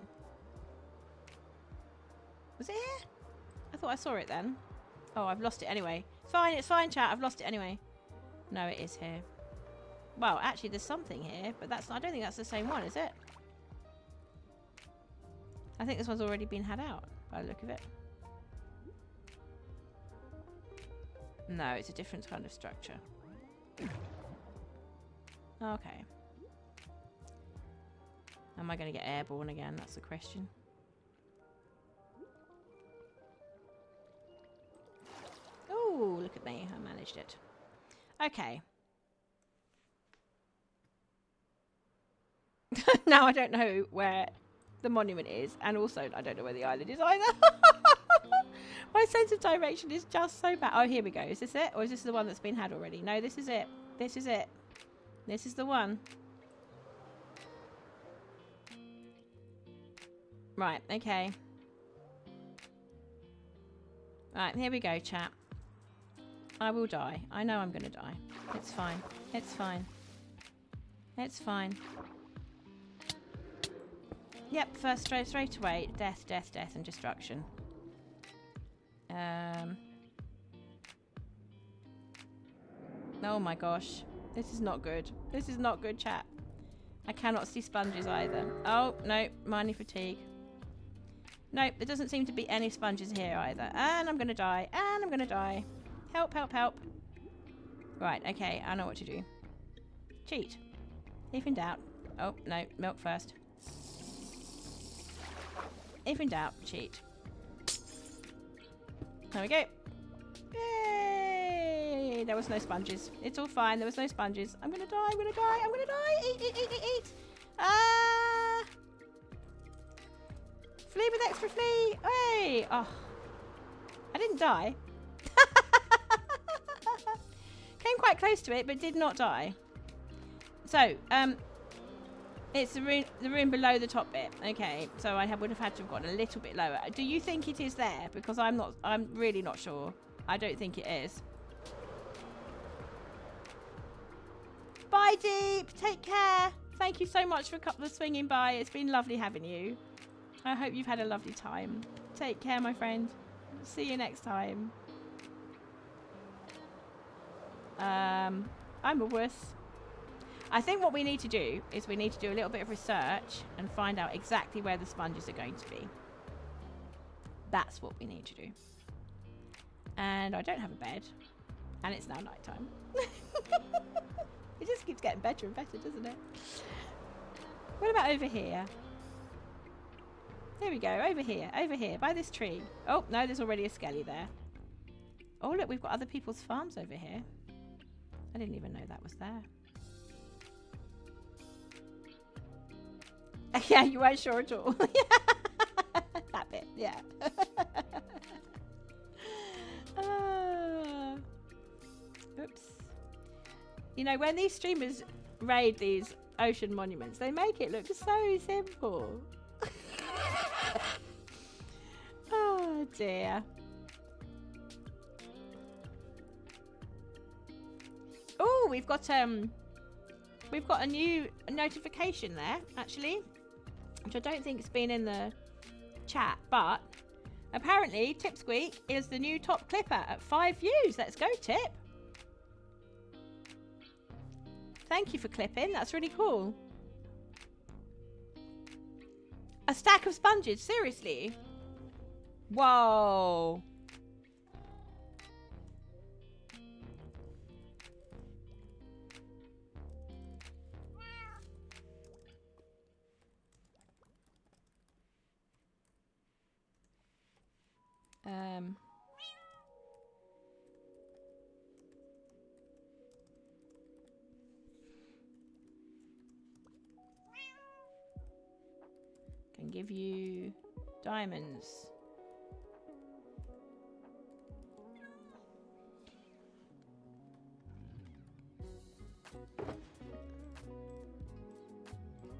Was it here? I thought I saw it then. Oh, I've lost it anyway. It's fine, chat. I've lost it anyway. No, it is here. Well, actually, there's something here, but I don't think that's the same one, is it? I think this one's already been had out by the look of it. No, it's a different kind of structure. Okay. Am I going to get airborne again? That's the question. Oh, look at me. I managed it. Okay. Now I don't know where the monument is, and also I don't know where the island is either. My sense of direction is just so bad. Oh, here we go. Is this it? Or is this the one that's been had already? No, this is it. This is it. This is the one. Right, okay. Right, here we go, chat. I will die. I know I'm going to die. It's fine. It's fine. It's fine. Yep, first straight away. Death, death, death, and destruction. Oh my gosh. This is not good. This is not good, chat. I cannot see sponges either. Oh, no. Mining fatigue. Nope, there doesn't seem to be any sponges here either. And I'm going to die. And I'm going to die. Help, help, help. Right, okay. I know what to do. Cheat. If in doubt. Oh, no. Milk first. If in doubt, cheat. There we go. Yay! There was no sponges. It's all fine. There was no sponges. I'm gonna die. I'm gonna die. I'm gonna die. Eat, eat, eat, eat, eat. Ah! Flee with extra flee. Hey! Oh. I didn't die. Came quite close to it, but did not die. So, it's the room below the top bit. Okay, so I would have had to have gone a little bit lower. Do you think it is there? Because I'm really not sure. I don't think it is. Bye, Deep. Take care. Thank you so much for swinging by. It's been lovely having you. I hope you've had a lovely time. Take care, my friend. See you next time. I'm a wuss. I think what we need to do is we need to do a little bit of research and find out exactly where the sponges are going to be. That's what we need to do. And I don't have a bed. And it's now nighttime. It just keeps getting better and better, doesn't it? What about over here? There we go. Over here, by this tree. Oh, no, there's already a skelly there. Oh, look, we've got other people's farms over here. I didn't even know that was there. Yeah, you weren't sure at all. That bit, yeah. Oops. You know, when these streamers raid these ocean monuments, they make it look so simple. Oh dear. Oh, we've got a new notification there, actually, which I don't think has been in the chat, but apparently Tipsqueak is the new top clipper at 5 views. Let's go, Tip. Thank you for clipping. That's really cool. A stack of sponges, seriously? Whoa. Can give you diamonds.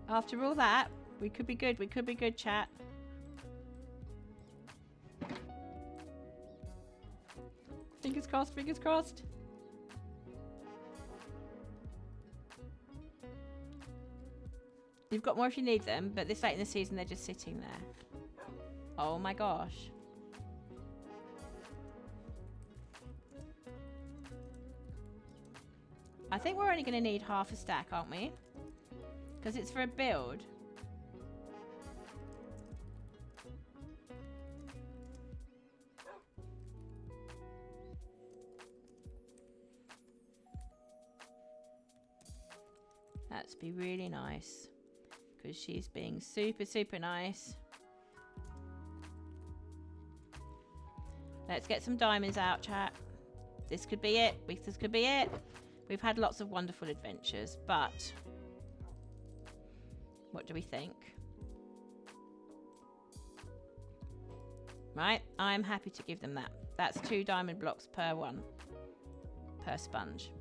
After all that, we could be good. We could be good, chat. Fingers crossed, fingers crossed. You've got more if you need them, but this late in the season, they're just sitting there. Oh my gosh. I think we're only going to need half a stack, aren't we? Because it's for a build. That's be really nice. Because she's being super, super nice. Let's get some diamonds out, chat. This could be it. This could be it. We've had lots of wonderful adventures, but what do we think? Right, I'm happy to give them that. That's 2 diamond blocks per one, per sponge.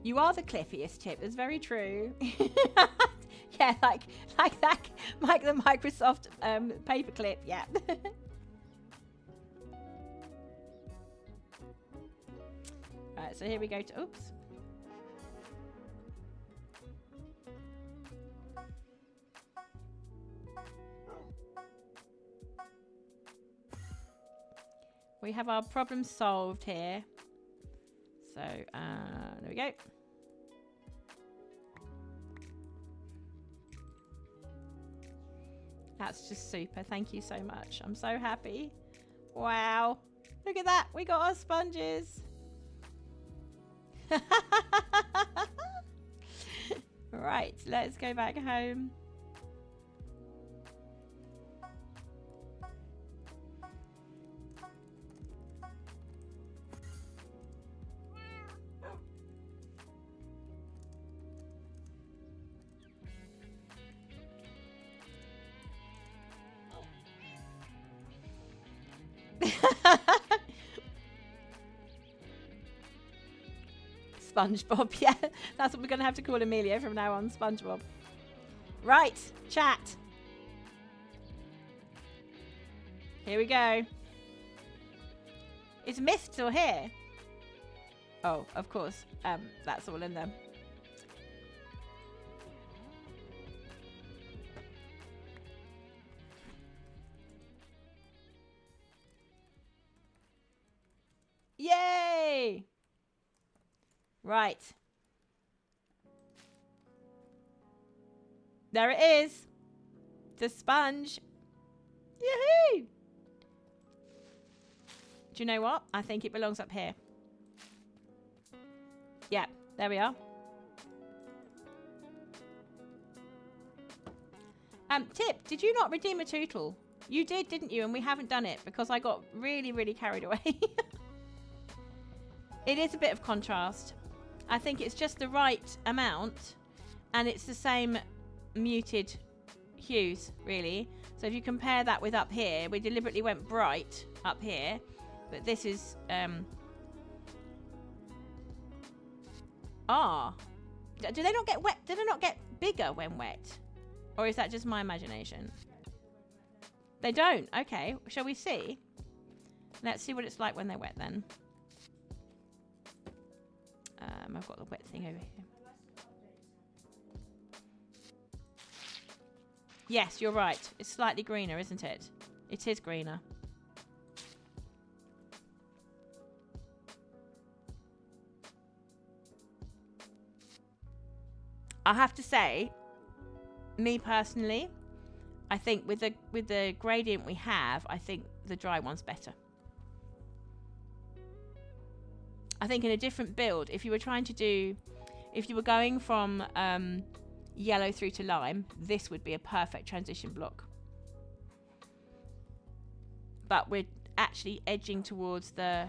You are the cliffiest, Tip. That's very true. Yeah, like that, like the Microsoft paperclip. Yeah. Right. So here we go to. Oops. We have our problem solved here. So there we go. That's just super. Thank you so much. I'm so happy. Wow. Look at that. We got our sponges. Right. Let's go back home. SpongeBob, yeah. That's what we're going to have to call Amelia from now on, SpongeBob. Right, chat. Here we go. Is Mist still here? Oh, of course. That's all in there. Yay! Right. There it is. The sponge. Yahoo! Do you know what? I think it belongs up here. Yeah, there we are. Tip, did you not redeem a tootle? You did, didn't you? And we haven't done it because I got really, really carried away. It is a bit of contrast. I think it's just the right amount, and it's the same muted hues, really. So if you compare that with up here, we deliberately went bright up here, but this is do they not get wet? Do they not get bigger when wet, or is that just my imagination? They don't. Okay, shall we see? Let's see what it's like when they're wet then. I've got the wet thing over here. Yes, you're right. It's slightly greener, isn't it? It is greener. I have to say, me personally, I think with the gradient we have, I think the dry one's better. I think in a different build, if you were going from yellow through to lime, this would be a perfect transition block. But we're actually edging towards the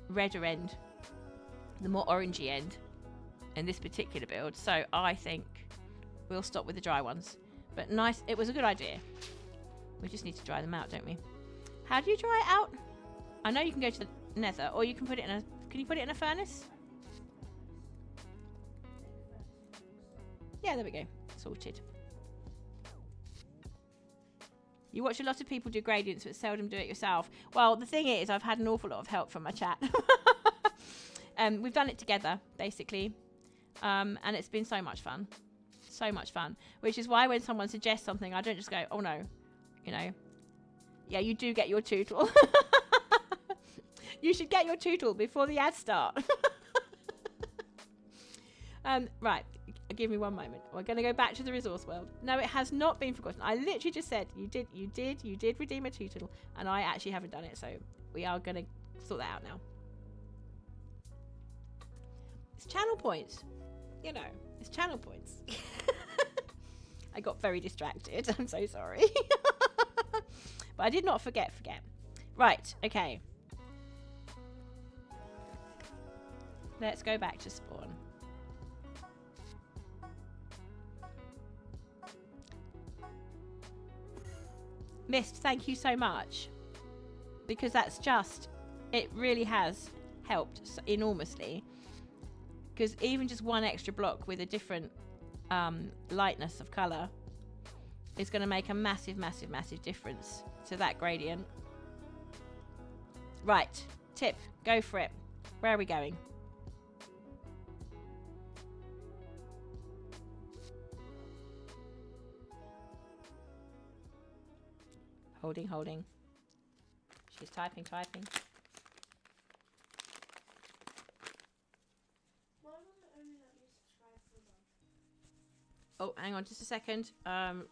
redder end, the more orangey end in this particular build. So I think we'll stop with the dry ones. But nice, it was a good idea. We just need to dry them out, don't we? How do you dry it out? I know you can go to the nether, or you can put it in a... Can you put it in a furnace? Yeah, there we go. Sorted. You watch a lot of people do gradients, but seldom do it yourself. Well, the thing is, I've had an awful lot of help from my chat. We've done it together, basically. And it's been so much fun. So much fun. Which is why when someone suggests something, I don't just go, oh no. You know. Yeah, you do get your tootle. You should get your tootle before the ads start. Right. Give me one moment. We're going to go back to the resource world. No, it has not been forgotten. I literally just said you did redeem a tootle, and I actually haven't done it, so we are going to sort that out now. It's channel points. You know, it's channel points. I got very distracted. I'm so sorry. But I did not forget. Right, okay. Let's go back to spawn. Mist, thank you so much. Because that's just... It really has helped enormously. Because even just one extra block with a different lightness of colour is going to make a massive, massive, massive difference to that gradient. Right. Tip. Go for it. Where are we going? Holding. She's typing. Oh, hang on just a second.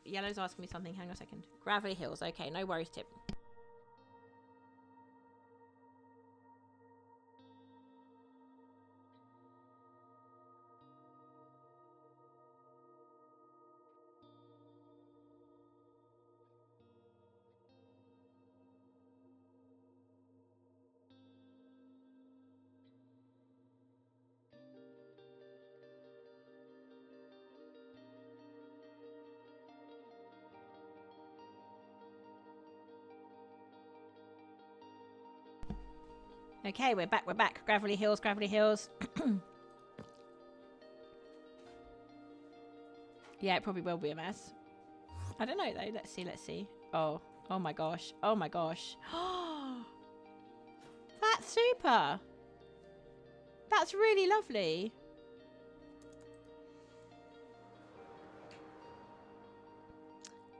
Yellow's asking me something. Hang on a second. Gravelly Hills. Okay, no worries, Tip. Okay, we're back. Gravelly Hills. Yeah, it probably will be a mess. I don't know though. Let's see. Oh my gosh. That's super. That's really lovely.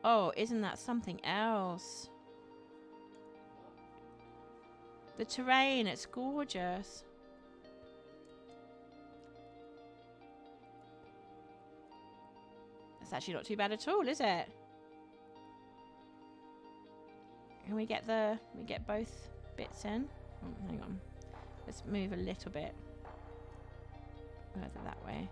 Oh, isn't that something else? The terrain, it's gorgeous. It's actually not too bad at all, is it? Can we get both bits in? Oh, hang on. Let's move a little bit further that way.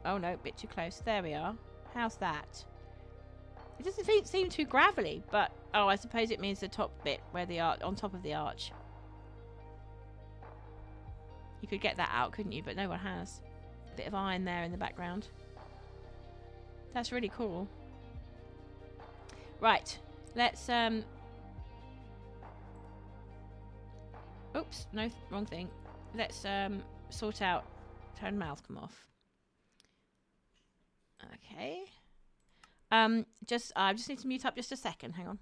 Oh no, a bit too close. There we are. How's that? It doesn't seem too gravelly, but oh, I suppose it means the top bit where the arch, on top of the arch. You could get that out, couldn't you? But no one has. Bit of iron there in the background. That's really cool. Right, let's oops, no, wrong thing. Let's sort out. Turn Malcolm off. Okay. I just need to mute up just a second. Hang on.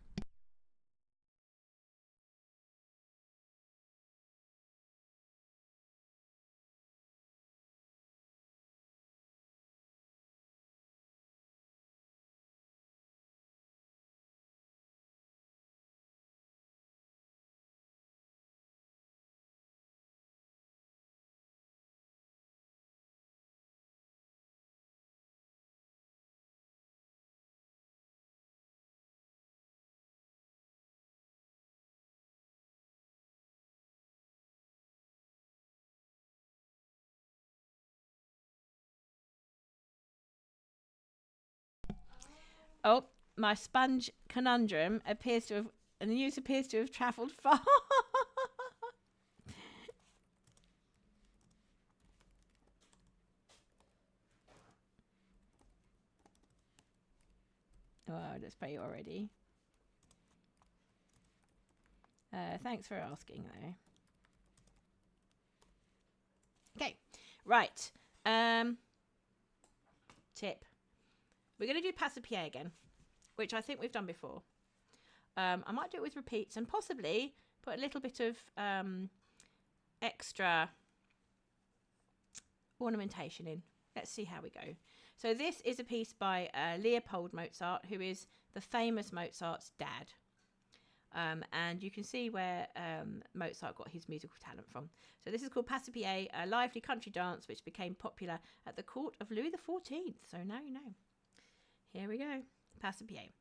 Oh, my sponge conundrum appears to have, and the news appears to have travelled far. Oh, let's pay already. Thanks for asking, though. Okay, right. Tip. We're going to do passe-pied again, which I think we've done before. I might do it with repeats and possibly put a little bit of extra ornamentation in. Let's see how we go. So this is a piece by Leopold Mozart, who is the famous Mozart's dad. And you can see where Mozart got his musical talent from. So this is called Passe-pied, a lively country dance which became popular at the court of Louis XIV. So now you know. Here we go. Passe-pied.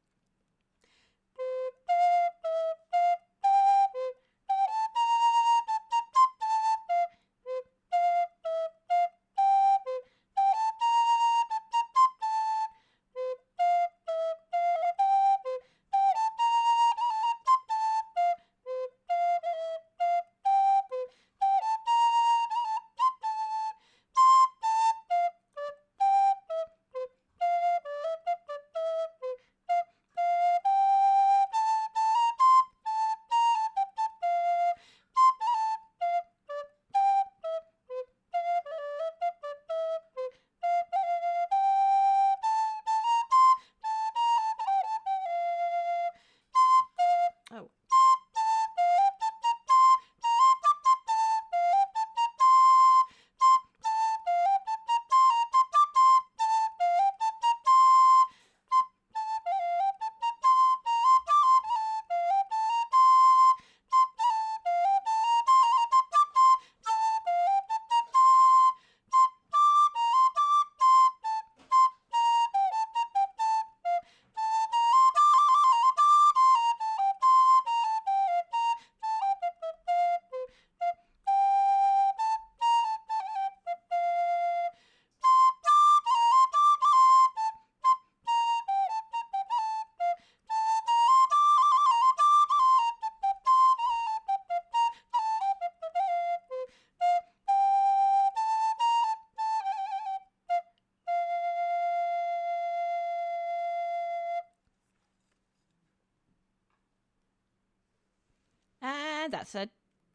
And that's a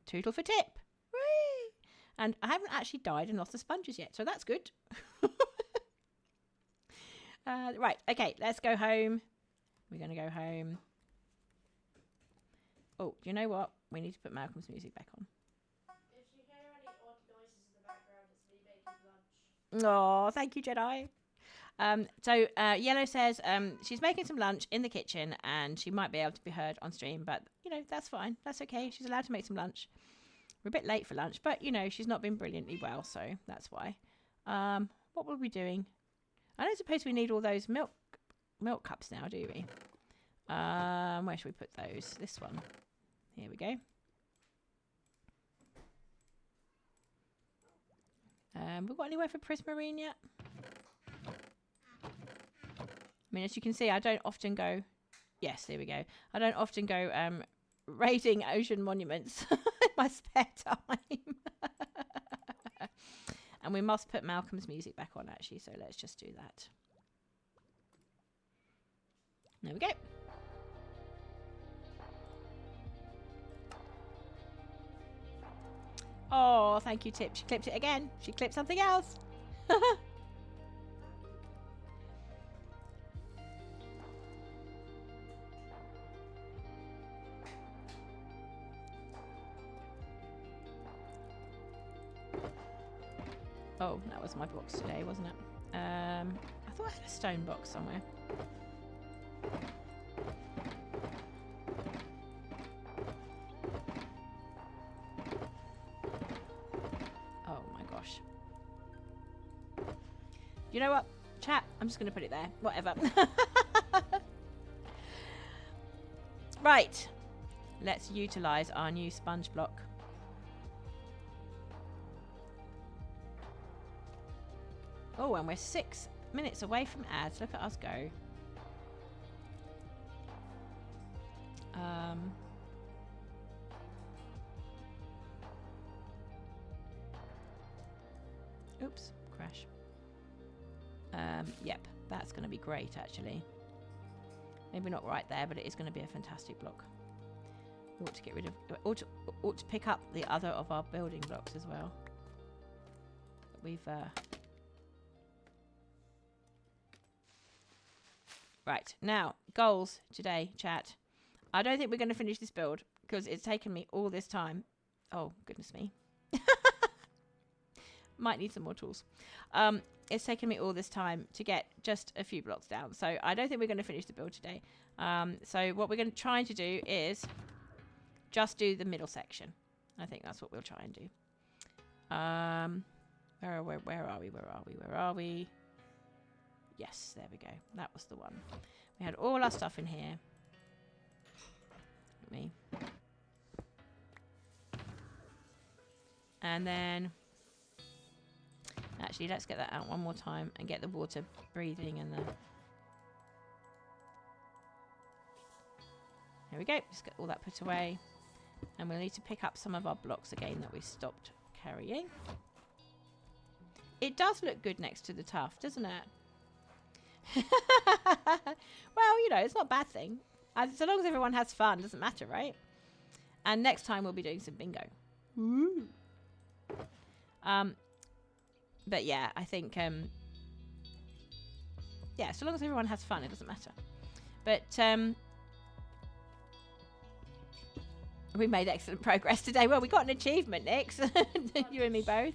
tootle for tip. Whee! And I haven't actually died and lost the sponges yet, so that's good. Right, okay, let's go home. We're going to go home. Oh, do you know what? We need to put Malcolm's music back on. If you hear any odd noises in the background, it's me making lunch. Oh, thank you, Jedi. So Yellow says she's making some lunch in the kitchen and she might be able to be heard on stream, but, you know, that's fine. That's okay. She's allowed to make some lunch. We're a bit late for lunch, but, you know, she's not been brilliantly well, so that's why. What were we doing? I don't suppose we need all those milk cups now, do we? Where should we put those? This one. Here we go. We've got anywhere for Prismarine yet? I mean, as you can see, I don't often go... Yes, there we go. I don't often go raiding ocean monuments in my spare time. And we must put Malcolm's music back on, actually, so let's just do that. There we go. Oh, thank you, Tip. She clipped it again. She clipped something else. Oh, that was my box today, wasn't it? I thought I had a stone box somewhere. Oh my gosh. You know what? Chat, I'm just going to put it there. Whatever. Right. Let's utilise our new sponge block. Oh, and we're 6 minutes away from ads. Look at us go. Oops, crash. Yep, that's going to be great, actually. Maybe not right there, but it is going to be a fantastic block. We ought to get rid of... ought to pick up the other of our building blocks as well. We've... Right, now, goals today, chat. I don't think we're going to finish this build, because it's taken me all this time. Oh, goodness me. Might need some more tools. It's taken me all this time to get just a few blocks down. So I don't think we're going to finish the build today. So what we're going to try to do is just do the middle section. I think that's what we'll try and do. Where are we? Yes, there we go. That was the one. We had all our stuff in here. Me. And then... Actually, let's get that out one more time and get the water breathing and the... There we go. Just get all that put away. And we'll need to pick up some of our blocks again that we stopped carrying. It does look good next to the tuff, doesn't it? Well, you know, it's not a bad thing. So long as everyone has fun, doesn't matter, right? And next time we'll be doing some bingo. Woo! But yeah, I think, yeah, so long as everyone has fun, it doesn't matter. But we made excellent progress today. Well, we got an achievement, Nix. You and me both.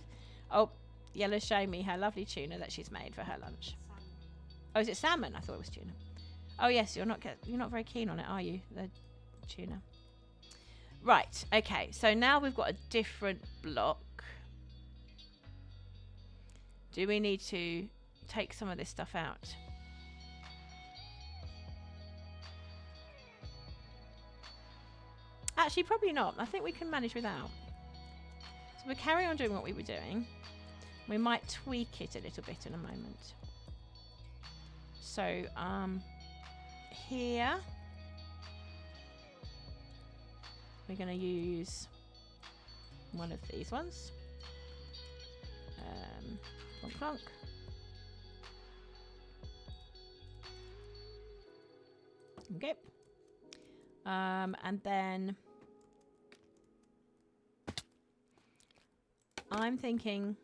Oh, Yella's showing me her lovely tuna that she's made for her lunch. Oh, is it salmon? I thought it was tuna. Oh yes, you're not very keen on it, are you? The tuna. Right. Okay. So now we've got a different block. Do we need to take some of this stuff out? Actually, probably not. I think we can manage without. So we'll carry on doing what we were doing. We might tweak it a little bit in a moment. So, here we're going to use one of these ones. Clonk, clonk. Okay. And then I'm thinking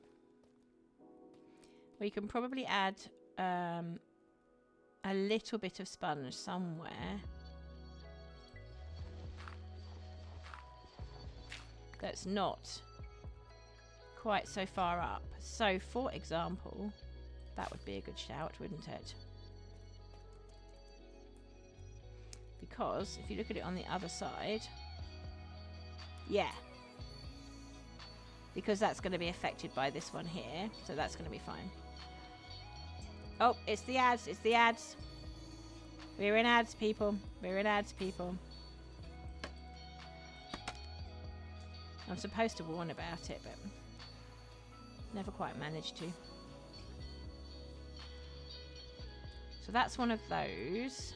we can probably add a little bit of sponge somewhere that's not quite so far up. So, for example, that would be a good shout, wouldn't it? Because if you look at it on the other side, yeah, because that's going to be affected by this one here, so that's going to be fine. Oh, it's the ads, it's the ads. We're in ads, people. We're in ads, people. I'm supposed to warn about it, but never quite managed to. So that's one of those.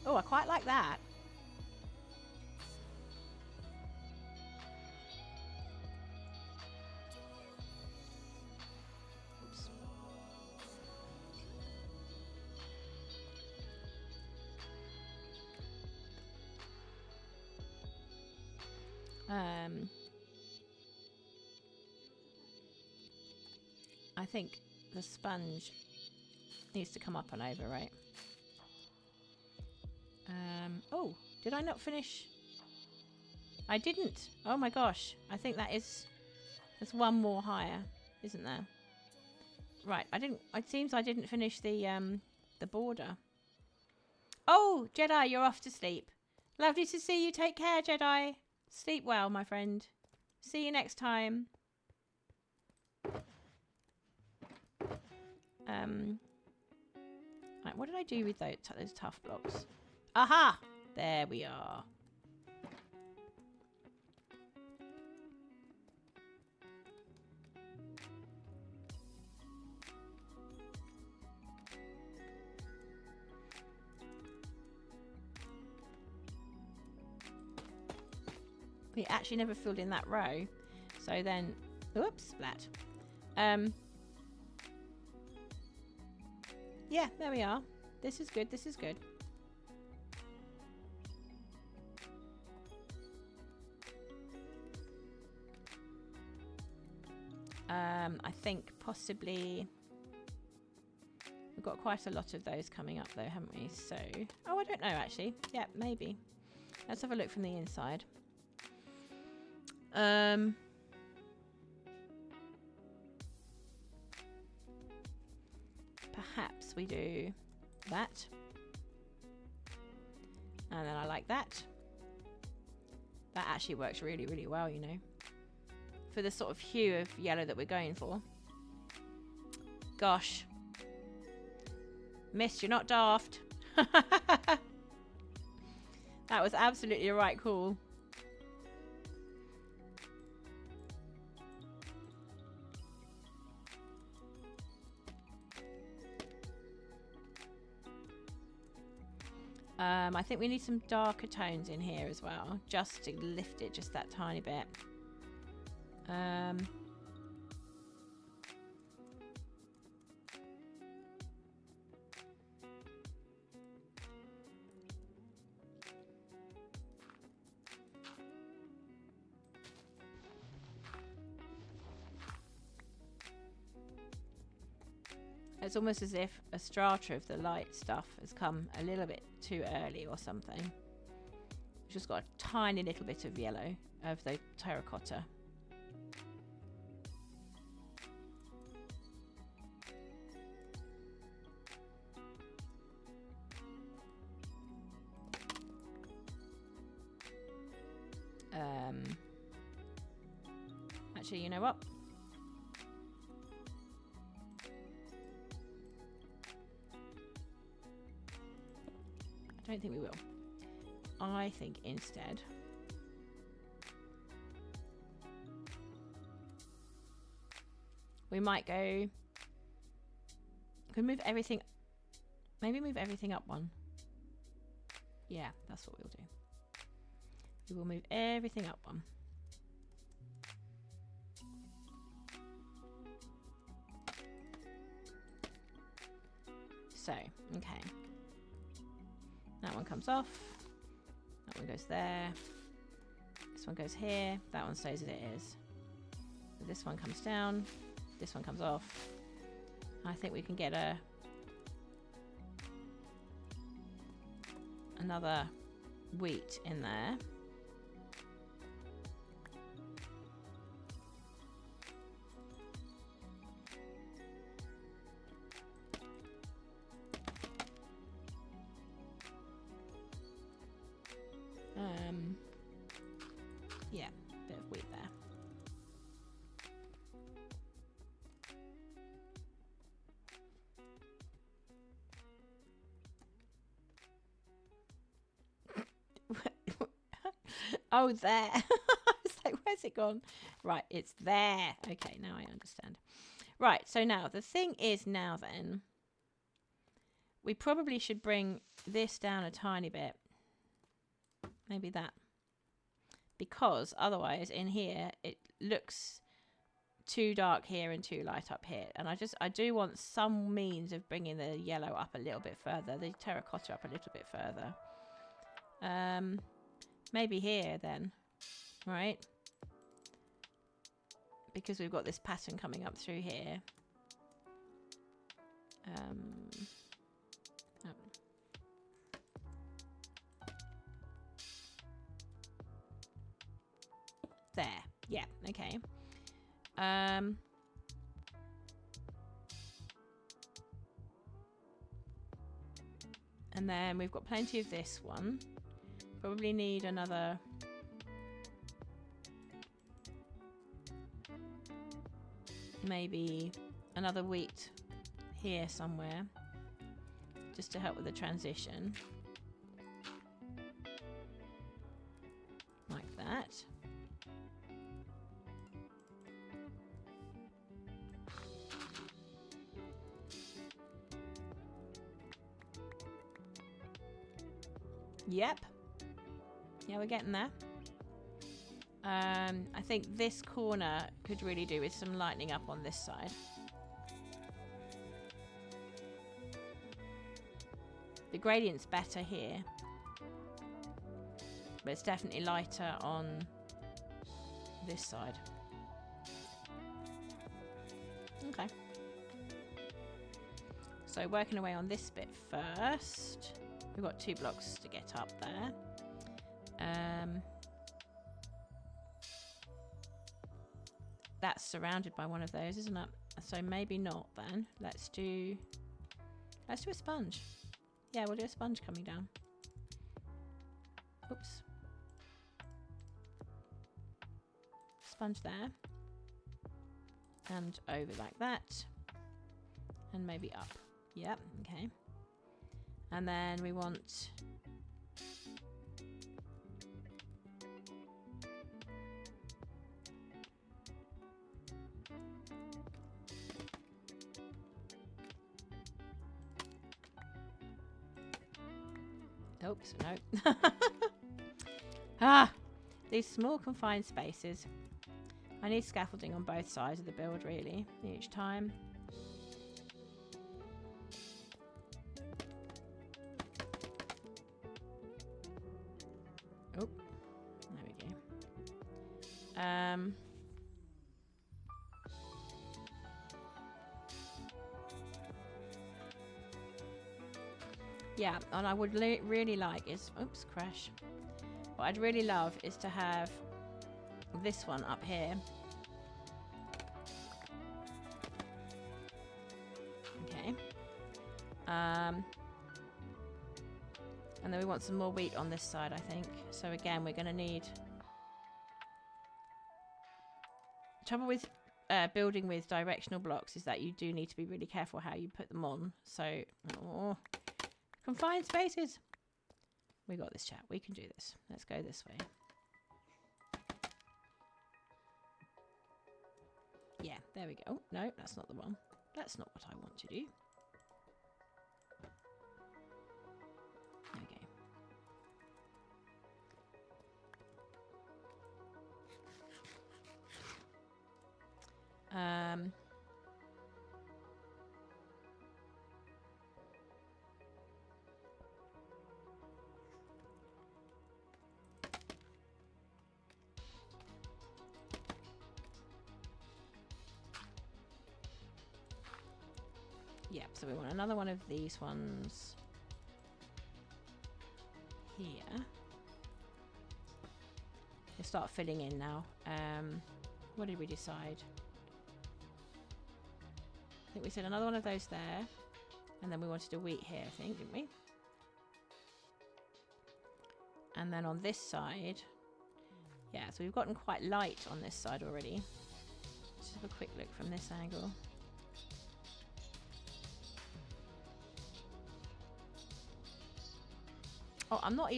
Oh, I quite like that. Oops. I think the sponge needs to come up and over, right? Oh, did I not finish? I didn't. Oh my gosh. I think there's one more higher, isn't there? Right, it seems I didn't finish the border. Oh, Jedi, you're off to sleep. Lovely to see you. Take care, Jedi. Sleep well, my friend. See you next time. Right, what did I do with those tough blocks? Aha! There we are. We actually never filled in that row. So then, oops, splat. Yeah, there we are. This is good, this is good. I think possibly we've got quite a lot of those coming up though, haven't we? So, oh, I don't know actually. Yeah, maybe. Let's have a look from the inside. Perhaps we do that. And then I like that. That actually works really, really well, you know. For the sort of hue of yellow that we're going for. Gosh. Mist, you're not daft. That was absolutely the right call. I think we need some darker tones in here as well, just to lift it just that tiny bit. It's almost as if a strata of the light stuff has come a little bit too early or something. It's just got a tiny little bit of yellow of the terracotta. Actually, you know what? I don't think we will. I think instead we might go. Could move everything. Maybe move everything up one. Yeah, that's what we'll do. We will move everything up one. So, okay. That one comes off. That one goes there. This one goes here. That one stays as it is. This one comes down. This one comes off. I think we can get another wheat in there. Yeah, bit of wheat there. Oh, there. I was like, where's it gone? Right, it's there. Okay, now I understand. Right, so now the thing is now then, we probably should bring this down a tiny bit. Maybe that. Because otherwise in here it looks too dark here and too light up here. And I do want some means of bringing the yellow up a little bit further, the terracotta up a little bit further. Maybe here then, right? Because we've got this pattern coming up through here. There, yeah, okay. And then we've got plenty of this one. Probably need another. Maybe another wheat here somewhere, just to help with the transition. that. Yep. Yeah, we're getting there. I think this corner could really do with some lightening up on this side. The gradient's better here, but it's definitely lighter on this side. Okay. So working away on this bit first. We've got 2 blocks to get up there. That's surrounded by one of those, isn't it? So maybe not then. Let's do a sponge. Yeah, we'll do a sponge coming down. Oops. Sponge there. And over like that. And maybe up. Yep, okay. And then we want... Oops, no. These small confined spaces. I need scaffolding on both sides of the build, really, each time. Oh, there we go. Yeah, and I would really like is... Oops, crash. What I'd really love is to have this one up here. Okay. And then we want some more wheat on this side, I think. So again, we're going to need... Trouble with building with directional blocks is that you do need to be really careful how you put them on. So... Oh. Confined spaces. We got this, chat. We can do this. Let's go this way. Yeah, there we go. Oh, no, that's not the one. That's not what I want to do. There we go. Yep, so we want another one of these ones here. We'll start filling in now. What did we decide? I think we said another one of those there. And then we wanted a wheat here, I think, didn't we? And then on this side, yeah, so we've gotten quite light on this side already. Let's just have a quick look from this angle. Oh, I'm not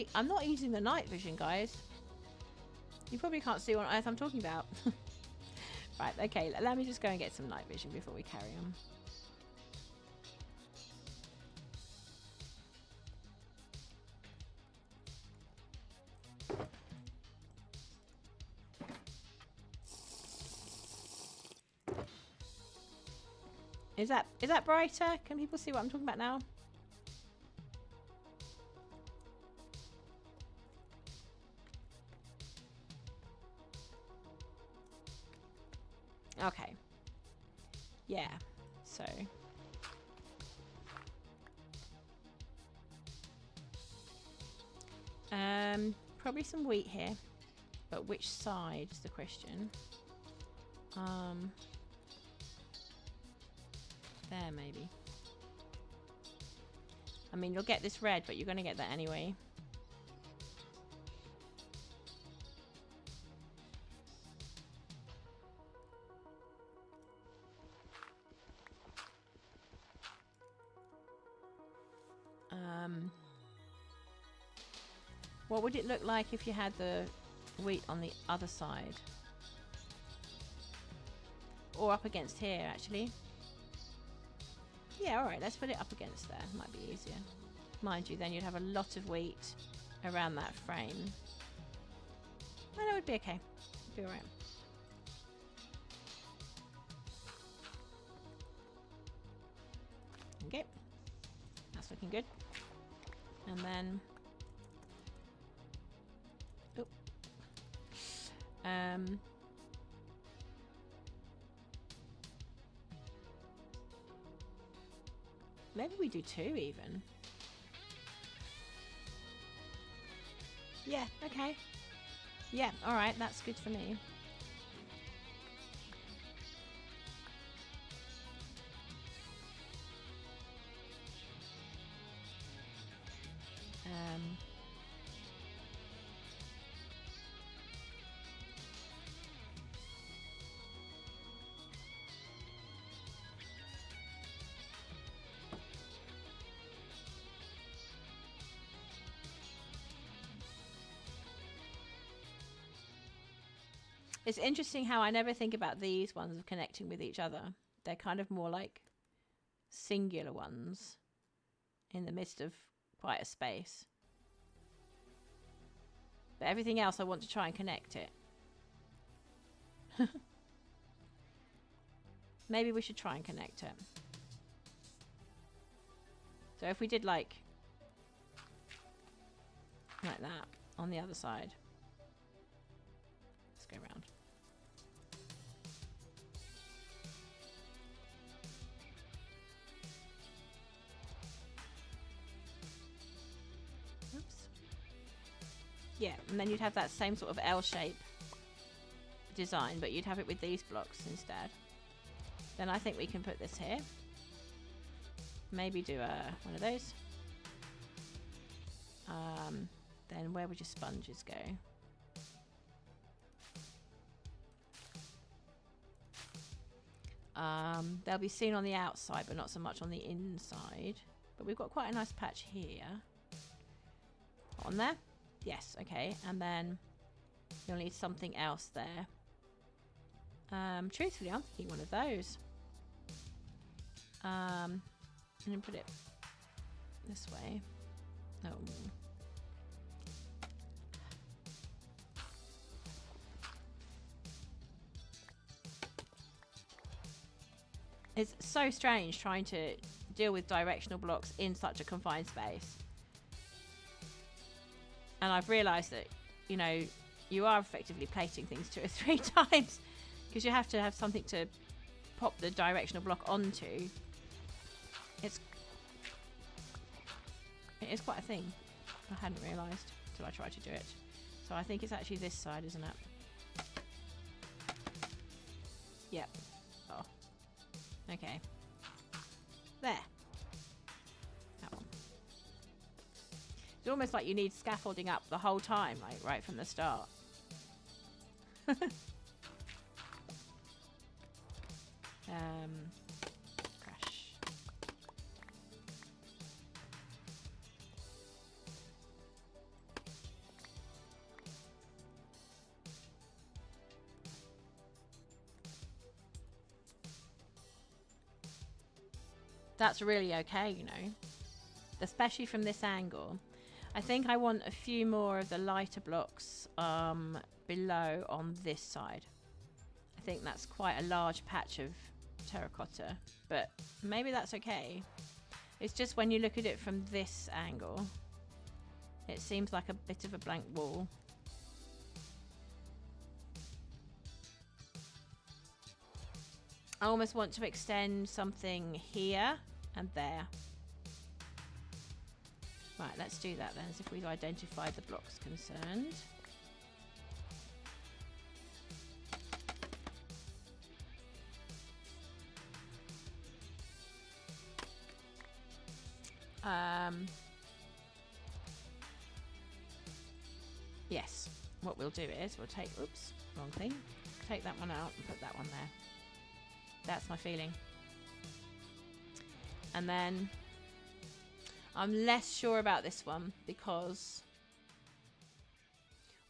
using the night vision, guys. You probably can't see what on earth I'm talking about. Right, okay, let me just go and get some night vision before we carry on. Is that brighter? Can people see what I'm talking about now? Okay. Yeah. So. Probably some wheat here, but which side is the question? There maybe. I mean, you'll get this red, but you're going to get that anyway. What would it look like if you had the wheat on the other side. Or up against here, actually. Yeah, alright, let's put it up against there. Might be easier. Mind you, then you'd have a lot of wheat around that frame. And it would be okay. It'd be alright. Okay. That's looking good. And then... Oh. Maybe we do 2 even. Yeah, okay. Yeah, alright, that's good for me. It's interesting how I never think about these ones of connecting with each other. They're kind of more like singular ones in the midst of quite a space. But everything else I want to try and connect it. Maybe we should try and connect it. So if we did like that on the other side. Let's go around. Oops. Yeah, and then you'd have that same sort of L shape design, but you'd have it with these blocks instead. Then I think we can put this here. Maybe do one of those. Then where would your sponges go? They'll be seen on the outside, but not so much on the inside. But we've got quite a nice patch here. On there? Yes, okay. And then you'll need something else there. Truthfully, I'm thinking one of those. And then put it this way. Oh. It's so strange trying to deal with directional blocks in such a confined space. And I've realised that, you know, you are effectively plating things 2 or 3 times because you have to have something to pop the directional block onto. It is quite a thing. I hadn't realised till I tried to do it. So I think it's actually this side, isn't it? Yep. Oh. Okay. There. That one. It's almost like you need scaffolding up the whole time, like right from the start. Crash. That's really okay, you know, especially from this angle. I think I want a few more of the lighter blocks below on this side. I think that's quite a large patch of terracotta, but maybe that's okay. It's just when you look at it from this angle, it seems like a bit of a blank wall. I almost want to extend something here and there. Right, let's do that then, as if we've identified the blocks concerned. Yes, what we'll do is we'll take, oops, wrong thing. Take that one out and put that one there. That's my feeling. And then I'm less sure about this one because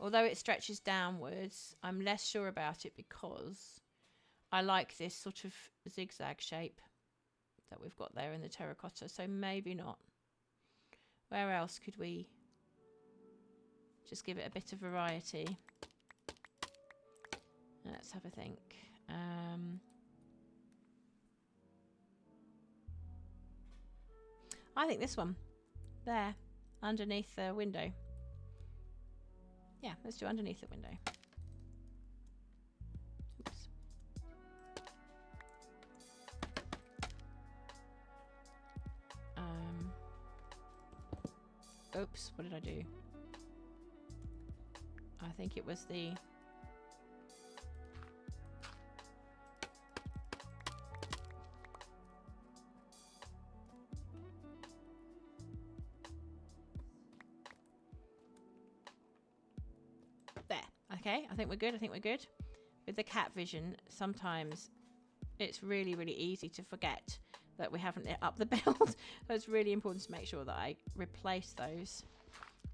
Although it stretches downwards, I'm less sure about it because I like this sort of zigzag shape that we've got there in the terracotta. So maybe not. Where else could we just give it a bit of variety? Let's have a think. I think this one there underneath the window. Yeah, let's do underneath the window. Oops. Oops, what did I do? I think it was the... There. Okay, I think we're good. I think we're good. With the cat vision, sometimes it's really, really easy to forget that we haven't lit up the build. So it's really important to make sure that I replace those.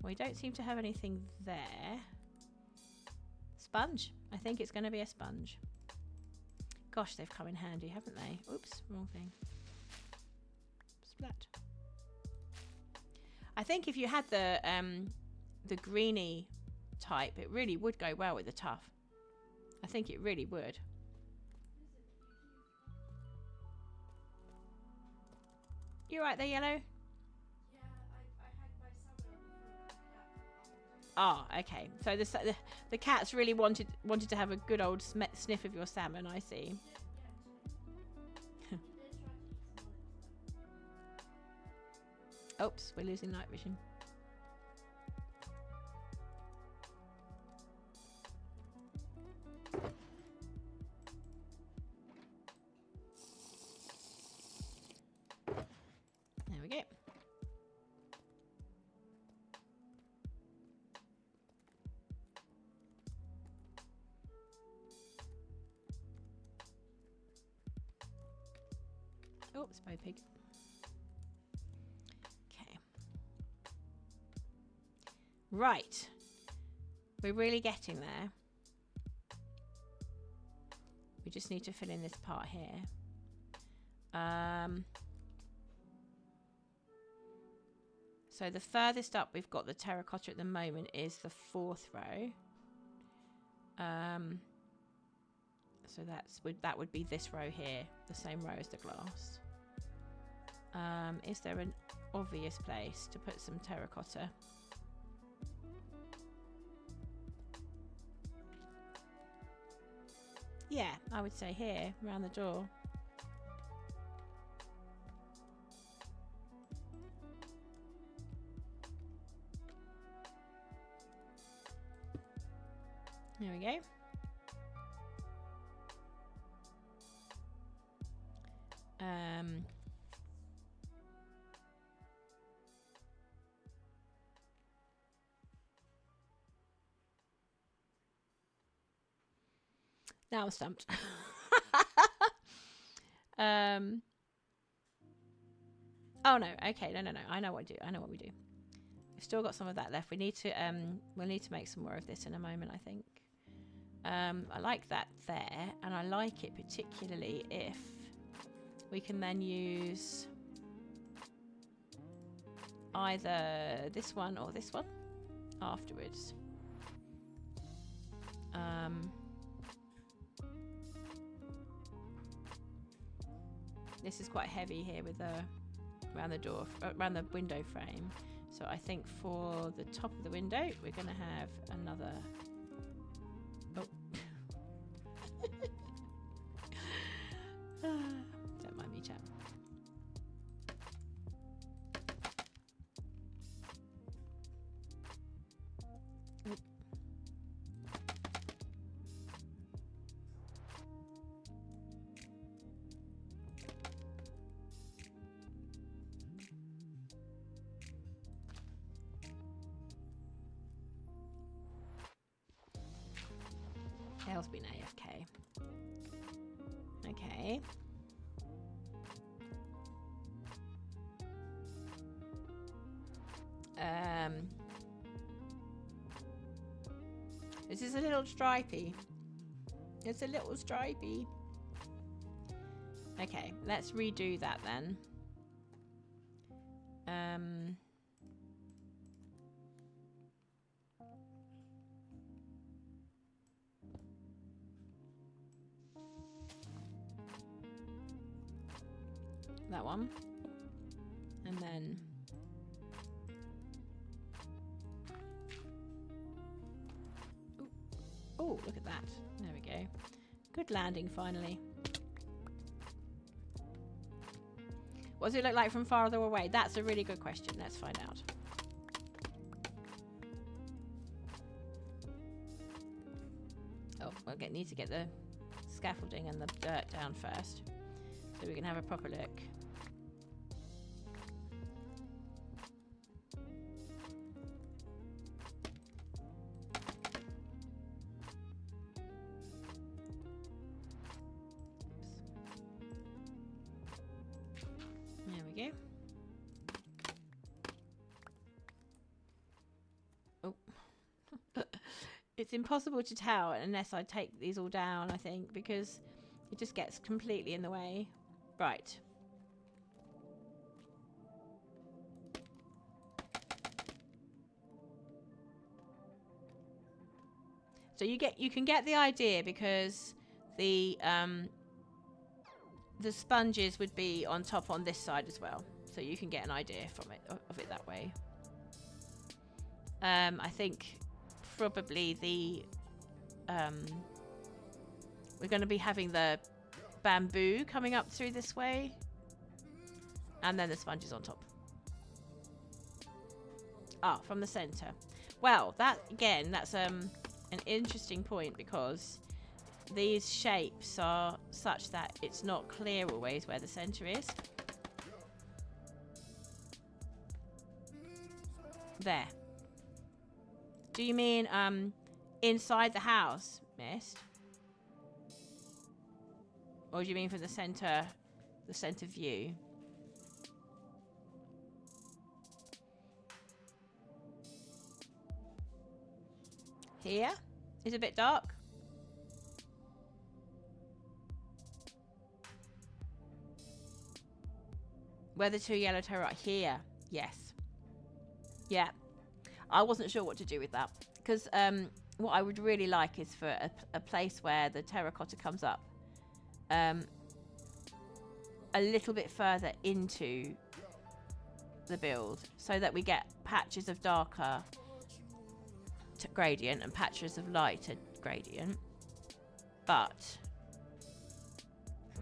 We don't seem to have anything there. Sponge. I think it's going to be a sponge. Gosh, they've come in handy, haven't they? Oops, wrong thing. Splat. I think if you had the greeny type, it really would go well with the tough. I think it really would. You right there, Yellow? Yeah, I had my salmon on the floor. Oh, okay. So the cats really wanted to have a good old sniff of your salmon, I see. Oops, we're losing night vision. There we go. Oh, spy pig. Okay. Right. We're really getting there. We just need to fill in this part here. So the furthest up we've got the terracotta at the moment is the 4th row. So that would be this row here, the same row as the glass. Is there an obvious place to put some terracotta? Yeah, I would say here, around the door. There we go. Now I'm stumped. Oh no, okay, no. I know what we do. We've still got some of that left. We need to we'll need to make some more of this in a moment, I think. I like that there, and I like it particularly if we can then use either this one or this one afterwards. This is quite heavy here with the around the door, around the window frame. So I think for the top of the window, we're going to have another. Oh. Don't mind me, chap. Hale's been AFK. Okay. This is a little stripy. It's a little stripy. Okay, let's redo that then. That one. And then oh, look at that. There we go. Good landing finally. What does it look like from farther away? That's a really good question. Let's find out. Oh, we'll need to get the scaffolding and the dirt down first so we can have a proper look. There we go. Oh. It's impossible to tell unless I take these all down, I think, because it just gets completely in the way. Right. So you can get the idea because the sponges would be on top on this side as well, so you can get an idea from it of it that way. I think probably the we're going to be having the bamboo coming up through this way, and then the sponges on top. Ah, from the center. Well, that again, that's an interesting point because these shapes are such that it's not clear always where the center is. There. Do you mean inside the house, Mist? Or do you mean from the center view? Here is a bit dark. Where the two yellow terra here, yes, yeah. I wasn't sure what to do with that because what I would really like is for a place where the terracotta comes up a little bit further into the build so that we get patches of darker gradient and patches of lighter gradient. But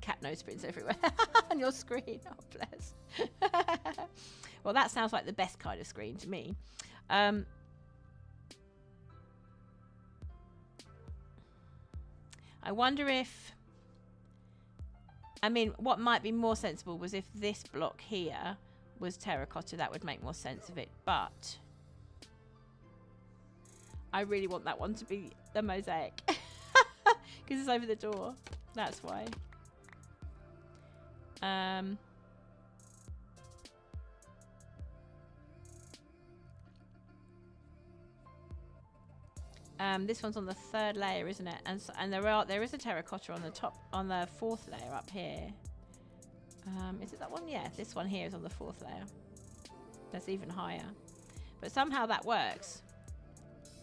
cat nose prints everywhere on your screen. Oh, bless. Well, that sounds like the best kind of screen to me. I wonder if... I mean, what might be more sensible was if this block here was terracotta. That would make more sense of it. But I really want that one to be the mosaic. Because it's over the door. That's why. This one's on the third layer, isn't it? And there is a terracotta on the top, on the fourth layer up here. Is it that one? Yeah, this one here is on the fourth layer. That's even higher. But somehow that works.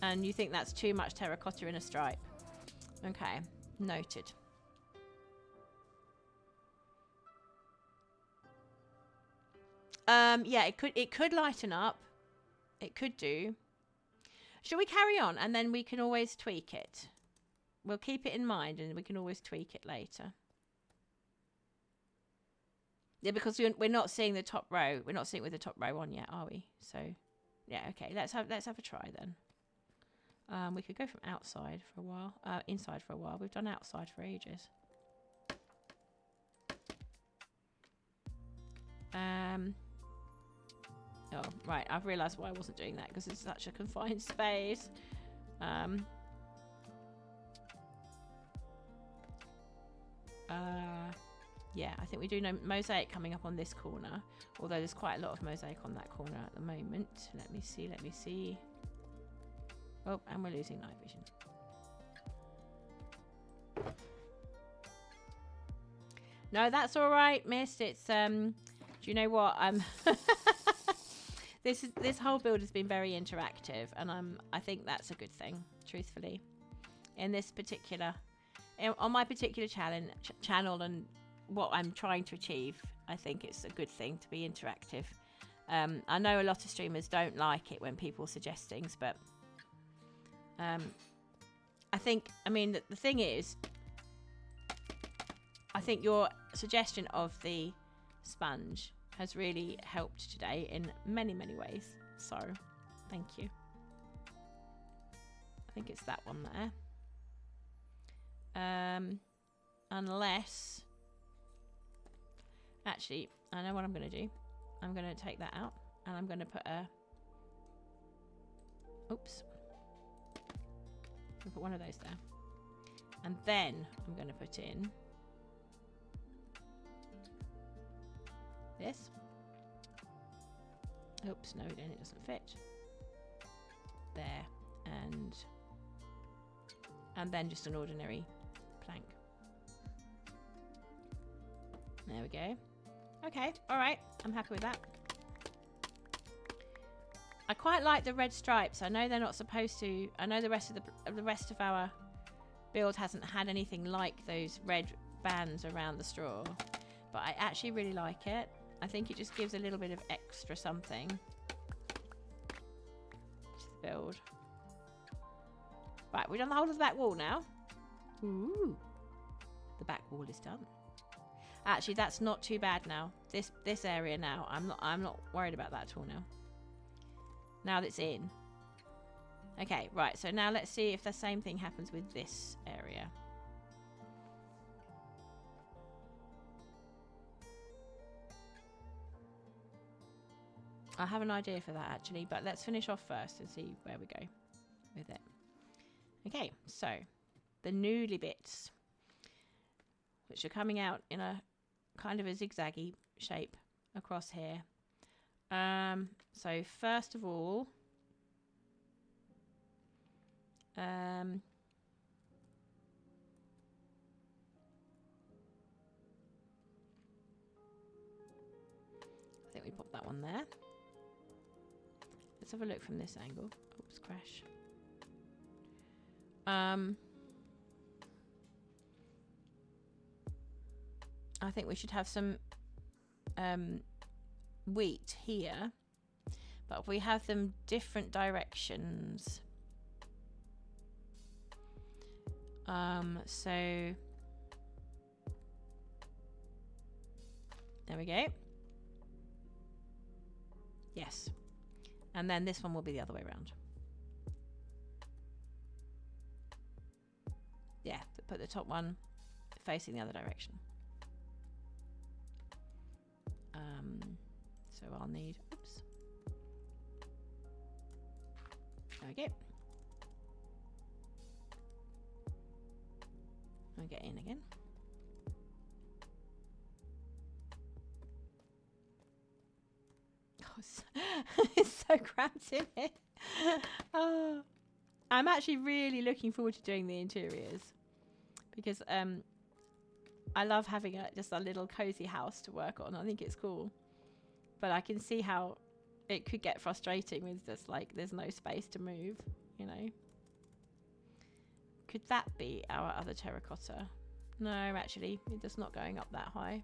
And you think that's too much terracotta in a stripe. Okay, noted. Yeah, it could lighten up. It could do. Shall we carry on and then we can always tweak it? We'll keep it in mind and we can always tweak it later. Yeah, because we're not seeing the top row. We're not seeing it with the top row on yet, are we? So, yeah, okay. Let's have a try then. We could go from outside for a while. Inside for a while. We've done outside for ages. Oh, right. I've realised why I wasn't doing that because it's such a confined space. Yeah, I think we do know mosaic coming up on this corner. Although there's quite a lot of mosaic on that corner at the moment. Let me see. Oh, and we're losing night vision. No, that's all right, miss. It's do you know what? This whole build has been very interactive, and I think that's a good thing, truthfully. In this particular, on my particular channel and what I'm trying to achieve, I think it's a good thing to be interactive. I know a lot of streamers don't like it when people suggest things, but I mean, the thing is, I think your suggestion of the sponge has really helped today in many, many ways. So, thank you. I think it's that one there. Unless... Actually, I know what I'm going to do. I'm going to take that out, and I'm going to put a... Oops. I'll put one of those there. And then I'm going to put in... this. Oops, no, then it doesn't fit. There. And then just an ordinary plank. There we go. Okay, alright, I'm happy with that. I quite like the red stripes. I know they're not supposed to. I know the rest of our build hasn't had anything like those red bands around the straw, but I actually really like it. I think it just gives a little bit of extra something to the build. Right, we've done the whole of the back wall now. Ooh, the back wall is done. Actually, that's not too bad now. This area now, I'm not worried about that at all now. Now that's in. Okay, right. So now let's see if the same thing happens with this area. I have an idea for that actually, but let's finish off first and see where we go with it. Okay, so the noodly bits, which are coming out in a kind of a zigzaggy shape across here. So first of all, I think we pop that one there. Let's have a look from this angle. Oops, crash. I think we should have some wheat here, but if we have them different directions, so there we go. Yes, and then this one will be the other way around. Yeah, put the top one facing the other direction. So I'll need, oops. There we go. I'll get in again. Oh, it's so cramped in here. Oh, I'm actually really looking forward to doing the interiors because I love having just a little cozy house to work on. I think it's cool. But I can see how it could get frustrating with just like there's no space to move, you know. Could that be our other terracotta? No, actually, it's just not going up that high.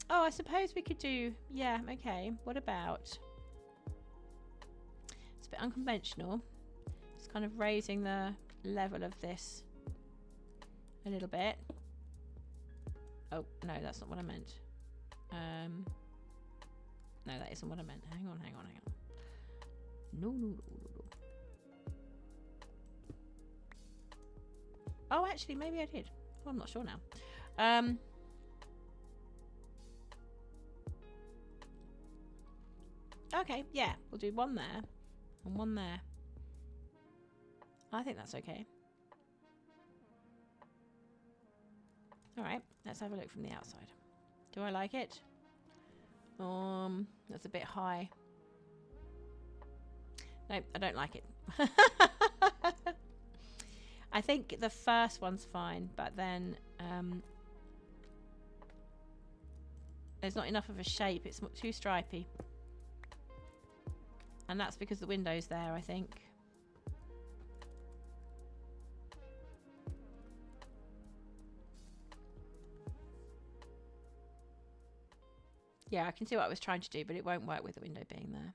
Oh, I suppose we could do, yeah, okay. What about, it's a bit unconventional. It's kind of raising the level of this a little bit. Oh, no, that's not what I meant. No, that isn't what I meant. Hang on. No. Oh, actually, maybe I did. Oh, I'm not sure now. Okay, yeah, we'll do one there and one there. I think that's okay. All right, let's have a look from the outside. Do I like it? That's a bit high. Nope, I don't like it. I think the first one's fine, but then there's not enough of a shape. It's too stripy. And that's because the window's there, I think. Yeah, I can see what I was trying to do, but it won't work with the window being there.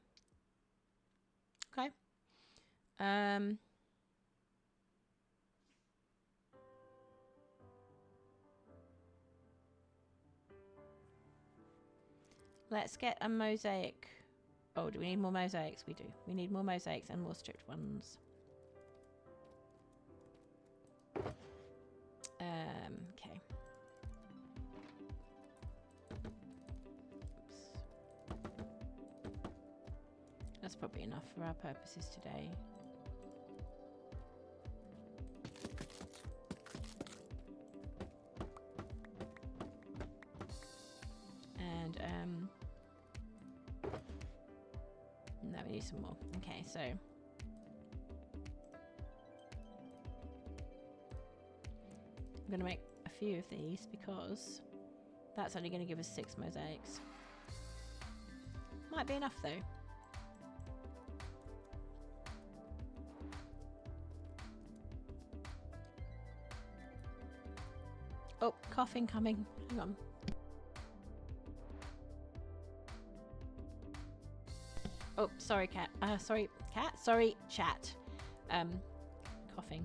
Okay. Let's get a mosaic. Oh, do we need more mosaics? We do. We need more mosaics and more stripped ones. Okay. That's probably enough for our purposes today. And no, we need some more. Okay, so I'm going to make a few of these because that's only going to give us 6 mosaics. Might be enough though. Oh, coughing coming. Hang on. Oh, sorry, Cat. Sorry, Cat. Sorry, chat. Coughing.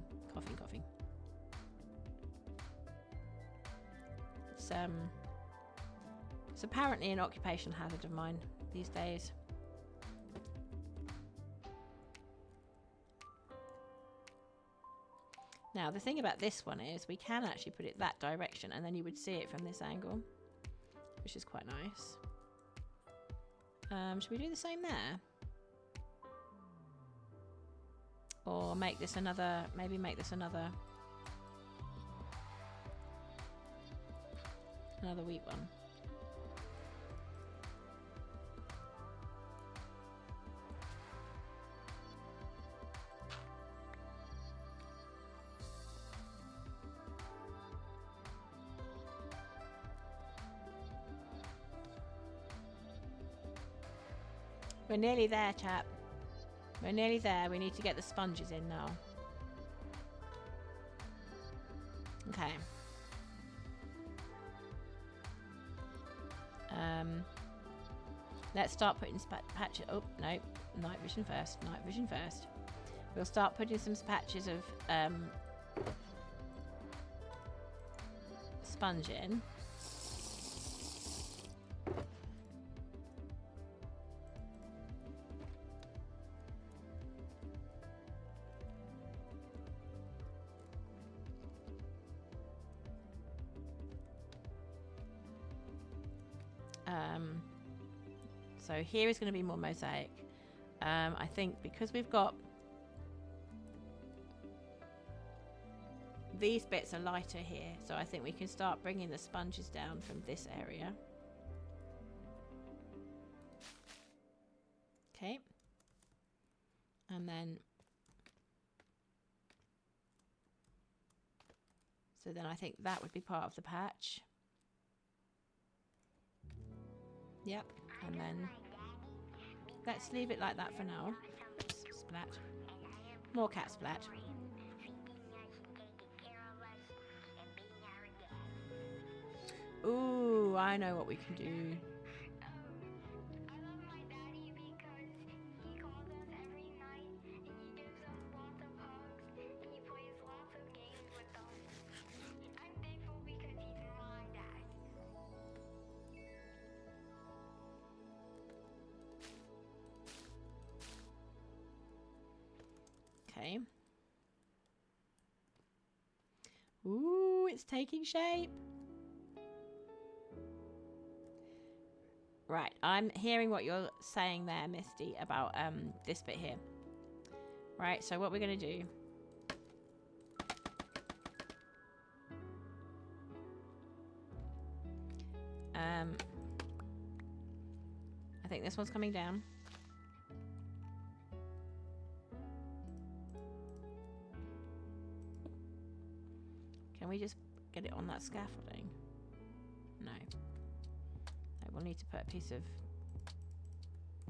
It's apparently an occupational hazard of mine these days. Now, the thing about this one is we can actually put it that direction and then you would see it from this angle, which is quite nice. Should we do the same there? Or make this another, maybe make this another wheat one. We're nearly there, chap. We're nearly there. We need to get the sponges in now. Okay. Let's start putting patches. Oh, no. Night vision first. Night vision first. We'll start putting some patches of sponge in. So here is going to be more mosaic. I think because we've got these bits are lighter here, so I think we can start bringing the sponges down from this area. Okay. And then so then I think that would be part of the patch. Yep. And then let's leave it like that for now. Splat. More cat splat. Ooh, I know what we can do. Okay. Ooh, it's taking shape. Right, I'm hearing what you're saying there, Misty, about this bit here. Right, so what we're going to do... I think this one's coming down. Can we just get it on that scaffolding? No. No, we'll need to put a piece of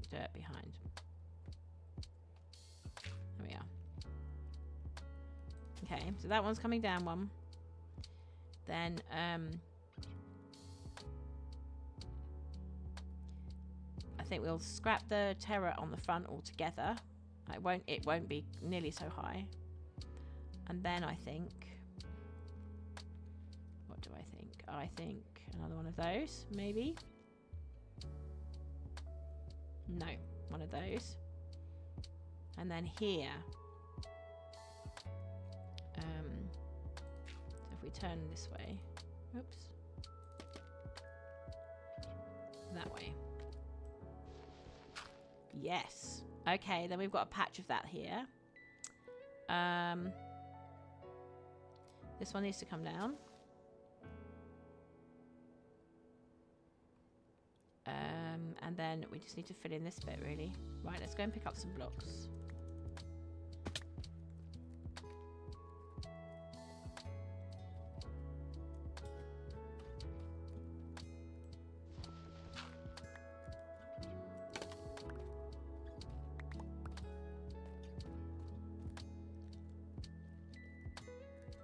dirt behind. There we are. Okay, so that one's coming down one. Then I think we'll scrap the terror on the front altogether. It won't be nearly so high. And then I think, what do I think? I think another one of those, maybe. No, one of those. And then here, so if we turn this way, oops, that way. Yes. Okay, then we've got a patch of that here. This one needs to come down. And then we just need to fill in this bit, really. Right, let's go and pick up some blocks.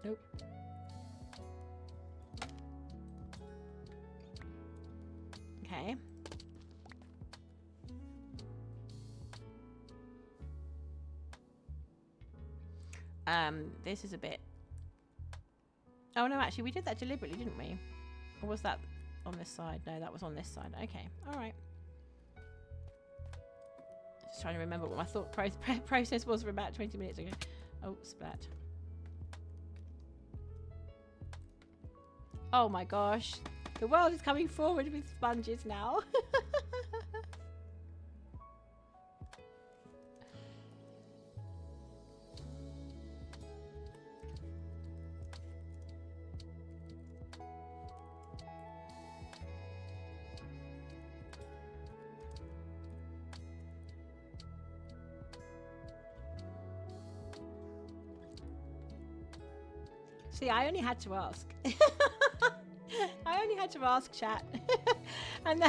Nope. Okay. This is a bit... Oh, no, actually, we did that deliberately, didn't we? Or was that on this side? No, that was on this side. Okay, all right. Just trying to remember what my thought process was for about 20 minutes ago. Oh, splat. Oh my gosh. The world is coming forward with sponges now. See, I only had to ask. I only had to ask, chat. and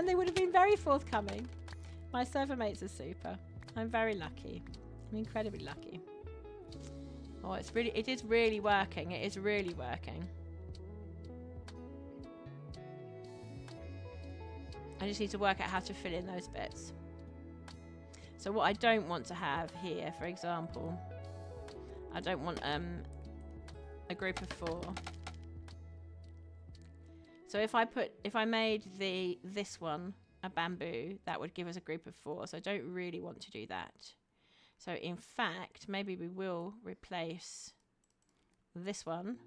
they would have been very forthcoming. My server mates are super. I'm very lucky. I'm incredibly lucky. Oh, it is really working. It is really working. I just need to work out how to fill in those bits. So what I don't want to have here, for example, I don't want a group of 4. So if I made this one a bamboo, that would give us a group of 4. So I don't really want to do that. So in fact, maybe we will replace this one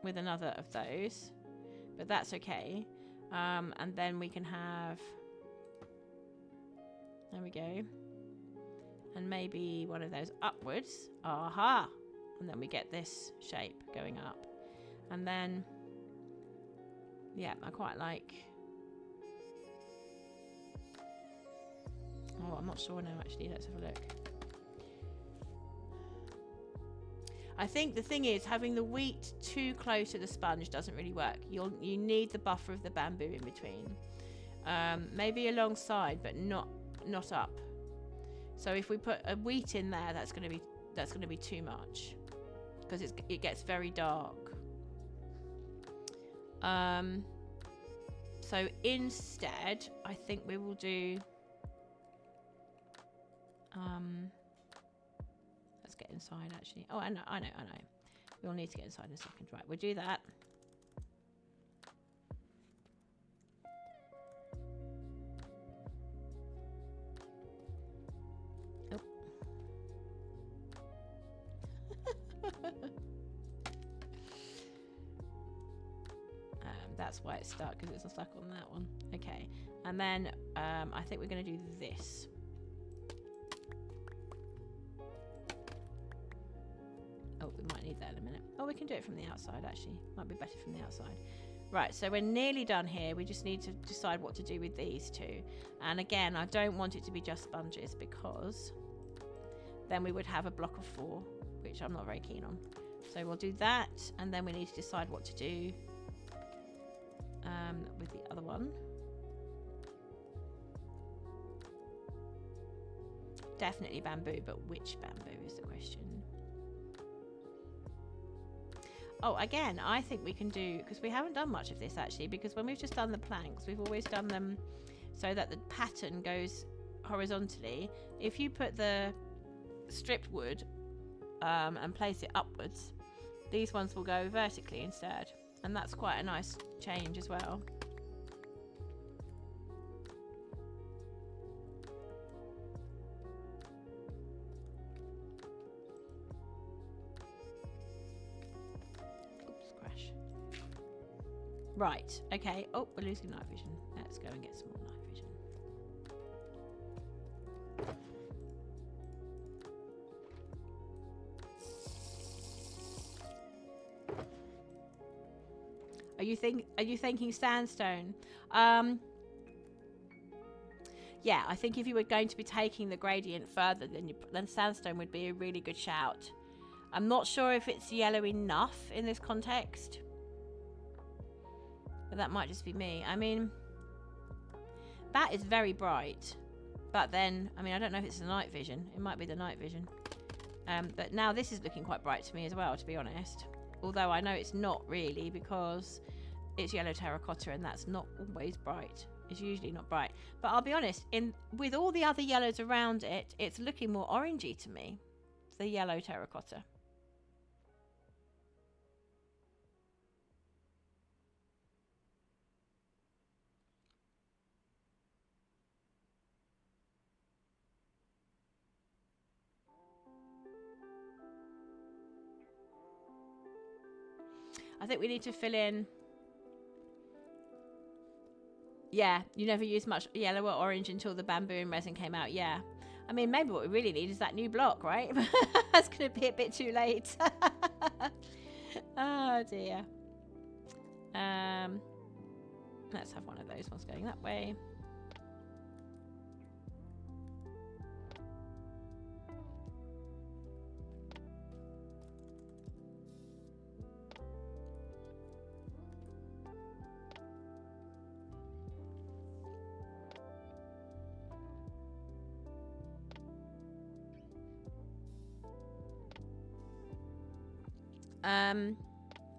with another of those, but that's okay. And then we can have, there we go, and maybe one of those upwards. Aha! And then we get this shape going up. And then, yeah, I quite like... Oh, I'm not sure now, actually. Let's have a look. I think the thing is, having the wheat too close to the sponge doesn't really work. You need the buffer of the bamboo in between. Maybe alongside, but not up. So if we put a wheat in there, that's going to be too much, because it gets very dark. So instead, I think we will do. Let's get inside, actually. Oh, I know. We'll need to get inside in a second. Right, we'll do that. Oh. That's why it's stuck, because it's stuck on that one. Okay, and then I think we're going to do this. Oh, we might need that in a minute. Oh, we can do it from the outside, actually. Might be better from the outside. Right, so we're nearly done here. We just need to decide what to do with these two. And again, I don't want it to be just sponges because then we would have a block of 4, which I'm not very keen on. So we'll do that, and then we need to decide what to do with the other one. Definitely bamboo, but which bamboo is the question. Oh, again, I think we can do, because we haven't done much of this actually, because when we've just done the planks, we've always done them so that the pattern goes horizontally. If you put the stripped wood and place it upwards, these ones will go vertically instead, and that's quite a nice change as well. Right, okay. Oh, we're losing night vision. Let's go and get some more night vision. Are you thinking sandstone? Yeah, I think if you were going to be taking the gradient further, then sandstone would be a really good shout. I'm not sure if it's yellow enough in this context. But that might just be me. I mean, that is very bright. But then, I mean, I don't know if it's the night vision. It might be the night vision. But now this is looking quite bright to me as well, to be honest. Although I know it's not really, because it's yellow terracotta and that's not always bright. It's usually not bright. But I'll be honest, with all the other yellows around it, it's looking more orangey to me. The yellow terracotta. I think we need to fill in. Yeah, you never used much yellow or orange until the bamboo and resin came out. Yeah. I mean, maybe what we really need is that new block, right? That's going to be a bit too late. Oh, dear. Let's have one of those ones going that way.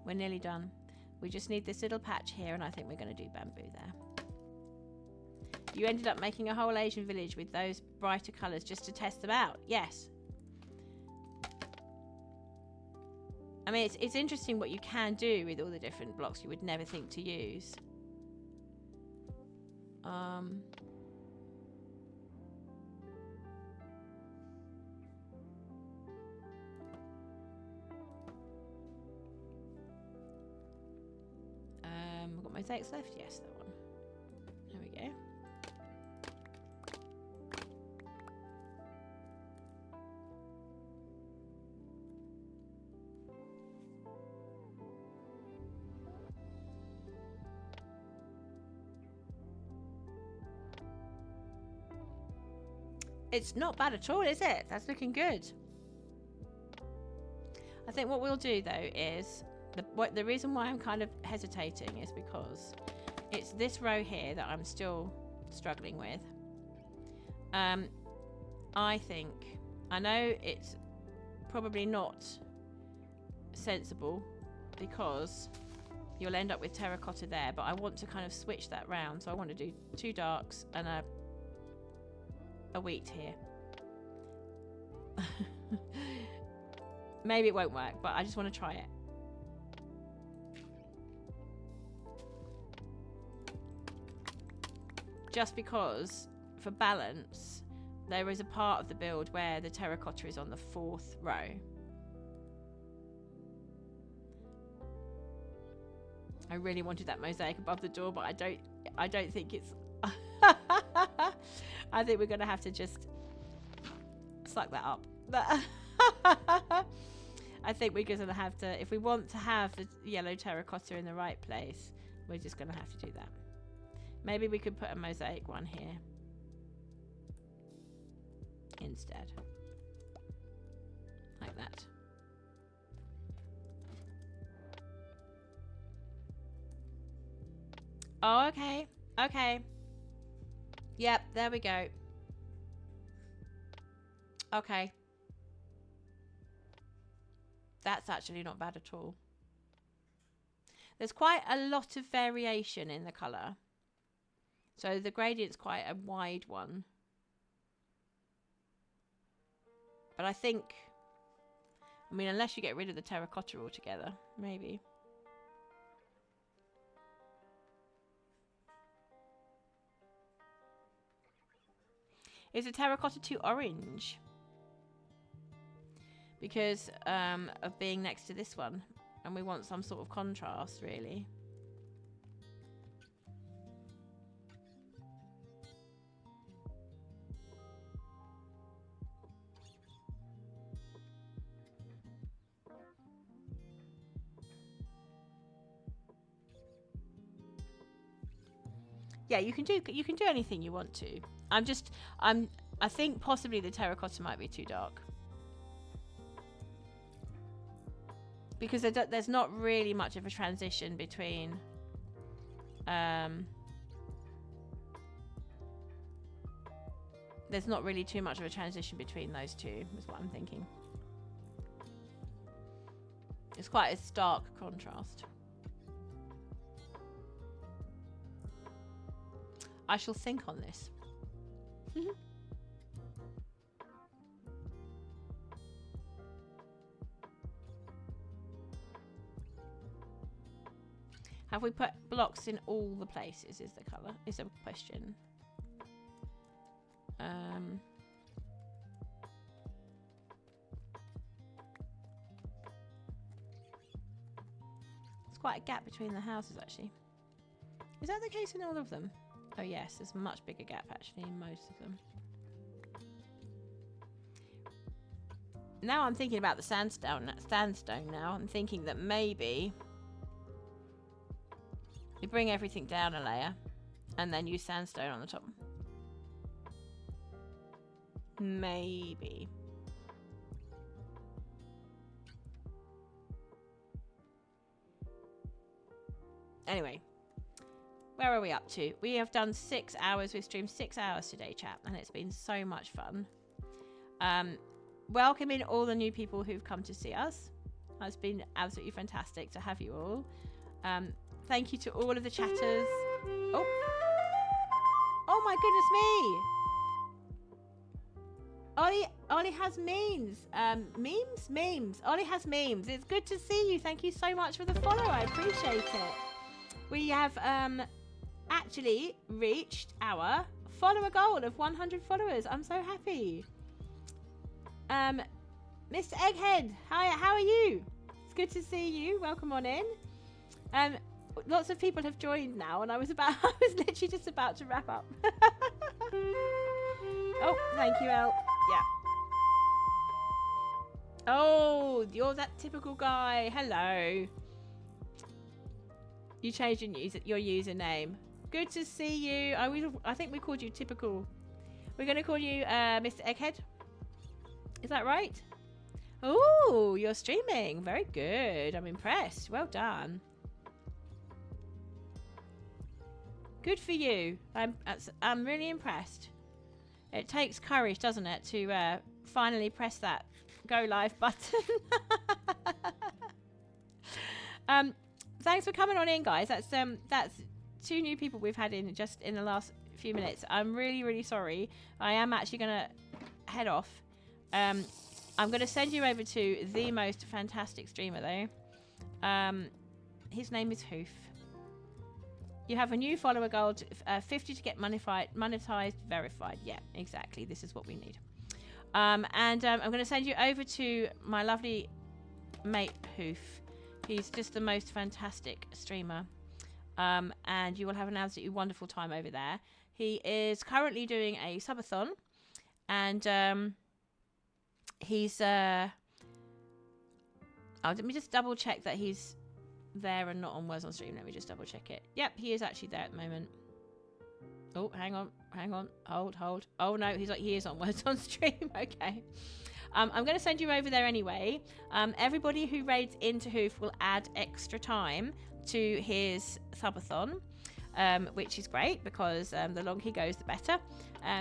We're nearly done. We just need this little patch here, and I think we're going to do bamboo there. You ended up making a whole Asian village with those brighter colours just to test them out. Yes. I mean, it's interesting what you can do with all the different blocks you would never think to use. We've got mosaics left? Yes, that one. There we go. It's not bad at all, is it? That's looking good. I think what we'll do, though, is the reason why I'm kind of hesitating is because it's this row here that I'm still struggling with. I know it's probably not sensible because you'll end up with terracotta there, but I want to kind of switch that round. So I want to do 2 darks and a wheat here. Maybe it won't work, but I just want to try it. Just because, for balance, there is a part of the build where the terracotta is on the 4th row. I really wanted that mosaic above the door, but I don't think it's I think we're gonna have to just suck that up. I think we're gonna have to, if we want to have the yellow terracotta in the right place, we're just going to have to do that. Maybe we could put a mosaic one here instead. Like that. Oh, okay. Okay. Yep, there we go. Okay. That's actually not bad at all. There's quite a lot of variation in the colour. So the gradient's quite a wide one. But I think... I mean, unless you get rid of the terracotta altogether, maybe. Is the terracotta too orange? Because of being next to this one. And we want some sort of contrast, really. Yeah, you can do anything you want to. I think possibly the terracotta might be too dark. Because there's not really much of a transition between there's not really too much of a transition between those two, is what I'm thinking. It's quite a stark contrast. I shall think on this. Have we put blocks in all the places is the colour? Is a question. There's quite a gap between the houses actually. Is that the case in all of them? Oh yes, there's a much bigger gap actually in most of them. Now I'm thinking about the sandstone now. I'm thinking that maybe you bring everything down a layer and then use sandstone on the top. Maybe. Anyway, where are we up to? We have done 6 hours. We've streamed 6 hours today, chat, and it's been so much fun. Welcome in all the new people who've come to see us. It's been absolutely fantastic to have you all. Thank you to all of the chatters. Oh my goodness me. Ollie has memes. Memes. Ollie has memes. It's good to see you. Thank you so much for the follow. I appreciate it. We have actually reached our follower goal of 100 followers. I'm so happy. Mr. Egghead, hi, how are you? It's good to see you. Welcome on in. Lots of people have joined now, and I was literally just about to wrap up. Oh, thank you, El. Yeah. Oh, you're that typical guy. Hello. You changed your username. Good to see you. I think we called you typical. We're going to call you Mr. Egghead. Is that right? Oh, you're streaming. Very good. I'm impressed. Well done. Good for you. I'm really impressed. It takes courage, doesn't it, to finally press that go live button. Thanks for coming on in, guys. That's 2 new people we've had in just in the last few minutes. I'm really, really sorry. I am actually going to head off. I'm going to send you over to the most fantastic streamer, though. His name is Hoof. You have a new follower goal, 50 to get monetized, verified. Yeah, exactly. This is what we need. And I'm going to send you over to my lovely mate, Hoof. He's just the most fantastic streamer. And you will have an absolutely wonderful time over there. He is currently doing a subathon. And he's... let me just double check that he's there and not on Words on Stream. Let me just double check it. Yep, he is actually there at the moment. Oh, hang on, hold. Oh no, he is on Words on Stream. Okay. I'm going to send you over there anyway. Everybody who raids into Hoof will add extra time to his subathon, which is great because the longer he goes, the better.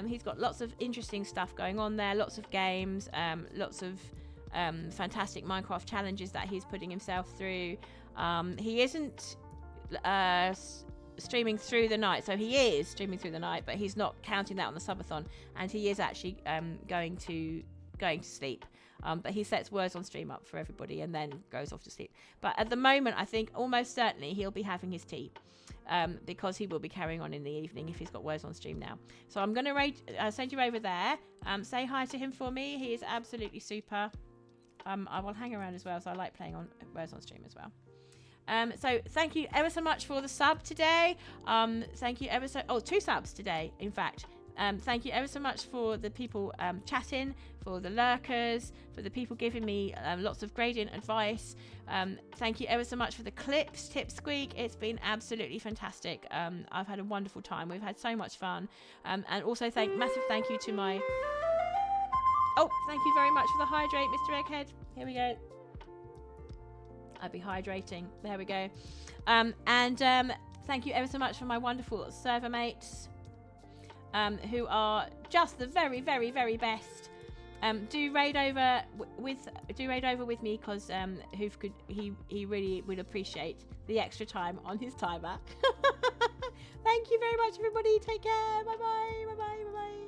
He's got lots of interesting stuff going on there, lots of games, lots of fantastic Minecraft challenges that he's putting himself through. He isn't streaming through the night, so he is streaming through the night, but he's not counting that on the subathon, and he is actually going to sleep. But he sets Words on Stream up for everybody and then goes off to sleep. But at the moment, I think almost certainly he'll be having his tea, because he will be carrying on in the evening if he's got Words on Stream now. So I'm going to send you over there. Say hi to him for me. He is absolutely super. I will hang around as well, so I like playing on Words on Stream as well. So thank you ever so much for the sub today. Thank you ever so... Oh, 2 subs today, in fact. Thank you ever so much for the people chatting, for the lurkers, for the people giving me lots of gradient advice. Thank you ever so much for the clips, Tip Squeak. It's been absolutely fantastic. I've had a wonderful time. We've had so much fun. And also massive thank you to my... Oh, thank you very much for the hydrate, Mr. Egghead. Here we go. I'll be hydrating. There we go. And thank you ever so much for my wonderful server mates, who are just the very, very, very best. Do raid over with me because he really would appreciate the extra time on his timer. Thank you very much, everybody. Take care. Bye bye. Bye bye. Bye bye.